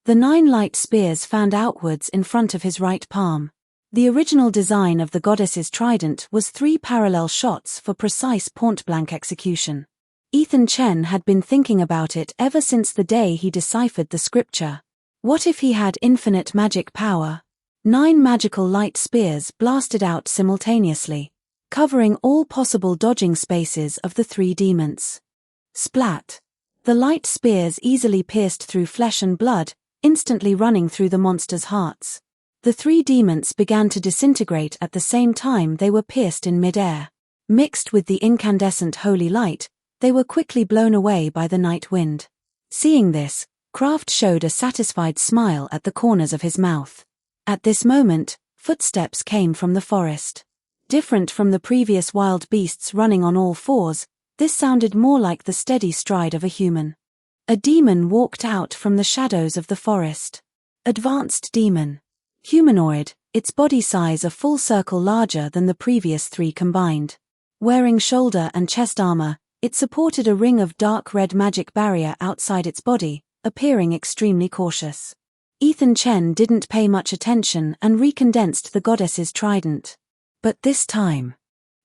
The 9 light spears fanned outwards in front of his right palm. The original design of the goddess's trident was 3 parallel shots for precise point-blank execution. Ethan Chen had been thinking about it ever since the day he deciphered the scripture. What if he had infinite magic power? 9 magical light spears blasted out simultaneously, covering all possible dodging spaces of the 3 demons. Splat! The light spears easily pierced through flesh and blood, instantly running through the monsters' hearts. The 3 demons began to disintegrate at the same time they were pierced in mid-air. Mixed with the incandescent holy light, they were quickly blown away by the night wind. Seeing this, Kraft showed a satisfied smile at the corners of his mouth. At this moment, footsteps came from the forest. Different from the previous wild beasts running on all fours, this sounded more like the steady stride of a human. A demon walked out from the shadows of the forest. Advanced demon. Humanoid, its body size a full circle larger than the previous 3 combined. Wearing shoulder and chest armor, it supported a ring of dark red magic barrier outside its body, appearing extremely cautious. Ethan Chen didn't pay much attention and recondensed the goddess's trident. But this time,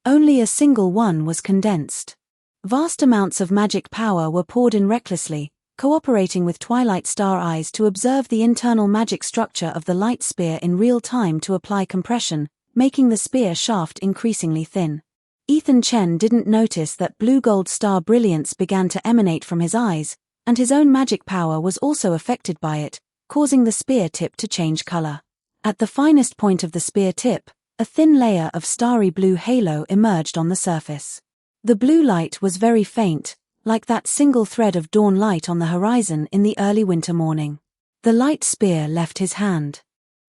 only a single one was condensed. Vast amounts of magic power were poured in recklessly, cooperating with Twilight Star eyes to observe the internal magic structure of the light spear in real time to apply compression, making the spear shaft increasingly thin. Ethan Chen didn't notice that blue-gold star brilliance began to emanate from his eyes, and his own magic power was also affected by it, causing the spear tip to change color. At the finest point of the spear tip, a thin layer of starry blue halo emerged on the surface. The blue light was very faint, like that single thread of dawn light on the horizon in the early winter morning. The light spear left his hand.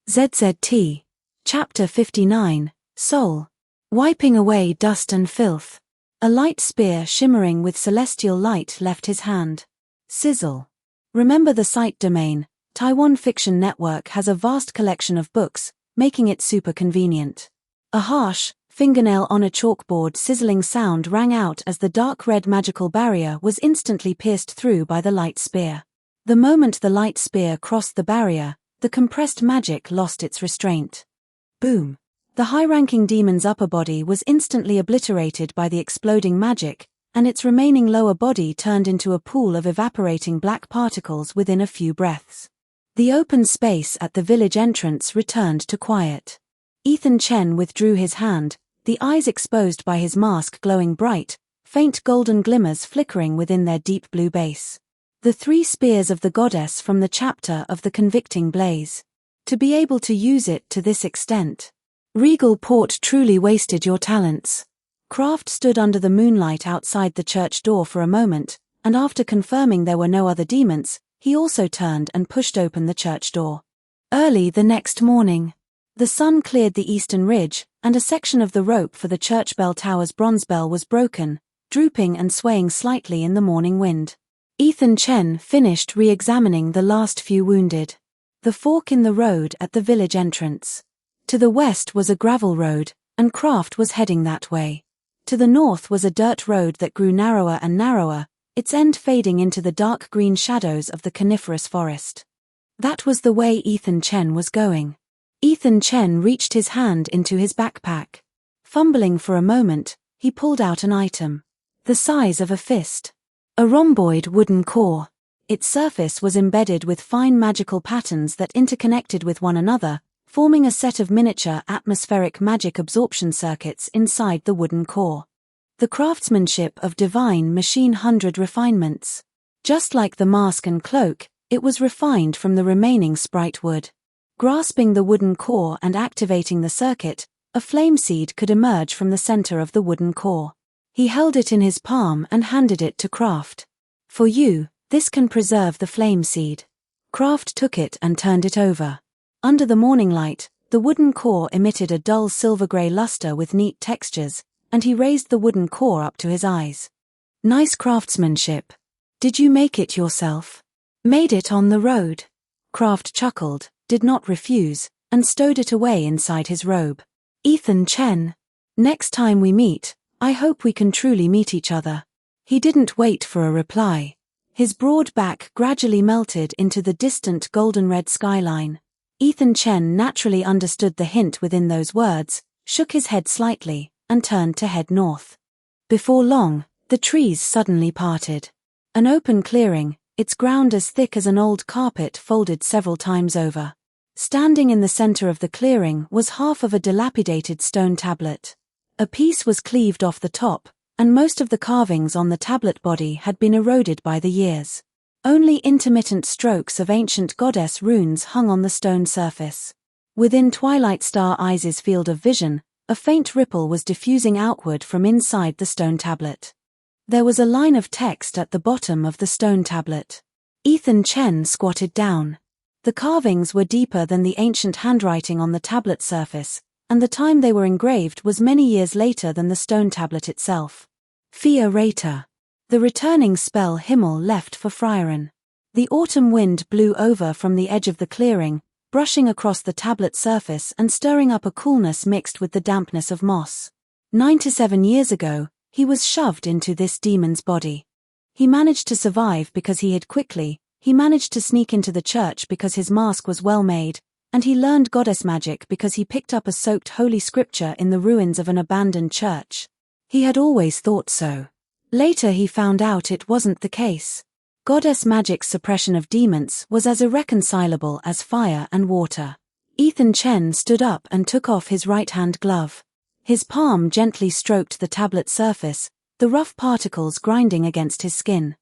ZZT. Chapter 59, Soul. Wiping away dust and filth. A light spear shimmering with celestial light left his hand. Sizzle. Remember the site domain. Taiwan Fiction Network has a vast collection of books, making it super convenient. A harsh, fingernail on a chalkboard sizzling sound rang out as the dark red magical barrier was instantly pierced through by the light spear. The moment the light spear crossed the barrier, the compressed magic lost its restraint. Boom! The high-ranking demon's upper body was instantly obliterated by the exploding magic, and its remaining lower body turned into a pool of evaporating black particles within a few breaths. The open space at the village entrance returned to quiet. Ethan Chen withdrew his hand, the eyes exposed by his mask glowing bright, faint golden glimmers flickering within their deep blue base. The 3 spears of the goddess from the chapter of the convicting blaze. To be able to use it to this extent. Regal Port truly wasted your talents. Kraft stood under the moonlight outside the church door for a moment, and after confirming there were no other demons, he also turned and pushed open the church door. Early the next morning, the sun cleared the eastern ridge, and a section of the rope for the church bell tower's bronze bell was broken, drooping and swaying slightly in the morning wind. Ethan Chen finished re-examining the last few wounded. The fork in the road at the village entrance. To the west was a gravel road, and Kraft was heading that way. To the north was a dirt road that grew narrower and narrower, its end fading into the dark green shadows of the coniferous forest. That was the way Ethan Chen was going. Ethan Chen reached his hand into his backpack. Fumbling for a moment, he pulled out an item. The size of a fist. A rhomboid wooden core. Its surface was embedded with fine magical patterns that interconnected with one another, forming a set of miniature atmospheric magic absorption circuits inside the wooden core. The craftsmanship of divine machine 100 refinements. Just like the mask and cloak, it was refined from the remaining sprite wood. Grasping the wooden core and activating the circuit, a flame seed could emerge from the center of the wooden core. He held it in his palm and handed it to Kraft. For you, this can preserve the flame seed. Kraft took it and turned it over. Under the morning light, the wooden core emitted a dull silver-gray luster with neat textures, and he raised the wooden core up to his eyes. Nice craftsmanship. Did you make it yourself? Made it on the road. Kraft chuckled, did not refuse, and stowed it away inside his robe. Ethan Chen. Next time we meet, I hope we can truly meet each other." He didn't wait for a reply. His broad back gradually melted into the distant golden-red skyline. Ethan Chen naturally understood the hint within those words, shook his head slightly, and turned to head north. Before long, the trees suddenly parted. An open clearing, its ground as thick as an old carpet folded several times over. Standing in the center of the clearing was half of a dilapidated stone tablet. A piece was cleaved off the top, and most of the carvings on the tablet body had been eroded by the years. Only intermittent strokes of ancient goddess runes hung on the stone surface. Within Twilight Star Eyes' field of vision, a faint ripple was diffusing outward from inside the stone tablet. There was a line of text at the bottom of the stone tablet. Ethan Chen squatted down. The carvings were deeper than the ancient handwriting on the tablet surface, and the time they were engraved was many years later than the stone tablet itself. Fia Rata. The returning spell Himmel left for Frieren. The autumn wind blew over from the edge of the clearing, brushing across the tablet surface and stirring up a coolness mixed with the dampness of moss. 9 to 7 years ago, he was shoved into this demon's body. He managed to survive because he hid quickly, he managed to sneak into the church because his mask was well made, and he learned goddess magic because he picked up a soaked holy scripture in the ruins of an abandoned church. He had always thought so. Later he found out it wasn't the case. Goddess magic's suppression of demons was as irreconcilable as fire and water. Ethan Chen stood up and took off his right-hand glove. His palm gently stroked the tablet surface, the rough particles grinding against his skin.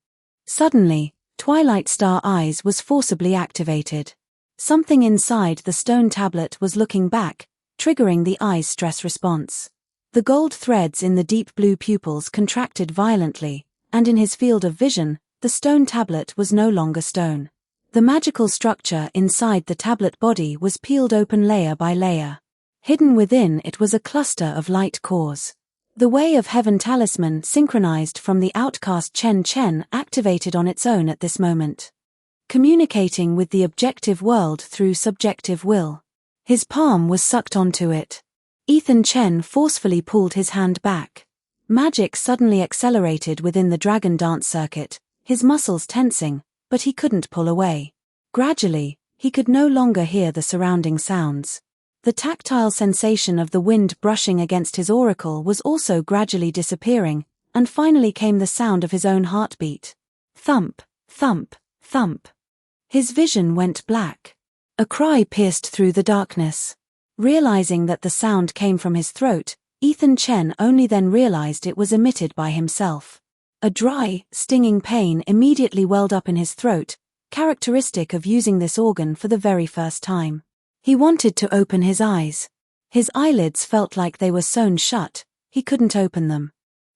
Suddenly, Twilight Star Eyes was forcibly activated. Something inside the stone tablet was looking back, triggering the eye's stress response. The gold threads in the deep blue pupils contracted violently, and in his field of vision, the stone tablet was no longer stone. The magical structure inside the tablet body was peeled open layer by layer. Hidden within it was a cluster of light cores. The Way of Heaven talisman synchronized from the outcast Chen Chen activated on its own at this moment. Communicating with the objective world through subjective will. His palm was sucked onto it. Ethan Chen forcefully pulled his hand back. Magic suddenly accelerated within the dragon dance circuit, his muscles tensing, but he couldn't pull away. Gradually, he could no longer hear the surrounding sounds. The tactile sensation of the wind brushing against his auricle was also gradually disappearing, and finally came the sound of his own heartbeat. Thump, thump, thump. His vision went black. A cry pierced through the darkness. Realizing that the sound came from his throat, Ethan Chen only then realized it was emitted by himself. A dry, stinging pain immediately welled up in his throat, characteristic of using this organ for the very first time. He wanted to open his eyes. His eyelids felt like they were sewn shut, he couldn't open them.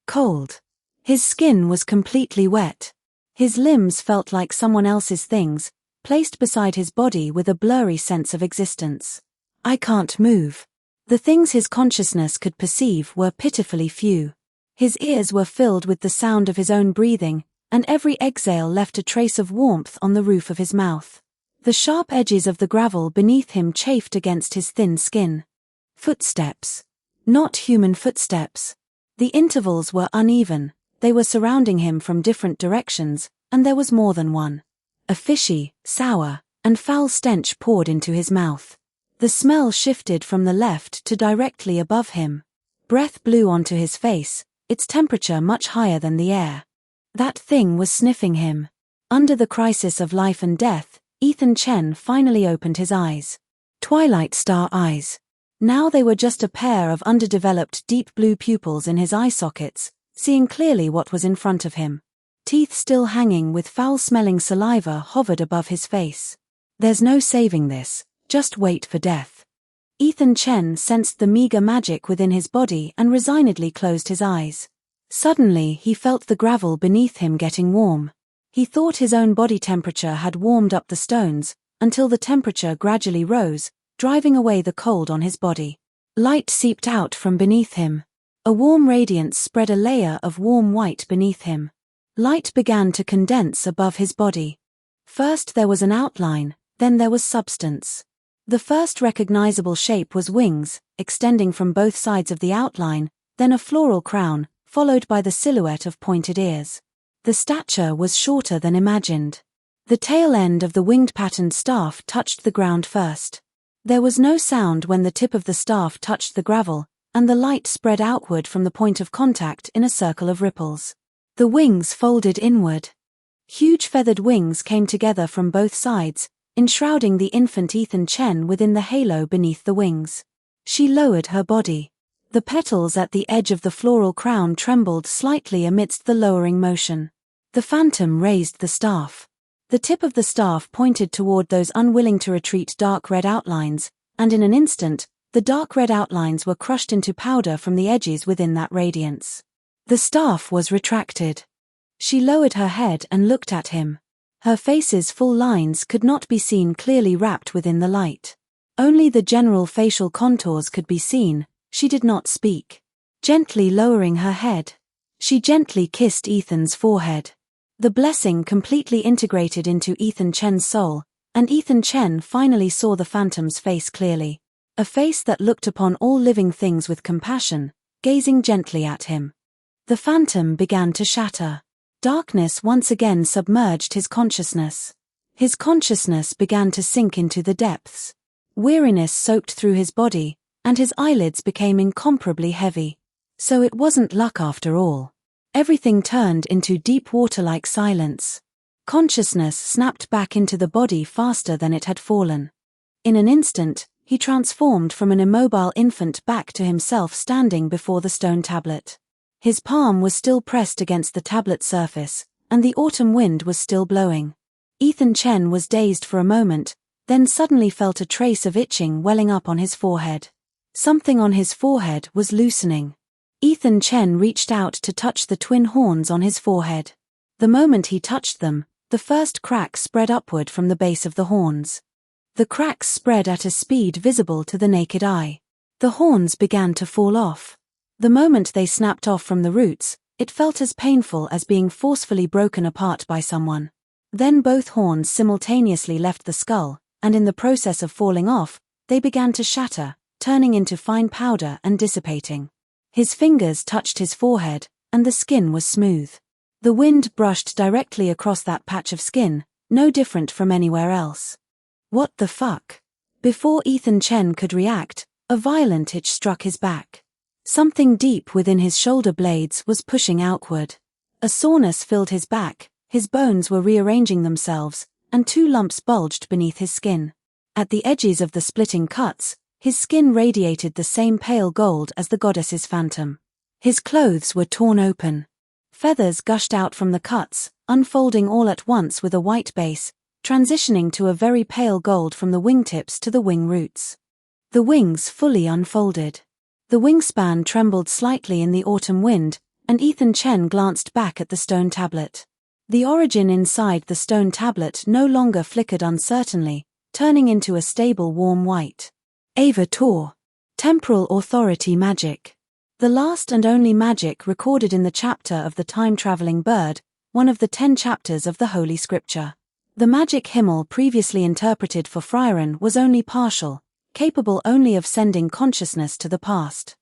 Cold. His skin was completely wet. His limbs felt like someone else's things, placed beside his body with a blurry sense of existence. I can't move. The things his consciousness could perceive were pitifully few. His ears were filled with the sound of his own breathing, and every exhale left a trace of warmth on the roof of his mouth. The sharp edges of the gravel beneath him chafed against his thin skin. Footsteps. Not human footsteps. The intervals were uneven, they were surrounding him from different directions, and there was more than one. A fishy, sour, and foul stench poured into his mouth. The smell shifted from the left to directly above him. Breath blew onto his face, its temperature much higher than the air. That thing was sniffing him. Under the crisis of life and death, Ethan Chen finally opened his eyes. Twilight Star Eyes. Now they were just a pair of underdeveloped deep blue pupils in his eye sockets, seeing clearly what was in front of him. Teeth still hanging with foul-smelling saliva hovered above his face. There's no saving this, just wait for death. Ethan Chen sensed the meager magic within his body and resignedly closed his eyes. Suddenly he felt the gravel beneath him getting warm. He thought his own body temperature had warmed up the stones, until the temperature gradually rose, driving away the cold on his body. Light seeped out from beneath him. A warm radiance spread a layer of warm white beneath him. Light began to condense above his body. First there was an outline, then there was substance. The first recognizable shape was wings, extending from both sides of the outline, then a floral crown, followed by the silhouette of pointed ears. The stature was shorter than imagined. The tail end of the winged patterned staff touched the ground first. There was no sound when the tip of the staff touched the gravel, and the light spread outward from the point of contact in a circle of ripples. The wings folded inward. Huge feathered wings came together from both sides, enshrouding the infant Ethan Chen within the halo beneath the wings. She lowered her body. The petals at the edge of the floral crown trembled slightly amidst the lowering motion. The phantom raised the staff. The tip of the staff pointed toward those unwilling to retreat dark red outlines, and in an instant, the dark red outlines were crushed into powder from the edges within that radiance. The staff was retracted. She lowered her head and looked at him. Her face's full lines could not be seen clearly wrapped within the light. Only the general facial contours could be seen. She did not speak. Gently lowering her head, she gently kissed Ethan's forehead. The blessing completely integrated into Ethan Chen's soul, and Ethan Chen finally saw the phantom's face clearly. A face that looked upon all living things with compassion, gazing gently at him. The phantom began to shatter. Darkness once again submerged his consciousness. His consciousness began to sink into the depths. Weariness soaked through his body, and his eyelids became incomparably heavy. So it wasn't luck after all. Everything turned into deep water-like silence. Consciousness snapped back into the body faster than it had fallen. In an instant, he transformed from an immobile infant back to himself standing before the stone tablet. His palm was still pressed against the tablet surface, and the autumn wind was still blowing. Ethan Chen was dazed for a moment, then suddenly felt a trace of itching welling up on his forehead. Something on his forehead was loosening. Ethan Chen reached out to touch the twin horns on his forehead. The moment he touched them, the first crack spread upward from the base of the horns. The cracks spread at a speed visible to the naked eye. The horns began to fall off. The moment they snapped off from the roots, it felt as painful as being forcefully broken apart by someone. Then both horns simultaneously left the skull, and in the process of falling off, they began to shatter, turning into fine powder and dissipating. His fingers touched his forehead, and the skin was smooth. The wind brushed directly across that patch of skin, no different from anywhere else. What the fuck? Before Ethan Chen could react, a violent itch struck his back. Something deep within his shoulder blades was pushing outward. A soreness filled his back, his bones were rearranging themselves, and two lumps bulged beneath his skin. At the edges of the splitting cuts, his skin radiated the same pale gold as the goddess's phantom. His clothes were torn open. Feathers gushed out from the cuts, unfolding all at once with a white base, transitioning to a very pale gold from the wingtips to the wing roots. The wings fully unfolded. The wingspan trembled slightly in the autumn wind, and Ethan Chen glanced back at the stone tablet. The origin inside the stone tablet no longer flickered uncertainly, turning into a stable warm white. Ava Tor. Temporal Authority Magic. The last and only magic recorded in the chapter of the time-traveling bird, one of the 10 chapters of the Holy Scripture. The magic Himmel previously interpreted for Frieren was only partial, capable only of sending consciousness to the past.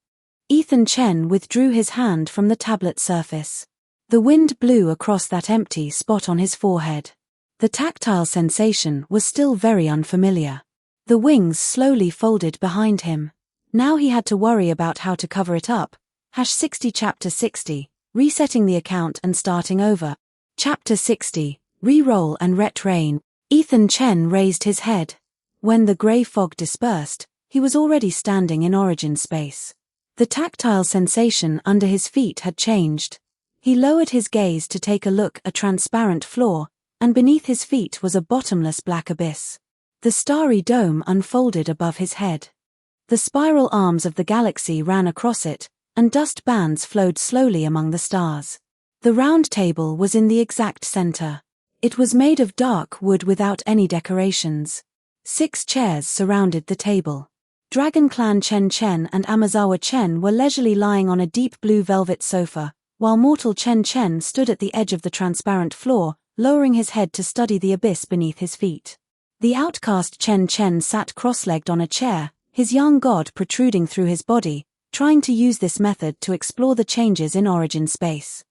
Ethan Chen withdrew his hand from the tablet surface. The wind blew across that empty spot on his forehead. The tactile sensation was still very unfamiliar. The wings slowly folded behind him. Now he had to worry about how to cover it up. #60 Chapter 60, resetting the account and starting over. Chapter 60, re-roll and retrain. Ethan Chen raised his head. When the grey fog dispersed, he was already standing in origin space. The tactile sensation under his feet had changed. He lowered his gaze to take a look at a transparent floor, and beneath his feet was a bottomless black abyss. The starry dome unfolded above his head. The spiral arms of the galaxy ran across it, and dust bands flowed slowly among the stars. The round table was in the exact center. It was made of dark wood without any decorations. 6 chairs surrounded the table. Dragon Clan Chen Chen and Amazawa Chen were leisurely lying on a deep blue velvet sofa, while mortal Chen Chen stood at the edge of the transparent floor, lowering his head to study the abyss beneath his feet. The outcast Chen Chen sat cross-legged on a chair, his young god protruding through his body, trying to use this method to explore the changes in origin space.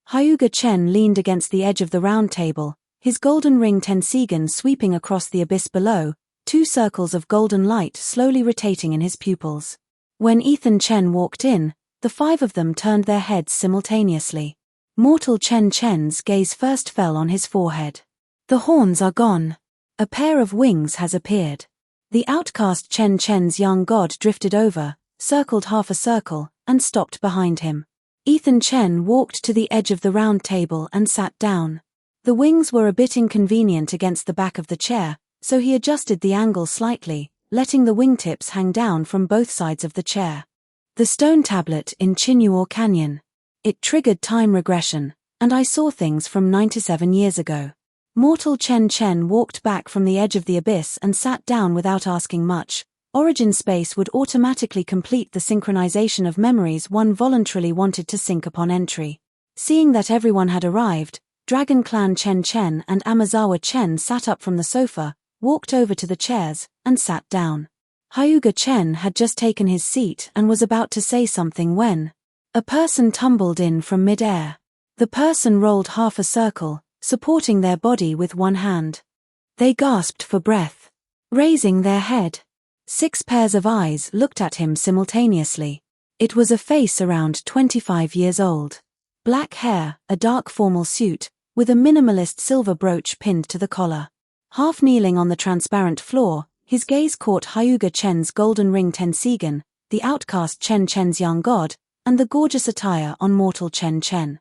Hyuga Chen leaned against the edge of the round table, his golden ring Tensigen sweeping across the abyss below, 2 circles of golden light slowly rotating in his pupils. When Ethan Chen walked in, the 5 of them turned their heads simultaneously. Mortal Chen Chen's gaze first fell on his forehead. The horns are gone. A pair of wings has appeared. The outcast Chen Chen's young god drifted over, circled half a circle, and stopped behind him. Ethan Chen walked to the edge of the round table and sat down. The wings were a bit inconvenient against the back of the chair, so he adjusted the angle slightly, letting the wingtips hang down from both sides of the chair. The stone tablet in Chinuo Canyon. It triggered time regression, and I saw things from 97 years ago. Mortal Chen Chen walked back from the edge of the abyss and sat down without asking much. Origin space would automatically complete the synchronization of memories one voluntarily wanted to sync upon entry. Seeing that everyone had arrived, Dragon Clan Chen Chen and Amazawa Chen sat up from the sofa, walked over to the chairs, and sat down. Hyuga Chen had just taken his seat and was about to say something when a person tumbled in from mid-air. The person rolled half a circle, supporting their body with one hand. They gasped for breath. Raising their head, 6 pairs of eyes looked at him simultaneously. It was a face around 25 years old. Black hair, a dark formal suit, with a minimalist silver brooch pinned to the collar. Half kneeling on the transparent floor, his gaze caught Hyuga Chen's golden ring Tensigen, the outcast Chen Chen's young god, and the gorgeous attire on mortal Chen Chen.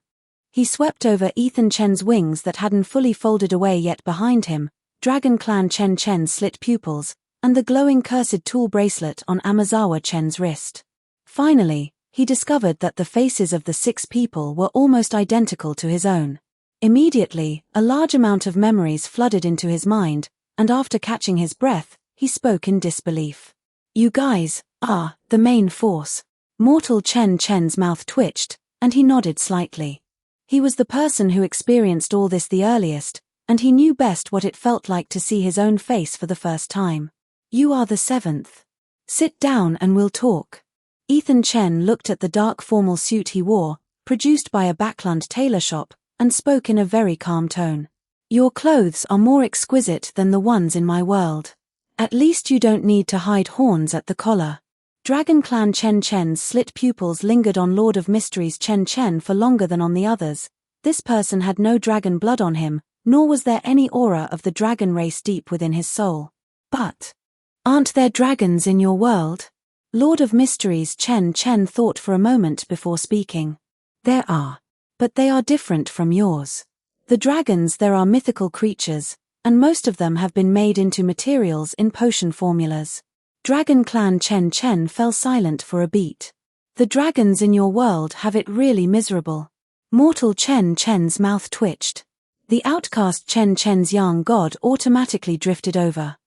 He swept over Ethan Chen's wings that hadn't fully folded away yet behind him, Dragon Clan Chen Chen's slit pupils, and the glowing cursed tool bracelet on Amazawa Chen's wrist. Finally, he discovered that the faces of the 6 people were almost identical to his own. Immediately, a large amount of memories flooded into his mind, and after catching his breath, he spoke in disbelief. You guys are the main force. Mortal Chen Chen's mouth twitched, and he nodded slightly. He was the person who experienced all this the earliest, and he knew best what it felt like to see his own face for the first time. You are the 7th. Sit down and we'll talk. Ethan Chen looked at the dark formal suit he wore, produced by a Backland tailor shop, and spoke in a very calm tone. Your clothes are more exquisite than the ones in my world. At least you don't need to hide horns at the collar. Dragon Clan Chen Chen's slit pupils lingered on Lord of Mysteries Chen Chen for longer than on the others. This person had no dragon blood on him, nor was there any aura of the dragon race deep within his soul. But aren't there dragons in your world? Lord of Mysteries Chen Chen thought for a moment before speaking. There are. But they are different from yours. The dragons there are mythical creatures, and most of them have been made into materials in potion formulas. Dragon Clan Chen Chen fell silent for a beat. The dragons in your world have it really miserable. Mortal Chen Chen's mouth twitched. The outcast Chen Chen's young god automatically drifted over.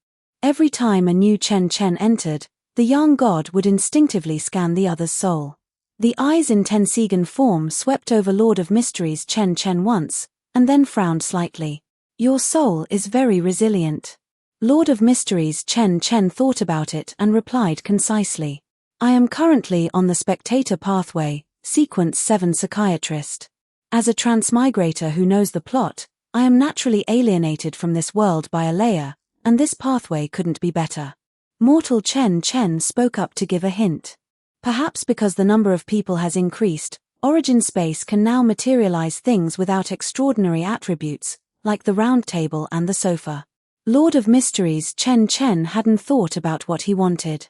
Every time a new Chen Chen entered, the young god would instinctively scan the other's soul. The eyes in Tensigen form swept over Lord of Mysteries Chen Chen once, and then frowned slightly. Your soul is very resilient. Lord of Mysteries Chen Chen thought about it and replied concisely. I am currently on the spectator pathway, sequence 7 psychiatrist. As a transmigrator who knows the plot, I am naturally alienated from this world by a layer, and this pathway couldn't be better. Mortal Chen Chen spoke up to give a hint. Perhaps because the number of people has increased, origin space can now materialize things without extraordinary attributes, like the round table and the sofa. Lord of Mysteries Chen Chen hadn't thought about what he wanted.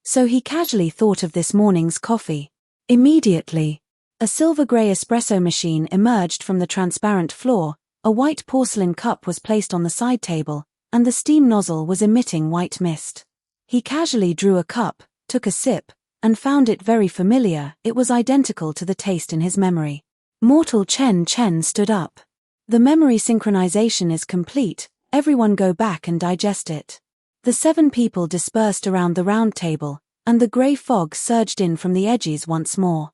So he casually thought of this morning's coffee. Immediately, a silver-grey espresso machine emerged from the transparent floor, a white porcelain cup was placed on the side table, and the steam nozzle was emitting white mist. He casually drew a cup, took a sip, and found it very familiar. It was identical to the taste in his memory. Mortal Chen Chen stood up. The memory synchronization is complete, everyone go back and digest it. The 7 people dispersed around the round table, and the grey fog surged in from the edges once more.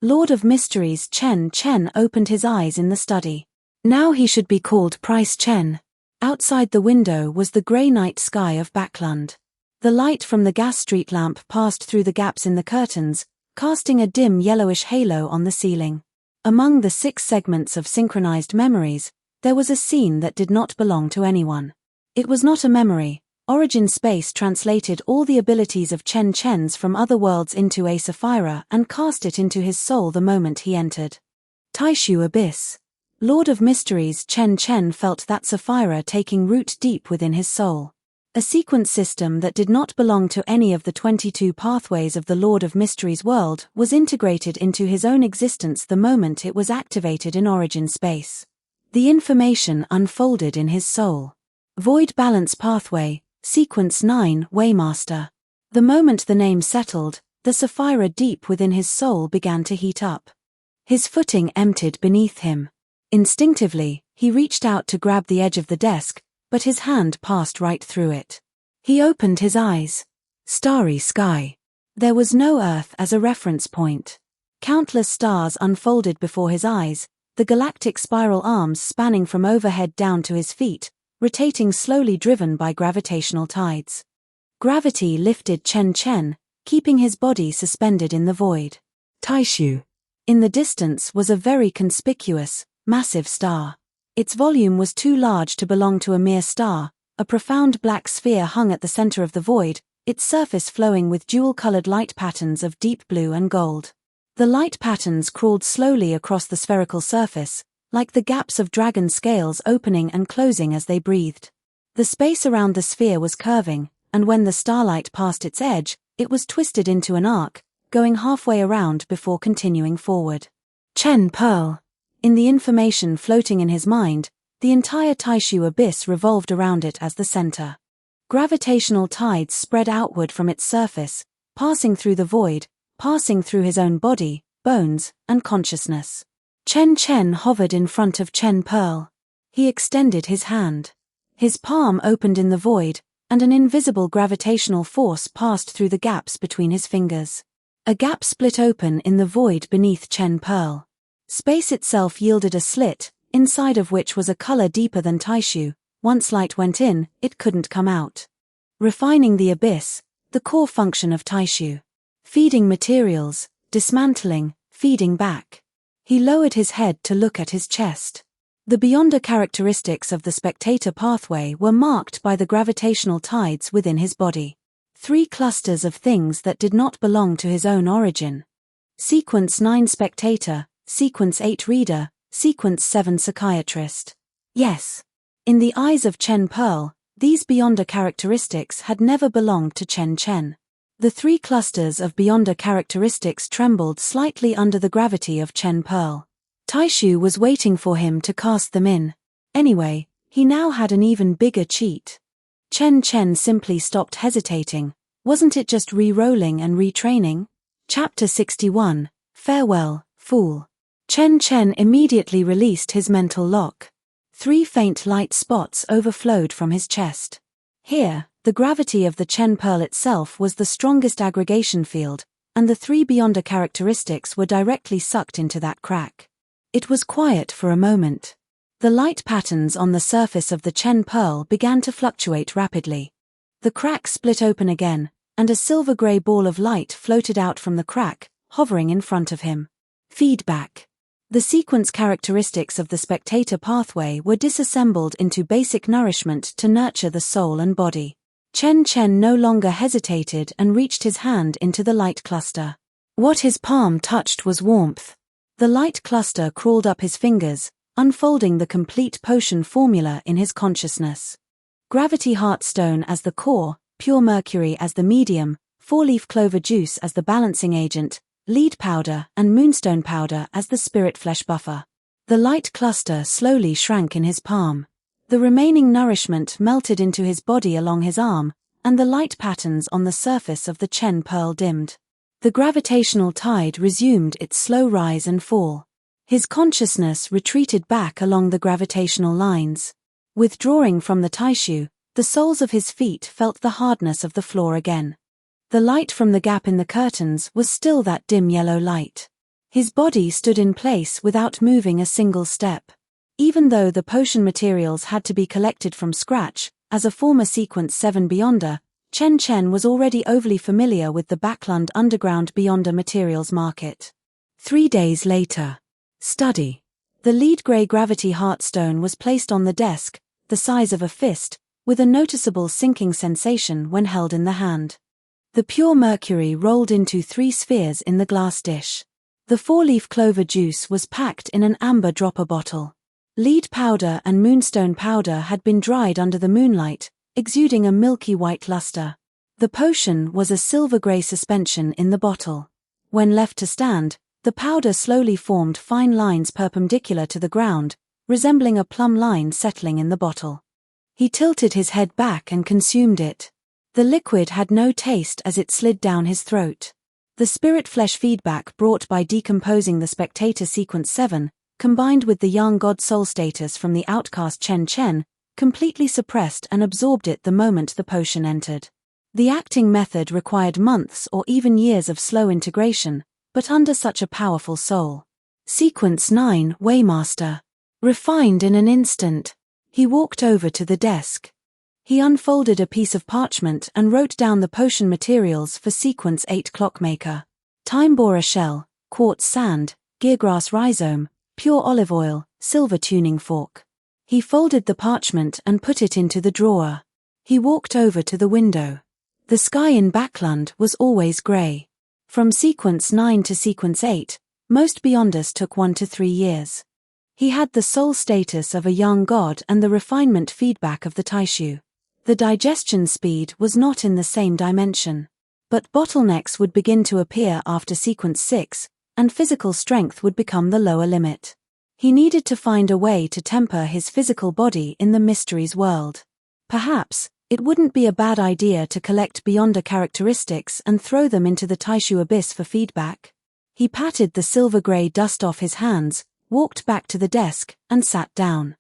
Lord of Mysteries Chen Chen opened his eyes in the study. Now he should be called Price Chen. Outside the window was the grey night sky of Backland. The light from the gas street lamp passed through the gaps in the curtains, casting a dim yellowish halo on the ceiling. Among the 6 segments of synchronized memories, there was a scene that did not belong to anyone. It was not a memory. Origin Space translated all the abilities of Chen Chen's from other worlds into a Sapphira and cast it into his soul the moment he entered. Taishu Abyss. Lord of Mysteries Chen Chen felt that Sapphira taking root deep within his soul. A sequence system that did not belong to any of the 22 pathways of the Lord of Mysteries world was integrated into his own existence the moment it was activated in Origin Space. The information unfolded in his soul. Void Balance Pathway, Sequence 9, Waymaster. The moment the name settled, the Sapphira deep within his soul began to heat up. His footing emptied beneath him. Instinctively, he reached out to grab the edge of the desk, but his hand passed right through it. He opened his eyes. Starry sky. There was no Earth as a reference point. Countless stars unfolded before his eyes, the galactic spiral arms spanning from overhead down to his feet, rotating slowly driven by gravitational tides. Gravity lifted Chen Chen, keeping his body suspended in the void. Taishu. In the distance was a very conspicuous, massive star. Its volume was too large to belong to a mere star, a profound black sphere hung at the center of the void, its surface flowing with jewel-colored light patterns of deep blue and gold. The light patterns crawled slowly across the spherical surface, like the gaps of dragon scales opening and closing as they breathed. The space around the sphere was curving, and when the starlight passed its edge, it was twisted into an arc, going halfway around before continuing forward. Chen Pearl. In the information floating in his mind, the entire Taishu Abyss revolved around it as the center. Gravitational tides spread outward from its surface, passing through the void, passing through his own body, bones, and consciousness. Chen Chen hovered in front of Chen Pearl. He extended his hand. His palm opened in the void, and an invisible gravitational force passed through the gaps between his fingers. A gap split open in the void beneath Chen Pearl. Space itself yielded a slit, inside of which was a color deeper than Taishu. Once light went in, it couldn't come out. Refining the abyss, the core function of Taishu. Feeding materials, dismantling, feeding back. He lowered his head to look at his chest. The beyonder characteristics of the spectator pathway were marked by the gravitational tides within his body. 3 clusters of things that did not belong to his own origin. Sequence 9 Spectator, Sequence 8 Reader, Sequence 7 Psychiatrist. Yes. In the eyes of Chen Pearl, these beyonder characteristics had never belonged to Chen Chen. The 3 clusters of beyonder characteristics trembled slightly under the gravity of Chen Pearl. Taishu was waiting for him to cast them in. Anyway, he now had an even bigger cheat. Chen Chen simply stopped hesitating. Wasn't it just re-rolling and retraining? Chapter 61, Farewell, Fool. Chen Chen immediately released his mental lock. 3 faint light spots overflowed from his chest. Here, the gravity of the Chen Pearl itself was the strongest aggregation field, and the 3 beyonder characteristics were directly sucked into that crack. It was quiet for a moment. The light patterns on the surface of the Chen Pearl began to fluctuate rapidly. The crack split open again, and a silver-gray ball of light floated out from the crack, hovering in front of him. Feedback. The sequence characteristics of the spectator pathway were disassembled into basic nourishment to nurture the soul and body. Chen Chen no longer hesitated and reached his hand into the light cluster. What his palm touched was warmth. The light cluster crawled up his fingers, unfolding the complete potion formula in his consciousness. Gravity Heartstone as the core, pure mercury as the medium, 4-leaf clover juice as the balancing agent, lead powder and moonstone powder as the spirit flesh buffer. The light cluster slowly shrank in his palm. The remaining nourishment melted into his body along his arm, and the light patterns on the surface of the Chen Pearl dimmed. The gravitational tide resumed its slow rise and fall. His consciousness retreated back along the gravitational lines. Withdrawing from the Taishu, the soles of his feet felt the hardness of the floor again. The light from the gap in the curtains was still that dim yellow light. His body stood in place without moving a single step. Even though the potion materials had to be collected from scratch, as a former Sequence 7 Beyonder, Chen Chen was already overly familiar with the Backland underground Beyonder materials market. 3 days later. Study. The lead grey gravity heartstone was placed on the desk, the size of a fist, with a noticeable sinking sensation when held in the hand. The pure mercury rolled into 3 spheres in the glass dish. The 4-leaf clover juice was packed in an amber dropper bottle. Lead powder and moonstone powder had been dried under the moonlight, exuding a milky white luster. The potion was a silver-grey suspension in the bottle. When left to stand, the powder slowly formed fine lines perpendicular to the ground, resembling a plumb line settling in the bottle. He tilted his head back and consumed it. The liquid had no taste as it slid down his throat. The spirit-flesh feedback brought by decomposing the spectator sequence 7, combined with the young god soul status from the outcast Chen Chen, completely suppressed and absorbed it the moment the potion entered. The acting method required months or even years of slow integration, but under such a powerful soul. Sequence 9, Waymaster. Refined in an instant. He walked over to the desk. He unfolded a piece of parchment and wrote down the potion materials for Sequence 8 Clockmaker. Time borer shell, quartz sand, geargrass rhizome, pure olive oil, silver tuning fork. He folded the parchment and put it into the drawer. He walked over to the window. The sky in Backland was always grey. From Sequence 9 to Sequence 8, most Beyonders took 1 to 3 years. He had the soul status of a young god and the refinement feedback of the Taishu. The digestion speed was not in the same dimension. But bottlenecks would begin to appear after Sequence 6, and physical strength would become the lower limit. He needed to find a way to temper his physical body in the mysteries world. Perhaps, it wouldn't be a bad idea to collect Beyonder characteristics and throw them into the Taishu abyss for feedback. He patted the silver-grey dust off his hands, walked back to the desk, and sat down.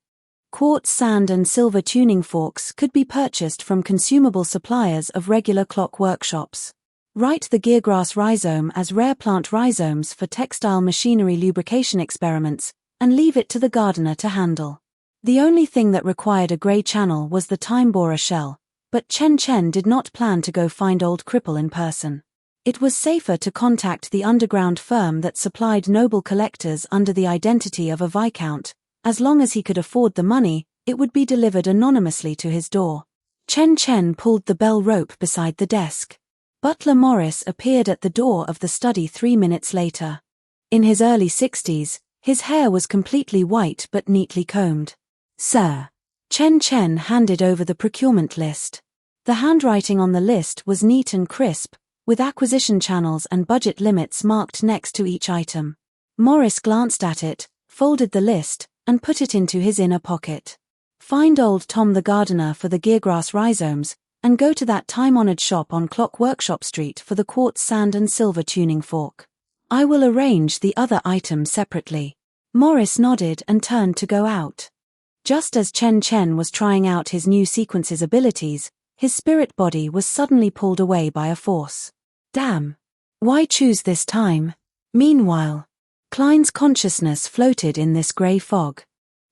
Quartz sand and silver tuning forks could be purchased from consumable suppliers of regular clock workshops. Write the geargrass rhizome as rare plant rhizomes for textile machinery lubrication experiments, and leave it to the gardener to handle. The only thing that required a grey channel was the time borer shell, but Chen Chen did not plan to go find old Cripple in person. It was safer to contact the underground firm that supplied noble collectors under the identity of a viscount. As long as he could afford the money, it would be delivered anonymously to his door. Chen Chen pulled the bell rope beside the desk. Butler Morris appeared at the door of the study 3 minutes later. In his early 60s, his hair was completely white but neatly combed. "Sir." Chen Chen handed over the procurement list. The handwriting on the list was neat and crisp, with acquisition channels and budget limits marked next to each item. Morris glanced at it, folded the list, and put it into his inner pocket. "Find old Tom the gardener for the geargrass rhizomes, and go to that time-honored shop on Clock Workshop Street for the quartz sand and silver tuning fork. I will arrange the other items separately." Morris nodded and turned to go out. Just as Chen Chen was trying out his new sequence's abilities, his spirit body was suddenly pulled away by a force. Damn! Why choose this time? Meanwhile, Klein's consciousness floated in this grey fog.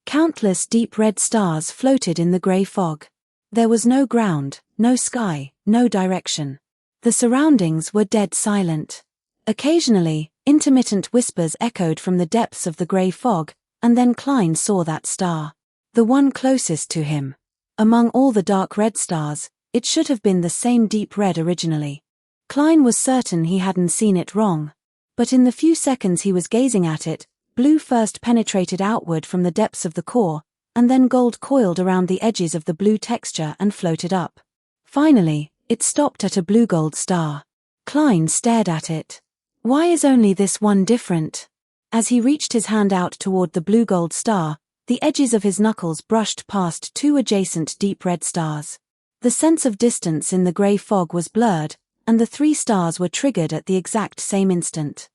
Countless deep red stars floated in the grey fog. There was no ground, no sky, no direction. The surroundings were dead silent. Occasionally, intermittent whispers echoed from the depths of the grey fog, and then Klein saw that star. The one closest to him. Among all the dark red stars, it should have been the same deep red originally. Klein was certain he hadn't seen it wrong. But in the few seconds he was gazing at it, blue first penetrated outward from the depths of the core, and then gold coiled around the edges of the blue texture and floated up. Finally, it stopped at a blue-gold star. Klein stared at it. Why is only this one different? As he reached his hand out toward the blue-gold star, the edges of his knuckles brushed past 2 adjacent deep red stars. The sense of distance in the grey fog was blurred, and the 3 stars were triggered at the exact same instant.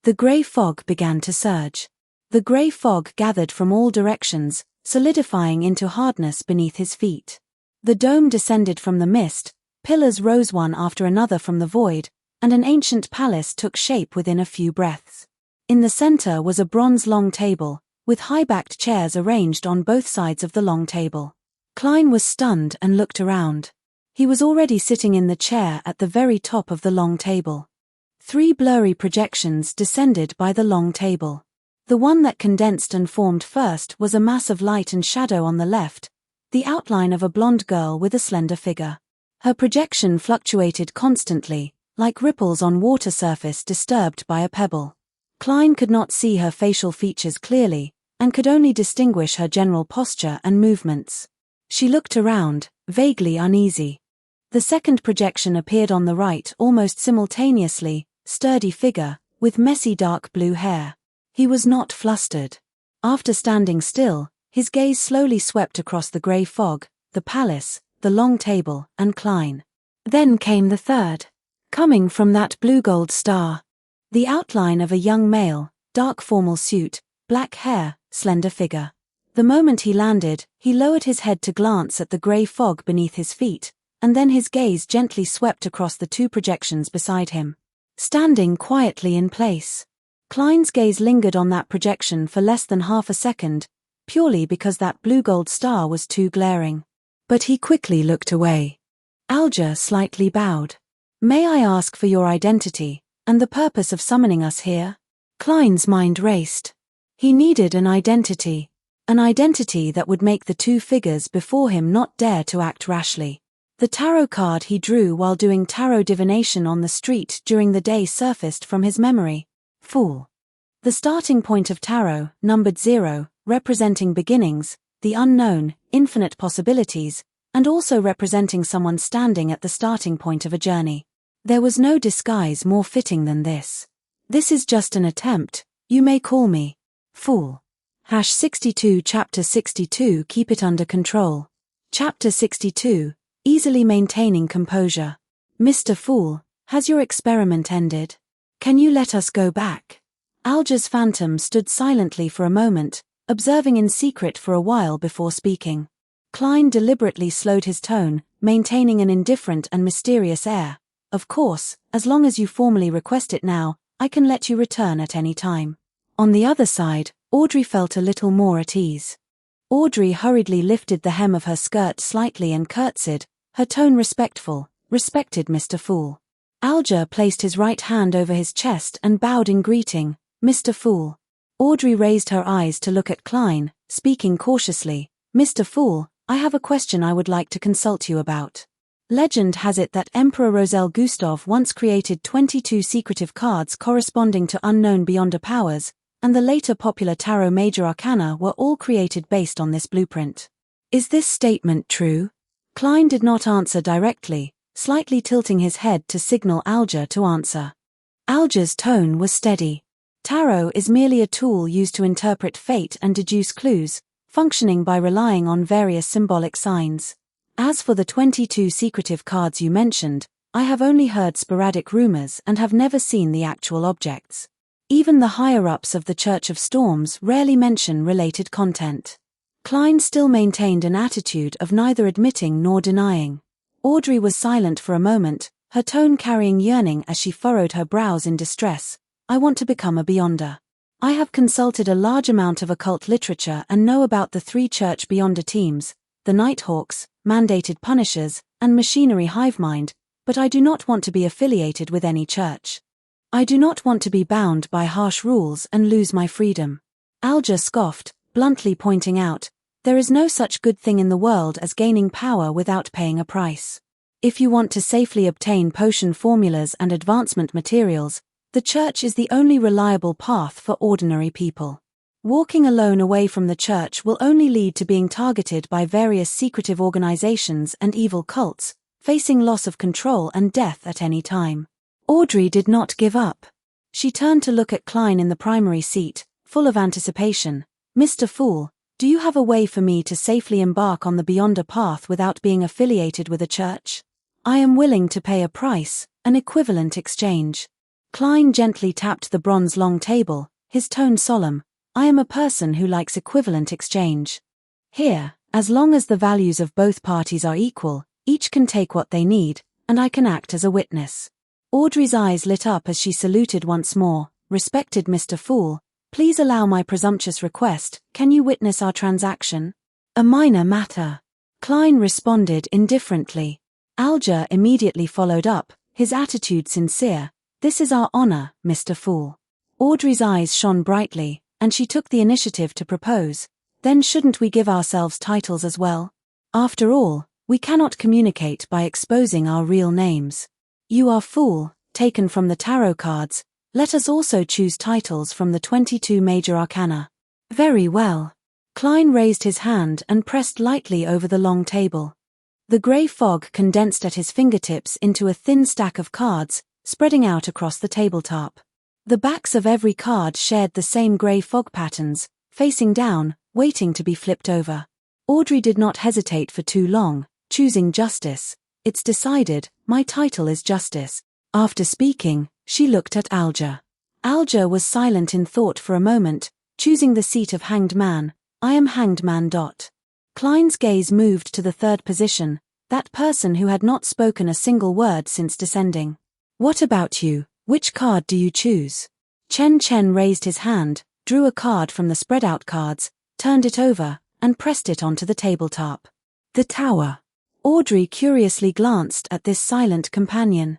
The grey fog began to surge. The grey fog gathered from all directions, solidifying into hardness beneath his feet. The dome descended from the mist, pillars rose one after another from the void, and an ancient palace took shape within a few breaths. In the center was a bronze long table, with high-backed chairs arranged on both sides of the long table. Klein was stunned and looked around. He was already sitting in the chair at the very top of the long table. 3 blurry projections descended by the long table. The one that condensed and formed first was a mass of light and shadow on the left, the outline of a blonde girl with a slender figure. Her projection fluctuated constantly, like ripples on water surface disturbed by a pebble. Klein could not see her facial features clearly, and could only distinguish her general posture and movements. She looked around, vaguely uneasy. The second projection appeared on the right almost simultaneously, sturdy figure, with messy dark blue hair. He was not flustered. After standing still, his gaze slowly swept across the grey fog, the palace, the long table, and Klein. Then came the third. Coming from that blue-gold star. The outline of a young male, dark formal suit, black hair, slender figure. The moment he landed, he lowered his head to glance at the grey fog beneath his feet, and then his gaze gently swept across the 2 projections beside him. Standing quietly in place. Klein's gaze lingered on that projection for less than half a second, purely because that blue-gold star was too glaring. But he quickly looked away. Alger slightly bowed. "May I ask for your identity, and the purpose of summoning us here?" Klein's mind raced. He needed an identity that would make the 2 figures before him not dare to act rashly. The tarot card he drew while doing tarot divination on the street during the day surfaced from his memory. Fool. The starting point of tarot, numbered 0, representing beginnings, the unknown, infinite possibilities, and also representing someone standing at the starting point of a journey. There was no disguise more fitting than this. This is just an attempt, you may call me Fool. #62 Chapter 62 Keep it under control. Chapter 62 Easily maintaining composure. Mr. Fool, has your experiment ended? Can you let us go back? Alger's phantom stood silently for a moment, observing in secret for a while before speaking. Klein deliberately slowed his tone, maintaining an indifferent and mysterious air. "Of course, as long as you formally request it now, I can let you return at any time." On the other side, Audrey felt a little more at ease. Audrey hurriedly lifted the hem of her skirt slightly and curtsied, her tone respectful. "Respected Mr. Fool." Alger placed his right hand over his chest and bowed in greeting. "Mr. Fool." Audrey raised her eyes to look at Klein, speaking cautiously. "Mr. Fool, I have a question I would like to consult you about. Legend has it that Emperor Rosel Gustav once created 22 secretive cards corresponding to unknown beyonder powers, and the later popular tarot major arcana were all created based on this blueprint. Is this statement true?" Klein did not answer directly, slightly tilting his head to signal Alger to answer. Alger's tone was steady. Tarot is merely a tool used to interpret fate and deduce clues, functioning by relying on various symbolic signs. As for the 22 secretive cards you mentioned, I have only heard sporadic rumors and have never seen the actual objects. Even the higher-ups of the Church of Storms rarely mention related content. Klein still maintained an attitude of neither admitting nor denying. Audrey was silent for a moment, her tone carrying yearning as she furrowed her brows in distress. "I want to become a Beyonder. I have consulted a large amount of occult literature and know about the 3 church Beyonder teams, the Nighthawks, Mandated Punishers, and Machinery Hivemind, but I do not want to be affiliated with any church. I do not want to be bound by harsh rules and lose my freedom." Alger scoffed, bluntly pointing out, "There is no such good thing in the world as gaining power without paying a price. If you want to safely obtain potion formulas and advancement materials, the church is the only reliable path for ordinary people. Walking alone away from the church will only lead to being targeted by various secretive organizations and evil cults, facing loss of control and death at any time." Audrey did not give up. She turned to look at Klein in the primary seat, full of anticipation. "Mr. Fool, do you have a way for me to safely embark on the Beyonder path without being affiliated with a church? I am willing to pay a price, an equivalent exchange." Klein gently tapped the bronze long table, his tone solemn. "I am a person who likes equivalent exchange. Here, as long as the values of both parties are equal, each can take what they need, and I can act as a witness." Audrey's eyes lit up as she saluted once more. "Respected Mr. Fool, please allow my presumptuous request. Can you witness our transaction?" "A minor matter," Klein responded indifferently. Alger immediately followed up, his attitude sincere. "This is our honor, Mr. Fool." Audrey's eyes shone brightly, and she took the initiative to propose. "Then shouldn't we give ourselves titles as well? After all, we cannot communicate by exposing our real names. You are Fool, taken from the tarot cards. Let us also choose titles from the 22 major arcana." "Very well." Klein raised his hand and pressed lightly over the long table. The grey fog condensed at his fingertips into a thin stack of cards, spreading out across the tabletop. The backs of every card shared the same grey fog patterns, facing down, waiting to be flipped over. Audrey did not hesitate for too long, choosing Justice. "It's decided, my title is Justice." After speaking, she looked at Alger. Alger was silent in thought for a moment, choosing the seat of Hanged Man. "I am Hanged Man. Klein's gaze moved to the third position, that person who had not spoken a single word since descending. "What about you? Which card do you choose?" Chen Chen raised his hand, drew a card from the spread-out cards, turned it over, and pressed it onto the tabletop. "The Tower." Audrey curiously glanced at this silent companion.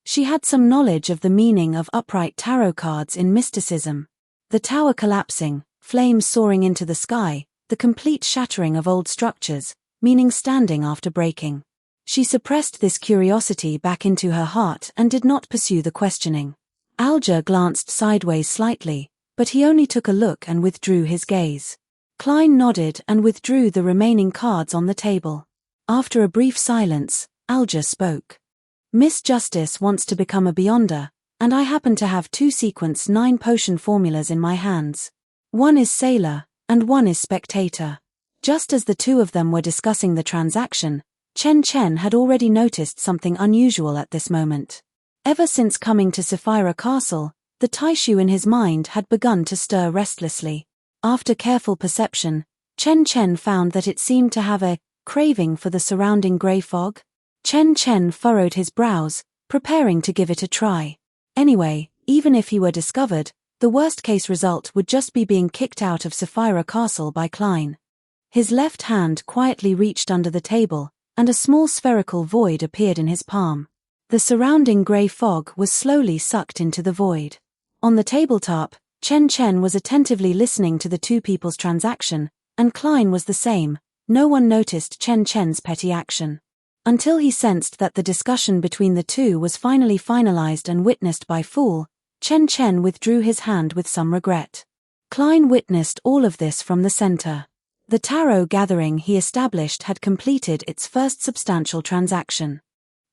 She had some knowledge of the meaning of upright tarot cards in mysticism. The tower collapsing, flames soaring into the sky, the complete shattering of old structures, meaning standing after breaking. She suppressed this curiosity back into her heart and did not pursue the questioning. Alger glanced sideways slightly, but he only took a look and withdrew his gaze. Klein nodded and withdrew the remaining cards on the table. After a brief silence, Alger spoke. "Miss Justice wants to become a Beyonder, and I happen to have 2 sequence 9 potion formulas in my hands. One is Sailor, and one is Spectator." Just as the two of them were discussing the transaction, Chen Chen had already noticed something unusual at this moment. Ever since coming to Sapphira Castle, the Taishu in his mind had begun to stir restlessly. After careful perception, Chen Chen found that it seemed to have a craving for the surrounding grey fog. Chen Chen furrowed his brows, preparing to give it a try. Anyway, even if he were discovered, the worst-case result would just be being kicked out of Sapphira Castle by Klein. His left hand quietly reached under the table, and a small spherical void appeared in his palm. The surrounding grey fog was slowly sucked into the void. On the tabletop, Chen Chen was attentively listening to the two people's transaction, and Klein was the same. No one noticed Chen Chen's petty action. Until he sensed that the discussion between the two was finally finalized and witnessed by Fool, Chen Chen withdrew his hand with some regret. Klein witnessed all of this from the center. The tarot gathering he established had completed its first substantial transaction.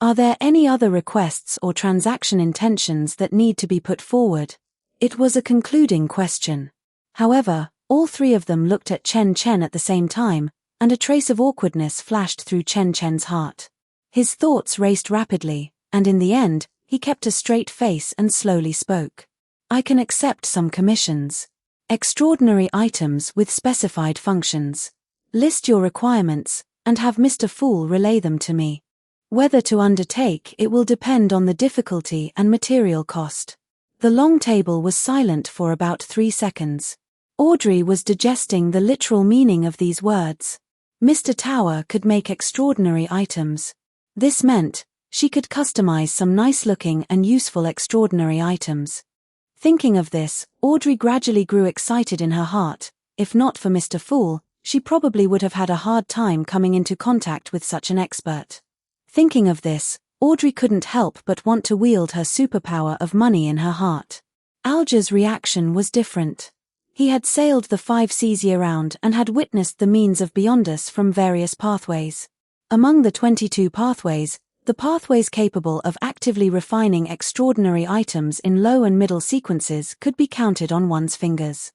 "Are there any other requests or transaction intentions that need to be put forward?" It was a concluding question. However, all 3 of them looked at Chen Chen at the same time, and a trace of awkwardness flashed through Chen Chen's heart. His thoughts raced rapidly, and in the end, he kept a straight face and slowly spoke. "I can accept some commissions. Extraordinary items with specified functions. List your requirements, and have Mr. Fool relay them to me. Whether to undertake it will depend on the difficulty and material cost." The long table was silent for about 3 seconds. Audrey was digesting the literal meaning of these words. Mr. Tower could make extraordinary items. This meant she could customize some nice-looking and useful extraordinary items. Thinking of this, Audrey gradually grew excited in her heart. If not for Mr. Fool, she probably would have had a hard time coming into contact with such an expert. Thinking of this, Audrey couldn't help but want to wield her superpower of money in her heart. Alger's reaction was different. He had sailed the 5 seas year-round and had witnessed the means of Beyonders from various pathways. Among the 22 pathways, the pathways capable of actively refining extraordinary items in low and middle sequences could be counted on one's fingers.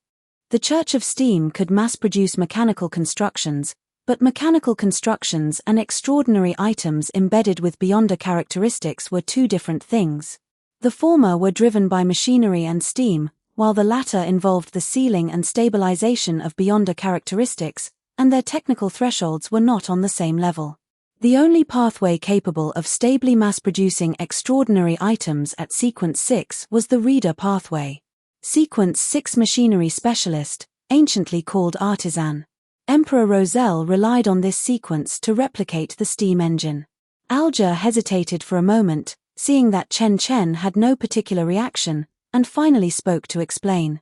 The Church of Steam could mass-produce mechanical constructions, but mechanical constructions and extraordinary items embedded with Beyonder characteristics were 2 different things. The former were driven by machinery and steam, while the latter involved the sealing and stabilization of Beyonder characteristics, and their technical thresholds were not on the same level. The only pathway capable of stably mass-producing extraordinary items at Sequence 6 was the Reader pathway. Sequence 6 Machinery Specialist, anciently called Artisan. Emperor Roselle relied on this sequence to replicate the steam engine. Alger hesitated for a moment, seeing that Chen Chen had no particular reaction, and finally spoke to explain.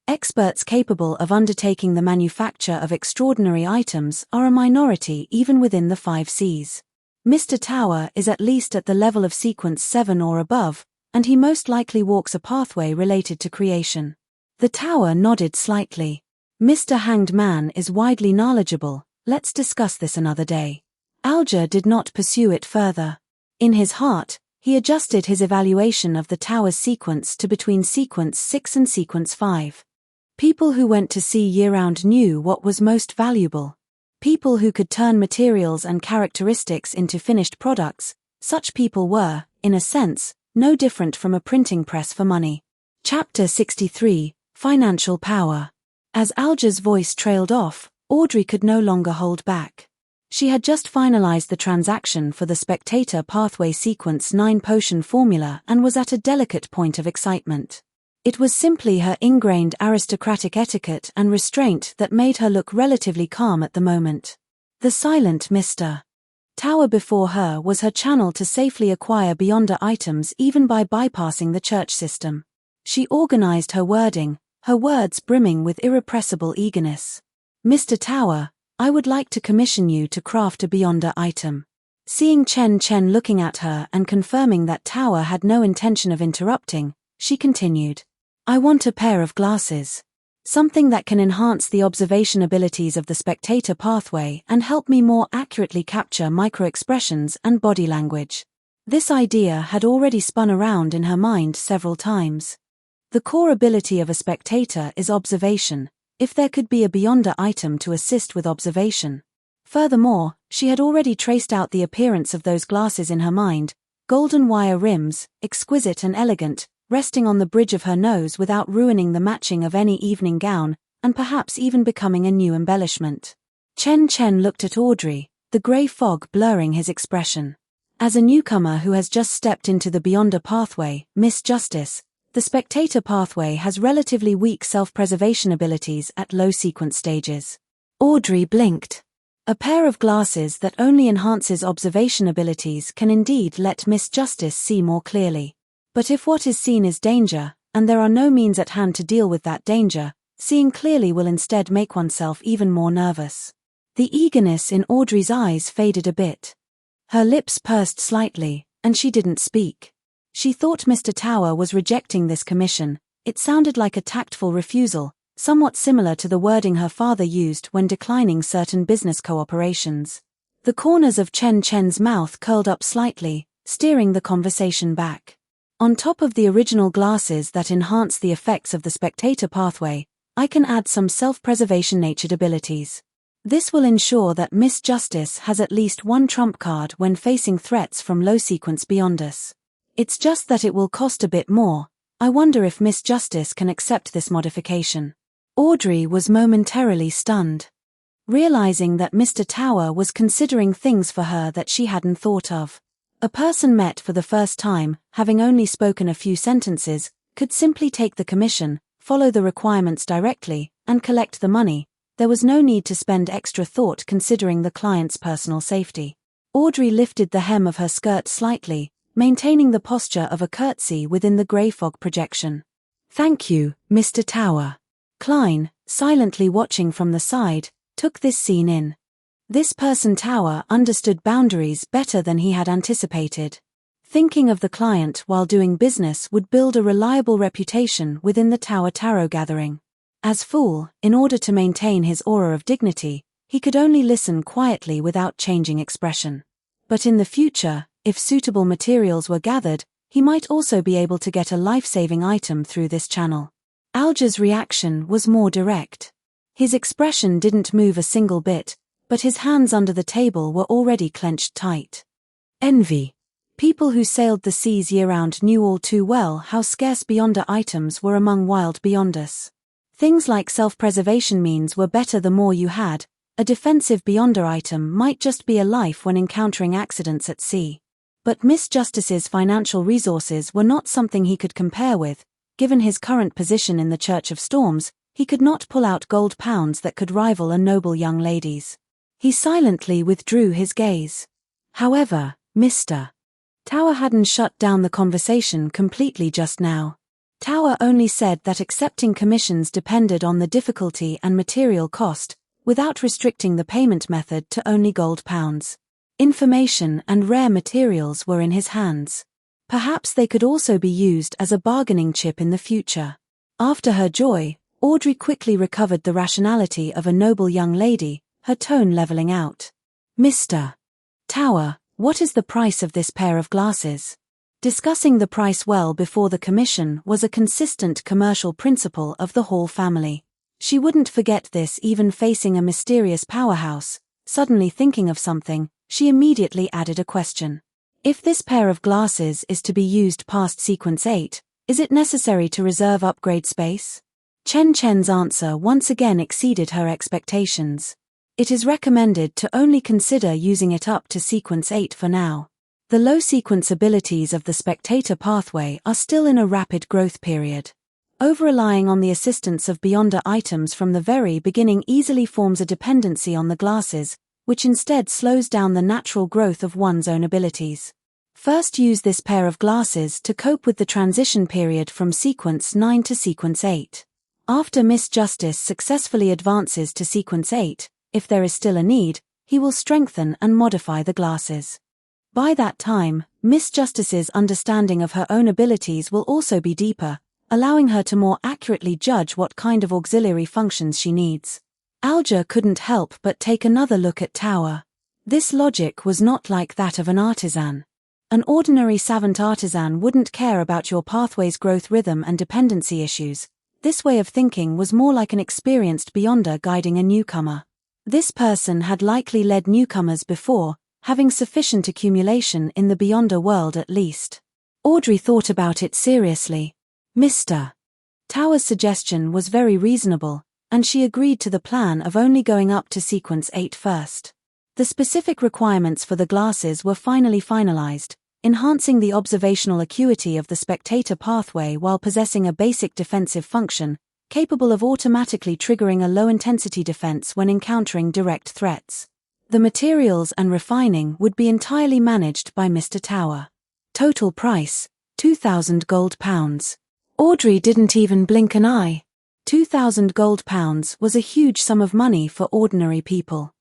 Experts capable of undertaking the manufacture of extraordinary items are a minority even within the 5 Cs. Mr. Tower is at least at the level of sequence 7 or above, and he most likely walks a pathway related to creation. The Tower nodded slightly. Mr. Hanged Man is widely knowledgeable, let's discuss this another day. Alger did not pursue it further. In his heart, he adjusted his evaluation of the Tower's sequence to between sequence 6 and sequence 5. People who went to sea year-round knew what was most valuable. People who could turn materials and characteristics into finished products, such people were, in a sense, no different from a printing press for money. Chapter 63, Financial Power. As Alger's voice trailed off, Audrey could no longer hold back. She had just finalized the transaction for the Spectator Pathway Sequence 9 potion formula and was at a delicate point of excitement. It was simply her ingrained aristocratic etiquette and restraint that made her look relatively calm at the moment. The silent Mr. Tower before her was her channel to safely acquire Beyonder items even by bypassing the church system. She organized her wording, her words brimming with irrepressible eagerness. Mr. Tower, I would like to commission you to craft a Beyonder item. Seeing Chen Chen looking at her and confirming that Tower had no intention of interrupting, she continued. I want a pair of glasses. Something that can enhance the observation abilities of the spectator pathway and help me more accurately capture microexpressions and body language. This idea had already spun around in her mind several times. The core ability of a spectator is observation, if there could be a Beyonder item to assist with observation. Furthermore, she had already traced out the appearance of those glasses in her mind, golden wire rims, exquisite and elegant, resting on the bridge of her nose without ruining the matching of any evening gown, and perhaps even becoming a new embellishment. Chen Chen looked at Audrey, the grey fog blurring his expression. As a newcomer who has just stepped into the Beyonder pathway, Miss Justice, the spectator pathway has relatively weak self-preservation abilities at low sequence stages. Audrey blinked. A pair of glasses that only enhances observation abilities can indeed let Miss Justice see more clearly. But if what is seen is danger, and there are no means at hand to deal with that danger, seeing clearly will instead make oneself even more nervous. The eagerness in Audrey's eyes faded a bit. Her lips pursed slightly, and she didn't speak. She thought Mr. Tower was rejecting this commission. It sounded like a tactful refusal, somewhat similar to the wording her father used when declining certain business cooperations. The corners of Chen Chen's mouth curled up slightly, steering the conversation back. On top of the original glasses that enhance the effects of the spectator pathway, I can add some self-preservation natured abilities. This will ensure that Miss Justice has at least one trump card when facing threats from low sequence beyond us. It's just that it will cost a bit more. I wonder if Miss Justice can accept this modification. Audrey was momentarily stunned. Realizing that Mr. Tower was considering things for her that she hadn't thought of. A person met for the first time, having only spoken a few sentences, could simply take the commission, follow the requirements directly, and collect the money. There was no need to spend extra thought considering the client's personal safety. Audrey lifted the hem of her skirt slightly, maintaining the posture of a curtsy within the grey fog projection. Thank you, Mr. Tower. Klein, silently watching from the side, took this scene in. This person Tower understood boundaries better than he had anticipated. Thinking of the client while doing business would build a reliable reputation within the Tower Tarot gathering. As Fool, in order to maintain his aura of dignity, he could only listen quietly without changing expression. But in the future, if suitable materials were gathered, he might also be able to get a life-saving item through this channel. Alger's reaction was more direct. His expression didn't move a single bit, but his hands under the table were already clenched tight. Envy. People who sailed the seas year-round knew all too well how scarce Beyonder items were among wild Beyonders. Things like self-preservation means were better the more you had. A defensive Beyonder item might just be a life when encountering accidents at sea. But Miss Justice's financial resources were not something he could compare with. Given his current position in the Church of Storms, he could not pull out gold pounds that could rival a noble young lady's. He silently withdrew his gaze. However, Mr. Tower hadn't shut down the conversation completely just now. Tower only said that accepting commissions depended on the difficulty and material cost, without restricting the payment method to only gold pounds. Information and rare materials were in his hands. Perhaps they could also be used as a bargaining chip in the future. After her joy, Audrey quickly recovered the rationality of a noble young lady, her tone leveling out. Mr. Tower, what is the price of this pair of glasses? Discussing the price well before the commission was a consistent commercial principle of the Hall family. She wouldn't forget this even facing a mysterious powerhouse. Suddenly thinking of something, she immediately added a question. If this pair of glasses is to be used past Sequence 8, is it necessary to reserve upgrade space? Chen Chen's answer once again exceeded her expectations. It is recommended to only consider using it up to Sequence 8 for now. The low sequence abilities of the spectator pathway are still in a rapid growth period. Over-relying on the assistance of Beyonder items from the very beginning easily forms a dependency on the glasses, which instead slows down the natural growth of one's own abilities. First use this pair of glasses to cope with the transition period from Sequence 9 to Sequence 8. After Miss Justice successfully advances to Sequence 8, if there is still a need, he will strengthen and modify the glasses. By that time, Miss Justice's understanding of her own abilities will also be deeper, allowing her to more accurately judge what kind of auxiliary functions she needs. Alger couldn't help but take another look at Tower. This logic was not like that of an artisan. An ordinary savant artisan wouldn't care about your pathway's growth rhythm and dependency issues. This way of thinking was more like an experienced Beyonder guiding a newcomer. This person had likely led newcomers before, having sufficient accumulation in the Beyonder world at least. Audrey thought about it seriously. Mr. Tower's suggestion was very reasonable, and she agreed to the plan of only going up to Sequence 8 first. The specific requirements for the glasses were finally finalized, enhancing the observational acuity of the spectator pathway while possessing a basic defensive function, capable of automatically triggering a low-intensity defense when encountering direct threats. The materials and refining would be entirely managed by Mr. Tower. Total price, 2,000 gold pounds. Audrey didn't even blink an eye. 2,000 gold pounds was a huge sum of money for ordinary people.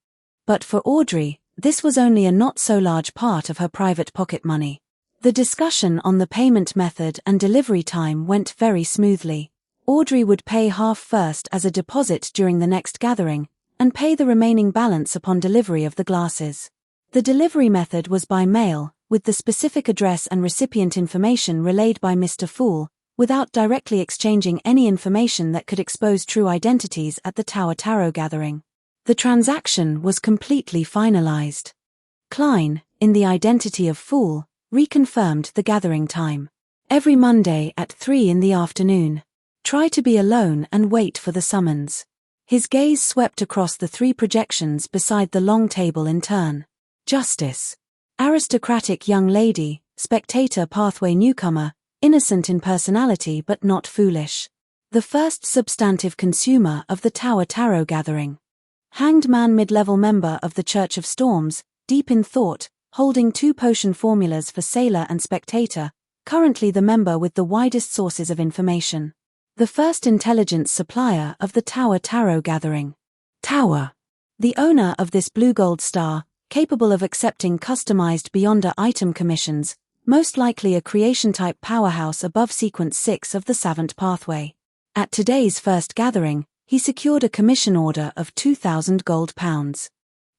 But for Audrey, this was only a not-so-large part of her private pocket money. The discussion on the payment method and delivery time went very smoothly. Audrey would pay half first as a deposit during the next gathering, and pay the remaining balance upon delivery of the glasses. The delivery method was by mail, with the specific address and recipient information relayed by Mr. Fool, without directly exchanging any information that could expose true identities at the Tower Tarot gathering. The transaction was completely finalized. Klein, in the identity of Fool, reconfirmed the gathering time. Every Monday at 3 in the afternoon. Try to be alone and wait for the summons. His gaze swept across the 3 projections beside the long table in turn. Justice. Aristocratic young lady, spectator pathway newcomer, innocent in personality but not foolish. The first substantive consumer of the Tower Tarot gathering. Hanged man mid-level member of the Church of Storms, deep in thought, holding 2 potion formulas for sailor and spectator, currently the member with the widest sources of information. The first intelligence supplier of the Tower Tarot gathering. Tower. The owner of this blue gold star, capable of accepting customized Beyonder item commissions, most likely a creation-type powerhouse above Sequence 6 of the Savant pathway. At today's first gathering, he secured a commission order of 2,000 gold pounds.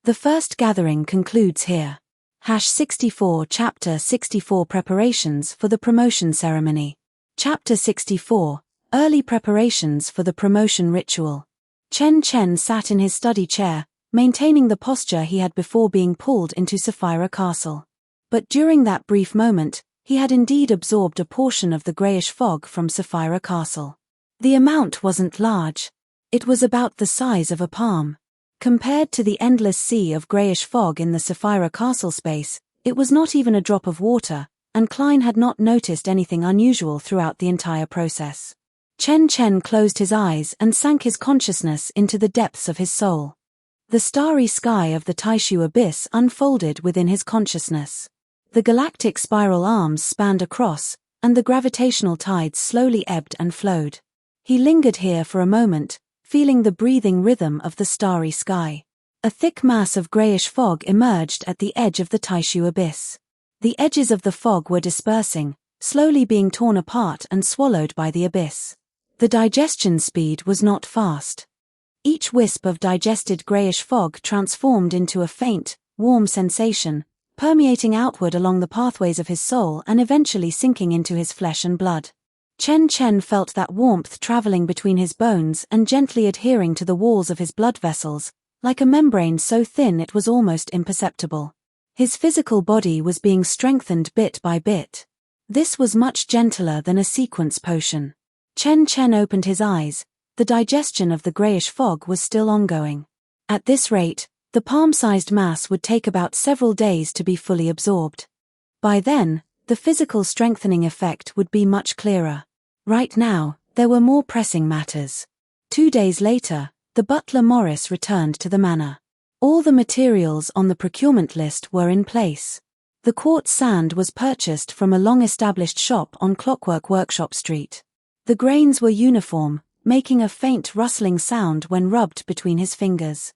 The first gathering concludes here. #64 Chapter 64 Preparations for the Promotion Ceremony. Chapter 64 Early Preparations for the Promotion Ritual. Chen Chen sat in his study chair, maintaining the posture he had before being pulled into Sapphira Castle. But during that brief moment, he had indeed absorbed a portion of the greyish fog from Sapphira Castle. The amount wasn't large. It was about the size of a palm. Compared to the endless sea of greyish fog in the Sapphira Castle space, it was not even a drop of water, and Klein had not noticed anything unusual throughout the entire process. Chen Chen closed his eyes and sank his consciousness into the depths of his soul. The starry sky of the Taishu abyss unfolded within his consciousness. The galactic spiral arms spanned across, and the gravitational tides slowly ebbed and flowed. He lingered here for a moment, feeling the breathing rhythm of the starry sky. A thick mass of grayish fog emerged at the edge of the Taishu abyss. The edges of the fog were dispersing, slowly being torn apart and swallowed by the abyss. The digestion speed was not fast. Each wisp of digested grayish fog transformed into a faint, warm sensation, permeating outward along the pathways of his soul and eventually sinking into his flesh and blood. Chen Chen felt that warmth traveling between his bones and gently adhering to the walls of his blood vessels, like a membrane so thin it was almost imperceptible. His physical body was being strengthened bit by bit. This was much gentler than a sequence potion. Chen Chen opened his eyes. The digestion of the grayish fog was still ongoing. At this rate, the palm-sized mass would take about several days to be fully absorbed. By then, the physical strengthening effect would be much clearer. Right now, there were more pressing matters. 2 days later, the butler Morris returned to the manor. All the materials on the procurement list were in place. The quartz sand was purchased from a long-established shop on Clockwork Workshop Street. The grains were uniform, making a faint rustling sound when rubbed between his fingers.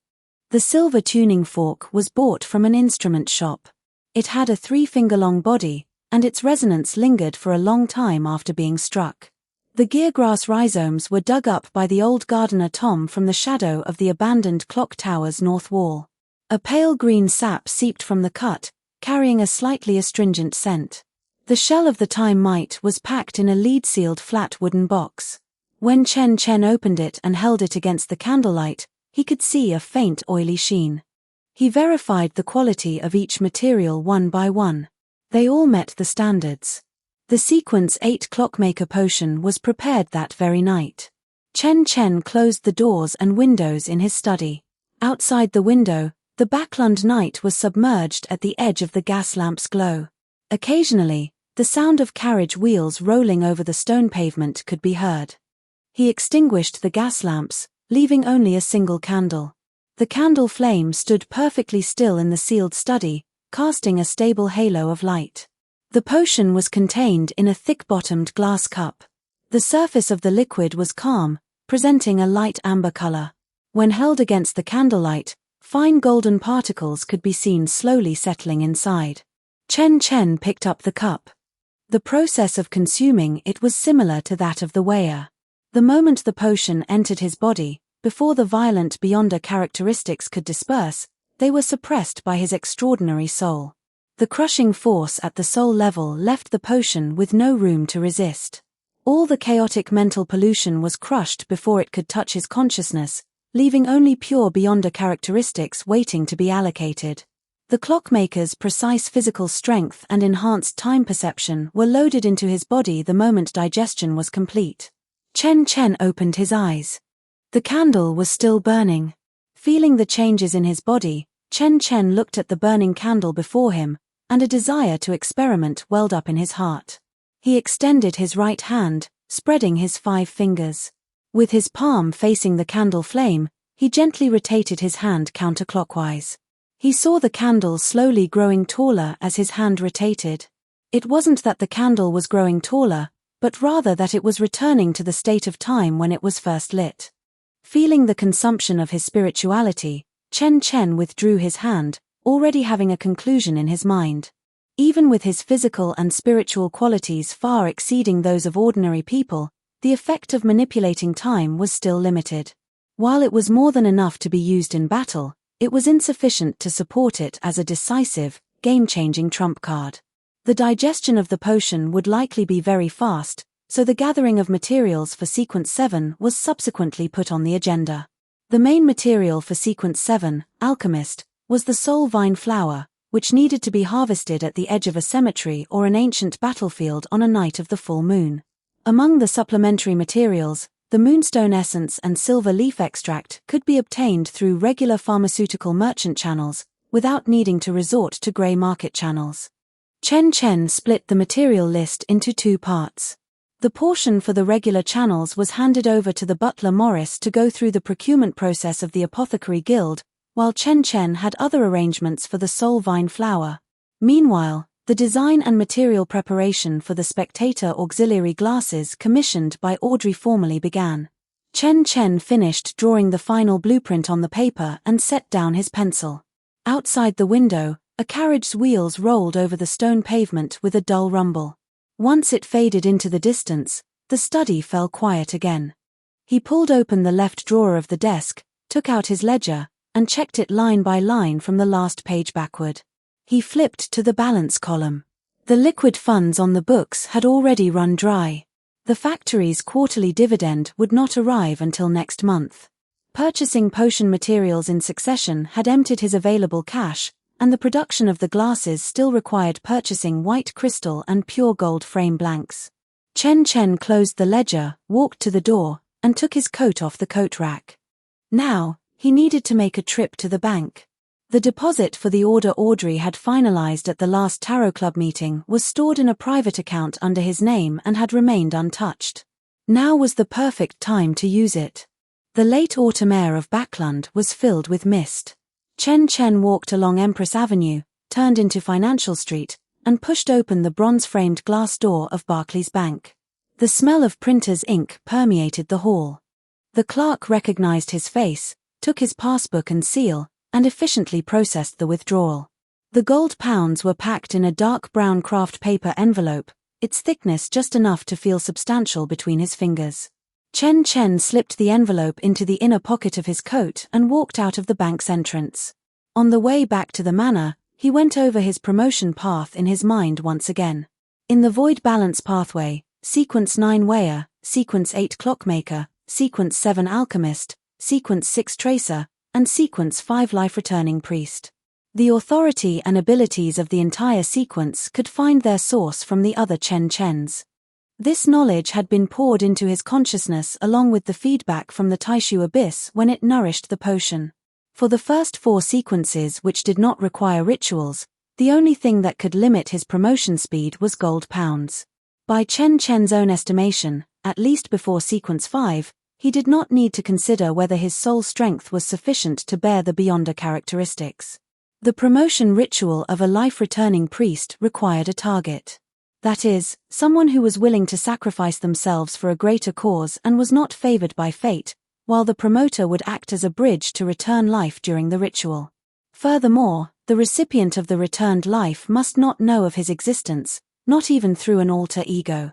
The silver tuning fork was bought from an instrument shop. It had a 3-finger-long body, and its resonance lingered for a long time after being struck. The geargrass rhizomes were dug up by the old gardener Tom from the shadow of the abandoned clock tower's north wall. A pale green sap seeped from the cut, carrying a slightly astringent scent. The shell of the time mite was packed in a lead-sealed flat wooden box. When Chen Chen opened it and held it against the candlelight, he could see a faint oily sheen. He verified the quality of each material one by one. They all met the standards. The Sequence 8 Clockmaker potion was prepared that very night. Chen Chen closed the doors and windows in his study. Outside the window, the Backlund night was submerged at the edge of the gas lamp's glow. Occasionally, the sound of carriage wheels rolling over the stone pavement could be heard. He extinguished the gas lamps, leaving only a single candle. The candle flame stood perfectly still in the sealed study, casting a stable halo of light. The potion was contained in a thick-bottomed glass cup. The surface of the liquid was calm, presenting a light amber color. When held against the candlelight, fine golden particles could be seen slowly settling inside. Chen Chen picked up the cup. The process of consuming it was similar to that of the weigher. The moment the potion entered his body, before the violent beyonder characteristics could disperse, they were suppressed by his extraordinary soul. The crushing force at the soul level left the potion with no room to resist. All the chaotic mental pollution was crushed before it could touch his consciousness, leaving only pure beyonder characteristics waiting to be allocated. The clockmaker's precise physical strength and enhanced time perception were loaded into his body the moment digestion was complete. Chen Chen opened his eyes. The candle was still burning. Feeling the changes in his body, Chen Chen looked at the burning candle before him, and a desire to experiment welled up in his heart. He extended his right hand, spreading his 5 fingers. With his palm facing the candle flame, he gently rotated his hand counterclockwise. He saw the candle slowly growing taller as his hand rotated. It wasn't that the candle was growing taller, but rather that it was returning to the state of time when it was first lit. Feeling the consumption of his spirituality, Chen Chen withdrew his hand, already having a conclusion in his mind. Even with his physical and spiritual qualities far exceeding those of ordinary people, the effect of manipulating time was still limited. While it was more than enough to be used in battle, it was insufficient to support it as a decisive, game-changing trump card. The digestion of the potion would likely be very fast, so the gathering of materials for Sequence 7 was subsequently put on the agenda. The main material for Sequence 7, Alchemist, was the soul vine flower, which needed to be harvested at the edge of a cemetery or an ancient battlefield on a night of the full moon. Among the supplementary materials, the moonstone essence and silver leaf extract could be obtained through regular pharmaceutical merchant channels, without needing to resort to grey market channels. Chen Chen split the material list into 2 parts. The portion for the regular channels was handed over to the butler Morris to go through the procurement process of the Apothecary Guild, while Chen Chen had other arrangements for the soul vine flower. Meanwhile, The design and material preparation for the spectator auxiliary glasses commissioned by Audrey formally began. Chen Chen finished drawing the final blueprint on the paper and set down his pencil. Outside the window, a carriage's wheels rolled over the stone pavement with a dull rumble. Once it faded into the distance, the study fell quiet again. He pulled open the left drawer of the desk, took out his ledger, and checked it line by line from the last page backward. He flipped to the balance column. The liquid funds on the books had already run dry. The factory's quarterly dividend would not arrive until next month. Purchasing potion materials in succession had emptied his available cash, and the production of the glasses still required purchasing white crystal and pure gold frame blanks. Chen Chen closed the ledger, walked to the door, and took his coat off the coat rack. Now, he needed to make a trip to the bank. The deposit for the order Audrey had finalized at the last Tarot Club meeting was stored in a private account under his name and had remained untouched. Now was the perfect time to use it. The late autumn air of Backland was filled with mist. Chen Chen walked along Empress Avenue, turned into Financial Street, and pushed open the bronze-framed glass door of Barclays Bank. The smell of printer's ink permeated the hall. The clerk recognized his face, took his passbook and seal, and efficiently processed the withdrawal. The gold pounds were packed in a dark brown craft paper envelope, its thickness just enough to feel substantial between his fingers. Chen Chen slipped the envelope into the inner pocket of his coat and walked out of the bank's entrance. On the way back to the manor, he went over his promotion path in his mind once again. In the void balance pathway, Sequence 9 Weigher, Sequence 8 Clockmaker, Sequence 7 Alchemist, Sequence 6 Tracer, and Sequence 5 Life-Returning Priest. The authority and abilities of the entire sequence could find their source from the other Chen Chens. This knowledge had been poured into his consciousness along with the feedback from the Taishu Abyss when it nourished the potion. For the first 4 sequences which did not require rituals, the only thing that could limit his promotion speed was gold pounds. By Chen Chen's own estimation, at least before Sequence 5, he did not need to consider whether his soul strength was sufficient to bear the Beyonder characteristics. The promotion ritual of a life-returning priest required a target. That is, someone who was willing to sacrifice themselves for a greater cause and was not favored by fate, while the promoter would act as a bridge to return life during the ritual. Furthermore, the recipient of the returned life must not know of his existence, not even through an alter ego.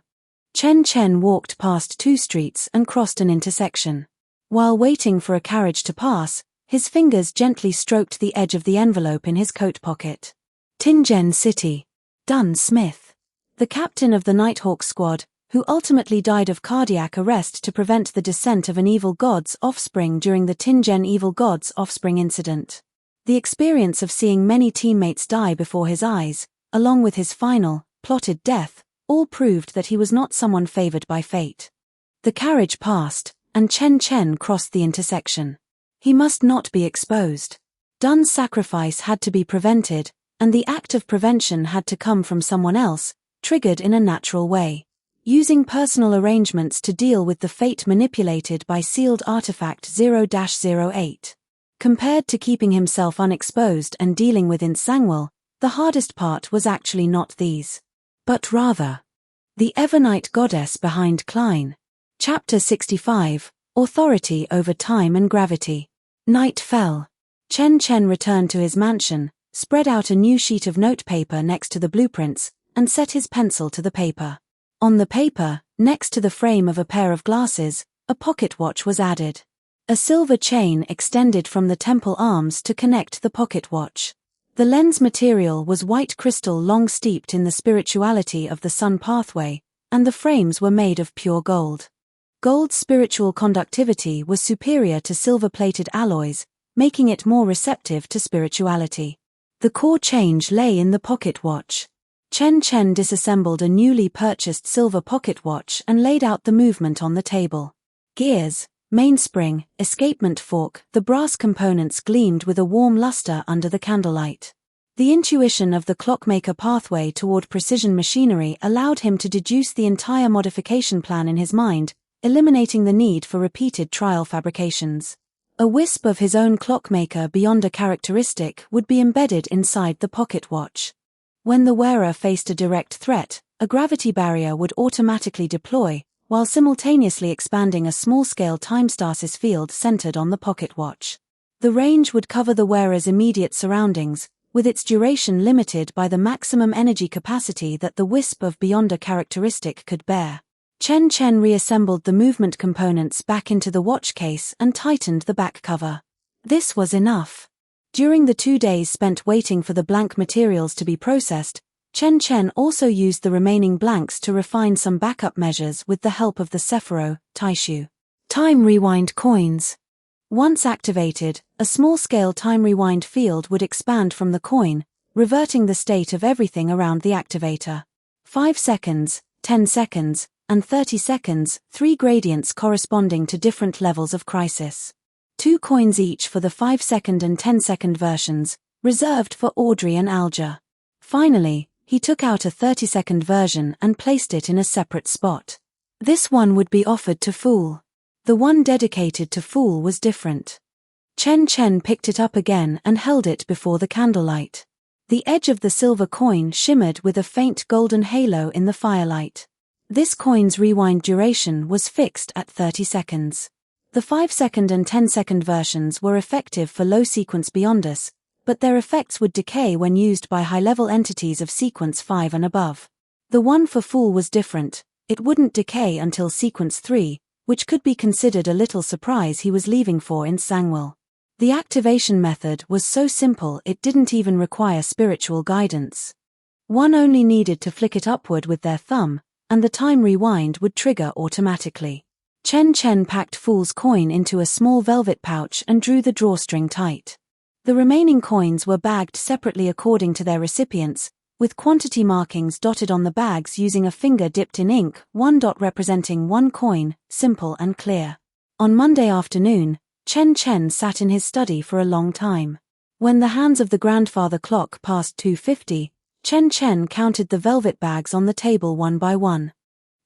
Chen Chen walked past 2 streets and crossed an intersection. While waiting for a carriage to pass, his fingers gently stroked the edge of the envelope in his coat pocket. Tingen City. Dunn Smith. The captain of the Nighthawk squad, who ultimately died of cardiac arrest to prevent the descent of an evil god's offspring during the Tingen Evil God's Offspring incident. The experience of seeing many teammates die before his eyes, along with his final, plotted death, all proved that he was not someone favored by fate. The carriage passed, and Chen Chen crossed the intersection. He must not be exposed. Dun's sacrifice had to be prevented, and the act of prevention had to come from someone else, triggered in a natural way. Using personal arrangements to deal with the fate manipulated by sealed artifact 0-08. Compared to keeping himself unexposed and dealing with Insangwell, the hardest part was actually not these. But rather, the Evernight goddess behind Klein. Chapter 65, Authority over Time and Gravity. Night fell. Chen Chen returned to his mansion, spread out a new sheet of notepaper next to the blueprints, and set his pencil to the paper. On the paper, next to the frame of a pair of glasses, a pocket watch was added. A silver chain extended from the temple arms to connect the pocket watch. The lens material was white crystal long steeped in the spirituality of the sun pathway, and the frames were made of pure gold. Gold's spiritual conductivity was superior to silver-plated alloys, making it more receptive to spirituality. The core change lay in the pocket watch. Chen Chen disassembled a newly purchased silver pocket watch and laid out the movement on the table. Gears, mainspring, escapement fork, the brass components gleamed with a warm luster under the candlelight. The intuition of the clockmaker pathway toward precision machinery allowed him to deduce the entire modification plan in his mind, eliminating the need for repeated trial fabrications. A wisp of his own clockmaker beyond a characteristic would be embedded inside the pocket watch. When the wearer faced a direct threat, a gravity barrier would automatically deploy, while simultaneously expanding a small-scale time stasis field centered on the pocket watch. The range would cover the wearer's immediate surroundings, with its duration limited by the maximum energy capacity that the wisp of Beyonder characteristic could bear. Chen Chen reassembled the movement components back into the watch case and tightened the back cover. This was enough. During the 2 days spent waiting for the blank materials to be processed, Chen Chen also used the remaining blanks to refine some backup measures with the help of the Sephiro, Taishu. Time rewind coins. Once activated, a small-scale time rewind field would expand from the coin, reverting the state of everything around the activator. 5 seconds, 10 seconds, and 30 seconds, 3 gradients corresponding to different levels of crisis. 2 coins each for the 5-second and 10-second versions, reserved for Audrey and Alger. Finally, he took out a 30-second version and placed it in a separate spot. This one would be offered to Fool. The one dedicated to Fool was different. Chen Chen picked it up again and held it before the candlelight. The edge of the silver coin shimmered with a faint golden halo in the firelight. This coin's rewind duration was fixed at 30 seconds. The 5-second and 10-second versions were effective for low sequence Beyonders, but their effects would decay when used by high-level entities of sequence 5 and above. The one for Fool was different. It wouldn't decay until sequence 3, which could be considered a little surprise he was leaving for in Sangwell. The activation method was so simple it didn't even require spiritual guidance. One only needed to flick it upward with their thumb, and the time rewind would trigger automatically. Chen Chen packed Fool's coin into a small velvet pouch and drew the drawstring tight. The remaining coins were bagged separately according to their recipients, with quantity markings dotted on the bags using a finger dipped in ink, 1 dot representing 1 coin, simple and clear. On Monday afternoon, Chen Chen sat in his study for a long time. When the hands of the grandfather clock passed 2:50, Chen Chen counted the velvet bags on the table one by one.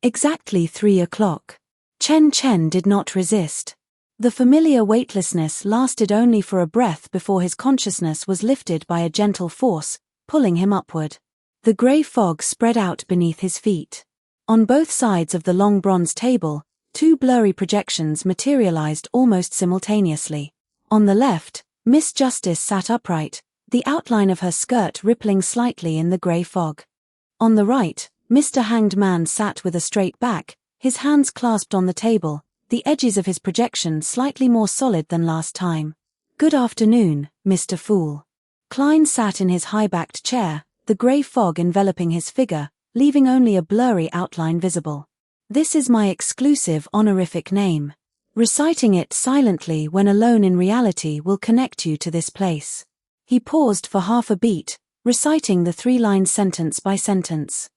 Exactly 3 o'clock. Chen Chen did not resist. The familiar weightlessness lasted only for a breath before his consciousness was lifted by a gentle force, pulling him upward. The grey fog spread out beneath his feet. On both sides of the long bronze table, 2 blurry projections materialized almost simultaneously. On the left, Miss Justice sat upright, the outline of her skirt rippling slightly in the grey fog. On the right, Mr. Hanged Man sat with a straight back, his hands clasped on the table, the edges of his projection slightly more solid than last time. "Good afternoon, Mr. Fool." Klein sat in his high-backed chair, the grey fog enveloping his figure, leaving only a blurry outline visible. "This is my exclusive honorific name. Reciting it silently when alone in reality will connect you to this place." He paused for half a beat, reciting the 3-line sentence by sentence.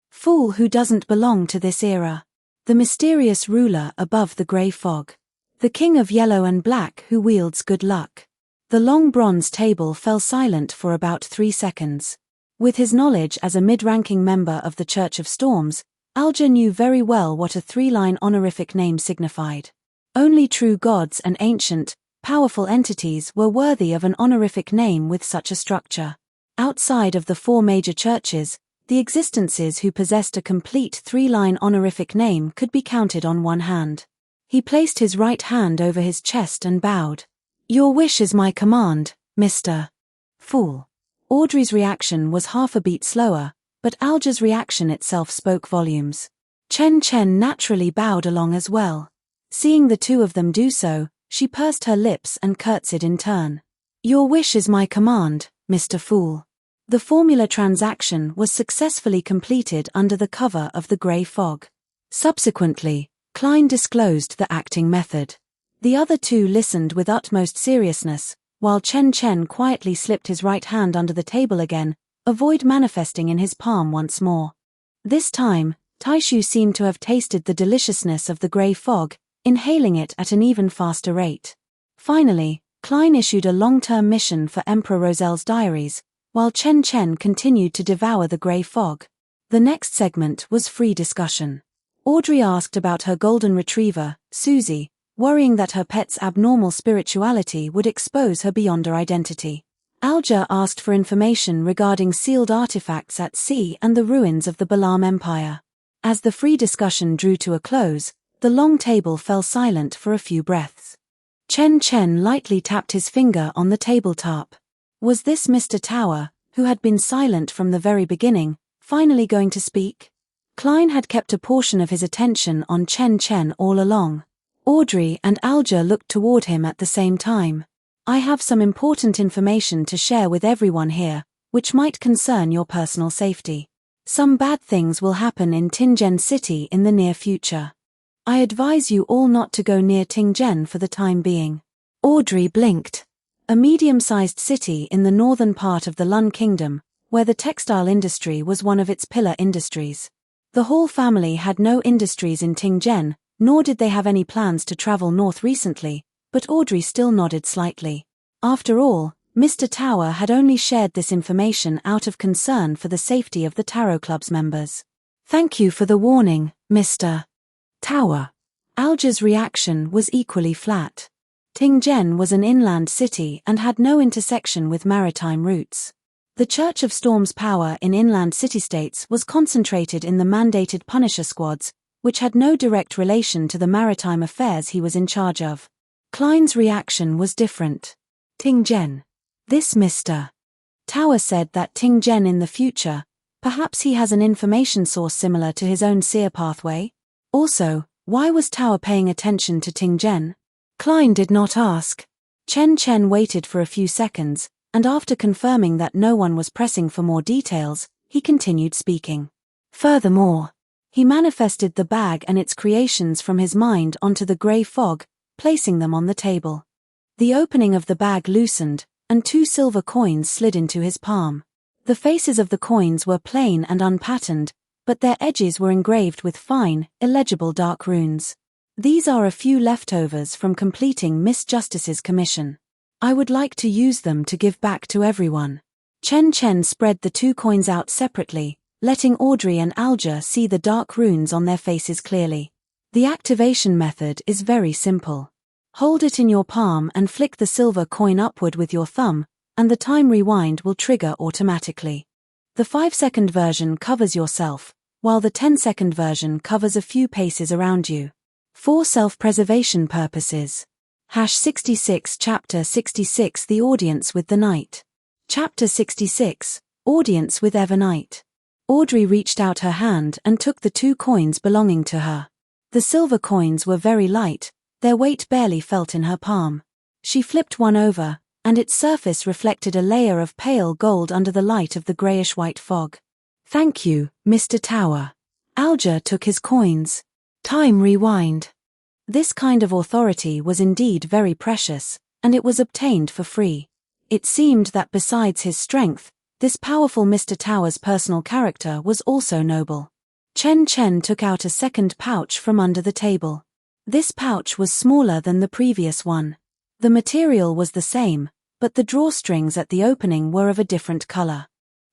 "Fool who doesn't belong to this era. The mysterious ruler above the grey fog. The king of yellow and black who wields good luck." The long bronze table fell silent for about 3 seconds. With his knowledge as a mid-ranking member of the Church of Storms, Alger knew very well what a 3-line honorific name signified. Only true gods and ancient, powerful entities were worthy of an honorific name with such a structure. Outside of the 4 major churches, the existences who possessed a complete 3-line honorific name could be counted on one hand. He placed his right hand over his chest and bowed. "Your wish is my command, Mr. Fool." Audrey's reaction was half a beat slower, but Alger's reaction itself spoke volumes. Chen Chen naturally bowed along as well. Seeing the 2 of them do so, she pursed her lips and curtsied in turn. "Your wish is my command, Mr. Fool." The formula transaction was successfully completed under the cover of the grey fog. Subsequently, Klein disclosed the acting method. The other 2 listened with utmost seriousness, while Chen Chen quietly slipped his right hand under the table again, a void manifesting in his palm once more. This time, Taishu seemed to have tasted the deliciousness of the grey fog, inhaling it at an even faster rate. Finally, Klein issued a long-term mission for Emperor Roselle's diaries, while Chen Chen continued to devour the grey fog. The next segment was free discussion. Audrey asked about her golden retriever, Susie, worrying that her pet's abnormal spirituality would expose her beyonder identity. Alger asked for information regarding sealed artifacts at sea and the ruins of the Balaam Empire. As the free discussion drew to a close, the long table fell silent for a few breaths. Chen Chen lightly tapped his finger on the tabletop. Was this Mr. Tower, who had been silent from the very beginning, finally going to speak? Klein had kept a portion of his attention on Chen Chen all along. Audrey and Alger looked toward him at the same time. I have some important information to share with everyone here, which might concern your personal safety. Some bad things will happen in Tingen City in the near future. I advise you all not to go near Tingen for the time being. Audrey blinked. A medium-sized city in the northern part of the Lun Kingdom, where the textile industry was one of its pillar industries. The Hall family had no industries in Tingen, nor did they have any plans to travel north recently, but Audrey still nodded slightly. After all, Mr. Tower had only shared this information out of concern for the safety of the Tarot Club's members. Thank you for the warning, Mr. Tower. Alger's reaction was equally flat. Tingen was an inland city and had no intersection with maritime routes. The Church of Storm's power in inland city-states was concentrated in the mandated Punisher squads, which had no direct relation to the maritime affairs he was in charge of. Klein's reaction was different. Tingen. This Mr. Tower said that Tingen in the future, perhaps he has an information source similar to his own seer pathway? Also, why was Tower paying attention to Tingen? Klein did not ask. Chen Chen waited for a few seconds, and after confirming that no one was pressing for more details, he continued speaking. Furthermore, he manifested the bag and its creations from his mind onto the grey fog, placing them on the table. The opening of the bag loosened, and 2 silver coins slid into his palm. The faces of the coins were plain and unpatterned, but their edges were engraved with fine, illegible dark runes. These are a few leftovers from completing Miss Justice's commission. I would like to use them to give back to everyone. Chen Chen spread the 2 coins out separately, letting Audrey and Alger see the dark runes on their faces clearly. The activation method is very simple. Hold it in your palm and flick the silver coin upward with your thumb, and the time rewind will trigger automatically. The 5-second version covers yourself, while the 10-second version covers a few paces around you. For self-preservation purposes. #66 Chapter 66 The Audience with the Knight. Chapter 66 Audience with Evernight. Audrey reached out her hand and took the 2 coins belonging to her. The silver coins were very light, their weight barely felt in her palm. She flipped one over, and its surface reflected a layer of pale gold under the light of the greyish-white fog. Thank you, Mr. Tower. Alger took his coins. Time rewind. This kind of authority was indeed very precious, and it was obtained for free. It seemed that besides his strength, this powerful Mr. Tower's personal character was also noble. Chen Chen took out a second pouch from under the table. This pouch was smaller than the previous one. The material was the same, but the drawstrings at the opening were of a different color.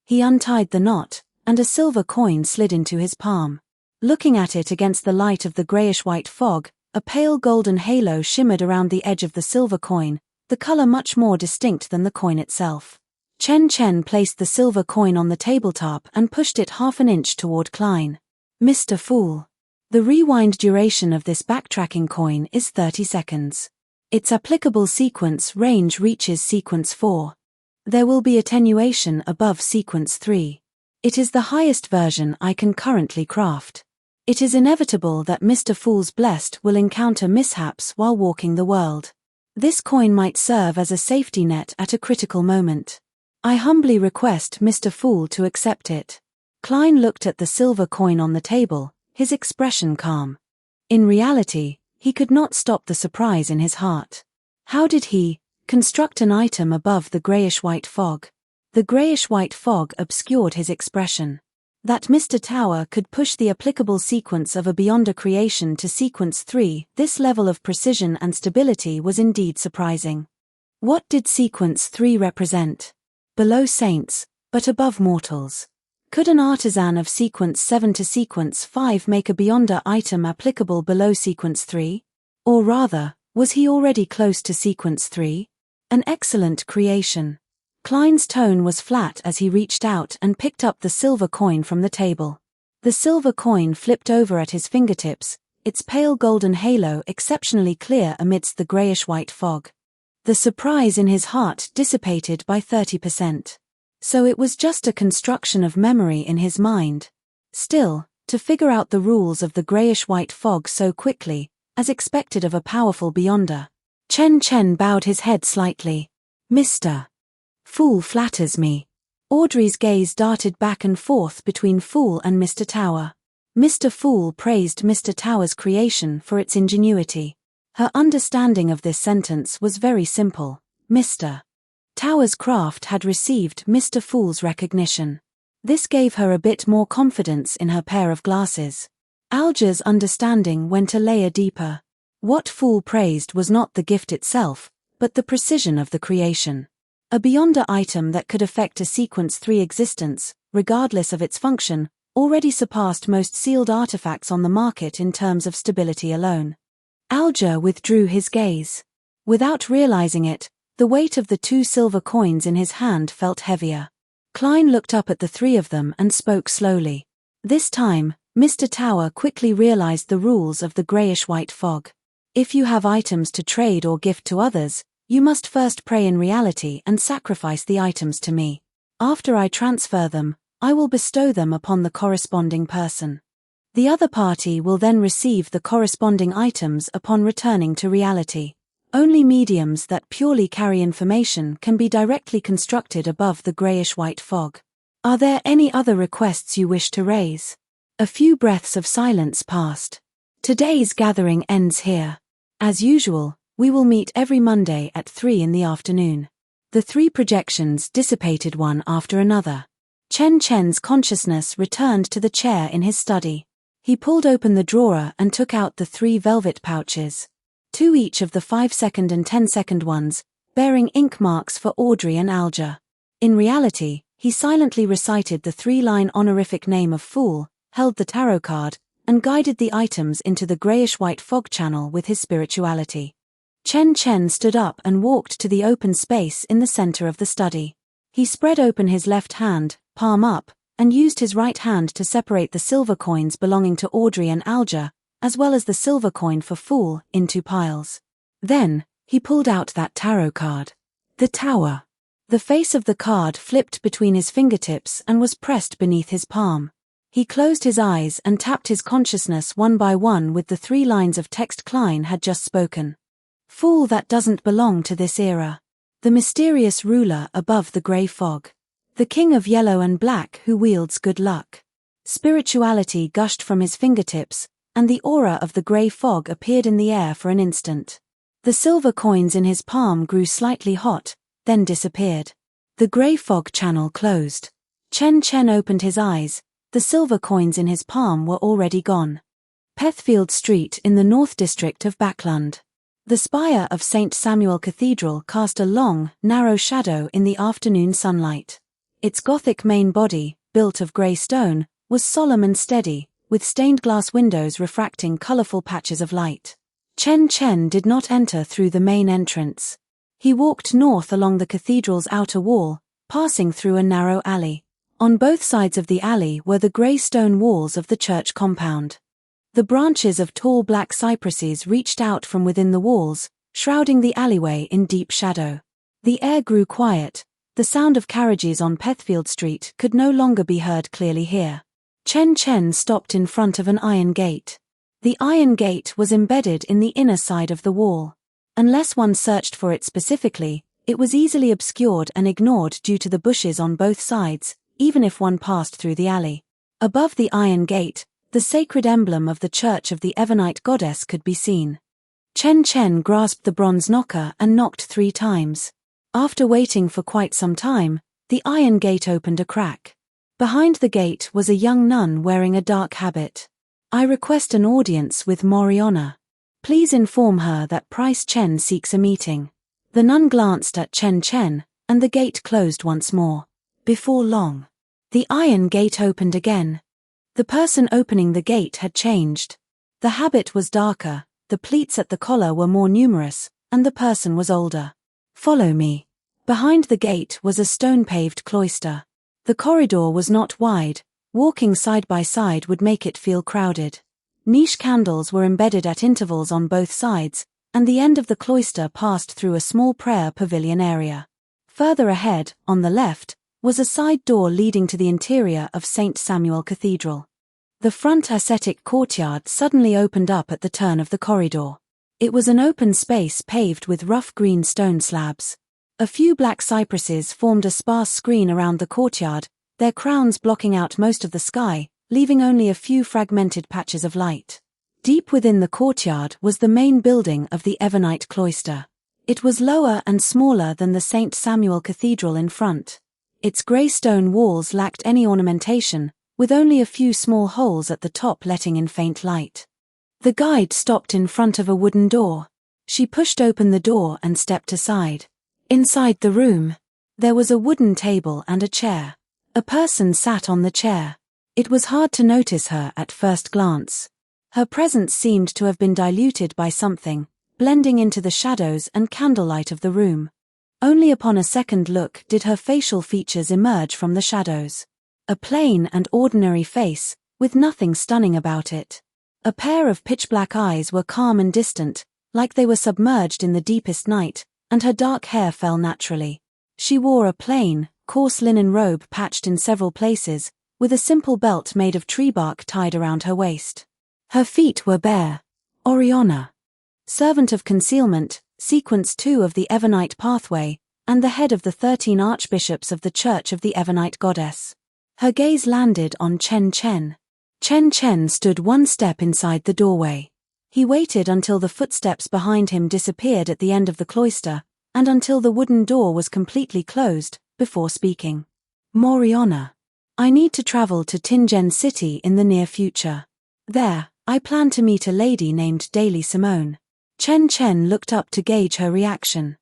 He untied the knot, and a silver coin slid into his palm. Looking at it against the light of the greyish-white fog, a pale golden halo shimmered around the edge of the silver coin, the color much more distinct than the coin itself. Chen Chen placed the silver coin on the tabletop and pushed it half an inch toward Klein. Mr. Fool. The rewind duration of this backtracking coin is 30 seconds. Its applicable sequence range reaches sequence 4. There will be attenuation above sequence 3. It is the highest version I can currently craft. It is inevitable that Mr. Fool's Blessed will encounter mishaps while walking the world. This coin might serve as a safety net at a critical moment. I humbly request Mr. Fool to accept it. Klein looked at the silver coin on the table, his expression calm. In reality, he could not stop the surprise in his heart. How did he construct an item above the greyish-white fog? The greyish-white fog obscured his expression. That Mr. Tower could push the applicable sequence of a Beyonder creation to sequence 3, this level of precision and stability was indeed surprising. What did sequence 3 represent? Below saints, but above mortals. Could an artisan of sequence 7 to sequence 5 make a Beyonder item applicable below sequence 3? Or rather, was he already close to sequence 3? An excellent creation. Klein's tone was flat as he reached out and picked up the silver coin from the table. The silver coin flipped over at his fingertips, its pale golden halo exceptionally clear amidst the grayish-white fog. The surprise in his heart dissipated by 30%. So it was just a construction of memory in his mind. Still, to figure out the rules of the grayish-white fog so quickly, as expected of a powerful beyonder. Chen Chen bowed his head slightly. Mr. Fool flatters me. Audrey's gaze darted back and forth between Fool and Mr. Tower. Mr. Fool praised Mr. Tower's creation for its ingenuity. Her understanding of this sentence was very simple. Mr. Tower's craft had received Mr. Fool's recognition. This gave her a bit more confidence in her pair of glasses. Alger's understanding went a layer deeper. What Fool praised was not the gift itself, but the precision of the creation. A beyonder item that could affect a Sequence 3 existence, regardless of its function, already surpassed most sealed artifacts on the market in terms of stability alone. Alger withdrew his gaze. Without realizing it, the weight of the 2 silver coins in his hand felt heavier. Klein looked up at the 3 of them and spoke slowly. This time, Mr. Tower quickly realized the rules of the grayish-white fog. If you have items to trade or gift to others, you must first pray in reality and sacrifice the items to me. After I transfer them, I will bestow them upon the corresponding person. The other party will then receive the corresponding items upon returning to reality. Only mediums that purely carry information can be directly constructed above the grayish-white fog. Are there any other requests you wish to raise? A few breaths of silence passed. Today's gathering ends here. As usual, we will meet every Monday at 3 in the afternoon. The 3 projections dissipated one after another. Chen Chen's consciousness returned to the chair in his study. He pulled open the drawer and took out the 3 velvet pouches. 2 each of the 5-second and 10-second ones, bearing ink marks for Audrey and Alger. In reality, he silently recited the 3-line honorific name of Fool, held the tarot card, and guided the items into the grayish-white fog channel with his spirituality. Chen Chen stood up and walked to the open space in the center of the study. He spread open his left hand, palm up, and used his right hand to separate the silver coins belonging to Audrey and Alger, as well as the silver coin for Fool, into piles. Then, he pulled out that tarot card. The Tower. The face of the card flipped between his fingertips and was pressed beneath his palm. He closed his eyes and tapped his consciousness one by one with the 3 lines of text Klein had just spoken. Fool that doesn't belong to this era. The mysterious ruler above the grey fog. The king of yellow and black who wields good luck. Spirituality gushed from his fingertips, and the aura of the grey fog appeared in the air for an instant. The silver coins in his palm grew slightly hot, then disappeared. The grey fog channel closed. Chen Chen opened his eyes. The silver coins in his palm were already gone. Pethfield Street in the North District of Backland. The spire of St. Samuel Cathedral cast a long, narrow shadow in the afternoon sunlight. Its Gothic main body, built of grey stone, was solemn and steady, with stained glass windows refracting colourful patches of light. Chen Chen did not enter through the main entrance. He walked north along the cathedral's outer wall, passing through a narrow alley. On both sides of the alley were the grey stone walls of the church compound. The branches of tall black cypresses reached out from within the walls, shrouding the alleyway in deep shadow. The air grew quiet. The sound of carriages on Pethfield Street could no longer be heard clearly here. Chen Chen stopped in front of an iron gate. The iron gate was embedded in the inner side of the wall. Unless one searched for it specifically, it was easily obscured and ignored due to the bushes on both sides, even if one passed through the alley. Above the iron gate, the sacred emblem of the Church of the Evernite Goddess could be seen. Chen Chen grasped the bronze knocker and knocked 3 times. After waiting for quite some time, the iron gate opened a crack. Behind the gate was a young nun wearing a dark habit. I request an audience with Moriona. Please inform her that Price Chen seeks a meeting. The nun glanced at Chen Chen, and the gate closed once more. Before long, the iron gate opened again. The person opening the gate had changed. The habit was darker, the pleats at the collar were more numerous, and the person was older. Follow me. Behind the gate was a stone-paved cloister. The corridor was not wide. Walking side by side would make it feel crowded. Niche candles were embedded at intervals on both sides, and the end of the cloister passed through a small prayer pavilion area. Further ahead, on the left, was a side door leading to the interior of St. Samuel Cathedral. The front ascetic courtyard suddenly opened up at the turn of the corridor. It was an open space paved with rough green stone slabs. A few black cypresses formed a sparse screen around the courtyard, their crowns blocking out most of the sky, leaving only a few fragmented patches of light. Deep within the courtyard was the main building of the Evernite cloister. It was lower and smaller than the St. Samuel Cathedral in front. Its grey stone walls lacked any ornamentation, with only a few small holes at the top letting in faint light. The guide stopped in front of a wooden door. She pushed open the door and stepped aside. Inside the room, there was a wooden table and a chair. A person sat on the chair. It was hard to notice her at first glance. Her presence seemed to have been diluted by something, blending into the shadows and candlelight of the room. Only upon a second look did her facial features emerge from the shadows. A plain and ordinary face, with nothing stunning about it. A pair of pitch-black eyes were calm and distant, like they were submerged in the deepest night, and her dark hair fell naturally. She wore a plain, coarse linen robe patched in several places, with a simple belt made of tree bark tied around her waist. Her feet were bare. Oriana, servant of concealment, sequence 2 of the Evernite pathway, and the head of the 13 archbishops of the Church of the Evernite Goddess. Her gaze landed on Chen Chen. Chen Chen stood one step inside the doorway. He waited until the footsteps behind him disappeared at the end of the cloister, and until the wooden door was completely closed, before speaking. Moriana, I need to travel to Tingen City in the near future. There, I plan to meet a lady named Daily Simone. Chen Chen looked up to gauge her reaction.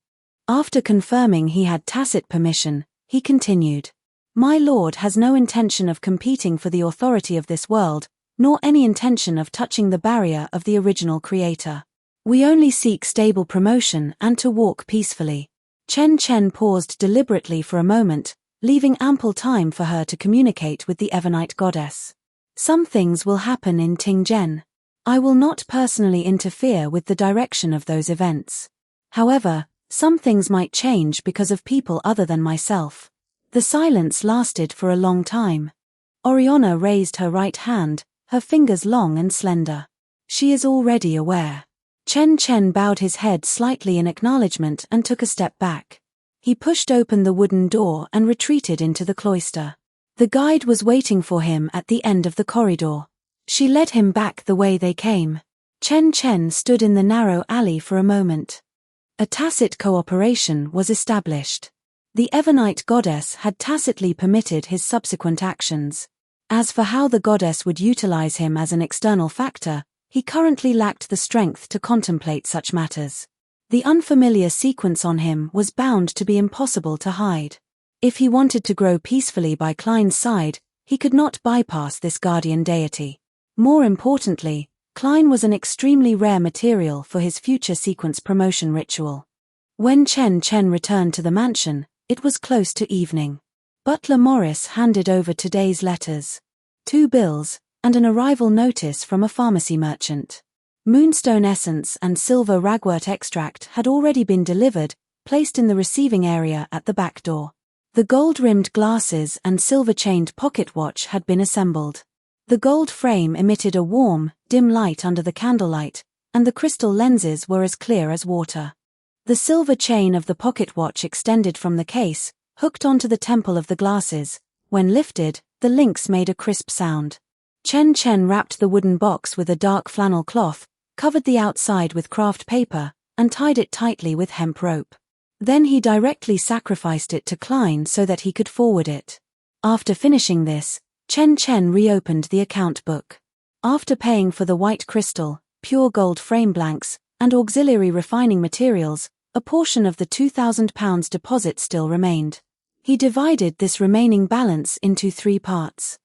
After confirming he had tacit permission, he continued. My lord has no intention of competing for the authority of this world, nor any intention of touching the barrier of the original creator. We only seek stable promotion and to walk peacefully. Chen Chen paused deliberately for a moment, leaving ample time for her to communicate with the Evernite goddess. Some things will happen in Tingen. I will not personally interfere with the direction of those events. However, some things might change because of people other than myself. The silence lasted for a long time. Oriana raised her right hand, her fingers long and slender. She is already aware. Chen Chen bowed his head slightly in acknowledgement and took a step back. He pushed open the wooden door and retreated into the cloister. The guide was waiting for him at the end of the corridor. She led him back the way they came. Chen Chen stood in the narrow alley for a moment. A tacit cooperation was established. The Evernite goddess had tacitly permitted his subsequent actions. As for how the goddess would utilize him as an external factor, he currently lacked the strength to contemplate such matters. The unfamiliar sequence on him was bound to be impossible to hide. If he wanted to grow peacefully by Klein's side, he could not bypass this guardian deity. More importantly, Klein was an extremely rare material for his future sequence promotion ritual. When Chen Chen returned to the mansion, it was close to evening. Butler Morris handed over today's letters. 2 bills, and an arrival notice from a pharmacy merchant. Moonstone essence and silver ragwort extract had already been delivered, placed in the receiving area at the back door. The gold-rimmed glasses and silver-chained pocket watch had been assembled. The gold frame emitted a warm, dim light under the candlelight, and the crystal lenses were as clear as water. The silver chain of the pocket watch extended from the case, hooked onto the temple of the glasses. When lifted, the links made a crisp sound. Chen Chen wrapped the wooden box with a dark flannel cloth, covered the outside with craft paper, and tied it tightly with hemp rope. Then he directly sacrificed it to Klein so that he could forward it. After finishing this, Chen Chen reopened the account book. After paying for the white crystal, pure gold frame blanks, and auxiliary refining materials, a portion of the £2,000 deposit still remained. He divided this remaining balance into 3 parts.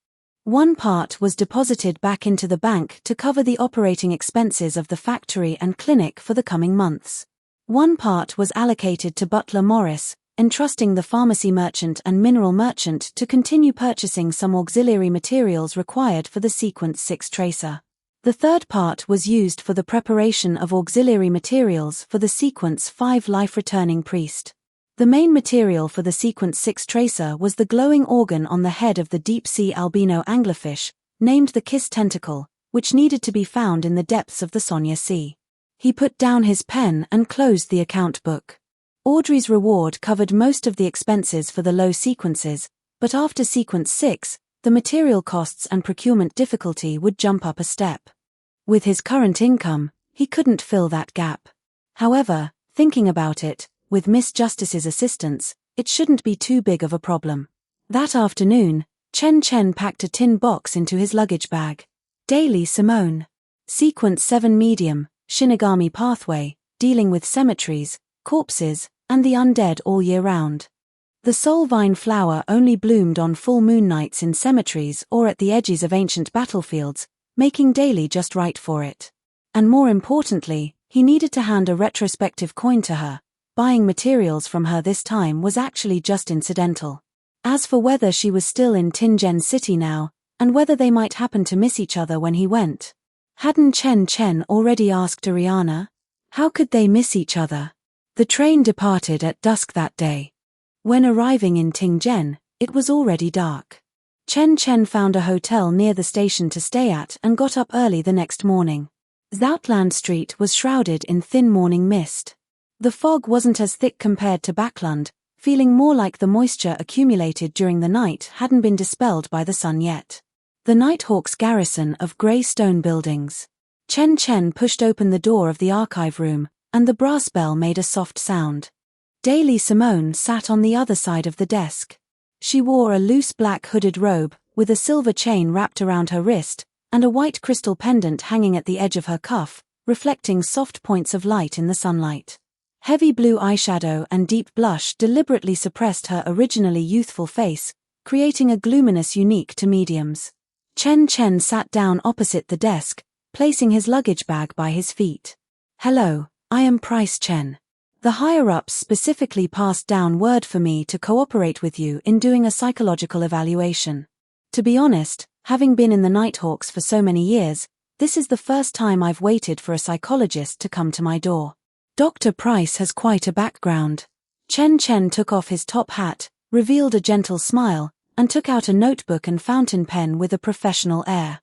One part was deposited back into the bank to cover the operating expenses of the factory and clinic for the coming months. One part was allocated to Butler Morris, entrusting the pharmacy merchant and mineral merchant to continue purchasing some auxiliary materials required for the Sequence 6 tracer. The third part was used for the preparation of auxiliary materials for the Sequence 5 life-returning priest. The main material for the Sequence 6 tracer was the glowing organ on the head of the deep-sea albino anglerfish, named the kiss tentacle, which needed to be found in the depths of the Sonya Sea. He put down his pen and closed the account book. Audrey's reward covered most of the expenses for the low sequences, but after Sequence 6, the material costs and procurement difficulty would jump up a step. With his current income, he couldn't fill that gap. However, thinking about it, with Miss Justice's assistance, it shouldn't be too big of a problem. That afternoon, Chen Chen packed a tin box into his luggage bag. Daily Simone. Sequence 7 Medium, Shinigami Pathway, dealing with cemeteries, corpses, and the undead all year round. The soul vine flower only bloomed on full moon nights in cemeteries or at the edges of ancient battlefields, making Daily just right for it. And more importantly, he needed to hand a retrospective coin to her. Buying materials from her this time was actually just incidental. As for whether she was still in Tingen City now, and whether they might happen to miss each other when he went. Hadn't Chen Chen already asked Ariana? How could they miss each other? The train departed at dusk that day. When arriving in Tingen, it was already dark. Chen Chen found a hotel near the station to stay at and got up early the next morning. Zoutland Street was shrouded in thin morning mist. The fog wasn't as thick compared to Backlund, feeling more like the moisture accumulated during the night hadn't been dispelled by the sun yet. The Nighthawk's garrison of grey stone buildings. Chen Chen pushed open the door of the archive room, and the brass bell made a soft sound. Daily Simone sat on the other side of the desk. She wore a loose black hooded robe, with a silver chain wrapped around her wrist, and a white crystal pendant hanging at the edge of her cuff, reflecting soft points of light in the sunlight. Heavy blue eyeshadow and deep blush deliberately suppressed her originally youthful face, creating a gloominess unique to mediums. Chen Chen sat down opposite the desk, placing his luggage bag by his feet. "Hello, I am Price Chen. The higher-ups specifically passed down word for me to cooperate with you in doing a psychological evaluation. To be honest, having been in the Nighthawks for so many years, this is the first time I've waited for a psychologist to come to my door. Dr. Price has quite a background." Chen Chen took off his top hat, revealed a gentle smile, and took out a notebook and fountain pen with a professional air.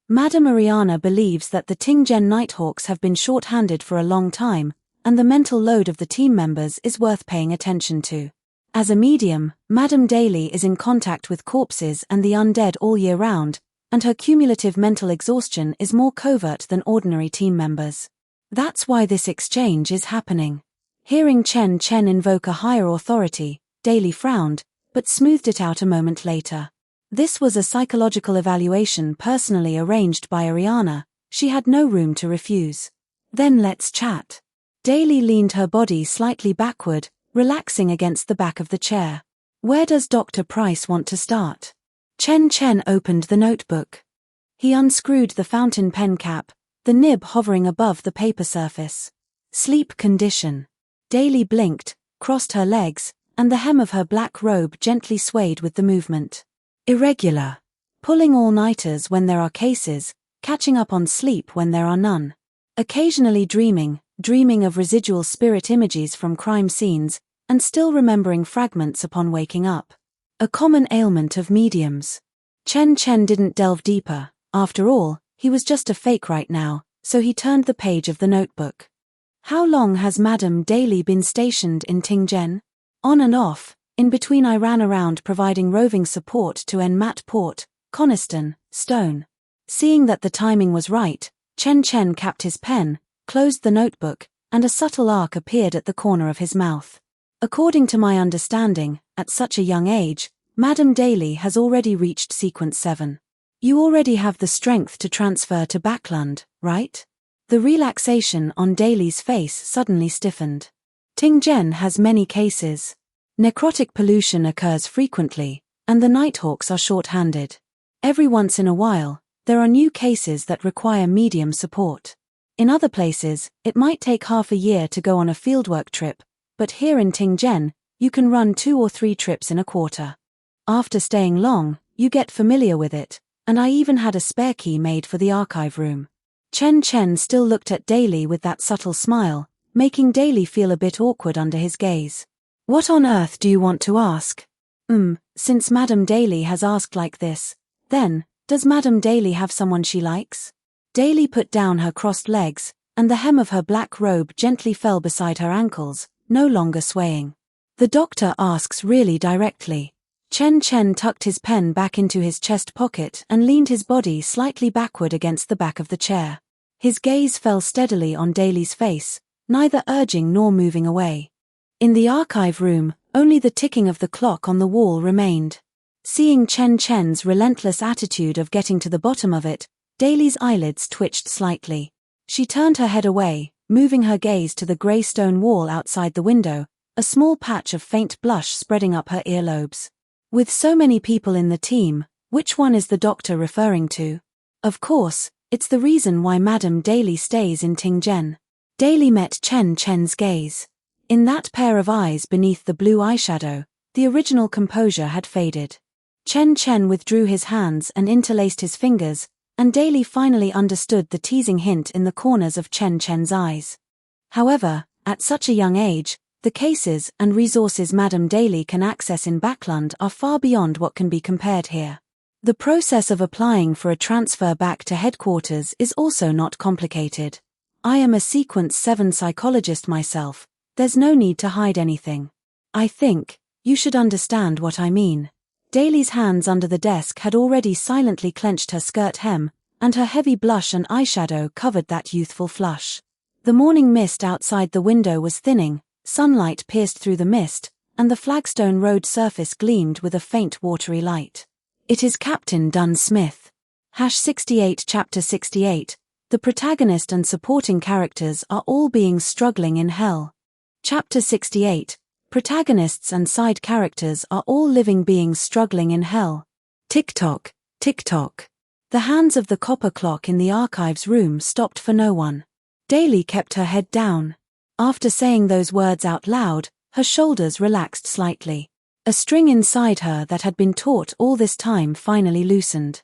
Madame Ariana believes that the Tingen Nighthawks have been short-handed for a long time, and the mental load of the team members is worth paying attention to. As a medium, Madame Daly is in contact with corpses and the undead all year round, and her cumulative mental exhaustion is more covert than ordinary team members. That's why this exchange is happening. Hearing Chen Chen invoke a higher authority, Daly frowned, but smoothed it out a moment later. This was a psychological evaluation personally arranged by Ariana. She had no room to refuse. "Then let's chat." Daly leaned her body slightly backward, relaxing against the back of the chair. "Where does Dr. Price want to start?" Chen Chen opened the notebook. He unscrewed the fountain pen cap, the nib hovering above the paper surface. "Sleep condition." Daly blinked, crossed her legs, and the hem of her black robe gently swayed with the movement. "Irregular. Pulling all-nighters when there are cases, catching up on sleep when there are none. Occasionally dreaming of residual spirit images from crime scenes, and still remembering fragments upon waking up. A common ailment of mediums." Chen Chen didn't delve deeper. After all, he was just a fake right now, so he turned the page of the notebook. "How long has Madame Daly been stationed in Tingen?" "On and off. In between I ran around providing roving support to Enmat Port, Coniston, Stone." Seeing that the timing was right, Chen Chen capped his pen, closed the notebook, and a subtle arc appeared at the corner of his mouth. "According to my understanding, at such a young age, Madame Daly has already reached Sequence 7. You already have the strength to transfer to Backlund, right?" The relaxation on Daly's face suddenly stiffened. "Tingen has many cases. Necrotic pollution occurs frequently, and the Nighthawks are short-handed. Every once in a while, there are new cases that require medium support. In other places, it might take half a year to go on a fieldwork trip, but here in Tingen, you can run 2 or 3 trips in a quarter. After staying long, you get familiar with it, and I even had a spare key made for the archive room. Chen Chen still looked at Daly with that subtle smile, making Daly feel a bit awkward under his gaze. What on earth do you want to ask? Since Madame Daly has asked like this, then, does Madame Daly have someone she likes? Daly put down her crossed legs, and the hem of her black robe gently fell beside her ankles, no longer swaying. The doctor asks really directly. Chen Chen tucked his pen back into his chest pocket and leaned his body slightly backward against the back of the chair. His gaze fell steadily on Daly's face, neither urging nor moving away. In the archive room, only the ticking of the clock on the wall remained. Seeing Chen Chen's relentless attitude of getting to the bottom of it, Daly's eyelids twitched slightly. She turned her head away, moving her gaze to the grey stone wall outside the window, a small patch of faint blush spreading up her earlobes. With so many people in the team, which one is the doctor referring to? Of course, it's the reason why Madame Daly stays in Tingzhen. Daly met Chen Chen's gaze. In that pair of eyes beneath the blue eyeshadow, the original composure had faded. Chen Chen withdrew his hands and interlaced his fingers, and Daly finally understood the teasing hint in the corners of Chen Chen's eyes. However, at such a young age, the cases and resources Madame Daly can access in Backland are far beyond what can be compared here. The process of applying for a transfer back to headquarters is also not complicated. I am a Sequence 7 psychologist myself. There's no need to hide anything. I think you should understand what I mean. Daly's hands under the desk had already silently clenched her skirt hem, and her heavy blush and eyeshadow covered that youthful flush. The morning mist outside the window was thinning, sunlight pierced through the mist, and the flagstone road surface gleamed with a faint watery light. It is Captain Dunn Smith. 68 Chapter 68. The protagonist and supporting characters are all beings struggling in hell. Chapter 68. Protagonists and side characters are all living beings struggling in hell. Tick-tock, tick-tock. The hands of the copper clock in the archives room stopped for no one. Daly kept her head down. After saying those words out loud, her shoulders relaxed slightly. A string inside her that had been taut all this time finally loosened.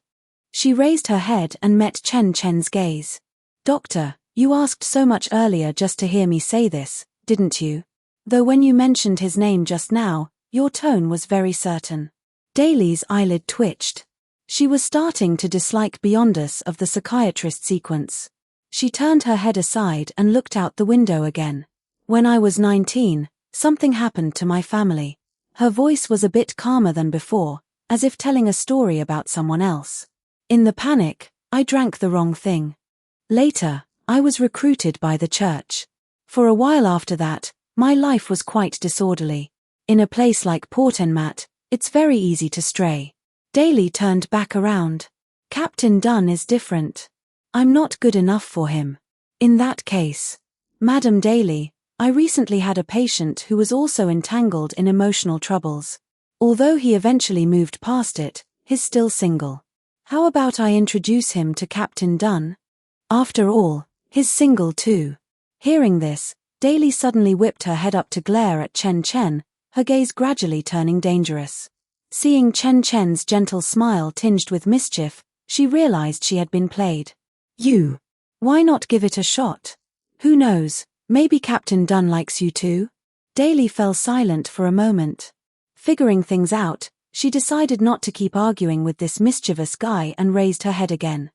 She raised her head and met Chen Chen's gaze. Doctor, you asked so much earlier just to hear me say this, didn't you? Though when you mentioned his name just now, your tone was very certain. Daly's eyelid twitched. She was starting to dislike Beyondus of the psychiatrist sequence. She turned her head aside and looked out the window again. When I was 19, something happened to my family. Her voice was a bit calmer than before, as if telling a story about someone else. In the panic, I drank the wrong thing. Later, I was recruited by the church. For a while after that, my life was quite disorderly. In a place like Portenmat, it's very easy to stray. Daly turned back around. Captain Dunn is different. I'm not good enough for him. In that case, Madame Daly, I recently had a patient who was also entangled in emotional troubles. Although he eventually moved past it, he's still single. How about I introduce him to Captain Dunn? After all, he's single too. Hearing this, Daly suddenly whipped her head up to glare at Chen Chen, her gaze gradually turning dangerous. Seeing Chen Chen's gentle smile tinged with mischief, she realized she had been played. You. Why not give it a shot? Who knows, maybe Captain Dunn likes you too? Daly fell silent for a moment. Figuring things out, she decided not to keep arguing with this mischievous guy and raised her head again.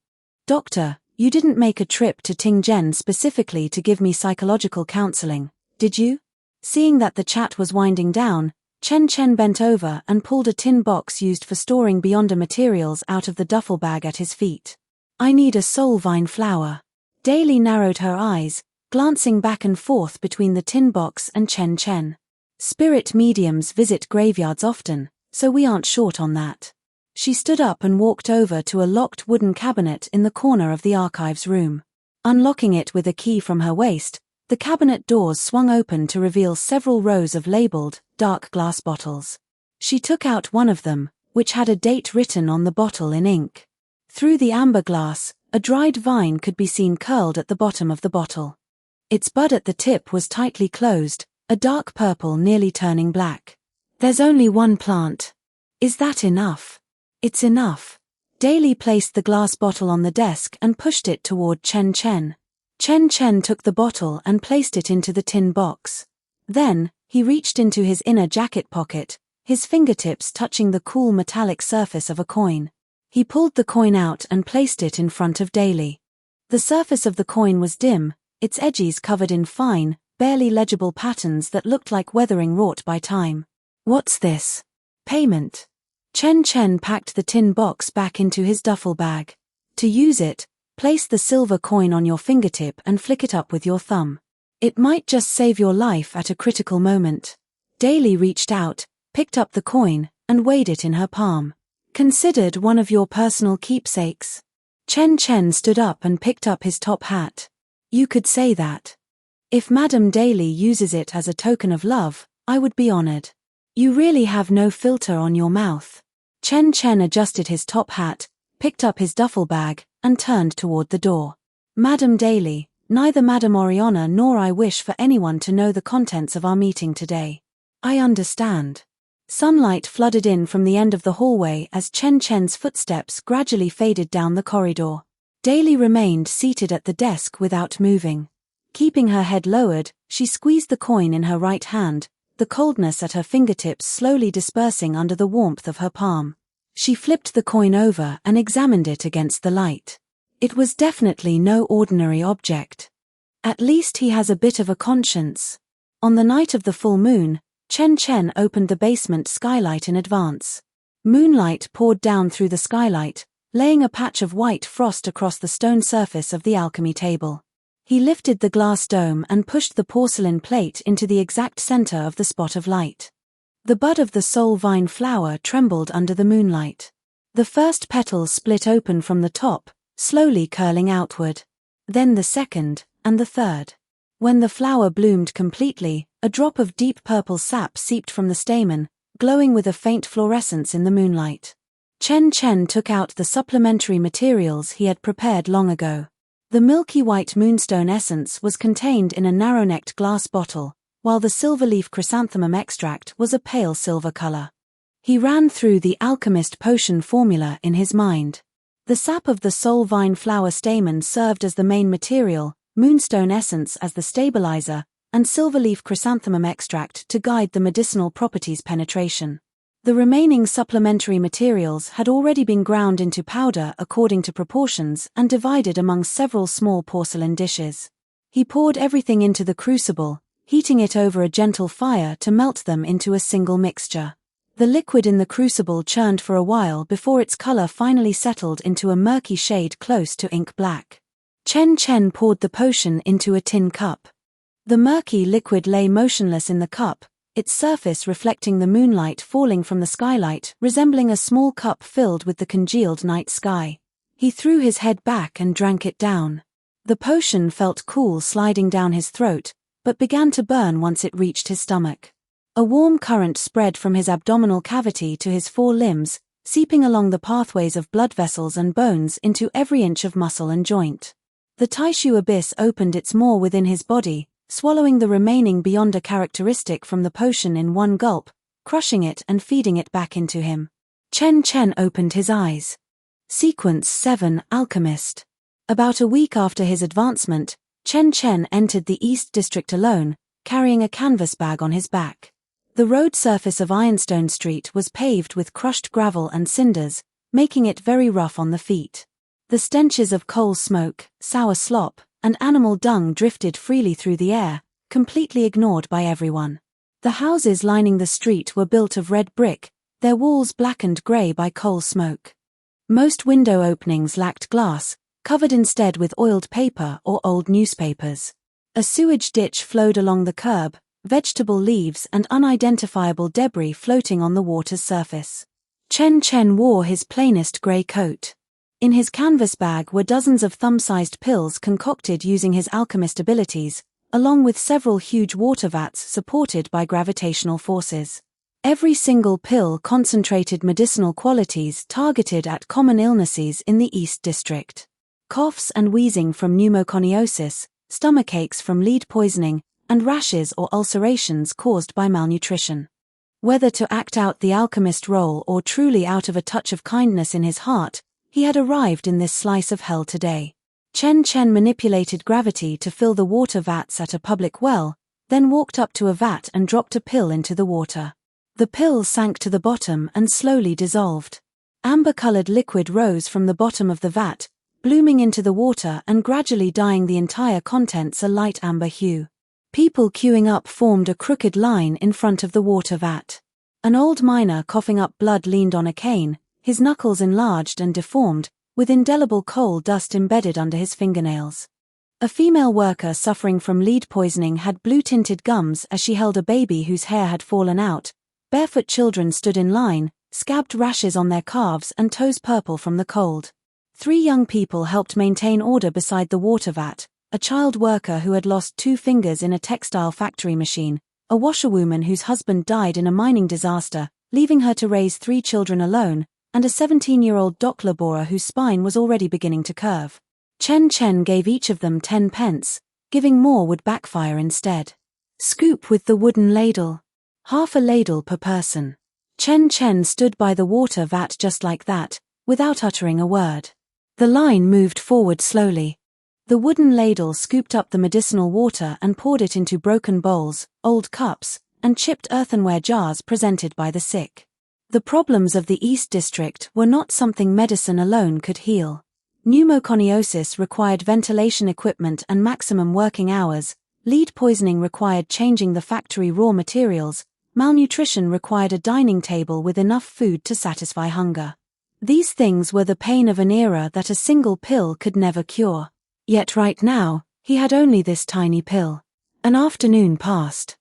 Doctor, you didn't make a trip to Tingzhen specifically to give me psychological counseling, did you? Seeing that the chat was winding down, Chen Chen bent over and pulled a tin box used for storing Beyonder materials out of the duffel bag at his feet. I need a soul vine flower. Daly narrowed her eyes, glancing back and forth between the tin box and Chen Chen. Spirit mediums visit graveyards often, so we aren't short on that. She stood up and walked over to a locked wooden cabinet in the corner of the archives room. Unlocking it with a key from her waist, the cabinet doors swung open to reveal several rows of labeled, dark glass bottles. She took out one of them, which had a date written on the bottle in ink. Through the amber glass, a dried vine could be seen curled at the bottom of the bottle. Its bud at the tip was tightly closed, a dark purple nearly turning black. There's only one plant. Is that enough? It's enough. Daly placed the glass bottle on the desk and pushed it toward Chen Chen. Chen Chen took the bottle and placed it into the tin box. Then, he reached into his inner jacket pocket, his fingertips touching the cool metallic surface of a coin. He pulled the coin out and placed it in front of Daly. The surface of the coin was dim, its edges covered in fine, barely legible patterns that looked like weathering wrought by time. What's this? Payment. Chen Chen packed the tin box back into his duffel bag. To use it, place the silver coin on your fingertip and flick it up with your thumb. It might just save your life at a critical moment. Daly reached out, picked up the coin, and weighed it in her palm. Considered one of your personal keepsakes. Chen Chen stood up and picked up his top hat. You could say that. If Madame Daly uses it as a token of love, I would be honored. You really have no filter on your mouth. Chen Chen adjusted his top hat, picked up his duffel bag, and turned toward the door. Madame Daly, neither Madame Oriana nor I wish for anyone to know the contents of our meeting today. I understand. Sunlight flooded in from the end of the hallway as Chen Chen's footsteps gradually faded down the corridor. Daly remained seated at the desk without moving. Keeping her head lowered, she squeezed the coin in her right hand, the coldness at her fingertips slowly dispersing under the warmth of her palm. She flipped the coin over and examined it against the light. It was definitely no ordinary object. At least he has a bit of a conscience. On the night of the full moon, Chen Chen opened the basement skylight in advance. Moonlight poured down through the skylight, laying a patch of white frost across the stone surface of the alchemy table. He lifted the glass dome and pushed the porcelain plate into the exact center of the spot of light. The bud of the soul vine flower trembled under the moonlight. The first petal split open from the top, slowly curling outward. Then the second, and the third. When the flower bloomed completely, a drop of deep purple sap seeped from the stamen, glowing with a faint fluorescence in the moonlight. Chen Chen took out the supplementary materials he had prepared long ago. The milky white moonstone essence was contained in a narrow-necked glass bottle, while the silver-leaf chrysanthemum extract was a pale silver color. He ran through the alchemist potion formula in his mind. The sap of the soul vine flower stamen served as the main material, moonstone essence as the stabilizer, and silverleaf chrysanthemum extract to guide the medicinal properties penetration. The remaining supplementary materials had already been ground into powder according to proportions and divided among several small porcelain dishes. He poured everything into the crucible, heating it over a gentle fire to melt them into a single mixture. The liquid in the crucible churned for a while before its color finally settled into a murky shade close to ink black. Chen Chen poured the potion into a tin cup. The murky liquid lay motionless in the cup, its surface reflecting the moonlight falling from the skylight, resembling a small cup filled with the congealed night sky. He threw his head back and drank it down. The potion felt cool sliding down his throat, but began to burn once it reached his stomach. A warm current spread from his abdominal cavity to his four limbs, seeping along the pathways of blood vessels and bones into every inch of muscle and joint. The Taishu abyss opened its maw within his body, swallowing the remaining beyond a characteristic from the potion in one gulp, crushing it and feeding it back into him. Chen Chen opened his eyes. Sequence 7 Alchemist. About a week after his advancement, Chen Chen entered the East District alone, carrying a canvas bag on his back. The road surface of Ironstone Street was paved with crushed gravel and cinders, making it very rough on the feet. The stenches of coal smoke, sour slop, and animal dung drifted freely through the air, completely ignored by everyone. The houses lining the street were built of red brick, their walls blackened grey by coal smoke. Most window openings lacked glass, covered instead with oiled paper or old newspapers. A sewage ditch flowed along the curb, vegetable leaves and unidentifiable debris floating on the water's surface. Chen Chen wore his plainest grey coat. In his canvas bag were dozens of thumb-sized pills concocted using his alchemist abilities, along with several huge water vats supported by gravitational forces. Every single pill concentrated medicinal qualities targeted at common illnesses in the East District. Coughs and wheezing from pneumoconiosis, stomachaches from lead poisoning, and rashes or ulcerations caused by malnutrition. Whether to act out the alchemist role or truly out of a touch of kindness in his heart, he had arrived in this slice of hell today. Chen Chen manipulated gravity to fill the water vats at a public well, then walked up to a vat and dropped a pill into the water. The pill sank to the bottom and slowly dissolved. Amber-colored liquid rose from the bottom of the vat, blooming into the water and gradually dyeing the entire contents a light amber hue. People queuing up formed a crooked line in front of the water vat. An old miner coughing up blood leaned on a cane, his knuckles enlarged and deformed, with indelible coal dust embedded under his fingernails. A female worker suffering from lead poisoning had blue-tinted gums as she held a baby whose hair had fallen out. Barefoot children stood in line, scabbed rashes on their calves and toes purple from the cold. 3 young people helped maintain order beside the water vat, a child worker who had lost 2 fingers in a textile factory machine, a washerwoman whose husband died in a mining disaster, leaving her to raise 3 children alone, and a 17-year-old dock laborer whose spine was already beginning to curve. Chen Chen gave each of them 10 pence, giving more would backfire instead. Scoop with the wooden ladle. Half a ladle per person. Chen Chen stood by the water vat just like that, without uttering a word. The line moved forward slowly. The wooden ladle scooped up the medicinal water and poured it into broken bowls, old cups, and chipped earthenware jars presented by the sick. The problems of the East District were not something medicine alone could heal. Pneumoconiosis required ventilation equipment and maximum working hours, lead poisoning required changing the factory raw materials, malnutrition required a dining table with enough food to satisfy hunger. These things were the pain of an era that a single pill could never cure. Yet right now, he had only this tiny pill. An afternoon passed.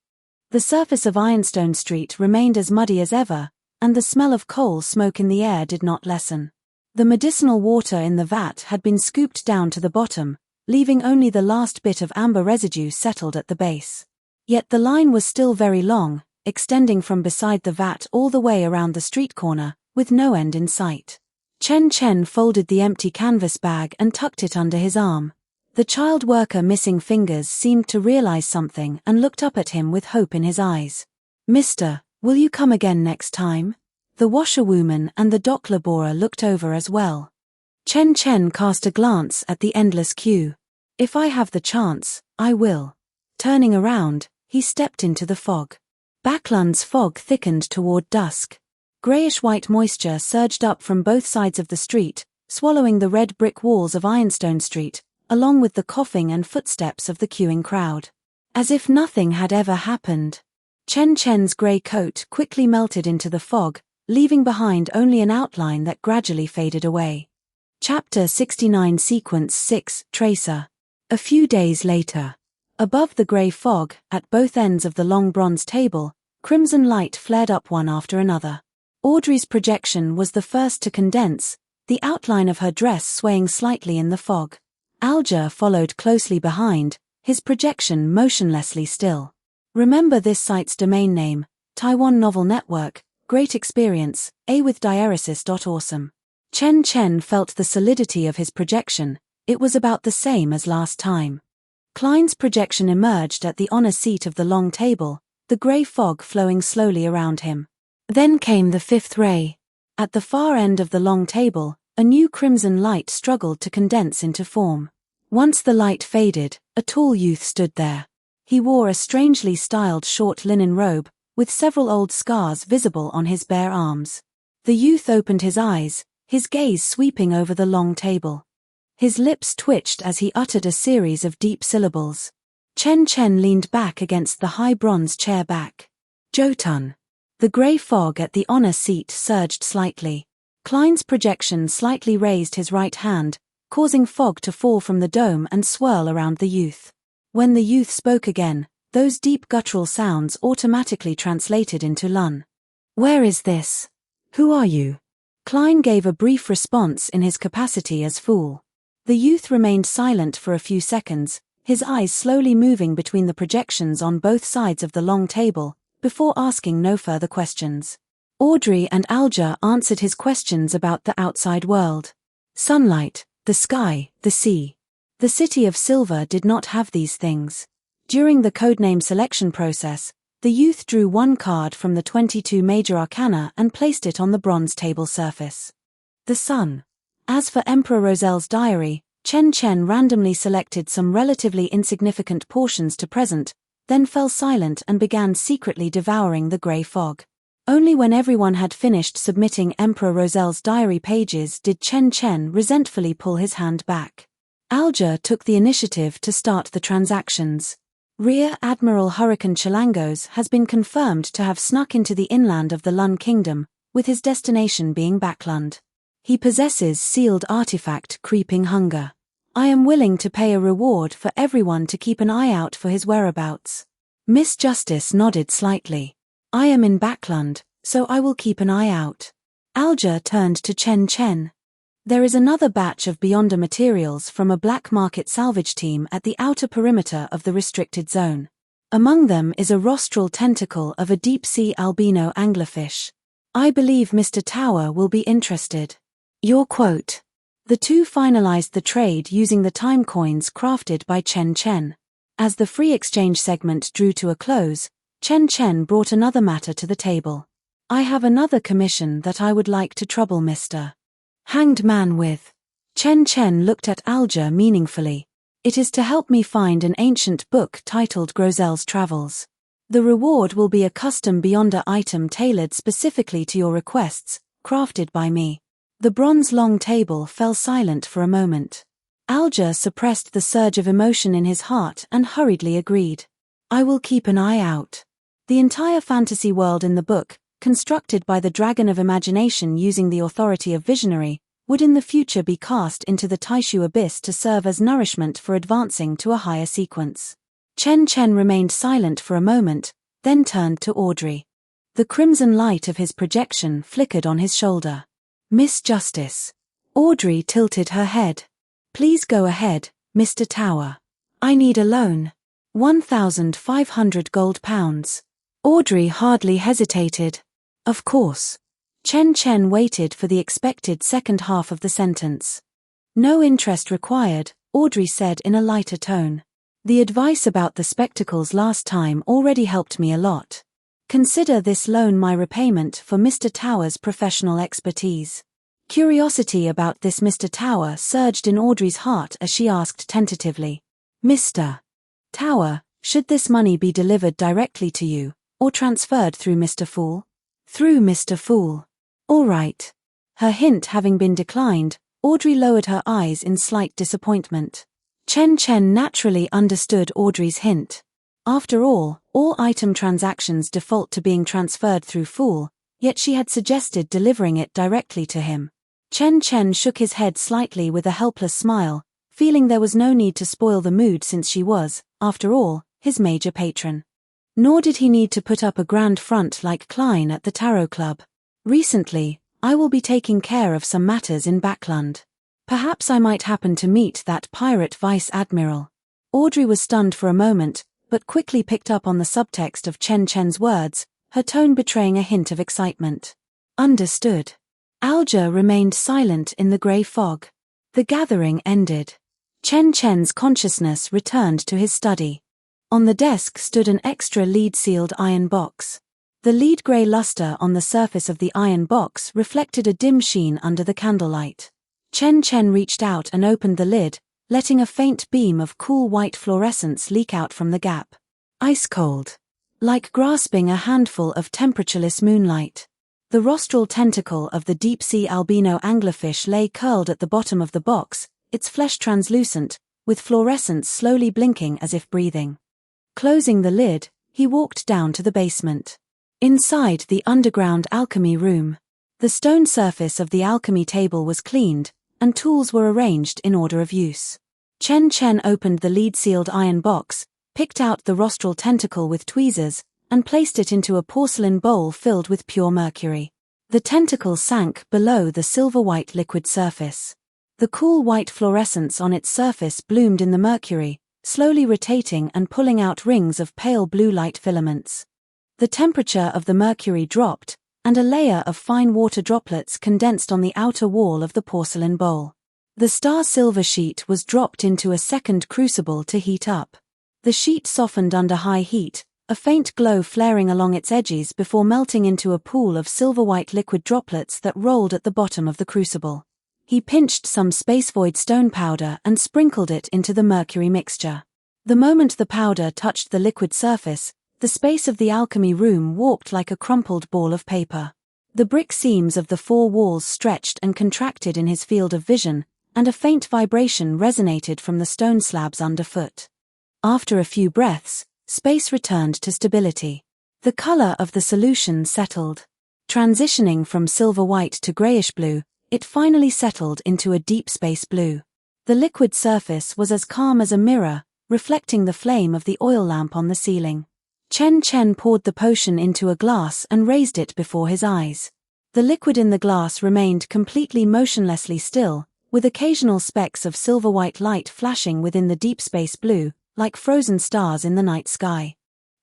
The surface of Ironstone Street remained as muddy as ever, and the smell of coal smoke in the air did not lessen. The medicinal water in the vat had been scooped down to the bottom, leaving only the last bit of amber residue settled at the base. Yet the line was still very long, extending from beside the vat all the way around the street corner, with no end in sight. Chen Chen folded the empty canvas bag and tucked it under his arm. The child worker missing fingers seemed to realize something and looked up at him with hope in his eyes. "Mister, will you come again next time?" The washerwoman and the dock laborer looked over as well. Chen Chen cast a glance at the endless queue. "If I have the chance, I will." Turning around, he stepped into the fog. Backlund's fog thickened toward dusk. Grayish-white moisture surged up from both sides of the street, swallowing the red brick walls of Ironstone Street, along with the coughing and footsteps of the queuing crowd. As if nothing had ever happened. Chen Chen's grey coat quickly melted into the fog, leaving behind only an outline that gradually faded away. Chapter 69 Sequence 6 Tracer. A few days later. Above the grey fog, at both ends of the long bronze table, crimson light flared up one after another. Audrey's projection was the first to condense, the outline of her dress swaying slightly in the fog. Alger followed closely behind, his projection motionlessly still. Remember this site's domain name, Taiwan Novel Network, great experience, awithdiaresis.awesome. Chen Chen felt the solidity of his projection, it was about the same as last time. Klein's projection emerged at the honor seat of the long table, the grey fog flowing slowly around him. Then came the 5th ray. At the far end of the long table, a new crimson light struggled to condense into form. Once the light faded, a tall youth stood there. He wore a strangely styled short linen robe, with several old scars visible on his bare arms. The youth opened his eyes, his gaze sweeping over the long table. His lips twitched as he uttered a series of deep syllables. Chen Chen leaned back against the high bronze chair back. Jotun. The grey fog at the honor seat surged slightly. Klein's projection slightly raised his right hand, causing fog to fall from the dome and swirl around the youth. When the youth spoke again, those deep guttural sounds automatically translated into Lun. "Where is this? Who are you?" Klein gave a brief response in his capacity as fool. The youth remained silent for a few seconds, his eyes slowly moving between the projections on both sides of the long table, before asking no further questions. Audrey and Alger answered his questions about the outside world. Sunlight, the sky, the sea. The city of Silver did not have these things. During the codename selection process, the youth drew one card from the 22 major arcana and placed it on the bronze table surface. The Sun. As for Emperor Roselle's diary, Chen Chen randomly selected some relatively insignificant portions to present, then fell silent and began secretly devouring the grey fog. Only when everyone had finished submitting Emperor Roselle's diary pages did Chen Chen resentfully pull his hand back. Alger took the initiative to start the transactions. Rear Admiral Hurricane Chilangos has been confirmed to have snuck into the inland of the Lun Kingdom, with his destination being Backlund. He possesses sealed artifact Creeping Hunger. I am willing to pay a reward for everyone to keep an eye out for his whereabouts. Miss Justice nodded slightly. I am in Backlund, so I will keep an eye out. Alger turned to Chen Chen. There is another batch of Beyonder materials from a black market salvage team at the outer perimeter of the restricted zone. Among them is a rostral tentacle of a deep-sea albino anglerfish. I believe Mr. Tower will be interested. Your quote. The two finalized the trade using the time coins crafted by Chen Chen. As the free exchange segment drew to a close, Chen Chen brought another matter to the table. I have another commission that I would like to trouble Mr. Hanged Man with. Chen Chen looked at Alger meaningfully. It is to help me find an ancient book titled Groselle's Travels. The reward will be a custom Beyonder item tailored specifically to your requests, crafted by me. The bronze long table fell silent for a moment. Alger suppressed the surge of emotion in his heart and hurriedly agreed. I will keep an eye out. The entire fantasy world in the book, constructed by the Dragon of Imagination using the authority of Visionary, would in the future be cast into the Taishu Abyss to serve as nourishment for advancing to a higher sequence. Chen Chen remained silent for a moment, then turned to Audrey. The crimson light of his projection flickered on his shoulder. Miss Justice. Audrey tilted her head. Please go ahead, Mr. Tower. I need a loan. 1,500 gold pounds. Audrey hardly hesitated. Of course. Chen Chen waited for the expected second half of the sentence. No interest required, Audrey said in a lighter tone. The advice about the spectacles last time already helped me a lot. Consider this loan my repayment for Mr. Tower's professional expertise. Curiosity about this Mr. Tower surged in Audrey's heart as she asked tentatively. Mr. Tower, should this money be delivered directly to you, or transferred through Mr. Fool? Through Mr. Fool. All right. Her hint having been declined, Audrey lowered her eyes in slight disappointment. Chen Chen naturally understood Audrey's hint. After all item transactions default to being transferred through Fool, yet she had suggested delivering it directly to him. Chen Chen shook his head slightly with a helpless smile, feeling there was no need to spoil the mood since she was, after all, his major patron. Nor did he need to put up a grand front like Klein at the Tarot Club. Recently, I will be taking care of some matters in Backlund. Perhaps I might happen to meet that pirate vice admiral. Audrey was stunned for a moment, but quickly picked up on the subtext of Chen Chen's words, her tone betraying a hint of excitement. Understood. Alger remained silent in the grey fog. The gathering ended. Chen Chen's consciousness returned to his study. On the desk stood an extra lead-sealed iron box. The lead-grey luster on the surface of the iron box reflected a dim sheen under the candlelight. Chen Chen reached out and opened the lid, letting a faint beam of cool white fluorescence leak out from the gap. Ice-cold. Like grasping a handful of temperatureless moonlight. The rostral tentacle of the deep-sea albino anglerfish lay curled at the bottom of the box, its flesh translucent, with fluorescence slowly blinking as if breathing. Closing the lid, he walked down to the basement. Inside the underground alchemy room, the stone surface of the alchemy table was cleaned, and tools were arranged in order of use. Chen Chen opened the lead-sealed iron box, picked out the rostral tentacle with tweezers, and placed it into a porcelain bowl filled with pure mercury. The tentacle sank below the silver-white liquid surface. The cool white fluorescence on its surface bloomed in the mercury, slowly rotating and pulling out rings of pale blue light filaments. The temperature of the mercury dropped, and a layer of fine water droplets condensed on the outer wall of the porcelain bowl. The star silver sheet was dropped into a second crucible to heat up. The sheet softened under high heat, a faint glow flaring along its edges before melting into a pool of silver-white liquid droplets that rolled at the bottom of the crucible. He pinched some space-void stone powder and sprinkled it into the mercury mixture. The moment the powder touched the liquid surface, the space of the alchemy room warped like a crumpled ball of paper. The brick seams of the four walls stretched and contracted in his field of vision, and a faint vibration resonated from the stone slabs underfoot. After a few breaths, space returned to stability. The color of the solution settled. Transitioning from silver-white to grayish-blue, it finally settled into a deep space blue. The liquid surface was as calm as a mirror, reflecting the flame of the oil lamp on the ceiling. Chen Chen poured the potion into a glass and raised it before his eyes. The liquid in the glass remained completely motionlessly still, with occasional specks of silver-white light flashing within the deep space blue, like frozen stars in the night sky.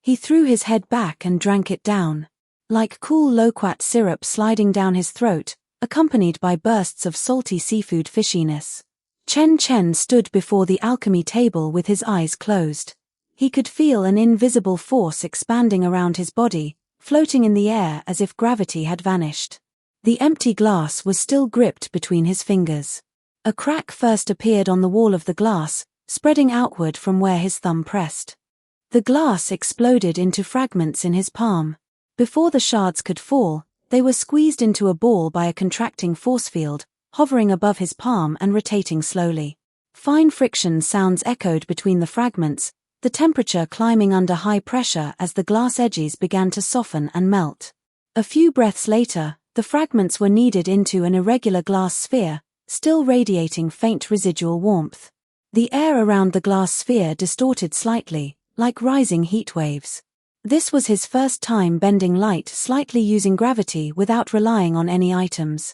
He threw his head back and drank it down. Like cool loquat syrup sliding down his throat, accompanied by bursts of salty seafood fishiness. Chen Chen stood before the alchemy table with his eyes closed. He could feel an invisible force expanding around his body, floating in the air as if gravity had vanished. The empty glass was still gripped between his fingers. A crack first appeared on the wall of the glass, spreading outward from where his thumb pressed. The glass exploded into fragments in his palm. Before the shards could fall, they were squeezed into a ball by a contracting force field, hovering above his palm and rotating slowly. Fine friction sounds echoed between the fragments, the temperature climbing under high pressure as the glass edges began to soften and melt. A few breaths later, the fragments were kneaded into an irregular glass sphere, still radiating faint residual warmth. The air around the glass sphere distorted slightly, like rising heat waves. This was his first time bending light slightly using gravity without relying on any items.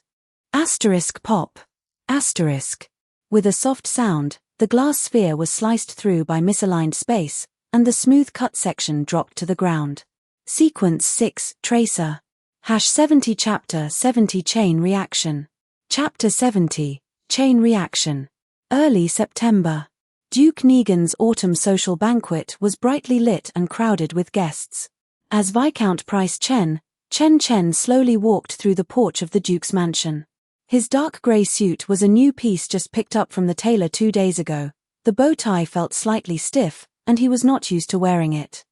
Asterisk pop. Asterisk. With a soft sound, the glass sphere was sliced through by misaligned space, and the smooth cut section dropped to the ground. Sequence 6, Tracer. #70 Chapter 70 Chain Reaction. Chapter 70, Chain Reaction. Early September. Duke Negan's autumn social banquet was brightly lit and crowded with guests. As Viscount Price Chen Chen slowly walked through the porch of the Duke's mansion. His dark grey suit was a new piece just picked up from the tailor 2 days ago. The bow tie felt slightly stiff, and he was not used to wearing it.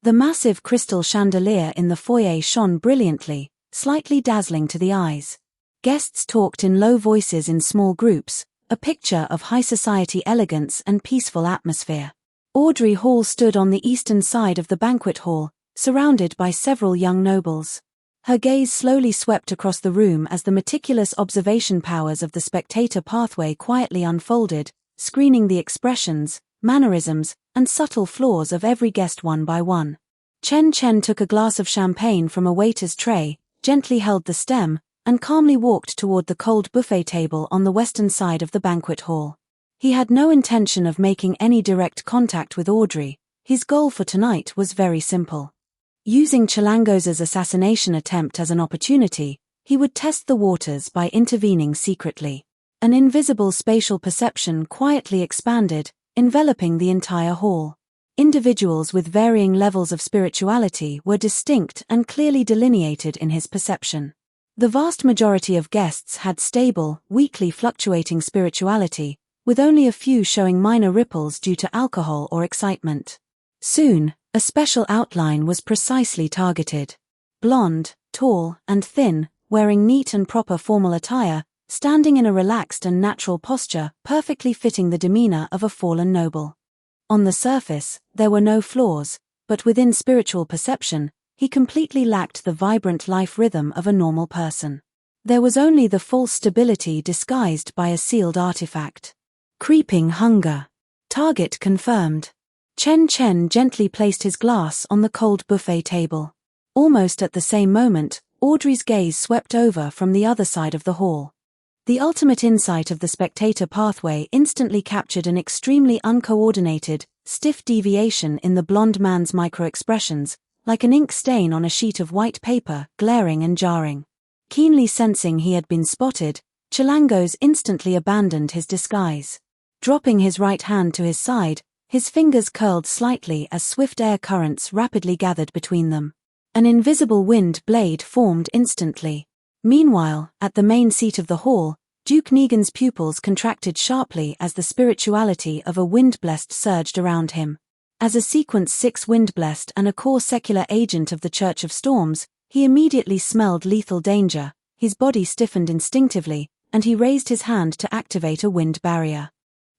The massive crystal chandelier in the foyer shone brilliantly, slightly dazzling to the eyes. Guests talked in low voices in small groups, a picture of high society elegance and peaceful atmosphere. Audrey Hall stood on the eastern side of the banquet hall, surrounded by several young nobles. Her gaze slowly swept across the room as the meticulous observation powers of the spectator pathway quietly unfolded, screening the expressions, mannerisms, and subtle flaws of every guest one by one. Chen Chen took a glass of champagne from a waiter's tray, gently held the stem, and calmly walked toward the cold buffet table on the western side of the banquet hall. He had no intention of making any direct contact with Audrey. His goal for tonight was very simple. Using Chalangos's assassination attempt as an opportunity, he would test the waters by intervening secretly. An invisible spatial perception quietly expanded, enveloping the entire hall. Individuals with varying levels of spirituality were distinct and clearly delineated in his perception. The vast majority of guests had stable, weakly fluctuating spirituality, with only a few showing minor ripples due to alcohol or excitement. Soon, a special outline was precisely targeted. Blonde, tall, and thin, wearing neat and proper formal attire, standing in a relaxed and natural posture, perfectly fitting the demeanor of a fallen noble. On the surface, there were no flaws, but within spiritual perception, he completely lacked the vibrant life rhythm of a normal person. There was only the false stability disguised by a sealed artifact. Creeping hunger. Target confirmed. Chen Chen gently placed his glass on the cold buffet table. Almost at the same moment, Audrey's gaze swept over from the other side of the hall. The ultimate insight of the spectator pathway instantly captured an extremely uncoordinated, stiff deviation in the blonde man's micro-expressions, like an ink stain on a sheet of white paper, glaring and jarring. Keenly sensing he had been spotted, Chalangos instantly abandoned his disguise. Dropping his right hand to his side, His fingers curled slightly as swift air currents rapidly gathered between them. An invisible wind blade formed instantly. Meanwhile, at the main seat of the hall, Duke Negan's pupils contracted sharply as the spirituality of a wind-blessed surged around him. As a Sequence 6 wind-blessed and a core secular agent of the Church of Storms, he immediately smelled lethal danger. His body stiffened instinctively, and he raised his hand to activate a wind barrier.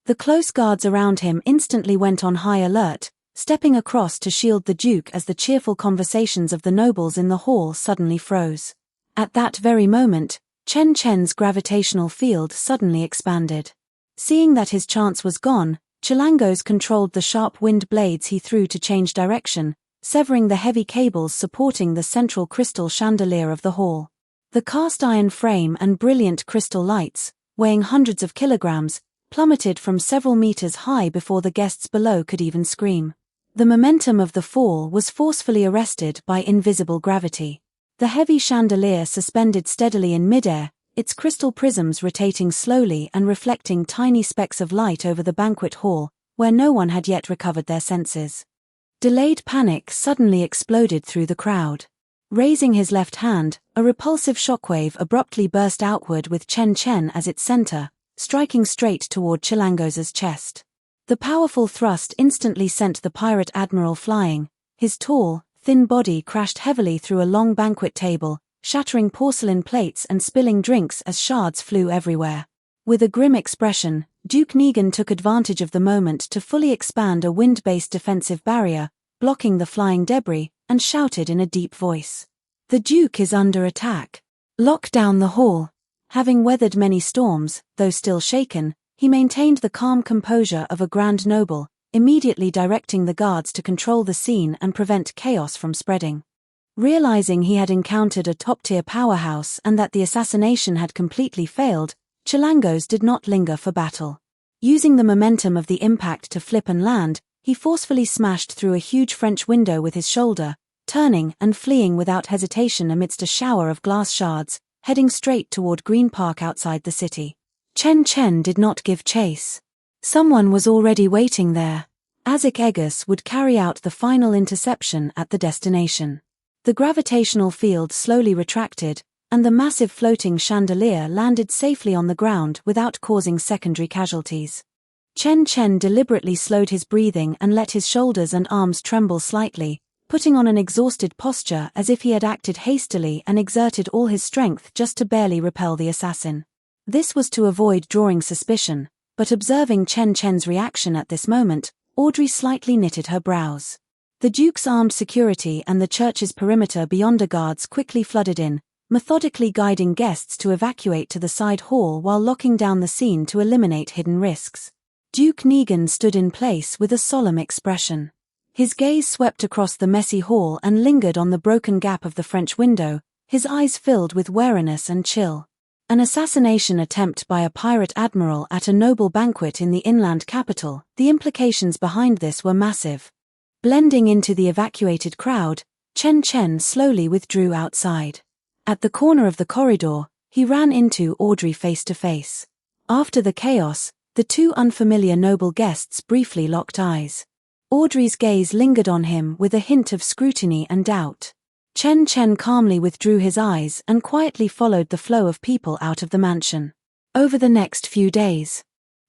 The close guards around him instantly went on high alert, stepping across to shield the Duke as the cheerful conversations of the nobles in the hall suddenly froze. At that very moment, Chen Chen's gravitational field suddenly expanded. Seeing that his chance was gone, Chilangos controlled the sharp wind blades he threw to change direction, severing the heavy cables supporting the central crystal chandelier of the hall. The cast-iron frame and brilliant crystal lights, weighing hundreds of kilograms, plummeted from several meters high before the guests below could even scream. The momentum of the fall was forcefully arrested by invisible gravity. The heavy chandelier suspended steadily in midair, its crystal prisms rotating slowly and reflecting tiny specks of light over the banquet hall, where no one had yet recovered their senses. Delayed panic suddenly exploded through the crowd. Raising his left hand, a repulsive shockwave abruptly burst outward with Chen Chen as its center, striking straight toward Chilangos's chest. The powerful thrust instantly sent the pirate admiral flying. His tall, thin body crashed heavily through a long banquet table, shattering porcelain plates and spilling drinks as shards flew everywhere. With a grim expression, Duke Negan took advantage of the moment to fully expand a wind-based defensive barrier, blocking the flying debris, and shouted in a deep voice. "The Duke is under attack. Lock down the hall." Having weathered many storms, though still shaken, he maintained the calm composure of a grand noble, immediately directing the guards to control the scene and prevent chaos from spreading. Realizing he had encountered a top-tier powerhouse and that the assassination had completely failed, Chilangos did not linger for battle. Using the momentum of the impact to flip and land, he forcefully smashed through a huge French window with his shoulder, turning and fleeing without hesitation amidst a shower of glass shards, heading straight toward Green Park outside the city. Chen Chen did not give chase. Someone was already waiting there. Isaac Eggers would carry out the final interception at the destination. The gravitational field slowly retracted, and the massive floating chandelier landed safely on the ground without causing secondary casualties. Chen Chen deliberately slowed his breathing and let his shoulders and arms tremble slightly, putting on an exhausted posture as if he had acted hastily and exerted all his strength just to barely repel the assassin. This was to avoid drawing suspicion, but observing Chen Chen's reaction at this moment, Audrey slightly knitted her brows. The Duke's armed security and the church's perimeter beyond guards quickly flooded in, methodically guiding guests to evacuate to the side hall while locking down the scene to eliminate hidden risks. Duke Negan stood in place with a solemn expression. His gaze swept across the messy hall and lingered on the broken gap of the French window, his eyes filled with wariness and chill. An assassination attempt by a pirate admiral at a noble banquet in the inland capital, the implications behind this were massive. Blending into the evacuated crowd, Chen Chen slowly withdrew outside. At the corner of the corridor, he ran into Audrey face to face. After the chaos, the two unfamiliar noble guests briefly locked eyes. Audrey's gaze lingered on him with a hint of scrutiny and doubt. Chen Chen calmly withdrew his eyes and quietly followed the flow of people out of the mansion. Over the next few days,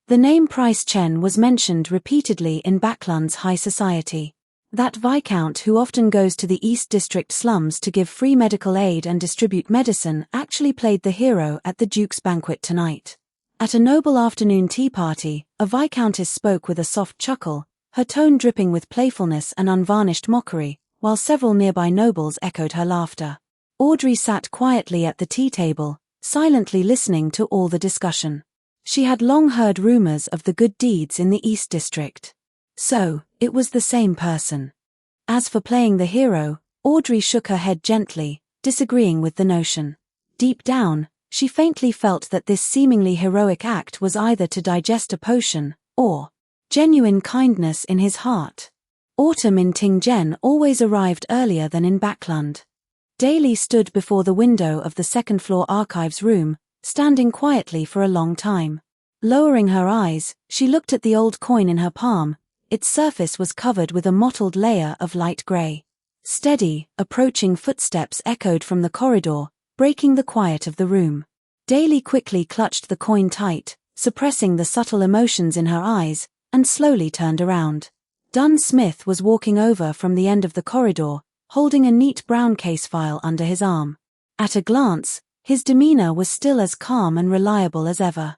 the name Price Chen was mentioned repeatedly in Backland's high society. That viscount who often goes to the East District slums to give free medical aid and distribute medicine actually played the hero at the Duke's banquet tonight. At a noble afternoon tea party, a viscountess spoke with a soft chuckle, her tone dripping with playfulness and unvarnished mockery, while several nearby nobles echoed her laughter. Audrey sat quietly at the tea table, silently listening to all the discussion. She had long heard rumors of the good deeds in the East District. So, it was the same person. As for playing the hero, Audrey shook her head gently, disagreeing with the notion. Deep down, she faintly felt that this seemingly heroic act was either to digest a potion, or genuine kindness in his heart. Autumn in Ting-Zhen always arrived earlier than in Backland. Daly stood before the window of the second-floor archives room, standing quietly for a long time. Lowering her eyes, she looked at the old coin in her palm, its surface was covered with a mottled layer of light gray. Steady, approaching footsteps echoed from the corridor, breaking the quiet of the room. Daly quickly clutched the coin tight, suppressing the subtle emotions in her eyes, and slowly turned around. Dunn Smith was walking over from the end of the corridor, holding a neat brown case file under his arm. At a glance, his demeanor was still as calm and reliable as ever.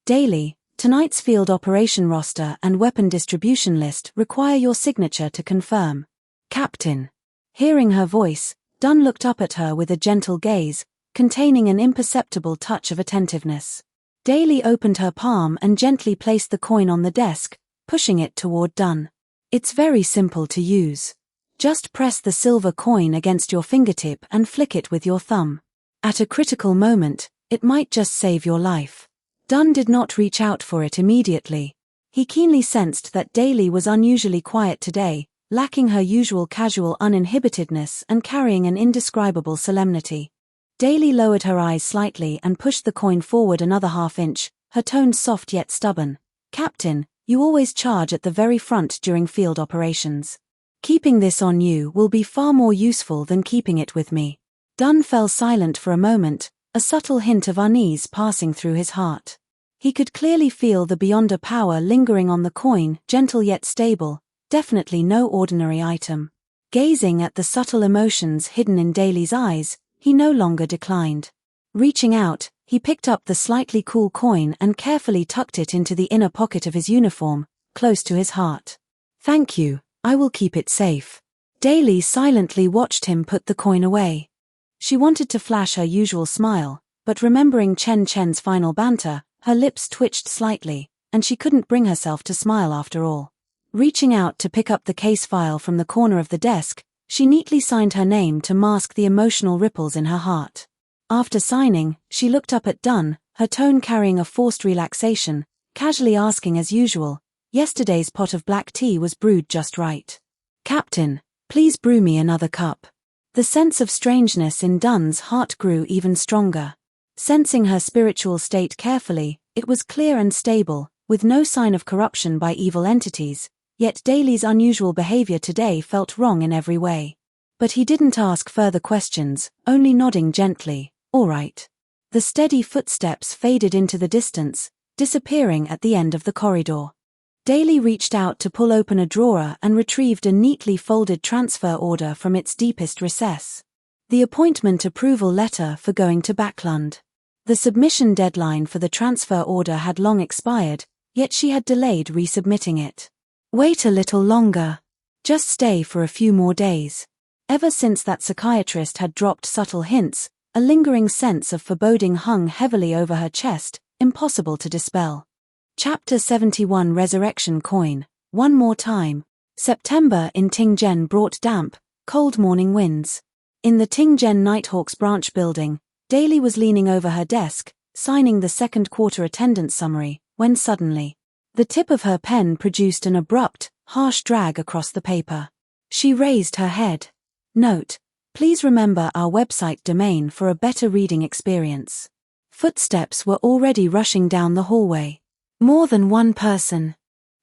Daly, tonight's field operation roster and weapon distribution list require your signature to confirm. Captain. Hearing her voice, Dunn looked up at her with a gentle gaze, containing an imperceptible touch of attentiveness. Daly opened her palm and gently placed the coin on the desk, pushing it toward Dunn. It's very simple to use. Just press the silver coin against your fingertip and flick it with your thumb. At a critical moment, it might just save your life. Dunn did not reach out for it immediately. He keenly sensed that Daly was unusually quiet today, lacking her usual casual uninhibitedness and carrying an indescribable solemnity. Daly lowered her eyes slightly and pushed the coin forward another half-inch, her tone soft yet stubborn. Captain, you always charge at the very front during field operations. Keeping this on you will be far more useful than keeping it with me. Dunn fell silent for a moment, a subtle hint of unease passing through his heart. He could clearly feel the beyonder power lingering on the coin, gentle yet stable, definitely no ordinary item. Gazing at the subtle emotions hidden in Daly's eyes, he no longer declined. Reaching out, he picked up the slightly cool coin and carefully tucked it into the inner pocket of his uniform, close to his heart. Thank you, I will keep it safe. Daly silently watched him put the coin away. She wanted to flash her usual smile, but remembering Chen Chen's final banter, her lips twitched slightly, and she couldn't bring herself to smile after all. Reaching out to pick up the case file from the corner of the desk, she neatly signed her name to mask the emotional ripples in her heart. After signing, she looked up at Dunn, her tone carrying a forced relaxation, casually asking as usual, "Yesterday's pot of black tea was brewed just right. Captain, please brew me another cup." The sense of strangeness in Dunn's heart grew even stronger. Sensing her spiritual state carefully, it was clear and stable, with no sign of corruption by evil entities, yet Daly's unusual behavior today felt wrong in every way. But he didn't ask further questions, only nodding gently, "All right." The steady footsteps faded into the distance, disappearing at the end of the corridor. Daly reached out to pull open a drawer and retrieved a neatly folded transfer order from its deepest recess. The appointment approval letter for going to Backlund. The submission deadline for the transfer order had long expired, yet she had delayed resubmitting it. Wait a little longer. Just stay for a few more days. Ever since that psychiatrist had dropped subtle hints, a lingering sense of foreboding hung heavily over her chest, impossible to dispel. Chapter 71 Resurrection Coin. One more time. September in Tingen brought damp, cold morning winds. In the Tingen Nighthawks branch building, Daly was leaning over her desk, signing the second quarter attendance summary, when suddenly, the tip of her pen produced an abrupt, harsh drag across the paper. She raised her head. Note: please remember our website domain for a better reading experience. Footsteps were already rushing down the hallway. More than one person.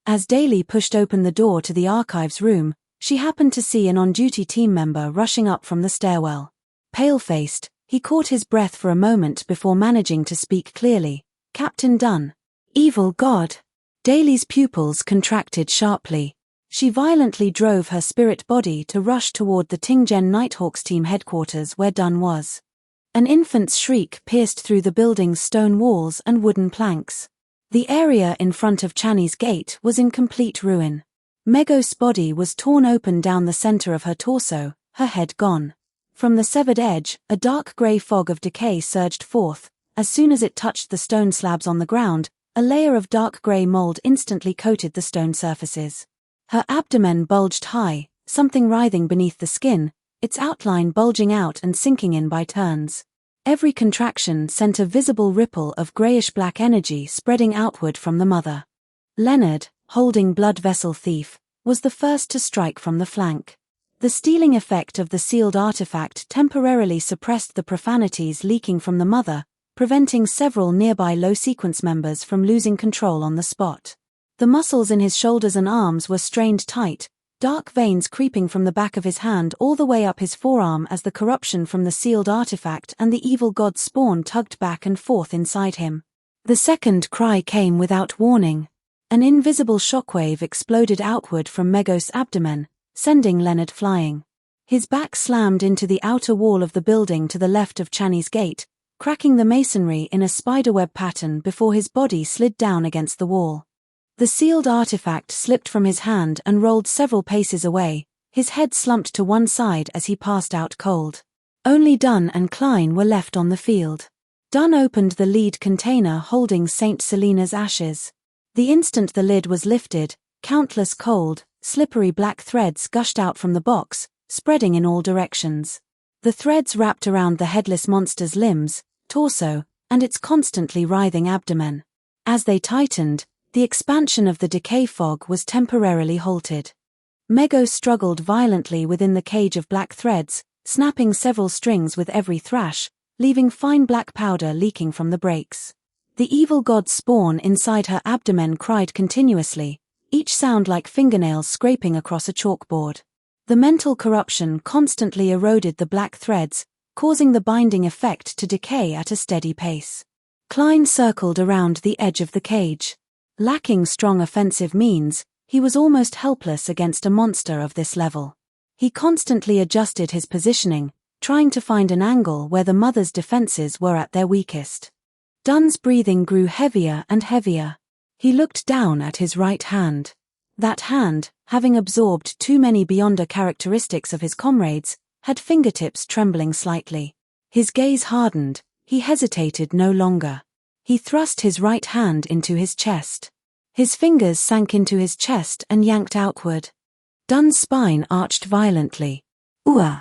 As Daly pushed open the door to the archives room, she happened to see an on-duty team member rushing up from the stairwell. Pale-faced, he caught his breath for a moment before managing to speak clearly. "Captain Dunn." "Evil God." Daly's pupils contracted sharply. She violently drove her spirit body to rush toward the Tingen Nighthawks team headquarters where Dunn was. An infant's shriek pierced through the building's stone walls and wooden planks. The area in front of Channy's gate was in complete ruin. Megos' body was torn open down the center of her torso, her head gone. From the severed edge, a dark gray fog of decay surged forth. As soon as it touched the stone slabs on the ground, a layer of dark gray mold instantly coated the stone surfaces. Her abdomen bulged high, something writhing beneath the skin, its outline bulging out and sinking in by turns. Every contraction sent a visible ripple of grayish-black energy spreading outward from the mother. Leonard, holding Blood Vessel Thief, was the first to strike from the flank. The stealing effect of the sealed artifact temporarily suppressed the profanities leaking from the mother, preventing several nearby low-sequence members from losing control on the spot. The muscles in his shoulders and arms were strained tight, dark veins creeping from the back of his hand all the way up his forearm as the corruption from the sealed artifact and the evil god's spawn tugged back and forth inside him. The second cry came without warning. An invisible shockwave exploded outward from Megos' abdomen, sending Leonard flying. His back slammed into the outer wall of the building to the left of Chani's gate, cracking the masonry in a spiderweb pattern before his body slid down against the wall. The sealed artifact slipped from his hand and rolled several paces away, his head slumped to one side as he passed out cold. Only Dunn and Klein were left on the field. Dunn opened the lead container holding St. Selena's ashes. The instant the lid was lifted, countless cold, slippery black threads gushed out from the box, spreading in all directions. The threads wrapped around the headless monster's limbs, torso, and its constantly writhing abdomen. As they tightened, the expansion of the decay fog was temporarily halted. Megos struggled violently within the cage of black threads, snapping several strings with every thrash, leaving fine black powder leaking from the breaks. The evil god's spawn inside her abdomen cried continuously, each sound like fingernails scraping across a chalkboard. The mental corruption constantly eroded the black threads, causing the binding effect to decay at a steady pace. Klein circled around the edge of the cage. Lacking strong offensive means, he was almost helpless against a monster of this level. He constantly adjusted his positioning, trying to find an angle where the mother's defenses were at their weakest. Dunn's breathing grew heavier and heavier. He looked down at his right hand. That hand, having absorbed too many Beyonder characteristics of his comrades, had fingertips trembling slightly. His gaze hardened, he hesitated no longer. He thrust his right hand into his chest. His fingers sank into his chest and yanked outward. Dunn's spine arched violently. Ooh!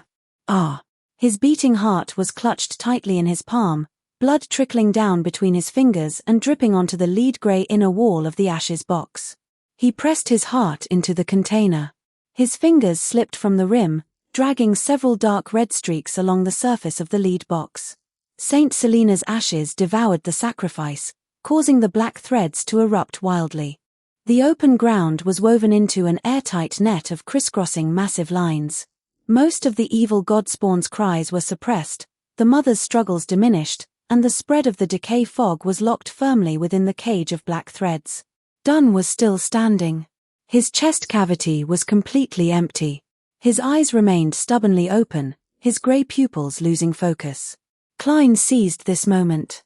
Ah! His beating heart was clutched tightly in his palm, blood trickling down between his fingers and dripping onto the lead-grey inner wall of the ashes box. He pressed his heart into the container. His fingers slipped from the rim, dragging several dark red streaks along the surface of the lead box. St. Selena's ashes devoured the sacrifice, causing the black threads to erupt wildly. The open ground was woven into an airtight net of crisscrossing massive lines. Most of the evil godspawn's cries were suppressed, the mother's struggles diminished, and the spread of the decay fog was locked firmly within the cage of black threads. Dunn was still standing. His chest cavity was completely empty. His eyes remained stubbornly open, his grey pupils losing focus. Klein seized this moment.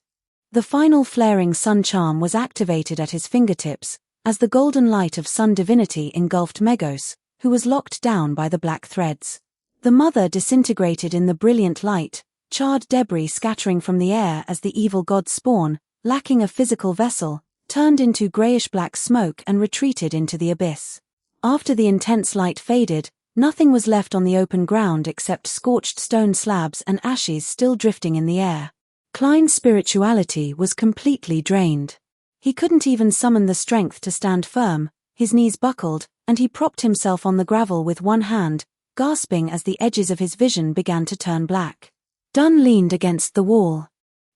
The final flaring sun charm was activated at his fingertips, as the golden light of sun divinity engulfed Megos, who was locked down by the black threads. The mother disintegrated in the brilliant light, charred debris scattering from the air as the evil god's spawn, lacking a physical vessel, turned into greyish-black smoke and retreated into the abyss. After the intense light faded, nothing was left on the open ground except scorched stone slabs and ashes still drifting in the air. Klein's spirituality was completely drained. He couldn't even summon the strength to stand firm, his knees buckled, and he propped himself on the gravel with one hand, gasping as the edges of his vision began to turn black. Dunn leaned against the wall.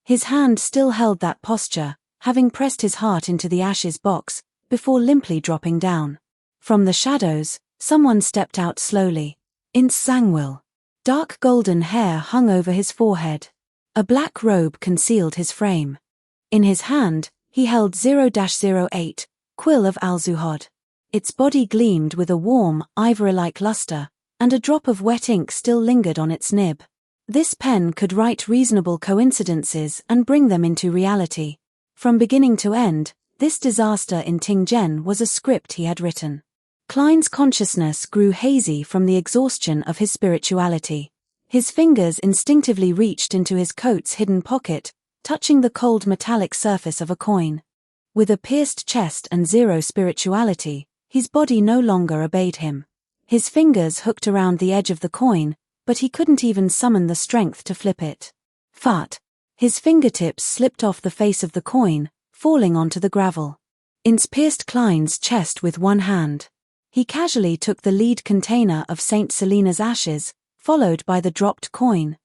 His hand still held that posture, having pressed his heart into the ashes box, before limply dropping down. From the shadows, someone stepped out slowly. Ince Zangwill. Dark golden hair hung over his forehead. A black robe concealed his frame. In his hand, he held 0-08, Quill of Al-Zuhad. Its body gleamed with a warm, ivory-like luster, and a drop of wet ink still lingered on its nib. This pen could write reasonable coincidences and bring them into reality. From beginning to end, this disaster in Ting-Gen was a script he had written. Klein's consciousness grew hazy from the exhaustion of his spirituality. His fingers instinctively reached into his coat's hidden pocket, touching the cold metallic surface of a coin. With a pierced chest and zero spirituality, his body no longer obeyed him. His fingers hooked around the edge of the coin, but he couldn't even summon the strength to flip it. Fart! His fingertips slipped off the face of the coin, falling onto the gravel. Ince pierced Klein's chest with one hand. He casually took the lead container of St. Selena's ashes, followed by the dropped coin.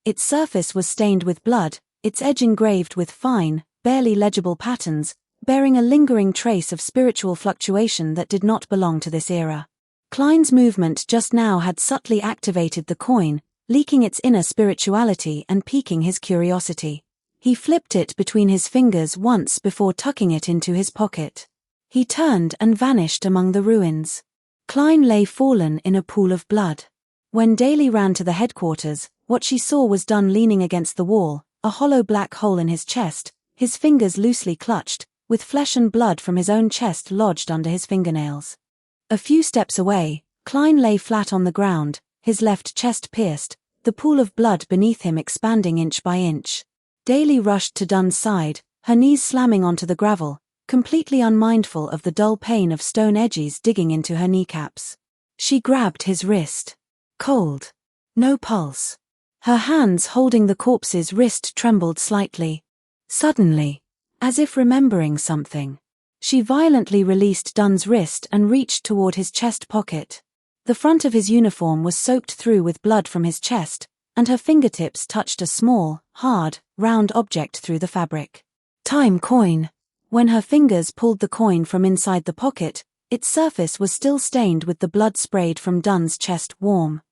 Its surface was stained with blood, its edge engraved with fine, barely legible patterns, bearing a lingering trace of spiritual fluctuation that did not belong to this era. Klein's movement just now had subtly activated the coin, leaking its inner spirituality and piquing his curiosity. He flipped it between his fingers once before tucking it into his pocket. He turned and vanished among the ruins. Klein lay fallen in a pool of blood. When Daly ran to the headquarters, what she saw was Dunn leaning against the wall, a hollow black hole in his chest, his fingers loosely clutched, with flesh and blood from his own chest lodged under his fingernails. A few steps away, Klein lay flat on the ground, his left chest pierced, the pool of blood beneath him expanding inch by inch. Daly rushed to Dunn's side, her knees slamming onto the gravel, completely unmindful of the dull pain of stone edges digging into her kneecaps. She grabbed his wrist. Cold. No pulse. Her hands holding the corpse's wrist trembled slightly. Suddenly, as if remembering something, she violently released Dunn's wrist and reached toward his chest pocket. The front of his uniform was soaked through with blood from his chest, and her fingertips touched a small, hard, round object through the fabric. Time coin. When her fingers pulled the coin from inside the pocket, its surface was still stained with the blood sprayed from Dunn's chest warm.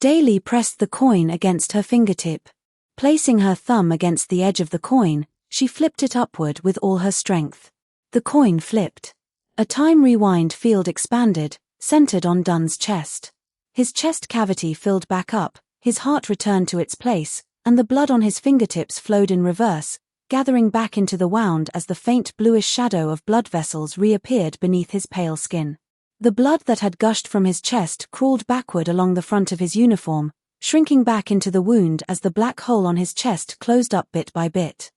Daly pressed the coin against her fingertip. Placing her thumb against the edge of the coin, she flipped it upward with all her strength. The coin flipped. A time rewind field expanded, centered on Dunn's chest. His chest cavity filled back up, his heart returned to its place, and the blood on his fingertips flowed in reverse, gathering back into the wound as the faint bluish shadow of blood vessels reappeared beneath his pale skin. The blood that had gushed from his chest crawled backward along the front of his uniform, shrinking back into the wound as the black hole on his chest closed up bit by bit.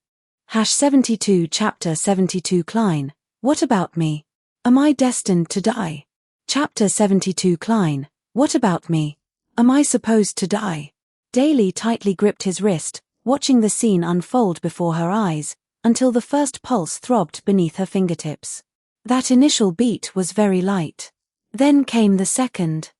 72 Chapter 72 Klein, what about me? Am I destined to die? Chapter 72 Klein, what about me? Am I supposed to die? Daly tightly gripped his wrist, watching the scene unfold before her eyes, until the first pulse throbbed beneath her fingertips. That initial beat was very light. Then came the second.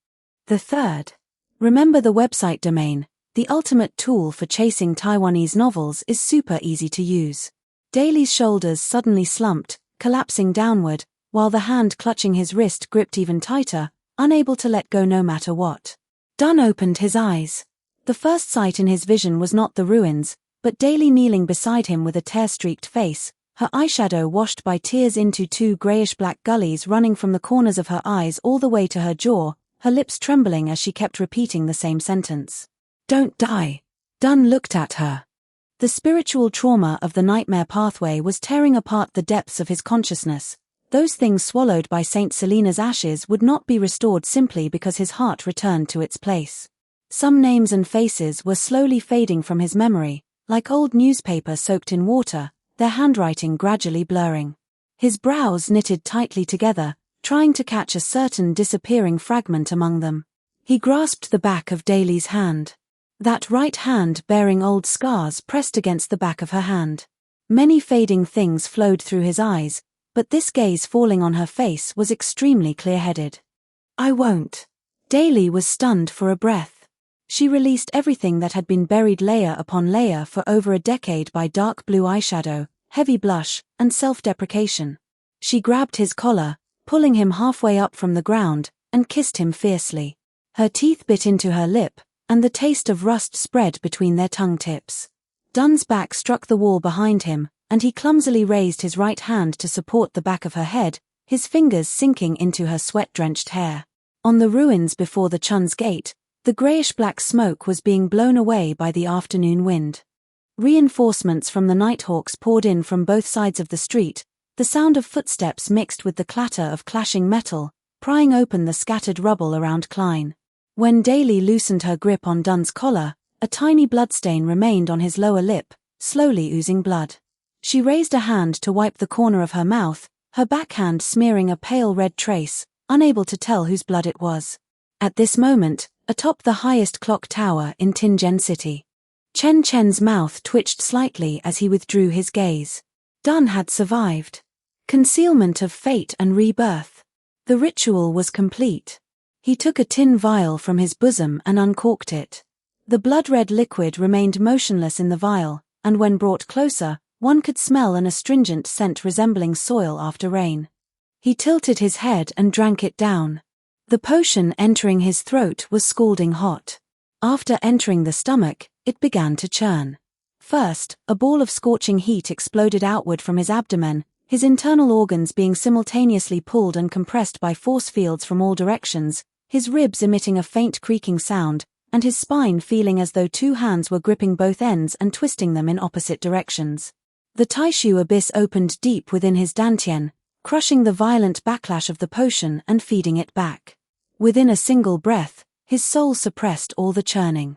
The third. Remember the website domain, the ultimate tool for chasing Taiwanese novels is super easy to use. Daly's shoulders suddenly slumped, collapsing downward, while the hand clutching his wrist gripped even tighter, unable to let go no matter what. Dunn opened his eyes. The first sight in his vision was not the ruins, but Daly kneeling beside him with a tear-streaked face, her eyeshadow washed by tears into two grayish-black gullies running from the corners of her eyes all the way to her jaw, her lips trembling as she kept repeating the same sentence. Don't die. Dunn looked at her. The spiritual trauma of the nightmare pathway was tearing apart the depths of his consciousness. Those things swallowed by Saint Selena's ashes would not be restored simply because his heart returned to its place. Some names and faces were slowly fading from his memory, like old newspaper soaked in water, their handwriting gradually blurring. His brows knitted tightly together, trying to catch a certain disappearing fragment among them. He grasped the back of Daly's hand. That right hand bearing old scars pressed against the back of her hand. Many fading things flowed through his eyes, but this gaze falling on her face was extremely clear-headed. I won't. Daly was stunned for a breath. She released everything that had been buried layer upon layer for over a decade by dark blue eyeshadow, heavy blush, and self-deprecation. She grabbed his collar, pulling him halfway up from the ground, and kissed him fiercely. Her teeth bit into her lip, and the taste of rust spread between their tongue tips. Dunn's back struck the wall behind him, and he clumsily raised his right hand to support the back of her head, his fingers sinking into her sweat-drenched hair. On the ruins before the Chun's gate, the grayish-black smoke was being blown away by the afternoon wind. Reinforcements from the Nighthawks poured in from both sides of the street, the sound of footsteps mixed with the clatter of clashing metal, prying open the scattered rubble around Klein. When Daly loosened her grip on Dunn's collar, a tiny bloodstain remained on his lower lip, slowly oozing blood. She raised a hand to wipe the corner of her mouth, her backhand smearing a pale red trace, unable to tell whose blood it was. At this moment, atop the highest clock tower in Tingen City, Chen Chen's mouth twitched slightly as he withdrew his gaze. Dunn had survived. Concealment of fate and rebirth. The ritual was complete. He took a tin vial from his bosom and uncorked it. The blood-red liquid remained motionless in the vial, and when brought closer, One could smell an astringent scent resembling soil after rain. He tilted his head and drank it down. The potion entering his throat was scalding hot. After entering the stomach, it began to churn. First, a ball of scorching heat exploded outward from his abdomen, his internal organs being simultaneously pulled and compressed by force fields from all directions, his ribs emitting a faint creaking sound, and his spine feeling as though two hands were gripping both ends and twisting them in opposite directions. The Taishu abyss opened deep within his dantian, crushing the violent backlash of the potion and feeding it back. Within a single breath, his soul suppressed all the churning.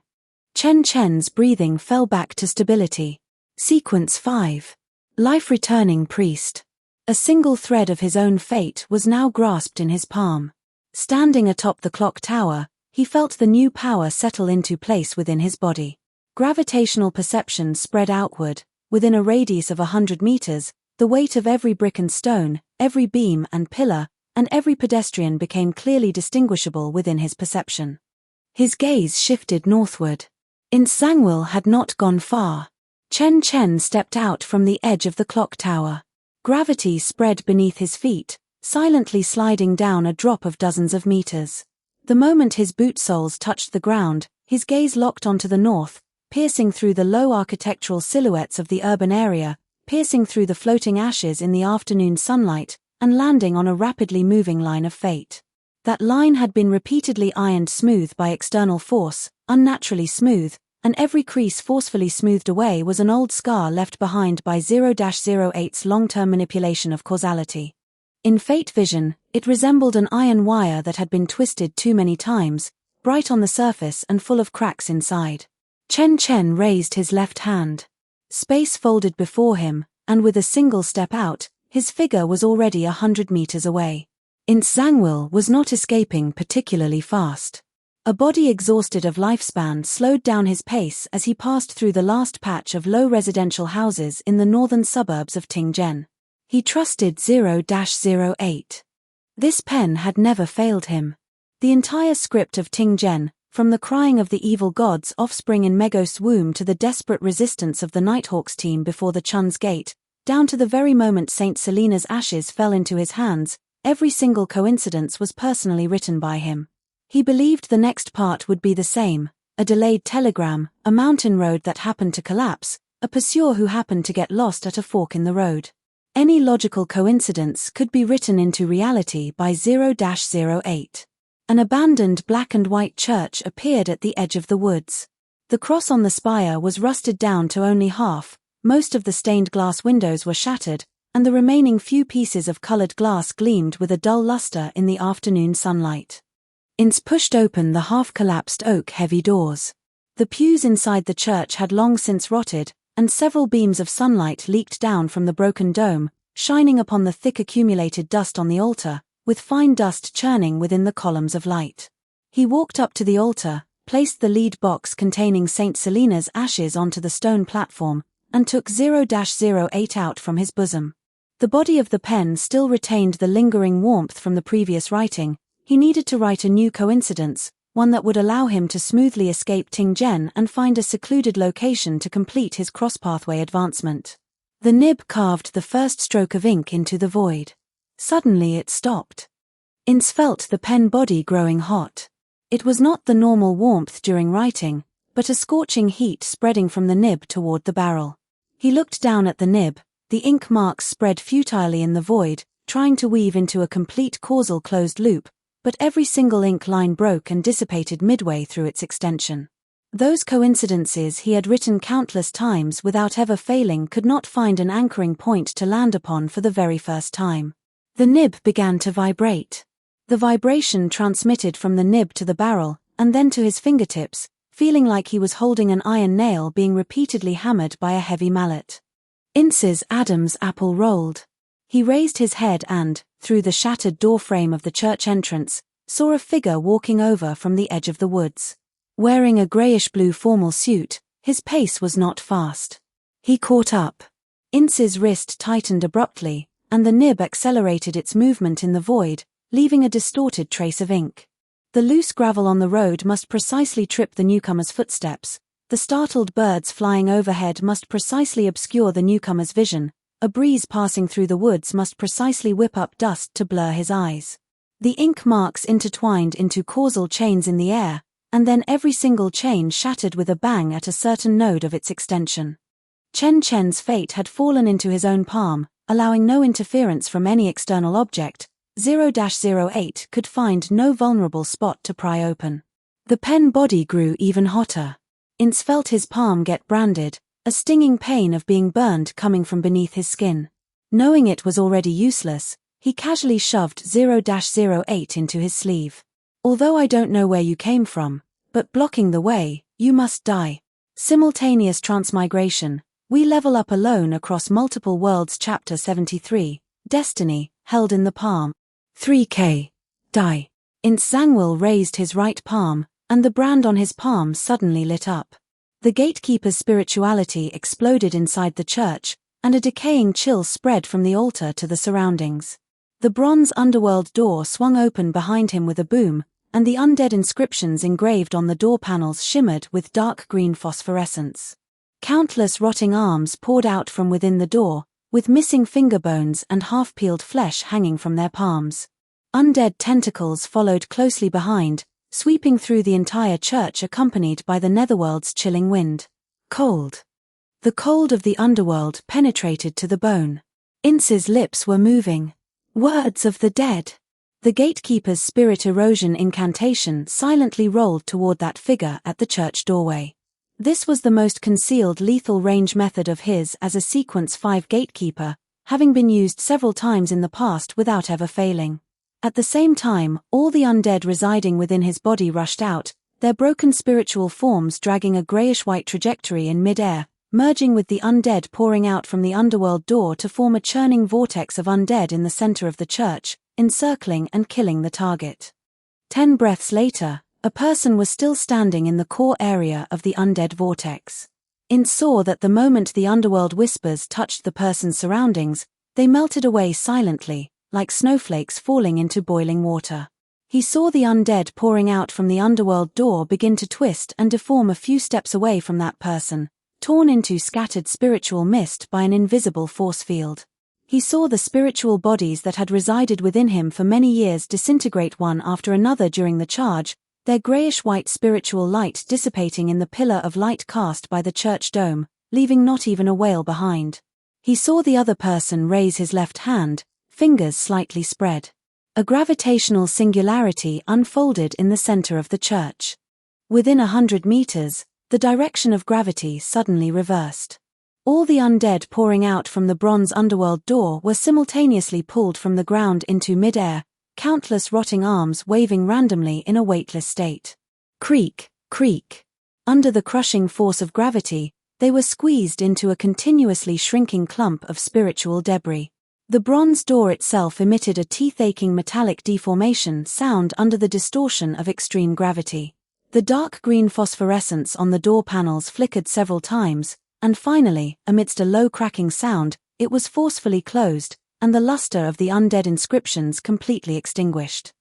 Chen Chen's breathing fell back to stability. Sequence 5. Life-returning priest. A single thread of his own fate was now grasped in his palm. Standing atop the clock tower, he felt the new power settle into place within his body. Gravitational perception spread outward. Within a radius of 100 meters, the weight of every brick and stone, every beam and pillar, and every pedestrian became clearly distinguishable within his perception. His gaze shifted northward. Zhangwil had not gone far. Chen Chen stepped out from the edge of the clock tower. Gravity spread beneath his feet, silently sliding down a drop of dozens of meters. The moment his boot soles touched the ground, his gaze locked onto the north, piercing through the low architectural silhouettes of the urban area, piercing through the floating ashes in the afternoon sunlight, and landing on a rapidly moving line of fate. That line had been repeatedly ironed smooth by external force, unnaturally smooth, and every crease forcefully smoothed away was an old scar left behind by 0-08's long-term manipulation of causality. In fate vision, it resembled an iron wire that had been twisted too many times, bright on the surface and full of cracks inside. Chen Chen raised his left hand. Space folded before him, and with a single step out, his figure was already 100 meters away. Zhangwil was not escaping particularly fast. A body exhausted of lifespan slowed down his pace as he passed through the last patch of low residential houses in the northern suburbs of Tingzhen. He trusted 0-08. This pen had never failed him. The entire script of Tingzhen, from the crying of the evil god's offspring in Megos' womb to the desperate resistance of the Nighthawks team before the Chun's gate, down to the very moment Saint Selena's ashes fell into his hands, every single coincidence was personally written by him. He believed the next part would be the same: a delayed telegram, a mountain road that happened to collapse, a pursuer who happened to get lost at a fork in the road. Any logical coincidence could be written into reality by 0-08. An abandoned black and white church appeared at the edge of the woods. The cross on the spire was rusted down to only half, most of the stained glass windows were shattered, and the remaining few pieces of colored glass gleamed with a dull luster in the afternoon sunlight. Ince pushed open the half-collapsed oak-heavy doors. The pews inside the church had long since rotted, and several beams of sunlight leaked down from the broken dome, shining upon the thick accumulated dust on the altar, with fine dust churning within the columns of light. He walked up to the altar, placed the lead box containing Saint Selena's ashes onto the stone platform, and took 0-08 out from his bosom. The body of the pen still retained the lingering warmth from the previous writing. He needed to write a new coincidence, one that would allow him to smoothly escape Tingzhen and find a secluded location to complete his cross-pathway advancement. The nib carved the first stroke of ink into the void. Suddenly it stopped. Ince felt the pen body growing hot. It was not the normal warmth during writing, but a scorching heat spreading from the nib toward the barrel. He looked down at the nib, the ink marks spread futilely in the void, trying to weave into a complete causal closed loop, but every single ink line broke and dissipated midway through its extension. Those coincidences he had written countless times without ever failing could not find an anchoring point to land upon for the very first time. The nib began to vibrate. The vibration transmitted from the nib to the barrel, and then to his fingertips, feeling like he was holding an iron nail being repeatedly hammered by a heavy mallet. Ince's Adam's apple rolled. He raised his head and, through the shattered doorframe of the church entrance, saw a figure walking over from the edge of the woods. Wearing a greyish-blue formal suit, his pace was not fast. He caught up. Ince's wrist tightened abruptly, and the nib accelerated its movement in the void, leaving a distorted trace of ink. The loose gravel on the road must precisely trip the newcomer's footsteps. The startled birds flying overhead must precisely obscure the newcomer's vision, a breeze passing through the woods must precisely whip up dust to blur his eyes. The ink marks intertwined into causal chains in the air, and then every single chain shattered with a bang at a certain node of its extension. Chen Chen's fate had fallen into his own palm, allowing no interference from any external object. 0-08 could find no vulnerable spot to pry open. The pen body grew even hotter. Ince felt his palm get branded, a stinging pain of being burned coming from beneath his skin. Knowing it was already useless, he casually shoved 0-08 into his sleeve. Although I don't know where you came from, but blocking the way, you must die. Simultaneous Transmigration. We level up alone across multiple worlds. Chapter 73, Destiny, held in the palm. 3K. Die. Ince Zhangwell raised his right palm, and the brand on his palm suddenly lit up. The gatekeeper's spirituality exploded inside the church, and a decaying chill spread from the altar to the surroundings. The bronze underworld door swung open behind him with a boom, and the undead inscriptions engraved on the door panels shimmered with dark green phosphorescence. Countless rotting arms poured out from within the door, with missing finger bones and half-peeled flesh hanging from their palms. Undead tentacles followed closely behind, sweeping through the entire church accompanied by the netherworld's chilling wind. Cold. The cold of the underworld penetrated to the bone. Ince's lips were moving. Words of the dead. The gatekeeper's spirit erosion incantation silently rolled toward that figure at the church doorway. This was the most concealed lethal range method of his as a Sequence 5 gatekeeper, having been used several times in the past without ever failing. At the same time, all the undead residing within his body rushed out, their broken spiritual forms dragging a grayish-white trajectory in mid-air, merging with the undead pouring out from the underworld door to form a churning vortex of undead in the center of the church, encircling and killing the target. 10 breaths later, a person was still standing in the core area of the undead vortex. Ince saw that the moment the underworld whispers touched the person's surroundings, they melted away silently, like snowflakes falling into boiling water. He saw the undead pouring out from the underworld door begin to twist and deform a few steps away from that person, torn into scattered spiritual mist by an invisible force field. He saw the spiritual bodies that had resided within him for many years disintegrate one after another during the charge, their grayish-white spiritual light dissipating in the pillar of light cast by the church dome, leaving not even a wail behind. He saw the other person raise his left hand, fingers slightly spread. A gravitational singularity unfolded in the center of the church. Within 100 meters, the direction of gravity suddenly reversed. All the undead pouring out from the bronze underworld door were simultaneously pulled from the ground into mid-air, countless rotting arms waving randomly in a weightless state. Creak, creak. Under the crushing force of gravity, they were squeezed into a continuously shrinking clump of spiritual debris. The bronze door itself emitted a teeth-aching metallic deformation sound under the distortion of extreme gravity. The dark green phosphorescence on the door panels flickered several times, and finally, amidst a low cracking sound, it was forcefully closed, and the luster of the undead inscriptions completely extinguished.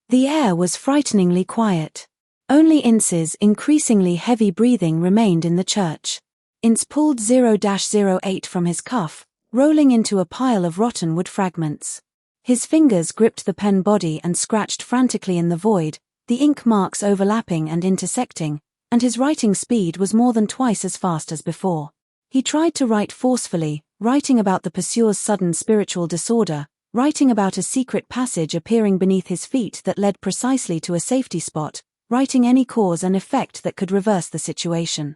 The air was frighteningly quiet. Only Ince's increasingly heavy breathing remained in the church. Ince pulled 0-08 from his cuff, rolling into a pile of rotten wood fragments. His fingers gripped the pen body and scratched frantically in the void, the ink marks overlapping and intersecting, and his writing speed was more than twice as fast as before. He tried to write forcefully, writing about the pursuer's sudden spiritual disorder, writing about a secret passage appearing beneath his feet that led precisely to a safety spot, writing any cause and effect that could reverse the situation.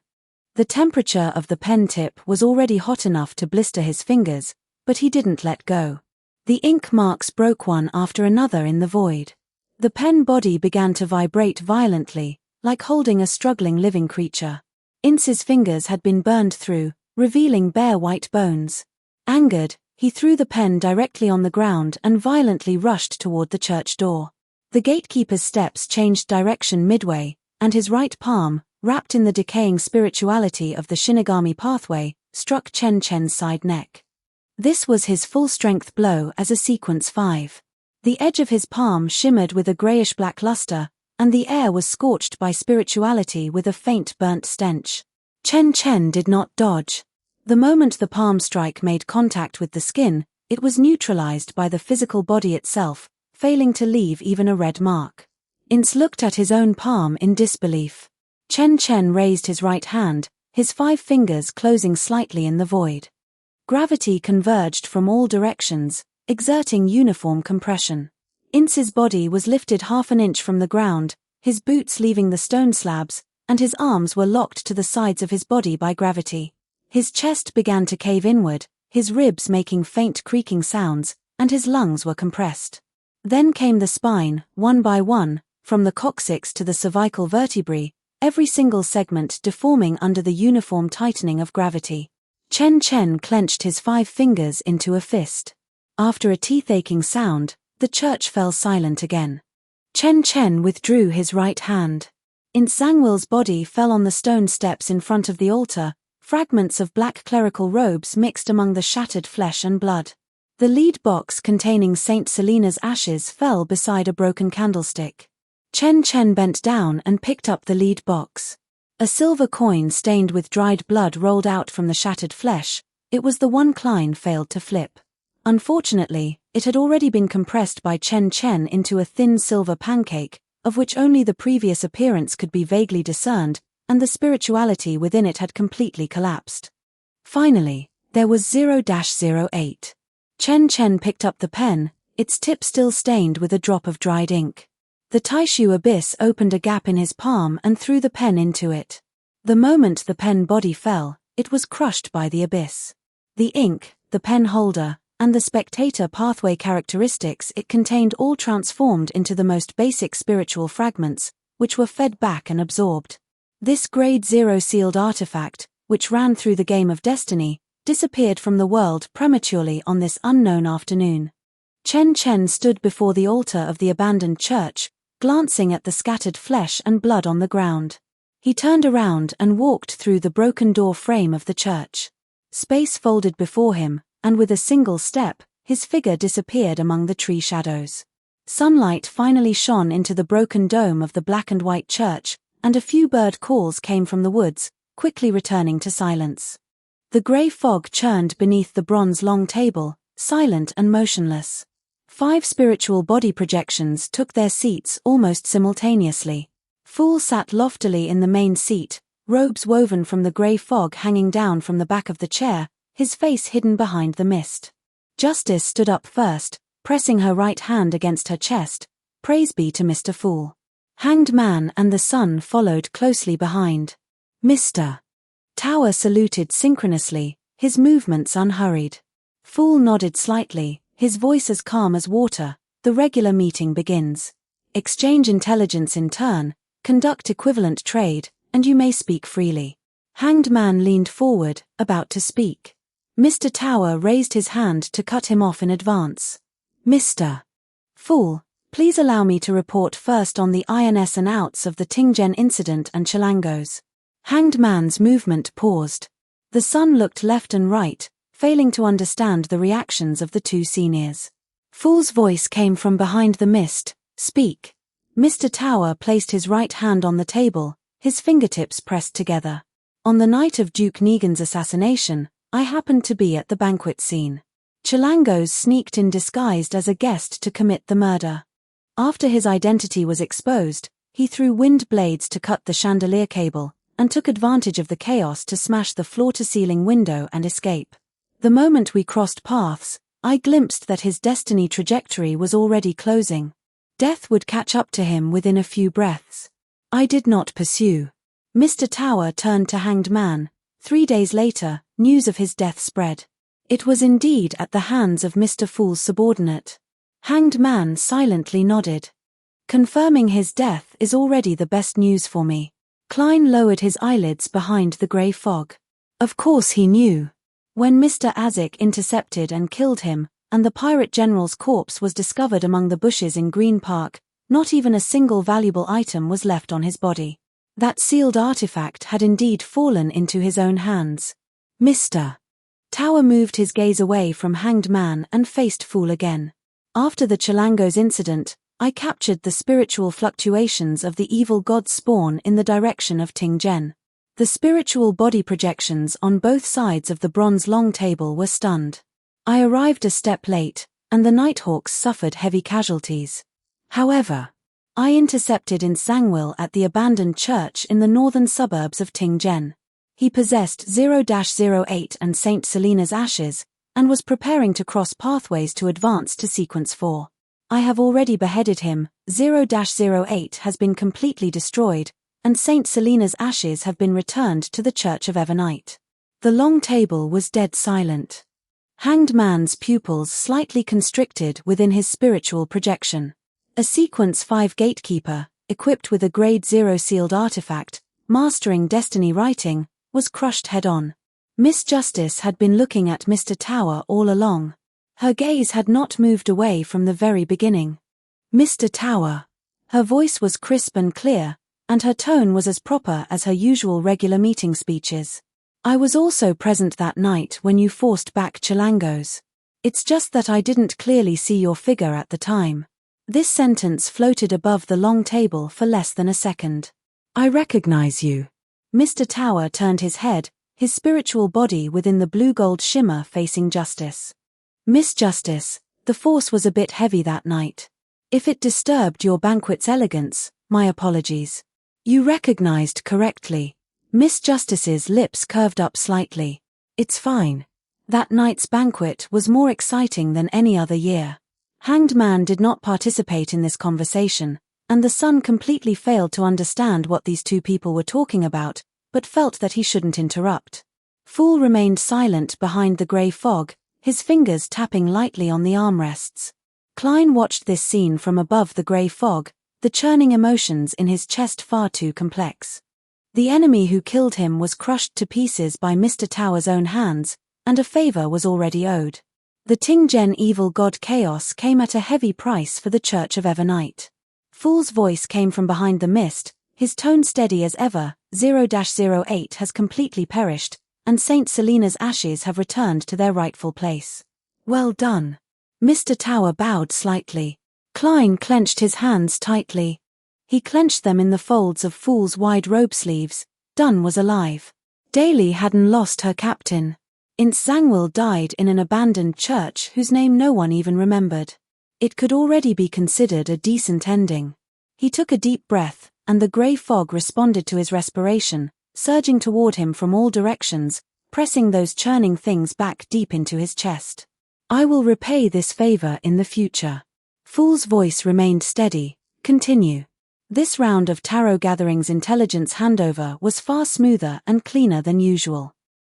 The temperature of the pen tip was already hot enough to blister his fingers, but he didn't let go. The ink marks broke one after another in the void. The pen body began to vibrate violently, like holding a struggling living creature. Ince's fingers had been burned through, revealing bare white bones. Angered, he threw the pen directly on the ground and violently rushed toward the church door. The gatekeeper's steps changed direction midway, and his right palm, wrapped in the decaying spirituality of the Shinigami pathway, struck Chen Chen's side neck. This was his full-strength blow as a Sequence 5. The edge of his palm shimmered with a grayish-black luster, and the air was scorched by spirituality with a faint burnt stench. Chen Chen did not dodge. The moment the palm strike made contact with the skin, it was neutralized by the physical body itself, failing to leave even a red mark. Ince looked at his own palm in disbelief. Chen Chen raised his right hand, his 5 fingers closing slightly in the void. Gravity converged from all directions, exerting uniform compression. Ince's body was lifted half an inch from the ground, his boots leaving the stone slabs, and his arms were locked to the sides of his body by gravity. His chest began to cave inward, his ribs making faint creaking sounds, and his lungs were compressed. Then came the spine, one by one, from the coccyx to the cervical vertebrae, every single segment deforming under the uniform tightening of gravity. Chen Chen clenched his 5 fingers into a fist. After a teeth-aching sound, the church fell silent again. Chen Chen withdrew his right hand. Ince Zhangwill's body fell on the stone steps in front of the altar, fragments of black clerical robes mixed among the shattered flesh and blood. The lead box containing Saint Selena's ashes fell beside a broken candlestick. Chen Chen bent down and picked up the lead box. A silver coin stained with dried blood rolled out from the shattered flesh. It was the one Klein failed to flip. Unfortunately, it had already been compressed by Chen Chen into a thin silver pancake, of which only the previous appearance could be vaguely discerned, and the spirituality within it had completely collapsed. Finally, there was 0-08. Chen Chen picked up the pen, its tip still stained with a drop of dried ink. The Taishu abyss opened a gap in his palm and threw the pen into it. The moment the pen body fell, it was crushed by the abyss. The ink, the pen holder, and the spectator pathway characteristics it contained all transformed into the most basic spiritual fragments, which were fed back and absorbed. This Grade 0 sealed artifact, which ran through the game of destiny, disappeared from the world prematurely on this unknown afternoon. Chen Chen stood before the altar of the abandoned church, glancing at the scattered flesh and blood on the ground. He turned around and walked through the broken door frame of the church. Space folded before him, and with a single step, his figure disappeared among the tree shadows. Sunlight finally shone into the broken dome of the black and white church, and a few bird calls came from the woods, quickly returning to silence. The grey fog churned beneath the bronze long table, silent and motionless. 5 spiritual body projections took their seats almost simultaneously. Fool sat loftily in the main seat, robes woven from the grey fog hanging down from the back of the chair, his face hidden behind the mist. Justice stood up first, pressing her right hand against her chest. Praise be to Mr. Fool. Hanged Man and the Sun followed closely behind. Mr. Tower saluted synchronously, his movements unhurried. Fool nodded slightly, his voice as calm as water. The regular meeting begins. Exchange intelligence in turn, conduct equivalent trade, and you may speak freely. Hanged Man leaned forward, about to speak. Mr. Tower raised his hand to cut him off in advance. Mr. Fool, please allow me to report first on the ins and outs of the Tingzhen incident and Chilangos. Hanged Man's movement paused. The Sun looked left and right, failing to understand the reactions of the 2 seniors. Fool's voice came from behind the mist. Speak. Mr. Tower placed his right hand on the table, his fingertips pressed together. On the night of Duke Negan's assassination, I happened to be at the banquet scene. Chilangos sneaked in disguised as a guest to commit the murder. After his identity was exposed, he threw wind blades to cut the chandelier cable, and took advantage of the chaos to smash the floor-to-ceiling window and escape. The moment we crossed paths, I glimpsed that his destiny trajectory was already closing. Death would catch up to him within a few breaths. I did not pursue. Mr. Tower turned to Hanged Man. 3 days later, news of his death spread. It was indeed at the hands of Mr. Fool's subordinate. Hanged Man silently nodded. Confirming his death is already the best news for me. Klein lowered his eyelids behind the grey fog. Of course he knew. When Mr. Azik intercepted and killed him, and the pirate general's corpse was discovered among the bushes in Green Park, not even a single valuable item was left on his body. That sealed artifact had indeed fallen into his own hands. Mr. Tower moved his gaze away from Hanged Man and faced Fool again. After the Chilangos incident, I captured the spiritual fluctuations of the evil god's spawn in the direction of Tingzhen. The spiritual body projections on both sides of the bronze long table were stunned. I arrived a step late, and the Nighthawks suffered heavy casualties. However, I intercepted in Sangwil at the abandoned church in the northern suburbs of Tingen. He possessed 0-08 and Saint Selena's ashes, and was preparing to cross pathways to advance to Sequence 4. I have already beheaded him. 0-08 has been completely destroyed, and Saint Selena's ashes have been returned to the Church of Evernight. The long table was dead silent. Hanged Man's pupils slightly constricted within his spiritual projection. A Sequence 5 gatekeeper, equipped with a Grade 0 sealed artifact, mastering destiny writing, was crushed head-on. Miss Justice had been looking at Mr. Tower all along. Her gaze had not moved away from the very beginning. Mr. Tower. Her voice was crisp and clear, and her tone was as proper as her usual regular meeting speeches. I was also present that night when you forced back Chilangos. It's just that I didn't clearly see your figure at the time. This sentence floated above the long table for less than a second. I recognize you. Mr. Tower turned his head, his spiritual body within the blue-gold shimmer facing Justice. Miss Justice, the force was a bit heavy that night. If it disturbed your banquet's elegance, my apologies. You recognized correctly. Miss Justice's lips curved up slightly. It's fine. That night's banquet was more exciting than any other year. Hanged Man did not participate in this conversation, and the son completely failed to understand what these two people were talking about, but felt that he shouldn't interrupt. Fool remained silent behind the grey fog, his fingers tapping lightly on the armrests. Klein watched this scene from above the grey fog, the churning emotions in his chest far too complex. The enemy who killed him was crushed to pieces by Mr. Tower's own hands, and a favor was already owed. The Tingen evil god Chaos came at a heavy price for the Church of Evernight. Fool's voice came from behind the mist, his tone steady as ever. 0-08 has completely perished, and Saint Selena's ashes have returned to their rightful place. Well done. Mr. Tower bowed slightly. Klein clenched his hands tightly. He clenched them in the folds of Fool's wide robe sleeves. Dunn was alive. Daly hadn't lost her captain. Ince Zangwill died in an abandoned church whose name no one even remembered. It could already be considered a decent ending. He took a deep breath, and the grey fog responded to his respiration, surging toward him from all directions, pressing those churning things back deep into his chest. I will repay this favor in the future. Fool's voice remained steady. Continue. This round of Tarot Gathering's intelligence handover was far smoother and cleaner than usual.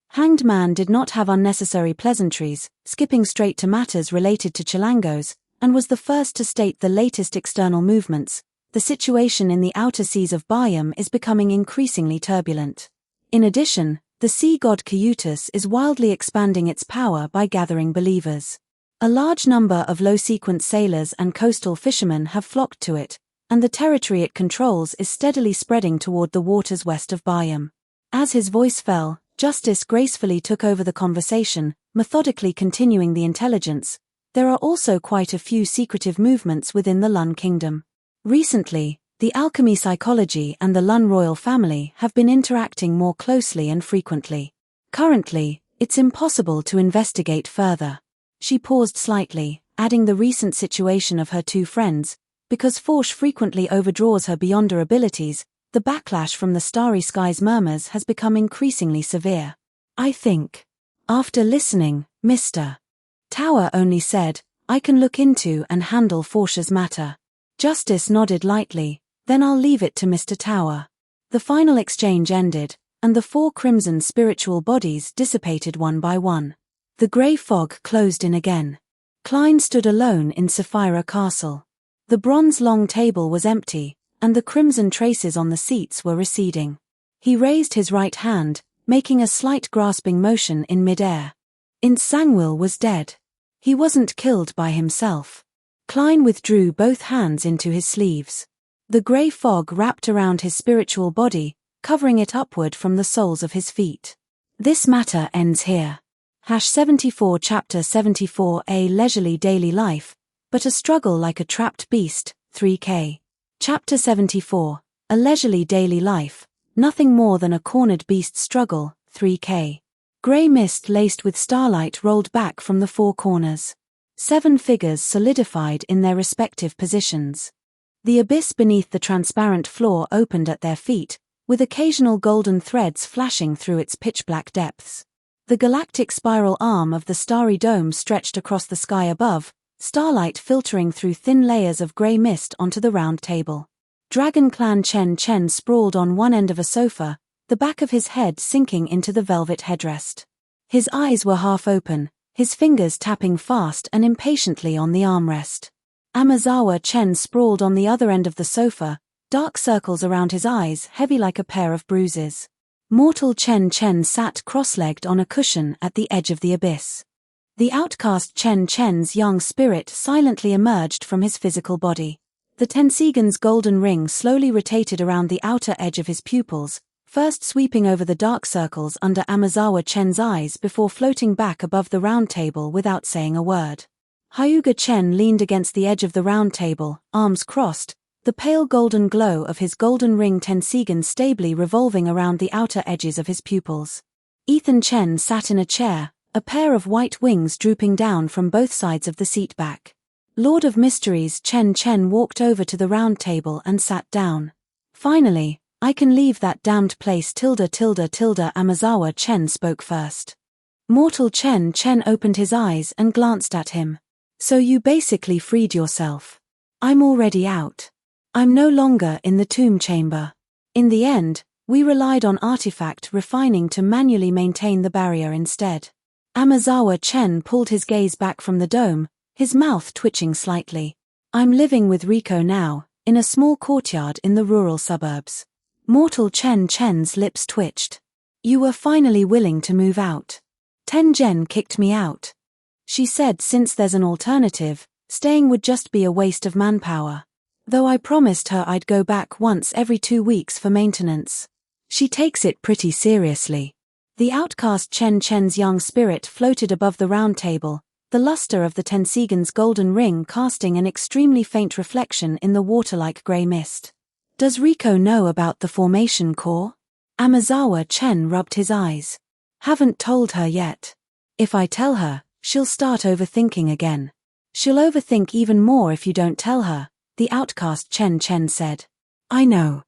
Hanged Man did not have unnecessary pleasantries, skipping straight to matters related to Chilangos, and was the first to state the latest external movements. The situation in the outer seas of Biome is becoming increasingly turbulent. In addition, the sea god Cayutus is wildly expanding its power by gathering believers. A large number of low-sequence sailors and coastal fishermen have flocked to it, and the territory it controls is steadily spreading toward the waters west of Biome. As his voice fell, Justice gracefully took over the conversation, methodically continuing the intelligence. There are also quite a few secretive movements within the Lun Kingdom. Recently, the alchemy psychology and the Lun royal family have been interacting more closely and frequently. Currently, it's impossible to investigate further. She paused slightly, adding the recent situation of her two friends. Because Forsh frequently overdraws her beyond her abilities, the backlash from the Starry Skies murmurs has become increasingly severe. I think. After listening, Mr. Tower only said, I can look into and handle Forsh's matter. Justice nodded lightly, then I'll leave it to Mr. Tower. The final exchange ended, and the four crimson spiritual bodies dissipated one by one. The grey fog closed in again. Klein stood alone in Sapphira Castle. The bronze long table was empty, and the crimson traces on the seats were receding. He raised his right hand, making a slight grasping motion in midair. Ince Zangwill was dead. He wasn't killed by himself. Klein withdrew both hands into his sleeves. The grey fog wrapped around his spiritual body, covering it upward from the soles of his feet. This matter ends here. 74 Chapter 74 A leisurely daily life, but a struggle like a trapped beast, 3K. Chapter 74, A leisurely daily life, Nothing more than a cornered beast struggle, 3K. Grey mist laced with starlight rolled back from the four corners. 7 figures solidified in their respective positions. The abyss beneath the transparent floor opened at their feet, with occasional golden threads flashing through its pitch-black depths. The galactic spiral arm of the starry dome stretched across the sky above, starlight filtering through thin layers of grey mist onto the round table. Dragon Clan Chen Chen sprawled on one end of a sofa, the back of his head sinking into the velvet headrest. His eyes were half open, his fingers tapping fast and impatiently on the armrest. Amazawa Chen sprawled on the other end of the sofa, dark circles around his eyes heavy like a pair of bruises. Mortal Chen Chen sat cross-legged on a cushion at the edge of the abyss. The outcast Chen Chen's young spirit silently emerged from his physical body. The Tensigan's golden ring slowly rotated around the outer edge of his pupils, first sweeping over the dark circles under Amazawa Chen's eyes before floating back above the round table without saying a word. Hyuga Chen leaned against the edge of the round table, arms crossed, the pale golden glow of his golden ring Tensigan stably revolving around the outer edges of his pupils. Ethan Chen sat in a chair, a pair of white wings drooping down from both sides of the seat back. Lord of Mysteries Chen Chen walked over to the round table and sat down. Finally, I can leave that damned place Amazawa Chen spoke first. Mortal Chen Chen opened his eyes and glanced at him. So you basically freed yourself. I'm already out. I'm no longer in the tomb chamber. In the end, we relied on artifact refining to manually maintain the barrier instead. Amazawa Chen pulled his gaze back from the dome, his mouth twitching slightly. I'm living with Rico now, in a small courtyard in the rural suburbs. Mortal Chen Chen's lips twitched. You were finally willing to move out. Tengen kicked me out. She said since there's an alternative, staying would just be a waste of manpower. Though I promised her I'd go back once every 2 weeks for maintenance. She takes it pretty seriously. The outcast Chen Chen's young spirit floated above the round table, the luster of the Tensigan's golden ring casting an extremely faint reflection in the water-like grey mist. Does Rico know about the formation core? Amazawa Chen rubbed his eyes. Haven't told her yet. If I tell her, she'll start overthinking again. She'll overthink even more if you don't tell her, the outcast Chen Chen said. I know.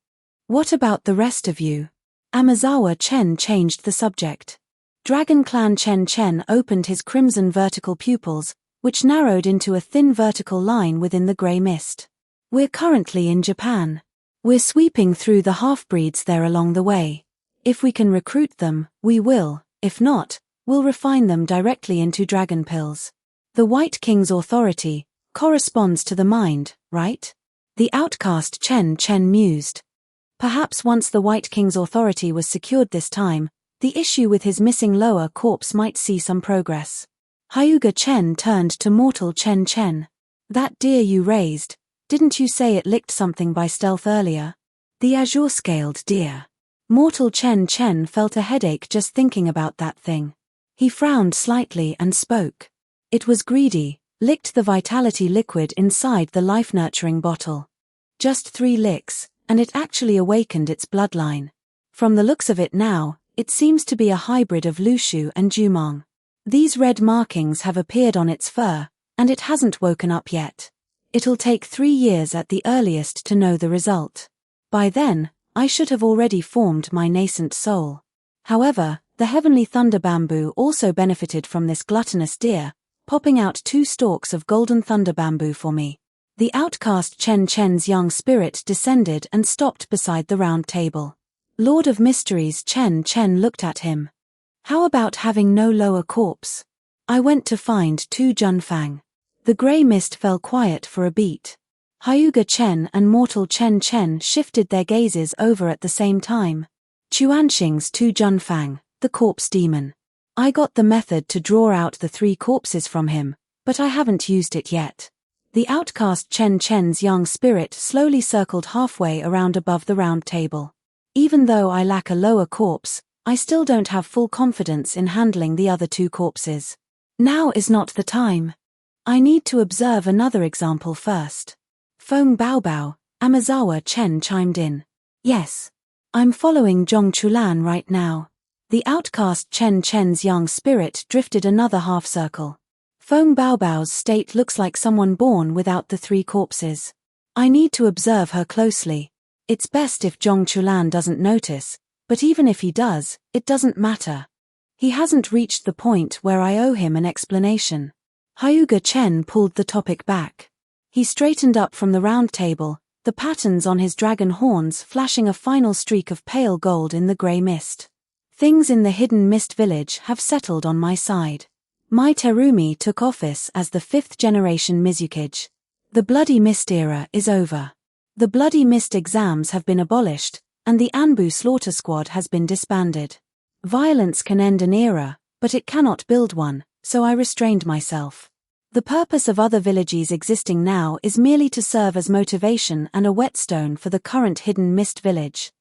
What about the rest of you? Amazawa Chen changed the subject. Dragon Clan Chen Chen opened his crimson vertical pupils, which narrowed into a thin vertical line within the grey mist. We're currently in Japan. We're sweeping through the half-breeds there along the way. If we can recruit them, we will. If not, we'll refine them directly into dragon pills. The White King's authority corresponds to the mind, right? The outcast Chen Chen mused. Perhaps once the White King's authority was secured this time, the issue with his missing lower corpse might see some progress. Hyuga Chen turned to Mortal Chen Chen. That deer you raised, didn't you say it licked something by stealth earlier? The azure-scaled deer. Mortal Chen Chen felt a headache just thinking about that thing. He frowned slightly and spoke. It was greedy, licked the vitality liquid inside the life-nurturing bottle. Just 3 licks, and it actually awakened its bloodline. From the looks of it now, it seems to be a hybrid of Lushu and Jumong. These red markings have appeared on its fur, and it hasn't woken up yet. It'll take 3 years at the earliest to know the result. By then, I should have already formed my nascent soul. However, the heavenly thunder bamboo also benefited from this gluttonous deer, popping out 2 stalks of golden thunder bamboo for me. The outcast Chen Chen's young spirit descended and stopped beside the round table. Lord of Mysteries Chen Chen looked at him. How about having no lower corpse? I went to find 2 Junfang. The grey mist fell quiet for a beat. Hyuga Chen and Mortal Chen Chen shifted their gazes over at the same time. Chuanxing's 2 Junfang, the corpse demon. I got the method to draw out the 3 corpses from him, but I haven't used it yet. The outcast Chen Chen's young spirit slowly circled halfway around above the round table. Even though I lack a lower corpse, I still don't have full confidence in handling the other 2 corpses. Now is not the time. I need to observe another example first. Feng Bao Bao, Amazawa Chen chimed in. Yes. I'm following Zhongchulan right now. The outcast Chen Chen's young spirit drifted another half-circle. Feng Baobao's state looks like someone born without the 3 corpses. I need to observe her closely. It's best if Zhongchulan doesn't notice, but even if he does, it doesn't matter. He hasn't reached the point where I owe him an explanation. Hyuga Chen pulled the topic back. He straightened up from the round table, the patterns on his dragon horns flashing a final streak of pale gold in the grey mist. Things in the hidden mist village have settled on my side. Mai Terumi took office as the 5th generation Mizukage. The Bloody Mist era is over. The Bloody Mist exams have been abolished, and the Anbu Slaughter Squad has been disbanded. Violence can end an era, but it cannot build one, so I restrained myself. The purpose of other villages existing now is merely to serve as motivation and a whetstone for the current hidden mist village.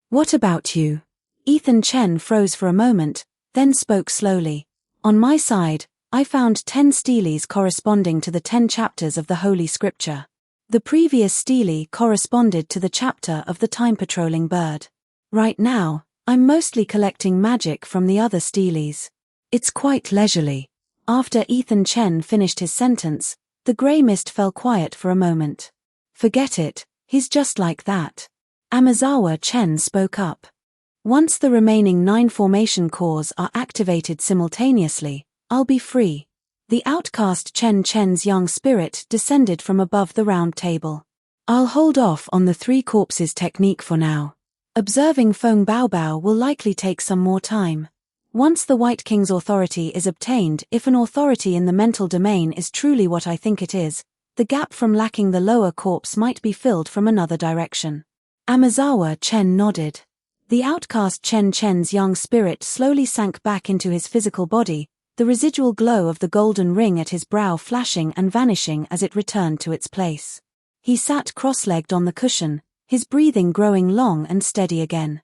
What about you? Ethan Chen froze for a moment, then spoke slowly. On my side, I found 10 steles corresponding to the 10 chapters of the Holy Scripture. The previous stele corresponded to the chapter of the time-patrolling bird. Right now, I'm mostly collecting magic from the other steles. It's quite leisurely. After Ethan Chen finished his sentence, the grey mist fell quiet for a moment. Forget it, he's just like that. Amazawa Chen spoke up. Once the remaining 9 formation cores are activated simultaneously, I'll be free. The outcast Chen Chen's young spirit descended from above the round table. I'll hold off on the 3 corpses technique for now. Observing Feng Baobao will likely take some more time. Once the White King's authority is obtained, if an authority in the mental domain is truly what I think it is, the gap from lacking the lower corpse might be filled from another direction. Amazawa Chen nodded. The outcast Chen Chen's young spirit slowly sank back into his physical body, the residual glow of the golden ring at his brow flashing and vanishing as it returned to its place. He sat cross-legged on the cushion, his breathing growing long and steady again.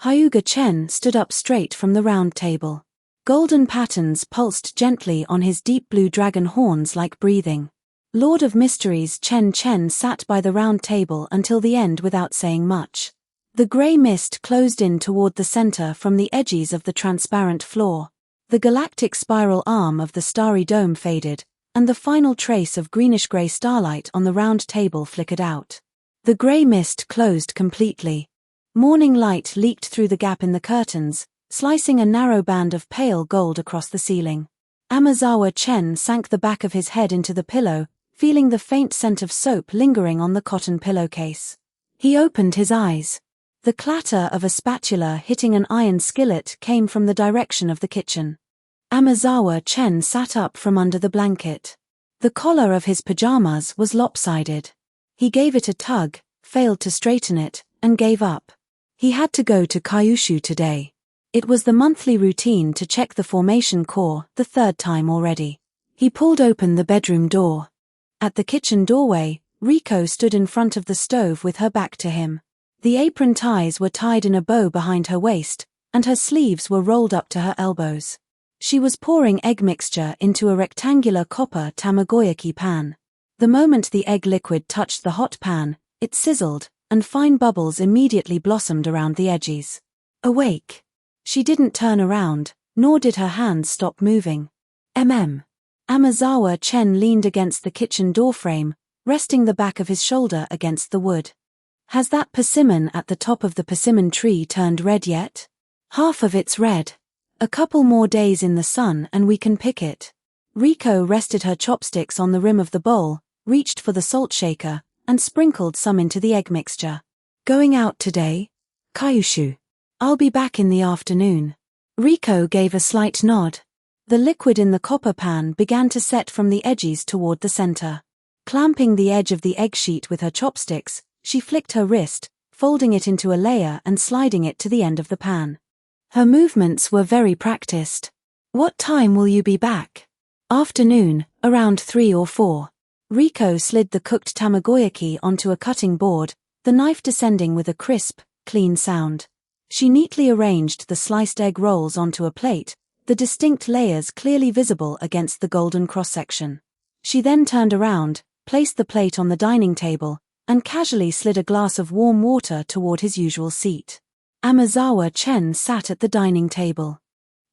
Hyuga Chen stood up straight from the round table. Golden patterns pulsed gently on his deep blue dragon horns like breathing. Lord of Mysteries Chen Chen sat by the round table until the end without saying much. The grey mist closed in toward the center from the edges of the transparent floor. The galactic spiral arm of the starry dome faded, and the final trace of greenish-grey starlight on the round table flickered out. The grey mist closed completely. Morning light leaked through the gap in the curtains, slicing a narrow band of pale gold across the ceiling. Amazawa Chen sank the back of his head into the pillow, feeling the faint scent of soap lingering on the cotton pillowcase. He opened his eyes. The clatter of a spatula hitting an iron skillet came from the direction of the kitchen. Amazawa Chen sat up from under the blanket. The collar of his pajamas was lopsided. He gave it a tug, failed to straighten it, and gave up. He had to go to Kyushu today. It was the monthly routine to check the formation core, the 3rd time already. He pulled open the bedroom door. At the kitchen doorway, Riko stood in front of the stove with her back to him. The apron ties were tied in a bow behind her waist, and her sleeves were rolled up to her elbows. She was pouring egg mixture into a rectangular copper tamagoyaki pan. The moment the egg liquid touched the hot pan, it sizzled, and fine bubbles immediately blossomed around the edges. Awake. She didn't turn around, nor did her hands stop moving. Amazawa Chen leaned against the kitchen doorframe, resting the back of his shoulder against the wood. Has that persimmon at the top of the persimmon tree turned red yet? Half of it's red. A couple more days in the sun and we can pick it. Riko rested her chopsticks on the rim of the bowl, reached for the salt shaker, and sprinkled some into the egg mixture. Going out today? Kyushu. I'll be back in the afternoon. Riko gave a slight nod. The liquid in the copper pan began to set from the edges toward the center. Clamping the edge of the egg sheet with her chopsticks, she flicked her wrist, folding it into a layer and sliding it to the end of the pan. Her movements were very practiced. What time will you be back? Afternoon, around 3 or 4. Riko slid the cooked tamagoyaki onto a cutting board, the knife descending with a crisp, clean sound. She neatly arranged the sliced egg rolls onto a plate, the distinct layers clearly visible against the golden cross-section. She then turned around, placed the plate on the dining table, and casually slid a glass of warm water toward his usual seat. Amazawa Chen sat at the dining table.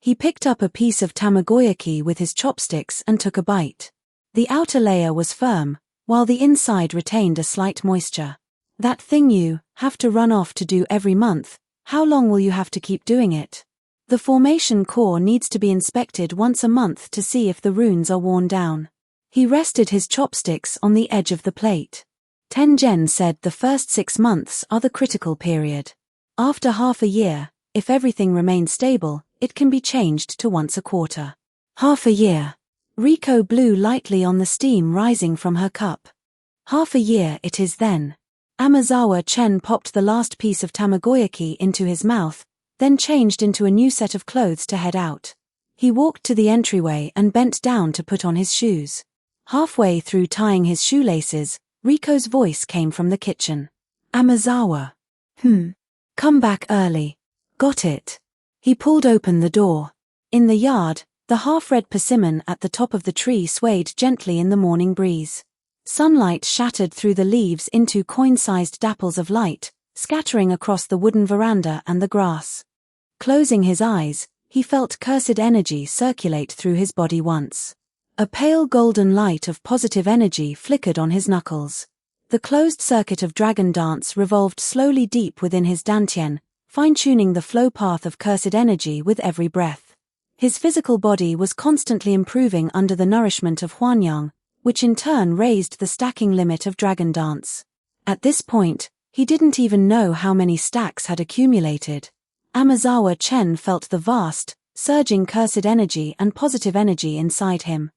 He picked up a piece of tamagoyaki with his chopsticks and took a bite. The outer layer was firm, while the inside retained a slight moisture. That thing you have to run off to do every month, how long will you have to keep doing it? The formation core needs to be inspected once a month to see if the runes are worn down. He rested his chopsticks on the edge of the plate. Tengen said the first 6 months are the critical period. After half a year, if everything remains stable, it can be changed to once a quarter. Half a year. Riko blew lightly on the steam rising from her cup. Half a year it is then. Amazawa Chen popped the last piece of tamagoyaki into his mouth, then changed into a new set of clothes to head out. He walked to the entryway and bent down to put on his shoes. Halfway through tying his shoelaces, Riko's voice came from the kitchen. Amazawa. Come back early. Got it. He pulled open the door. In the yard, the half-red persimmon at the top of the tree swayed gently in the morning breeze. Sunlight shattered through the leaves into coin-sized dapples of light, scattering across the wooden veranda and the grass. Closing his eyes, he felt cursed energy circulate through his body once. A pale golden light of positive energy flickered on his knuckles. The closed circuit of dragon dance revolved slowly deep within his dantian, fine-tuning the flow path of cursed energy with every breath. His physical body was constantly improving under the nourishment of Huanyang, which in turn raised the stacking limit of dragon dance. At this point, he didn't even know how many stacks had accumulated. Amazawa Chen felt the vast, surging cursed energy and positive energy inside him.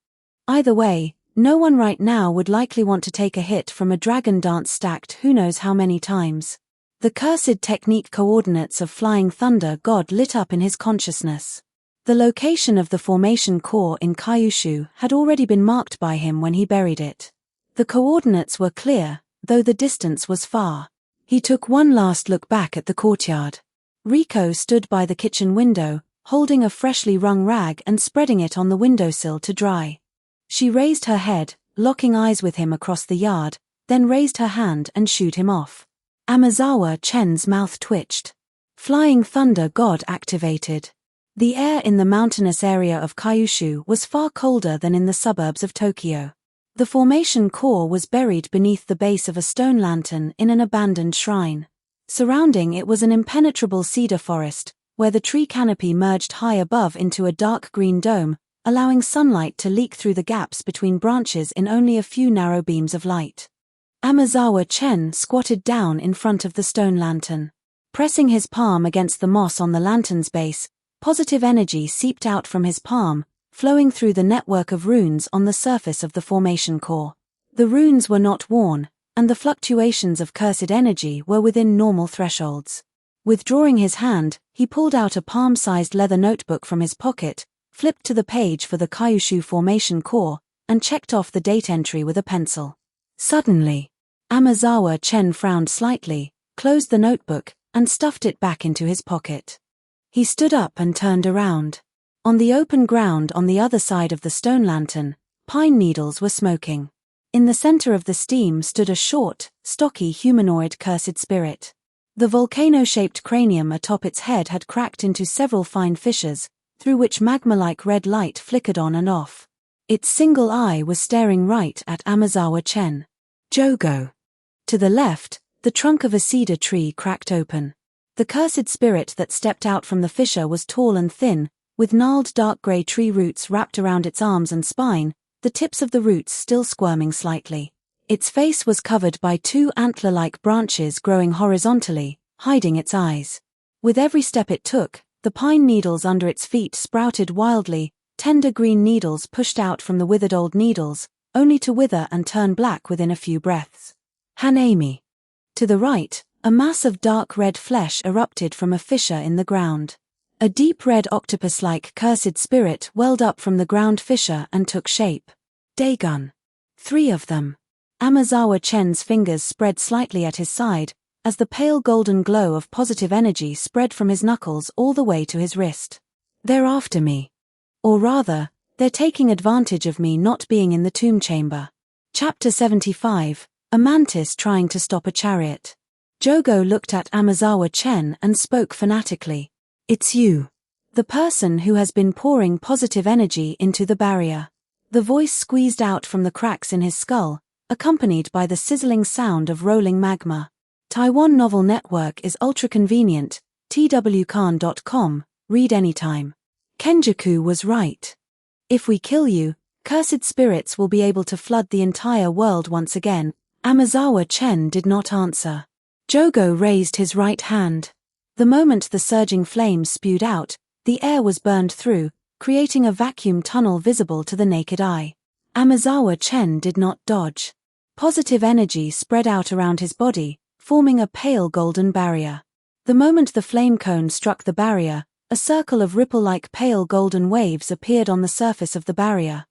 Either way, no one right now would likely want to take a hit from a dragon dance stacked who knows how many times. The cursed technique coordinates of Flying Thunder God lit up in his consciousness. The location of the formation core in Kyushu had already been marked by him when he buried it. The coordinates were clear, though the distance was far. He took one last look back at the courtyard. Riko stood by the kitchen window, holding a freshly wrung rag and spreading it on the windowsill to dry. She raised her head, locking eyes with him across the yard, then raised her hand and shooed him off. Amazawa Chen's mouth twitched. Flying Thunder God activated. The air in the mountainous area of Kyushu was far colder than in the suburbs of Tokyo. The formation core was buried beneath the base of a stone lantern in an abandoned shrine. Surrounding it was an impenetrable cedar forest, where the tree canopy merged high above into a dark green dome, allowing sunlight to leak through the gaps between branches in only a few narrow beams of light. Amazawa Chen squatted down in front of the stone lantern. Pressing his palm against the moss on the lantern's base, positive energy seeped out from his palm, flowing through the network of runes on the surface of the formation core. The runes were not worn, and the fluctuations of cursed energy were within normal thresholds. Withdrawing his hand, he pulled out a palm-sized leather notebook from his pocket, flipped to the page for the Kyushu formation core, and checked off the date entry with a pencil. Suddenly, Amazawa Chen frowned slightly, closed the notebook, and stuffed it back into his pocket. He stood up and turned around. On the open ground on the other side of the stone lantern, pine needles were smoking. In the center of the steam stood a short, stocky humanoid cursed spirit. The volcano-shaped cranium atop its head had cracked into several fine fissures, through which magma-like red light flickered on and off. Its single eye was staring right at Amazawa Chen. Jogo. To the left, the trunk of a cedar tree cracked open. The cursed spirit that stepped out from the fissure was tall and thin, with gnarled dark grey tree roots wrapped around its arms and spine, the tips of the roots still squirming slightly. Its face was covered by 2 antler-like branches growing horizontally, hiding its eyes. With every step it took, the pine needles under its feet sprouted wildly, tender green needles pushed out from the withered old needles, only to wither and turn black within a few breaths. Hanami. To the right, a mass of dark red flesh erupted from a fissure in the ground. A deep red octopus-like cursed spirit welled up from the ground fissure and took shape. Dagon. 3 of them. Amazawa Chen's fingers spread slightly at his side, as the pale golden glow of positive energy spread from his knuckles all the way to his wrist. They're after me. Or rather, they're taking advantage of me not being in the tomb chamber. Chapter 75, A Mantis Trying to Stop a Chariot. Jogo looked at Amazawa Chen and spoke fanatically. "It's you. The person who has been pouring positive energy into the barrier." The voice squeezed out from the cracks in his skull, accompanied by the sizzling sound of rolling magma. Taiwan Novel Network is ultra convenient. twkan.com, read anytime. Kenjaku was right. If we kill you, cursed spirits will be able to flood the entire world once again. Amazawa Chen did not answer. Jogo raised his right hand. The moment the surging flames spewed out, the air was burned through, creating a vacuum tunnel visible to the naked eye. Amazawa Chen did not dodge. Positive energy spread out around his body, forming a pale golden barrier. The moment the flame cone struck the barrier, a circle of ripple-like pale golden waves appeared on the surface of the barrier.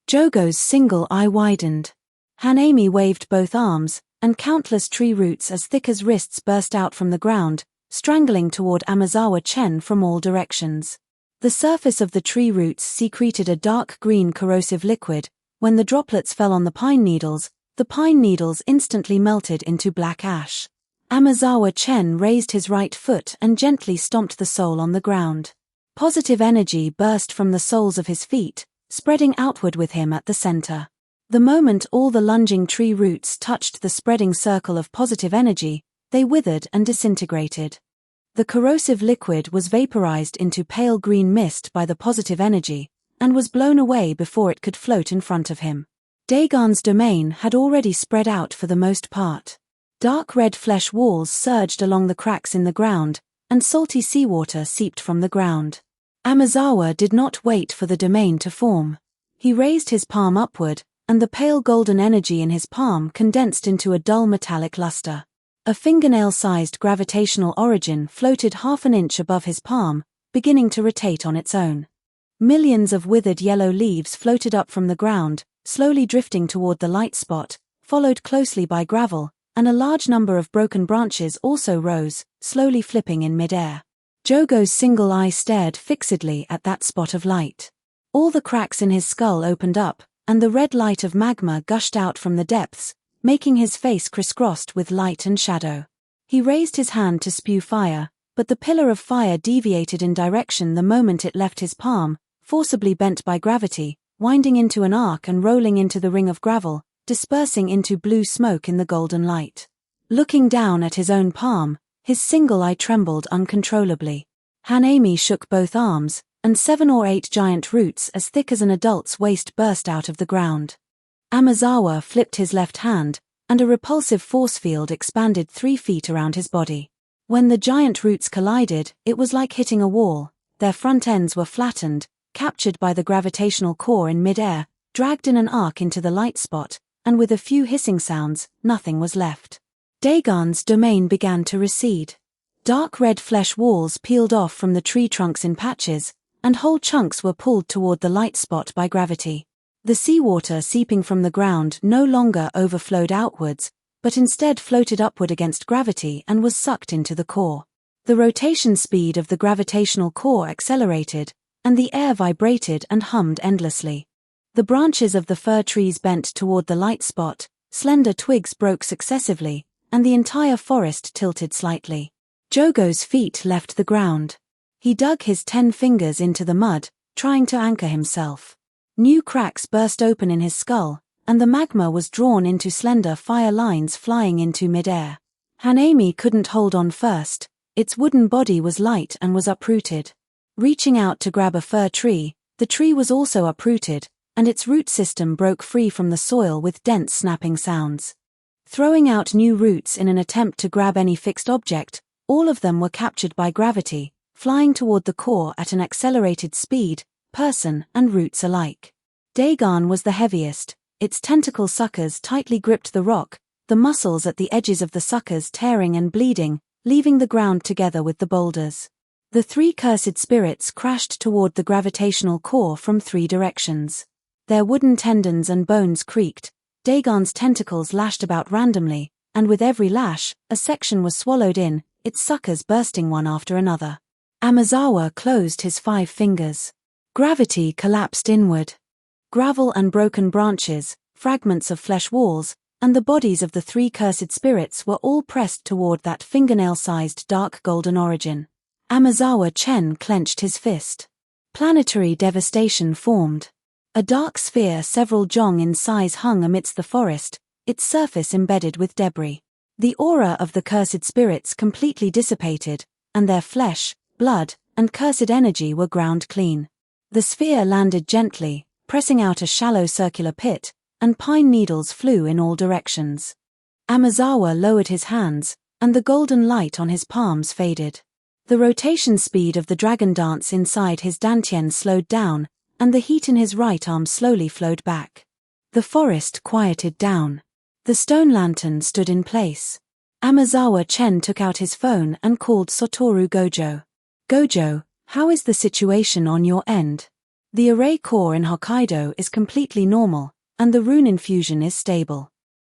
Jogo's single eye widened. Hanami waved both arms, and countless tree roots as thick as wrists burst out from the ground, strangling toward Amazawa Chen from all directions. The surface of the tree roots secreted a dark green corrosive liquid. When the droplets fell on the pine needles instantly melted into black ash. Amazawa Chen raised his right foot and gently stomped the sole on the ground. Positive energy burst from the soles of his feet, spreading outward with him at the center. The moment all the lunging tree roots touched the spreading circle of positive energy, they withered and disintegrated. The corrosive liquid was vaporized into pale green mist by the positive energy, and was blown away before it could float in front of him. Dagon's domain had already spread out for the most part. Dark red flesh walls surged along the cracks in the ground, and salty seawater seeped from the ground. Amazawa did not wait for the domain to form. He raised his palm upward, and the pale golden energy in his palm condensed into a dull metallic luster. A fingernail-sized gravitational origin floated half an inch above his palm, beginning to rotate on its own. Millions of withered yellow leaves floated up from the ground, slowly drifting toward the light spot, followed closely by gravel, and a large number of broken branches also rose, slowly flipping in midair. Jogo's single eye stared fixedly at that spot of light. All the cracks in his skull opened up, and the red light of magma gushed out from the depths, making his face crisscrossed with light and shadow. He raised his hand to spew fire, but the pillar of fire deviated in direction the moment it left his palm, forcibly bent by gravity, winding into an arc and rolling into the ring of gravel, dispersing into blue smoke in the golden light. Looking down at his own palm, his single eye trembled uncontrollably. Hanami shook both arms, and 7 or 8 giant roots as thick as an adult's waist burst out of the ground. Amazawa flipped his left hand, and a repulsive force field expanded 3 feet around his body. When the giant roots collided, it was like hitting a wall. Their front ends were flattened, captured by the gravitational core in midair, dragged in an arc into the light spot, and with a few hissing sounds, nothing was left. Dagon's domain began to recede. Dark red flesh walls peeled off from the tree trunks in patches, and whole chunks were pulled toward the light spot by gravity. The seawater seeping from the ground no longer overflowed outwards, but instead floated upward against gravity and was sucked into the core. The rotation speed of the gravitational core accelerated, and the air vibrated and hummed endlessly. The branches of the fir trees bent toward the light spot, slender twigs broke successively, and the entire forest tilted slightly. Jogo's feet left the ground. He dug his 10 fingers into the mud, trying to anchor himself. New cracks burst open in his skull, and the magma was drawn into slender fire lines flying into midair. Hanami couldn't hold on first. Its wooden body was light and was uprooted. Reaching out to grab a fir tree, the tree was also uprooted, and its root system broke free from the soil with dense snapping sounds. Throwing out new roots in an attempt to grab any fixed object, all of them were captured by gravity, flying toward the core at an accelerated speed, person and roots alike. Dagon was the heaviest. Its tentacle suckers tightly gripped the rock, the muscles at the edges of the suckers tearing and bleeding, leaving the ground together with the boulders. The 3 cursed spirits crashed toward the gravitational core from 3 directions. Their wooden tendons and bones creaked, Dagon's tentacles lashed about randomly, and with every lash, a section was swallowed in, its suckers bursting one after another. Amazawa closed his 5 fingers. Gravity collapsed inward. Gravel and broken branches, fragments of flesh walls, and the bodies of the 3 cursed spirits were all pressed toward that fingernail-sized dark golden origin. Amazawa Chen clenched his fist. Planetary devastation formed. A dark sphere several jong in size hung amidst the forest, its surface embedded with debris. The aura of the cursed spirits completely dissipated, and their flesh, blood, and cursed energy were ground clean. The sphere landed gently, pressing out a shallow circular pit, and pine needles flew in all directions. Amazawa lowered his hands, and the golden light on his palms faded. The rotation speed of the dragon dance inside his dantian slowed down, and the heat in his right arm slowly flowed back. The forest quieted down. The stone lantern stood in place. Amazawa Chen took out his phone and called Satoru Gojo. Gojo, how is the situation on your end? The array core in Hokkaido is completely normal, and the rune infusion is stable.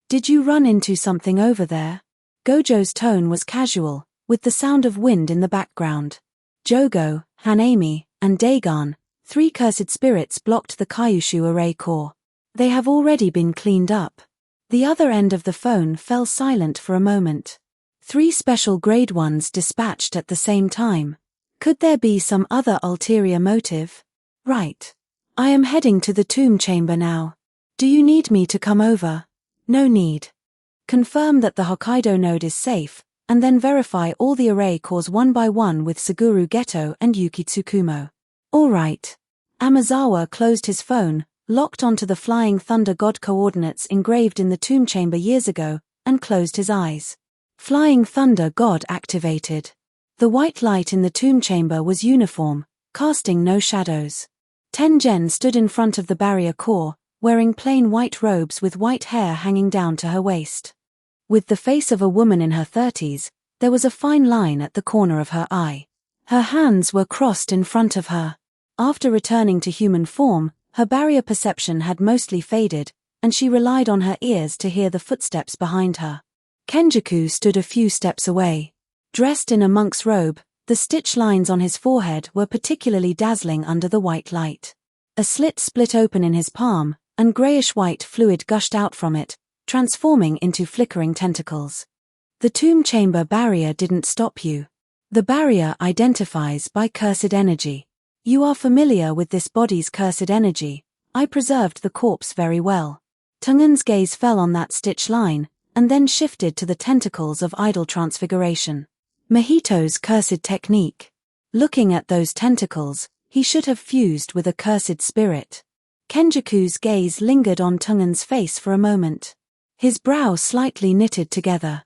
Did you run into something over there? Gojo's tone was casual, with the sound of wind in the background. Jogo, Hanami, and Dagon, 3 cursed spirits blocked the Kyushu array core. They have already been cleaned up. The other end of the phone fell silent for a moment. 3 special grade ones dispatched at the same time. Could there be some other ulterior motive? Right. I am heading to the tomb chamber now. Do you need me to come over? No need. Confirm that the Hokkaido node is safe, and then verify all the array cores one by one with Suguru Geto and Yuki Tsukumo. All right. Amazawa closed his phone, locked onto the Flying Thunder God coordinates engraved in the tomb chamber years ago, and closed his eyes. Flying Thunder God activated. The white light in the tomb chamber was uniform, casting no shadows. Tengen stood in front of the barrier core, wearing plain white robes with white hair hanging down to her waist. With the face of a woman in her 30s, there was a fine line at the corner of her eye. Her hands were crossed in front of her. After returning to human form, her barrier perception had mostly faded, and she relied on her ears to hear the footsteps behind her. Kenjaku stood a few steps away. Dressed in a monk's robe, the stitch lines on his forehead were particularly dazzling under the white light. A slit split open in his palm, and grayish-white fluid gushed out from it, transforming into flickering tentacles. The tomb chamber barrier didn't stop you. The barrier identifies by cursed energy. You are familiar with this body's cursed energy. I preserved the corpse very well. Tungan's gaze fell on that stitch line, and then shifted to the tentacles of idol transfiguration. Mahito's cursed technique. Looking at those tentacles, he should have fused with a cursed spirit. Kenjaku's gaze lingered on Tungan's face for a moment. His brow slightly knitted together.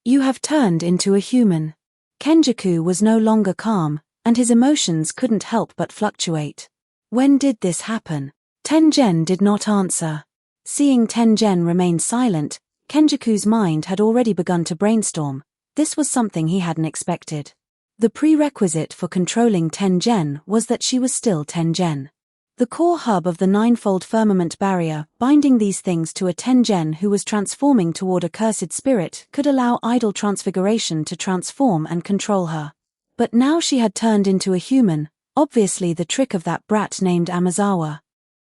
You have turned into a human. Kenjaku was no longer calm, and his emotions couldn't help but fluctuate. When did this happen? Tengen did not answer. Seeing Tengen remain silent, Kenjaku's mind had already begun to brainstorm. This was something he hadn't expected. The prerequisite for controlling Tengen was that she was still Tengen. The core hub of the ninefold firmament barrier, binding these things to a Tengen who was transforming toward a cursed spirit, could allow idol transfiguration to transform and control her. But now she had turned into a human, obviously the trick of that brat named Amazawa.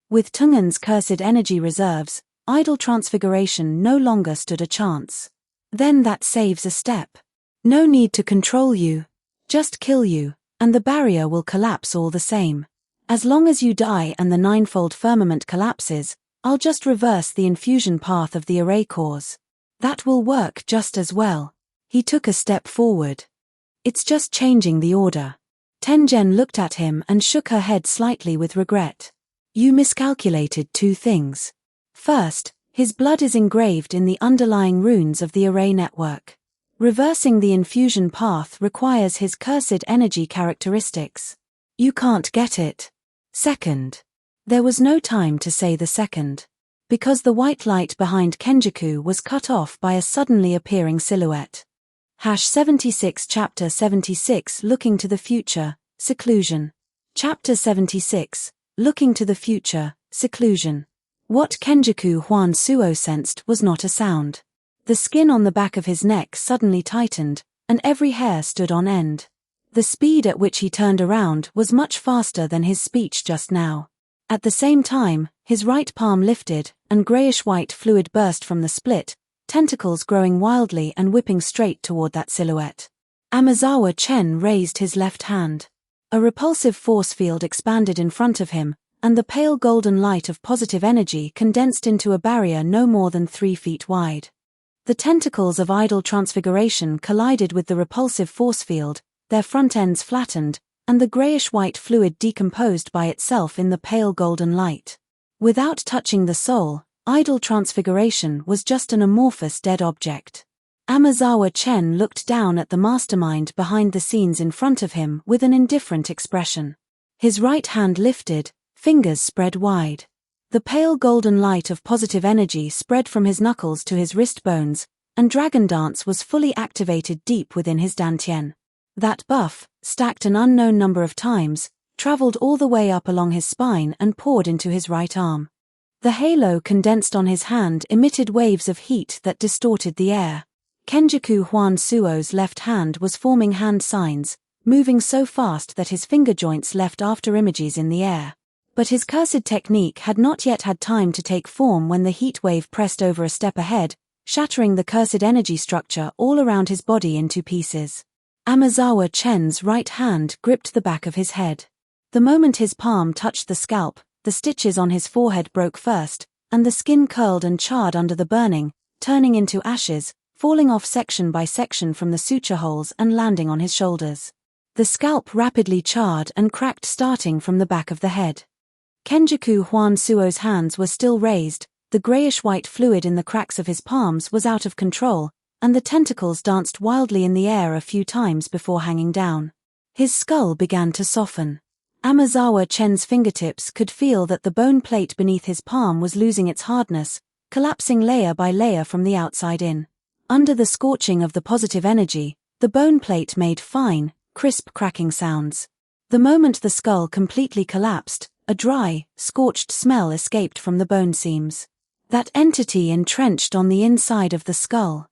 With Tungan's cursed energy reserves, idol transfiguration no longer stood a chance. Then that saves a step. No need to control you. Just kill you, and the barrier will collapse all the same. As long as you die and the ninefold firmament collapses, I'll just reverse the infusion path of the array cores. That will work just as well. He took a step forward. It's just changing the order. Tengen looked at him and shook her head slightly with regret. You miscalculated 2 things. First, his blood is engraved in the underlying runes of the array network. Reversing the infusion path requires his cursed energy characteristics. You can't get it. Second. There was no time to say the second. Because the white light behind Kenjaku was cut off by a suddenly appearing silhouette. 76 Chapter 76 Looking to the Future, Seclusion. Chapter 76, Looking to the Future, Seclusion. What Kenjaku Huan Suo sensed was not a sound. The skin on the back of his neck suddenly tightened, and every hair stood on end. The speed at which he turned around was much faster than his speech just now. At the same time, his right palm lifted, and grayish-white fluid burst from the split, tentacles growing wildly and whipping straight toward that silhouette. Amazawa Chen raised his left hand. A repulsive force field expanded in front of him, and the pale golden light of positive energy condensed into a barrier no more than 3 feet wide. The tentacles of idle transfiguration collided with the repulsive force field, their front ends flattened, and the grayish-white fluid decomposed by itself in the pale golden light. Without touching the soul, idle transfiguration was just an amorphous dead object. Amazawa Chen looked down at the mastermind behind the scenes in front of him with an indifferent expression. His right hand lifted, fingers spread wide. The pale golden light of positive energy spread from his knuckles to his wrist bones, and Dragon Dance was fully activated deep within his dantian. That buff, stacked an unknown number of times, traveled all the way up along his spine and poured into his right arm. The halo condensed on his hand emitted waves of heat that distorted the air. Kenjaku Huan Suo's left hand was forming hand signs, moving so fast that his finger joints left afterimages in the air. But his cursed technique had not yet had time to take form when the heat wave pressed over a step ahead, shattering the cursed energy structure all around his body into pieces. Amazawa Chen's right hand gripped the back of his head. The moment his palm touched the scalp, the stitches on his forehead broke first, and the skin curled and charred under the burning, turning into ashes, falling off section by section from the suture holes and landing on his shoulders. The scalp rapidly charred and cracked starting from the back of the head. Kenjaku Huan Suo's hands were still raised, the grayish-white fluid in the cracks of his palms was out of control, and the tentacles danced wildly in the air a few times before hanging down. His skull began to soften. Amazawa Chen's fingertips could feel that the bone plate beneath his palm was losing its hardness, collapsing layer by layer from the outside in. Under the scorching of the positive energy, the bone plate made fine, crisp cracking sounds. The moment the skull completely collapsed, a dry, scorched smell escaped from the bone seams. That entity entrenched on the inside of the skull.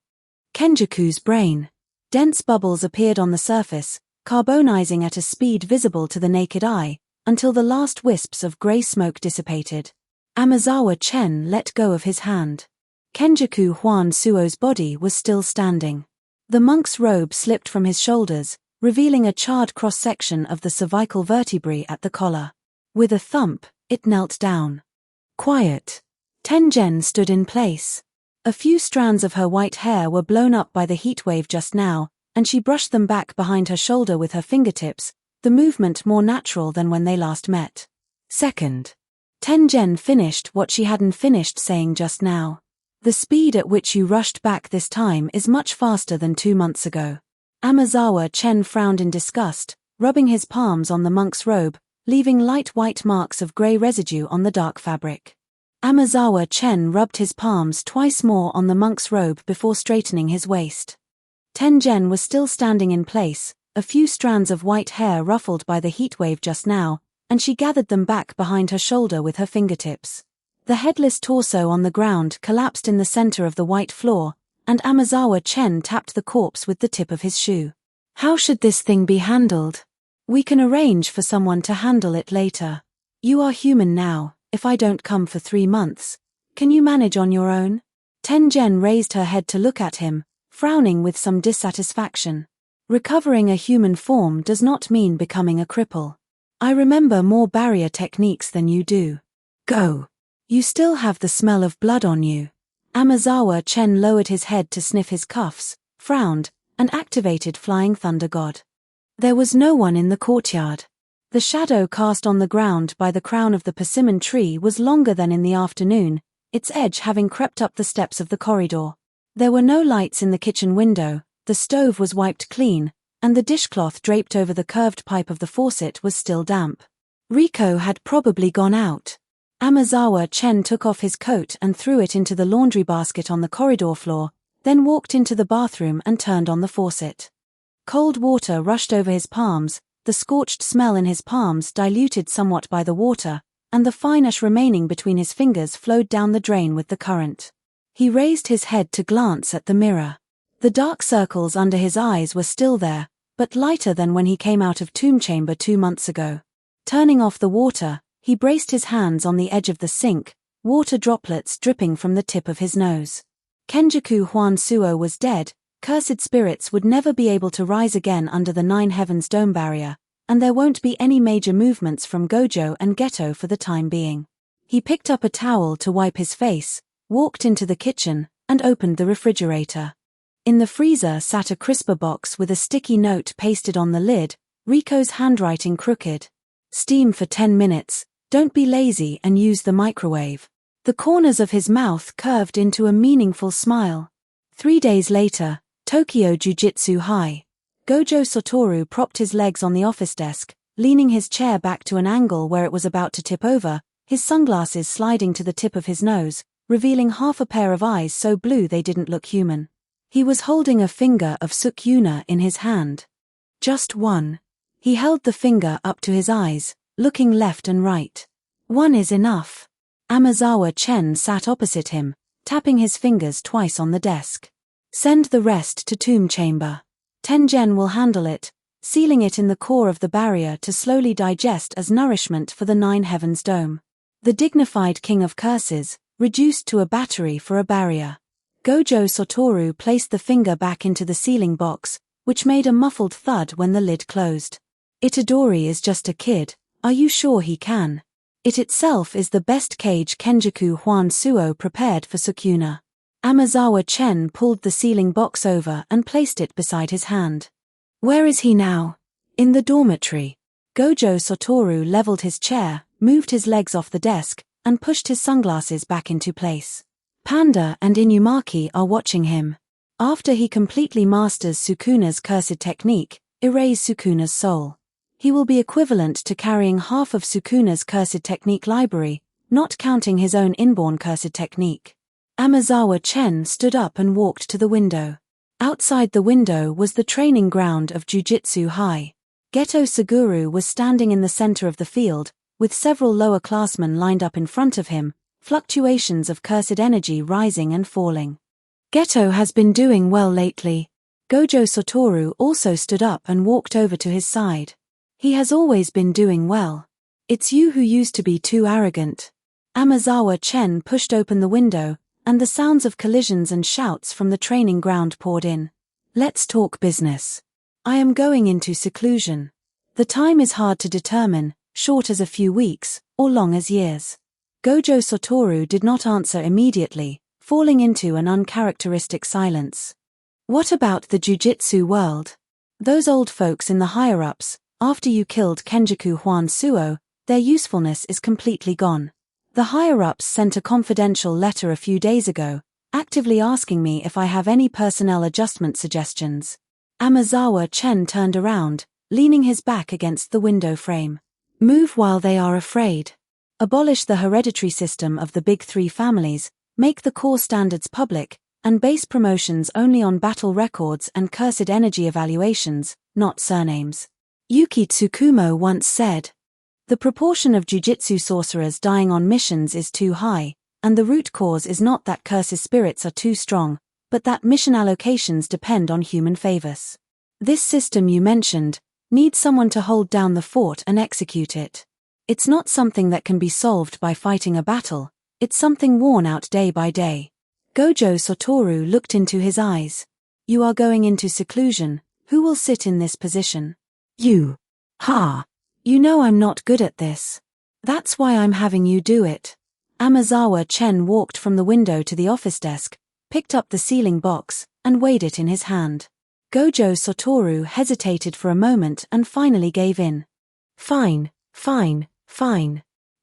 Kenjaku's brain. Dense bubbles appeared on the surface, carbonizing at a speed visible to the naked eye, until the last wisps of gray smoke dissipated. Amazawa Chen let go of his hand. Kenjaku Huan Suo's body was still standing. The monk's robe slipped from his shoulders, revealing a charred cross-section of the cervical vertebrae at the collar. With a thump, it knelt down. Quiet. Tengen stood in place. A few strands of her white hair were blown up by the heat wave just now, and she brushed them back behind her shoulder with her fingertips, the movement more natural than when they last met. Second. Tengen finished what she hadn't finished saying just now. The speed at which you rushed back this time is much faster than 2 months ago. Amazawa Chen frowned in disgust, rubbing his palms on the monk's robe, leaving light white marks of gray residue on the dark fabric. Amazawa Chen rubbed his palms twice more on the monk's robe before straightening his waist. Tengen was still standing in place, a few strands of white hair ruffled by the heat wave just now, and she gathered them back behind her shoulder with her fingertips. The headless torso on the ground collapsed in the center of the white floor, and Amazawa Chen tapped the corpse with the tip of his shoe. How should this thing be handled? We can arrange for someone to handle it later. You are human now. If I don't come for 3 months, can you manage on your own? Tengen raised her head to look at him, frowning with some dissatisfaction. Recovering a human form does not mean becoming a cripple. I remember more barrier techniques than you do. Go. You still have the smell of blood on you. Amazawa Chen lowered his head to sniff his cuffs, frowned, and activated Flying Thunder God. There was no one in the courtyard. The shadow cast on the ground by the crown of the persimmon tree was longer than in the afternoon, its edge having crept up the steps of the corridor. There were no lights in the kitchen window, the stove was wiped clean, and the dishcloth draped over the curved pipe of the faucet was still damp. Riko had probably gone out. Amazawa Chen took off his coat and threw it into the laundry basket on the corridor floor, then walked into the bathroom and turned on the faucet. Cold water rushed over his palms, the scorched smell in his palms diluted somewhat by the water, and the fine ash remaining between his fingers flowed down the drain with the current. He raised his head to glance at the mirror. The dark circles under his eyes were still there, but lighter than when he came out of Tomb Chamber 2 months ago. Turning off the water, he braced his hands on the edge of the sink, water droplets dripping from the tip of his nose. Kenjaku Huansuo was dead. Cursed spirits would never be able to rise again under the Nine Heavens dome barrier, and there won't be any major movements from Gojo and Geto for the time being. He picked up a towel to wipe his face, walked into the kitchen, and opened the refrigerator. In the freezer sat a crisper box with a sticky note pasted on the lid, Rico's handwriting crooked. Steam for 10 minutes, don't be lazy and use the microwave. The corners of his mouth curved into a meaningful smile. 3 days later, Tokyo Jujitsu High. Gojo Satoru propped his legs on the office desk, leaning his chair back to an angle where it was about to tip over, his sunglasses sliding to the tip of his nose, revealing half a pair of eyes so blue they didn't look human. He was holding a finger of Sukuna in his hand. Just one. He held the finger up to his eyes, looking left and right. One is enough. Amazawa Chen sat opposite him, tapping his fingers twice on the desk. Send the rest to Tomb Chamber. Tengen will handle it, sealing it in the core of the barrier to slowly digest as nourishment for the Nine Heavens Dome. The dignified king of curses, reduced to a battery for a barrier. Gojo Satoru placed the finger back into the sealing box, which made a muffled thud when the lid closed. Itadori is just a kid, are you sure he can? It itself is the best cage Kenjaku Huansuo prepared for Sukuna. Amazawa Chen pulled the sealing box over and placed it beside his hand. Where is he now? In the dormitory. Gojo Satoru leveled his chair, moved his legs off the desk, and pushed his sunglasses back into place. Panda and Inumaki are watching him. After he completely masters Sukuna's cursed technique, erase Sukuna's soul. He will be equivalent to carrying half of Sukuna's cursed technique library, not counting his own inborn cursed technique. Amazawa Chen stood up and walked to the window. Outside the window was the training ground of Jujitsu High. Geto Suguru was standing in the center of the field, with several lower-classmen lined up in front of him, fluctuations of cursed energy rising and falling. Geto has been doing well lately. Gojo Satoru also stood up and walked over to his side. He has always been doing well. It's you who used to be too arrogant. Amazawa Chen pushed open the window, and the sounds of collisions and shouts from the training ground poured in. Let's talk business. I am going into seclusion. The time is hard to determine, short as a few weeks, or long as years. Gojo Satoru did not answer immediately, falling into an uncharacteristic silence. What about the jujitsu world? Those old folks in the higher-ups, after you killed Kenjaku Huansuo, their usefulness is completely gone. The higher-ups sent a confidential letter a few days ago, actively asking me if I have any personnel adjustment suggestions. Amazawa Chen turned around, leaning his back against the window frame. Move while they are afraid. Abolish the hereditary system of the big three families, make the core standards public, and base promotions only on battle records and cursed energy evaluations, not surnames. Yuki Tsukumo once said, the proportion of jujitsu sorcerers dying on missions is too high, and the root cause is not that cursed spirits are too strong, but that mission allocations depend on human favors. This system you mentioned needs someone to hold down the fort and execute it. It's not something that can be solved by fighting a battle, it's something worn out day by day. Gojo Satoru looked into his eyes. You are going into seclusion, who will sit in this position? You. Ha! You know I'm not good at this. That's why I'm having you do it. Amazawa Chen walked from the window to the office desk, picked up the sealing box, and weighed it in his hand. Gojo Satoru hesitated for a moment and finally gave in. Fine.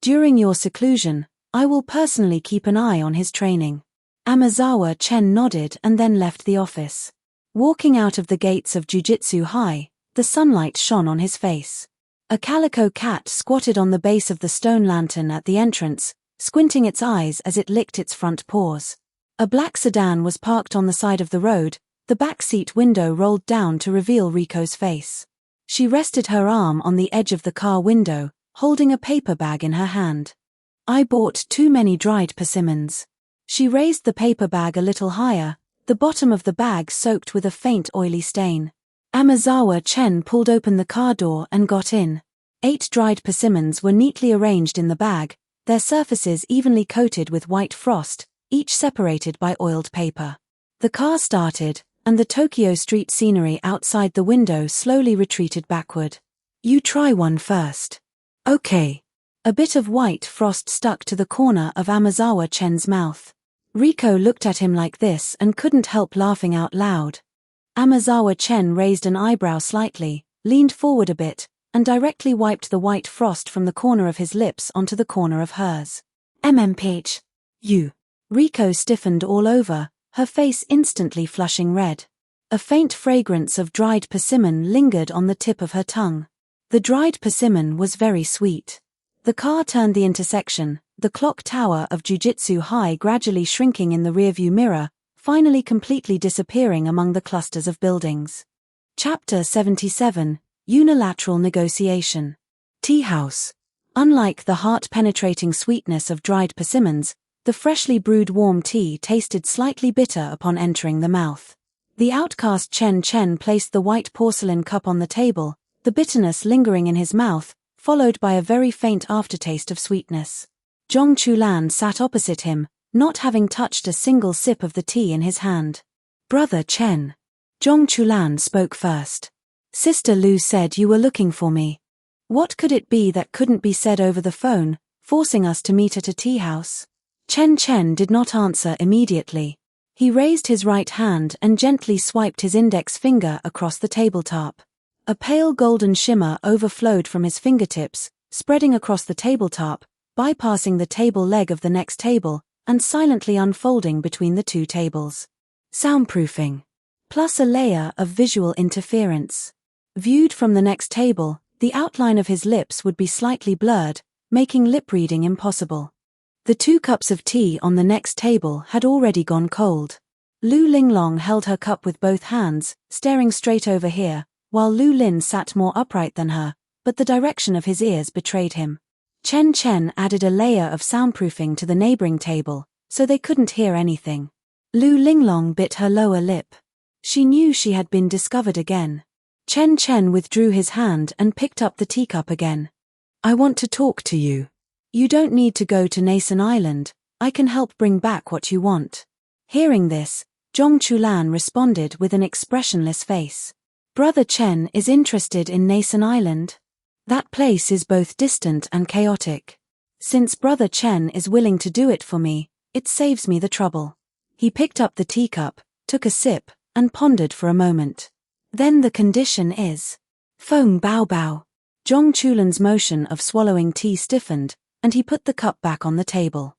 During your seclusion, I will personally keep an eye on his training. Amazawa Chen nodded and then left the office. Walking out of the gates of Jujitsu High, the sunlight shone on his face. A calico cat squatted on the base of the stone lantern at the entrance, squinting its eyes as it licked its front paws. A black sedan was parked on the side of the road, the back seat window rolled down to reveal Riko's face. She rested her arm on the edge of the car window, holding a paper bag in her hand. I bought too many dried persimmons. She raised the paper bag a little higher, the bottom of the bag soaked with a faint oily stain. Amazawa Chen pulled open the car door and got in. 8 dried persimmons were neatly arranged in the bag, their surfaces evenly coated with white frost, each separated by oiled paper. The car started, and the Tokyo street scenery outside the window slowly retreated backward. "You try one first." "Okay." A bit of white frost stuck to the corner of Amazawa Chen's mouth. Riko looked at him like this and couldn't help laughing out loud. Amazawa Chen raised an eyebrow slightly, leaned forward a bit, and directly wiped the white frost from the corner of his lips onto the corner of hers. "MMPH. You." Riko stiffened all over, her face instantly flushing red. A faint fragrance of dried persimmon lingered on the tip of her tongue. The dried persimmon was very sweet. The car turned the intersection, the clock tower of Jujutsu High gradually shrinking in the rearview mirror, finally completely disappearing among the clusters of buildings. Chapter 77, Unilateral Negotiation. Tea house. Unlike the heart-penetrating sweetness of dried persimmons, the freshly brewed warm tea tasted slightly bitter upon entering the mouth. The outcast Chen Chen placed the white porcelain cup on the table, the bitterness lingering in his mouth, followed by a very faint aftertaste of sweetness. Zhong Chulan sat opposite him, not having touched a single sip of the tea in his hand. "Brother Chen." Zhong Chulan spoke first. "Sister Lu said you were looking for me." What could it be that couldn't be said over the phone, forcing us to meet at a tea house? Chen Chen did not answer immediately. He raised his right hand and gently swiped his index finger across the tabletop. A pale golden shimmer overflowed from his fingertips, spreading across the tabletop, bypassing the table leg of the next table, and silently unfolding between the two tables. Soundproofing. Plus a layer of visual interference. Viewed from the next table, the outline of his lips would be slightly blurred, making lip reading impossible. The 2 cups of tea on the next table had already gone cold. Lu Linglong held her cup with both hands, staring straight over here, while Lu Lin sat more upright than her, but the direction of his ears betrayed him. Chen Chen added a layer of soundproofing to the neighboring table, so they couldn't hear anything. Lu Linglong bit her lower lip. She knew she had been discovered again. Chen Chen withdrew his hand and picked up the teacup again. "I want to talk to you. You don't need to go to Nason Island, I can help bring back what you want." Hearing this, Zhong Chulan responded with an expressionless face. "Brother Chen is interested in Nason Island? That place is both distant and chaotic. Since Brother Chen is willing to do it for me, it saves me the trouble." He picked up the teacup, took a sip, and pondered for a moment. "Then the condition is..." "Feng Bao Bao." Zhong Chulan's motion of swallowing tea stiffened, and he put the cup back on the table.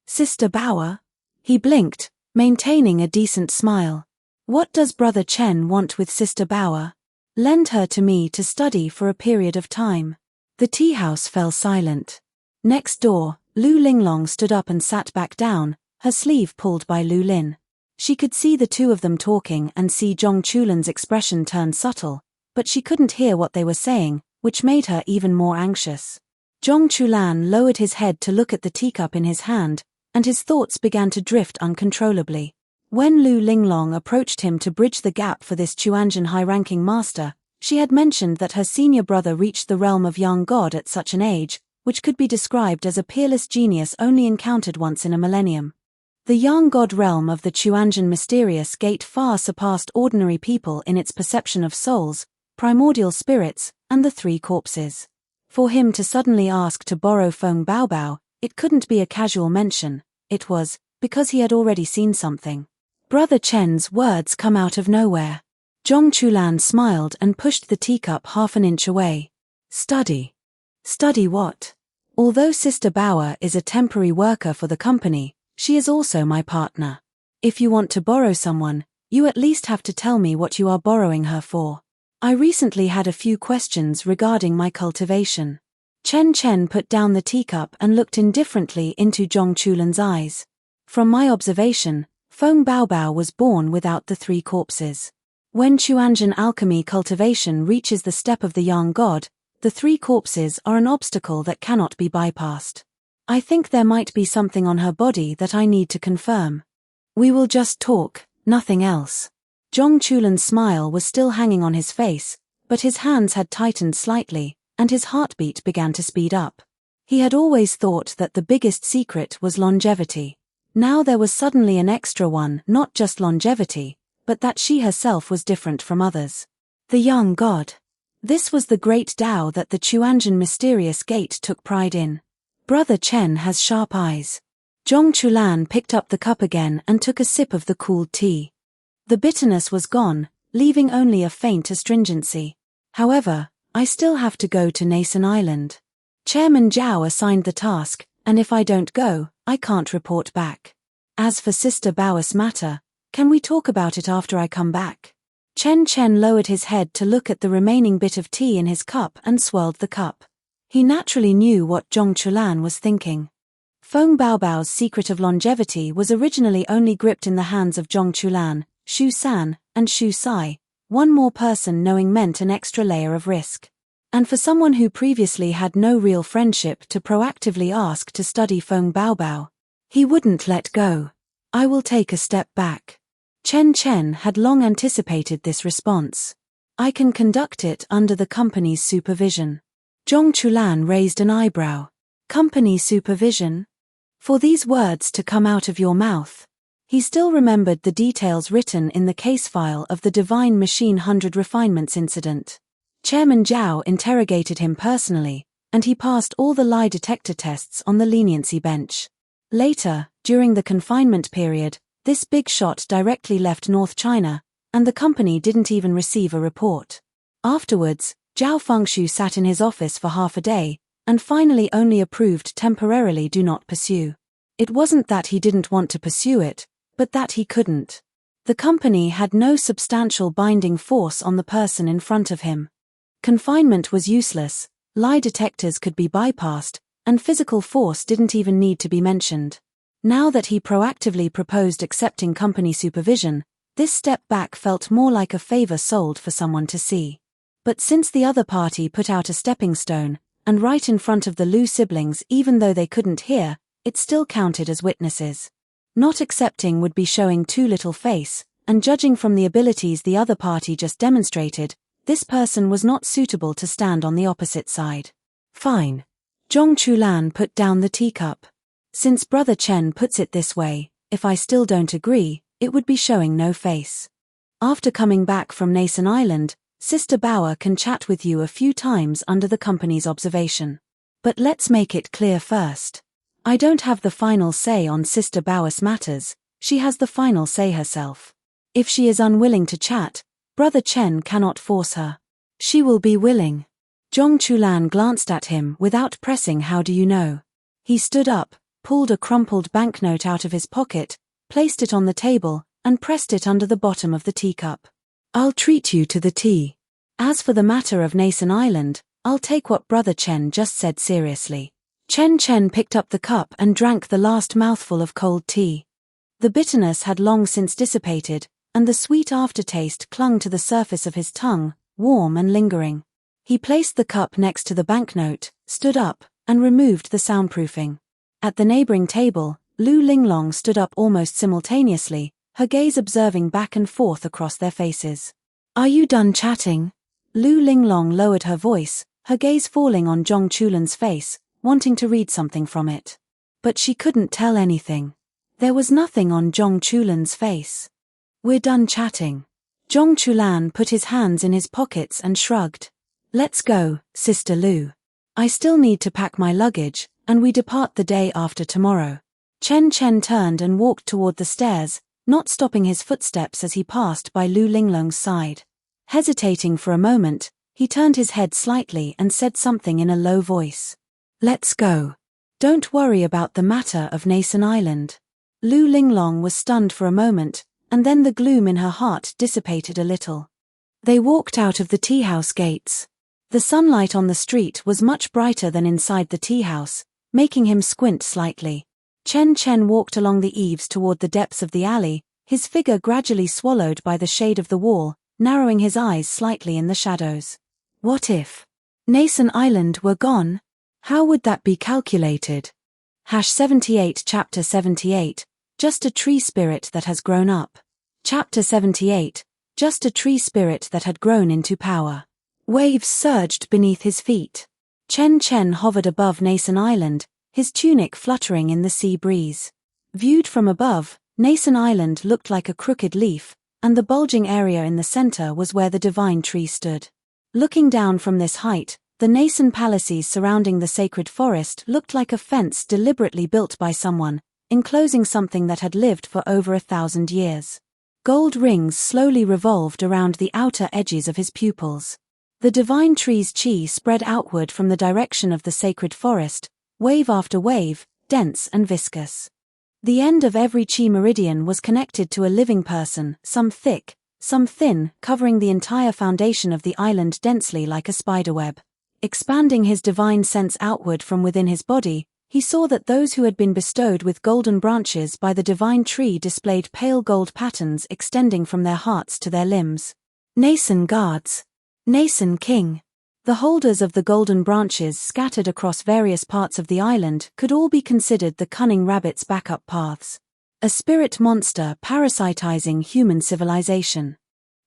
"Sister Bauer?" He blinked, maintaining a decent smile. "What does Brother Chen want with Sister Bauer?" "Lend her to me to study for a period of time." The tea house fell silent. Next door, Lu Linglong stood up and sat back down, her sleeve pulled by Lu Lin. She could see the two of them talking and see Zhong Chulan's expression turn subtle, but she couldn't hear what they were saying, which made her even more anxious. Zhong Chulan lowered his head to look at the teacup in his hand, and his thoughts began to drift uncontrollably. When Lu Linglong approached him to bridge the gap for this Chuanjian high-ranking master, she had mentioned that her senior brother reached the realm of young god at such an age, which could be described as a peerless genius only encountered once in a millennium. The young god realm of the Chuanjian mysterious gate far surpassed ordinary people in its perception of souls, primordial spirits, and the 3 corpses. For him to suddenly ask to borrow Feng Bao Bao, it couldn't be a casual mention, it was, because he had already seen something. Brother Chen's words come out of nowhere. Zhong Chulan smiled and pushed the teacup half an inch away. "Study." "Study what?" "Although Sister Bauer is a temporary worker for the company, she is also my partner. If you want to borrow someone, you at least have to tell me what you are borrowing her for. I recently had a few questions regarding my cultivation." Chen Chen put down the teacup and looked indifferently into Zhong Chulan's eyes. "From my observation, Feng Bao Bao was born without the 3 corpses. When Chuanjian alchemy cultivation reaches the step of the young god, the 3 corpses are an obstacle that cannot be bypassed. I think there might be something on her body that I need to confirm. We will just talk, nothing else." Zhong Chulan's smile was still hanging on his face, but his hands had tightened slightly, and his heartbeat began to speed up. He had always thought that the biggest secret was longevity. Now there was suddenly an extra one, not just longevity, but that she herself was different from others. The young god. This was the great Tao that the Chuanjin mysterious gate took pride in. Brother Chen has sharp eyes. Zhong Chulan picked up the cup again and took a sip of the cooled tea. The bitterness was gone, leaving only a faint astringency. However, I still have to go to Nason Island. Chairman Zhao assigned the task, and if I don't go, I can't report back. As for Sister Bao's matter, can we talk about it after I come back? Chen Chen lowered his head to look at the remaining bit of tea in his cup and swirled the cup. He naturally knew what Zhong Chulan was thinking. Feng Baobao's secret of longevity was originally only gripped in the hands of Zhong Chulan, Xu San, and Xu Sai. One more person knowing meant an extra layer of risk. And for someone who previously had no real friendship to proactively ask to study Feng Baobao, he wouldn't let go. I will take a step back. Chen Chen had long anticipated this response. I can conduct it under the company's supervision. Zhong Chulan raised an eyebrow. Company supervision? For these words to come out of your mouth. He still remembered the details written in the case file of the Divine Machine 100 Refinements incident. Chairman Zhao interrogated him personally, and he passed all the lie detector tests on the leniency bench. Later, during the confinement period, this big shot directly left North China, and the company didn't even receive a report. Afterwards, Zhao Fengshu sat in his office for half a day, and finally only approved temporarily do not pursue. It wasn't that he didn't want to pursue it, but that he couldn't. The company had no substantial binding force on the person in front of him. Confinement was useless, lie detectors could be bypassed, and physical force didn't even need to be mentioned. Now that he proactively proposed accepting company supervision, this step back felt more like a favor sold for someone to see. But since the other party put out a stepping stone, and right in front of the Liu siblings even though they couldn't hear, it still counted as witnesses. Not accepting would be showing too little face, and judging from the abilities the other party just demonstrated, this person was not suitable to stand on the opposite side. Fine. Zhong Chulan put down the teacup. Since Brother Chen puts it this way, if I still don't agree, it would be showing no face. After coming back from Nason Island, Sister Bauer can chat with you a few times under the company's observation. But let's make it clear first. I don't have the final say on Sister Bauer's matters, she has the final say herself. If she is unwilling to chat, Brother Chen cannot force her. She will be willing. Zhong Chulan glanced at him without pressing how do you know. He stood up, pulled a crumpled banknote out of his pocket, placed it on the table, and pressed it under the bottom of the teacup. I'll treat you to the tea. As for the matter of Nason Island, I'll take what Brother Chen just said seriously. Chen Chen picked up the cup and drank the last mouthful of cold tea. The bitterness had long since dissipated, and the sweet aftertaste clung to the surface of his tongue, warm and lingering. He placed the cup next to the banknote, stood up, and removed the soundproofing. At the neighboring table, Lu Linglong stood up almost simultaneously, her gaze observing back and forth across their faces. Are you done chatting? Lu Linglong lowered her voice, her gaze falling on Zhong Chulan's face, wanting to read something from it. But she couldn't tell anything. There was nothing on Zhong Chulan's face. We're done chatting. Zhong Chulan put his hands in his pockets and shrugged. Let's go, Sister Lu. I still need to pack my luggage, and we depart the day after tomorrow. Chen Chen turned and walked toward the stairs, not stopping his footsteps as he passed by Lu Linglong's side. Hesitating for a moment, he turned his head slightly and said something in a low voice. Let's go. Don't worry about the matter of Nason Island. Lu Linglong was stunned for a moment, and then the gloom in her heart dissipated a little. They walked out of the tea house gates. The sunlight on the street was much brighter than inside the tea house, making him squint slightly. Chen Chen walked along the eaves toward the depths of the alley, his figure gradually swallowed by the shade of the wall, narrowing his eyes slightly in the shadows. What if Nason Island were gone? How would that be calculated? 78 Chapter 78, Just a Tree Spirit That Has Grown Up. Chapter 78, Just a Tree Spirit That Had Grown Into Power. Waves surged beneath his feet. Chen Chen hovered above Nason Island, his tunic fluttering in the sea breeze. Viewed from above, Nason Island looked like a crooked leaf, and the bulging area in the center was where the divine tree stood. Looking down from this height, the Nason palaces surrounding the sacred forest looked like a fence deliberately built by someone, enclosing something that had lived for over 1,000 years. Gold rings slowly revolved around the outer edges of his pupils. The divine tree's chi spread outward from the direction of the sacred forest, wave after wave, dense and viscous. The end of every chi meridian was connected to a living person, some thick, some thin, covering the entire foundation of the island densely like a spiderweb. Expanding his divine sense outward from within his body, he saw that those who had been bestowed with golden branches by the divine tree displayed pale gold patterns extending from their hearts to their limbs. Nason guards. Nason king. The holders of the golden branches scattered across various parts of the island could all be considered the cunning rabbit's backup paths. A spirit monster parasitizing human civilization.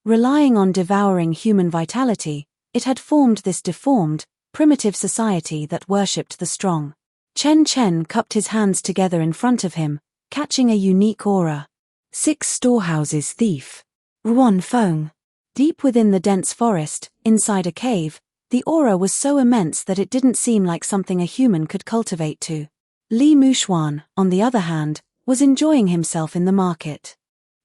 Relying on devouring human vitality, it had formed this deformed, primitive society that worshipped the strong. Chen Chen cupped his hands together in front of him, catching a unique aura. 6 storehouses thief. Ruan Feng. Deep within the dense forest, inside a cave, the aura was so immense that it didn't seem like something a human could cultivate to. Li Muxuan, on the other hand, was enjoying himself in the market.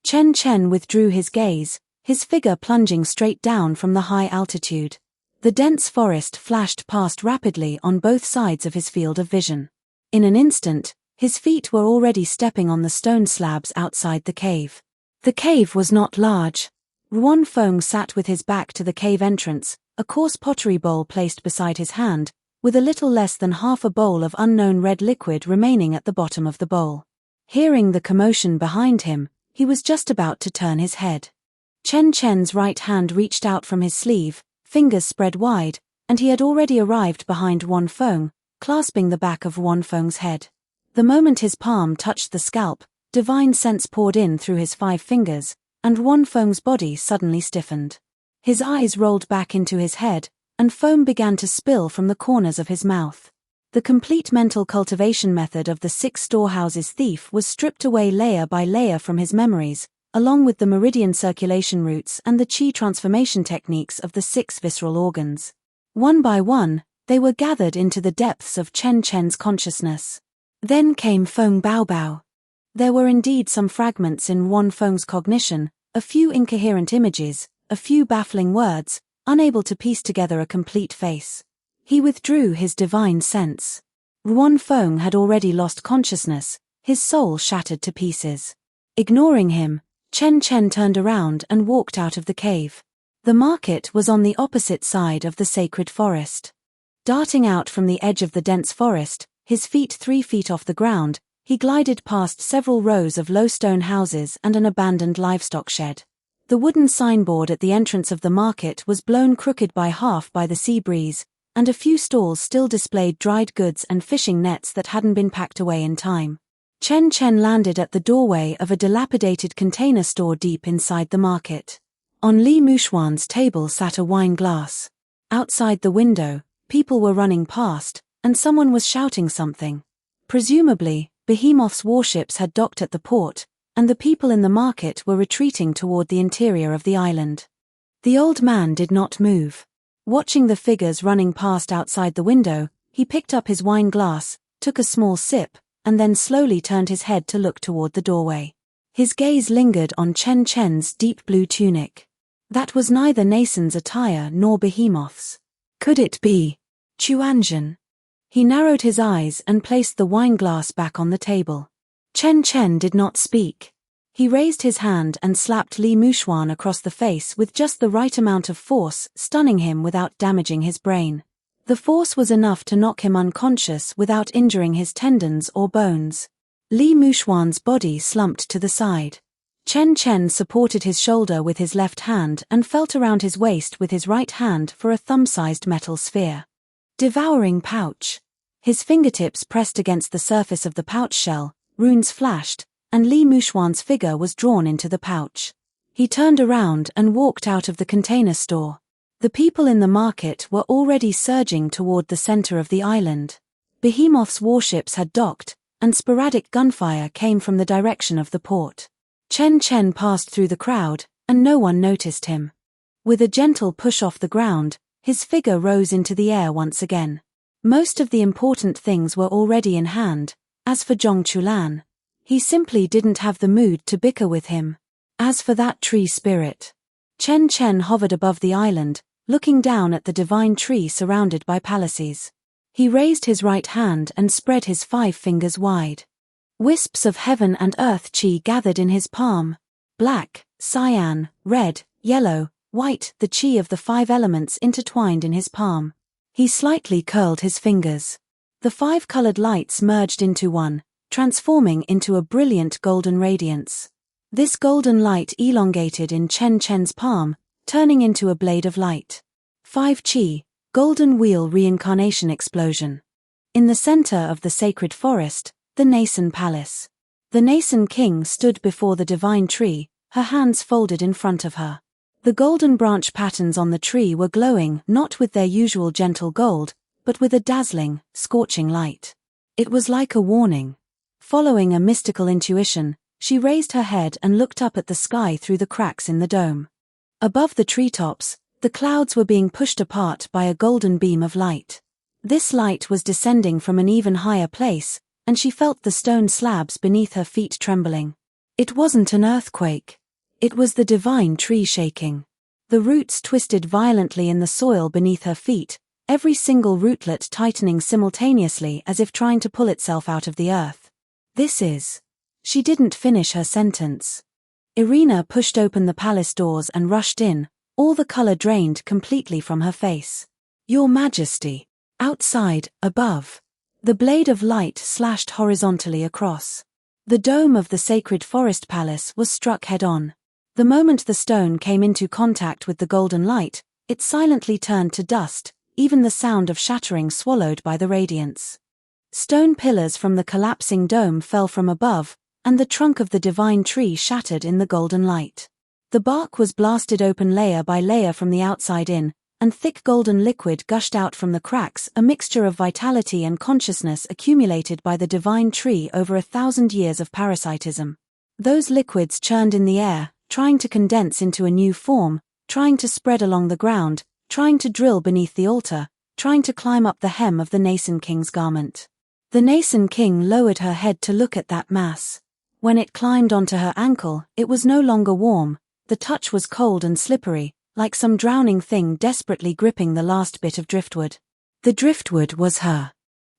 Chen Chen withdrew his gaze, his figure plunging straight down from the high altitude. The dense forest flashed past rapidly on both sides of his field of vision. In an instant, his feet were already stepping on the stone slabs outside the cave. The cave was not large. Ruan Feng sat with his back to the cave entrance, a coarse pottery bowl placed beside his hand, with a little less than half a bowl of unknown red liquid remaining at the bottom of the bowl. Hearing the commotion behind him, he was just about to turn his head. Chen Chen's right hand reached out from his sleeve, fingers spread wide, and he had already arrived behind Ruan Feng, clasping the back of Ruan Feng's head. The moment his palm touched the scalp, divine sense poured in through his 5 fingers, and Ruan Feng's body suddenly stiffened. His eyes rolled back into his head, and foam began to spill from the corners of his mouth. The complete mental cultivation method of the 6 storehouses thief was stripped away layer by layer from his memories, along with the meridian circulation routes and the chi transformation techniques of the 6 visceral organs. One by one, they were gathered into the depths of Chen Chen's consciousness. Then came Feng Bao Bao. There were indeed some fragments in Ruan Feng's cognition, a few incoherent images, a few baffling words, unable to piece together a complete face. He withdrew his divine sense. Ruan Feng had already lost consciousness, his soul shattered to pieces. Ignoring him, Chen Chen turned around and walked out of the cave. The market was on the opposite side of the sacred forest. Darting out from the edge of the dense forest, his feet 3 feet off the ground, he glided past several rows of low stone houses and an abandoned livestock shed. The wooden signboard at the entrance of the market was blown crooked by half by the sea breeze, and a few stalls still displayed dried goods and fishing nets that hadn't been packed away in time. Chen Chen landed at the doorway of a dilapidated container store deep inside the market. On Li Muxuan's table sat a wine glass. Outside the window, people were running past, and someone was shouting something. Presumably, Behemoth's warships had docked at the port, and the people in the market were retreating toward the interior of the island. The old man did not move. Watching the figures running past outside the window, he picked up his wine glass, took a small sip, and then slowly turned his head to look toward the doorway. His gaze lingered on Chen Chen's deep blue tunic. That was neither Nason's attire nor Behemoth's. Could it be Chuanzhen? He narrowed his eyes and placed the wine glass back on the table. Chen Chen did not speak. He raised his hand and slapped Li Muxuan across the face with just the right amount of force, stunning him without damaging his brain. The force was enough to knock him unconscious without injuring his tendons or bones. Li Muxuan's body slumped to the side. Chen Chen supported his shoulder with his left hand and felt around his waist with his right hand for a thumb-sized metal sphere. Devouring pouch. His fingertips pressed against the surface of the pouch shell, runes flashed, and Li Muxuan's figure was drawn into the pouch. He turned around and walked out of the container store. The people in the market were already surging toward the center of the island. Behemoth's warships had docked, and sporadic gunfire came from the direction of the port. Chen Chen passed through the crowd, and no one noticed him. With a gentle push off the ground, his figure rose into the air once again. Most of the important things were already in hand. As for Zhong Chulan, he simply didn't have the mood to bicker with him. As for that tree spirit, Chen Chen hovered above the island, looking down at the divine tree surrounded by palaces. He raised his right hand and spread his 5 fingers wide. Wisps of heaven and earth chi gathered in his palm. Black, cyan, red, yellow, white, the chi of the 5 elements intertwined in his palm. He slightly curled his fingers. The 5 colored lights merged into one, transforming into a brilliant golden radiance. This golden light elongated in Chen Chen's palm, turning into a blade of light. 5 chi, golden wheel reincarnation explosion. In the center of the sacred forest, the Nason Palace. The Nason King stood before the divine tree, her hands folded in front of her. The golden branch patterns on the tree were glowing not with their usual gentle gold, but with a dazzling, scorching light. It was like a warning. Following a mystical intuition, she raised her head and looked up at the sky through the cracks in the dome. Above the treetops, the clouds were being pushed apart by a golden beam of light. This light was descending from an even higher place, and she felt the stone slabs beneath her feet trembling. It wasn't an earthquake. It was the divine tree shaking. The roots twisted violently in the soil beneath her feet, every single rootlet tightening simultaneously as if trying to pull itself out of the earth. This is... She didn't finish her sentence. Irina pushed open the palace doors and rushed in, all the color drained completely from her face. Your Majesty. Outside, above. The blade of light slashed horizontally across. The dome of the sacred forest palace was struck head-on. The moment the stone came into contact with the golden light, it silently turned to dust, even the sound of shattering swallowed by the radiance. Stone pillars from the collapsing dome fell from above, and the trunk of the divine tree shattered in the golden light. The bark was blasted open layer by layer from the outside in, and thick golden liquid gushed out from the cracks, a mixture of vitality and consciousness accumulated by the divine tree over 1,000 years of parasitism. Those liquids churned in the air, trying to condense into a new form, trying to spread along the ground, trying to drill beneath the altar, trying to climb up the hem of the Nason King's garment. The Nason King lowered her head to look at that mass. When it climbed onto her ankle, it was no longer warm, the touch was cold and slippery, like some drowning thing desperately gripping the last bit of driftwood. The driftwood was her.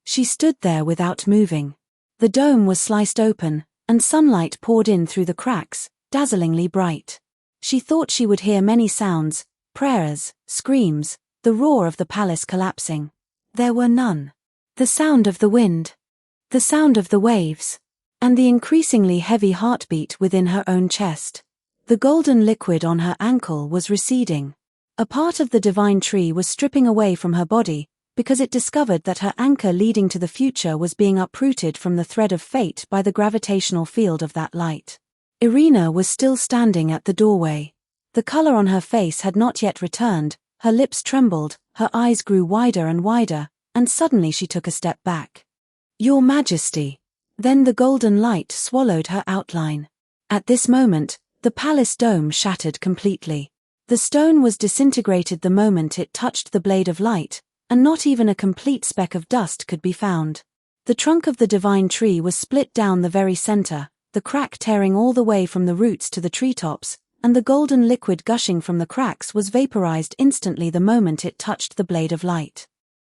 She stood there without moving. The dome was sliced open, and sunlight poured in through the cracks, dazzlingly bright. She thought she would hear many sounds, prayers, screams, the roar of the palace collapsing. There were none. The sound of the wind. The sound of the waves. And the increasingly heavy heartbeat within her own chest. The golden liquid on her ankle was receding. A part of the divine tree was stripping away from her body, because it discovered that her anchor leading to the future was being uprooted from the thread of fate by the gravitational field of that light. Irina was still standing at the doorway. The color on her face had not yet returned, her lips trembled, her eyes grew wider and wider, and suddenly she took a step back. Your Majesty. Then the golden light swallowed her outline. At this moment, the palace dome shattered completely. The stone was disintegrated the moment it touched the blade of light, and not even a complete speck of dust could be found. The trunk of the divine tree was split down the very center, the crack tearing all the way from the roots to the treetops, and the golden liquid gushing from the cracks was vaporized instantly the moment it touched the blade of light.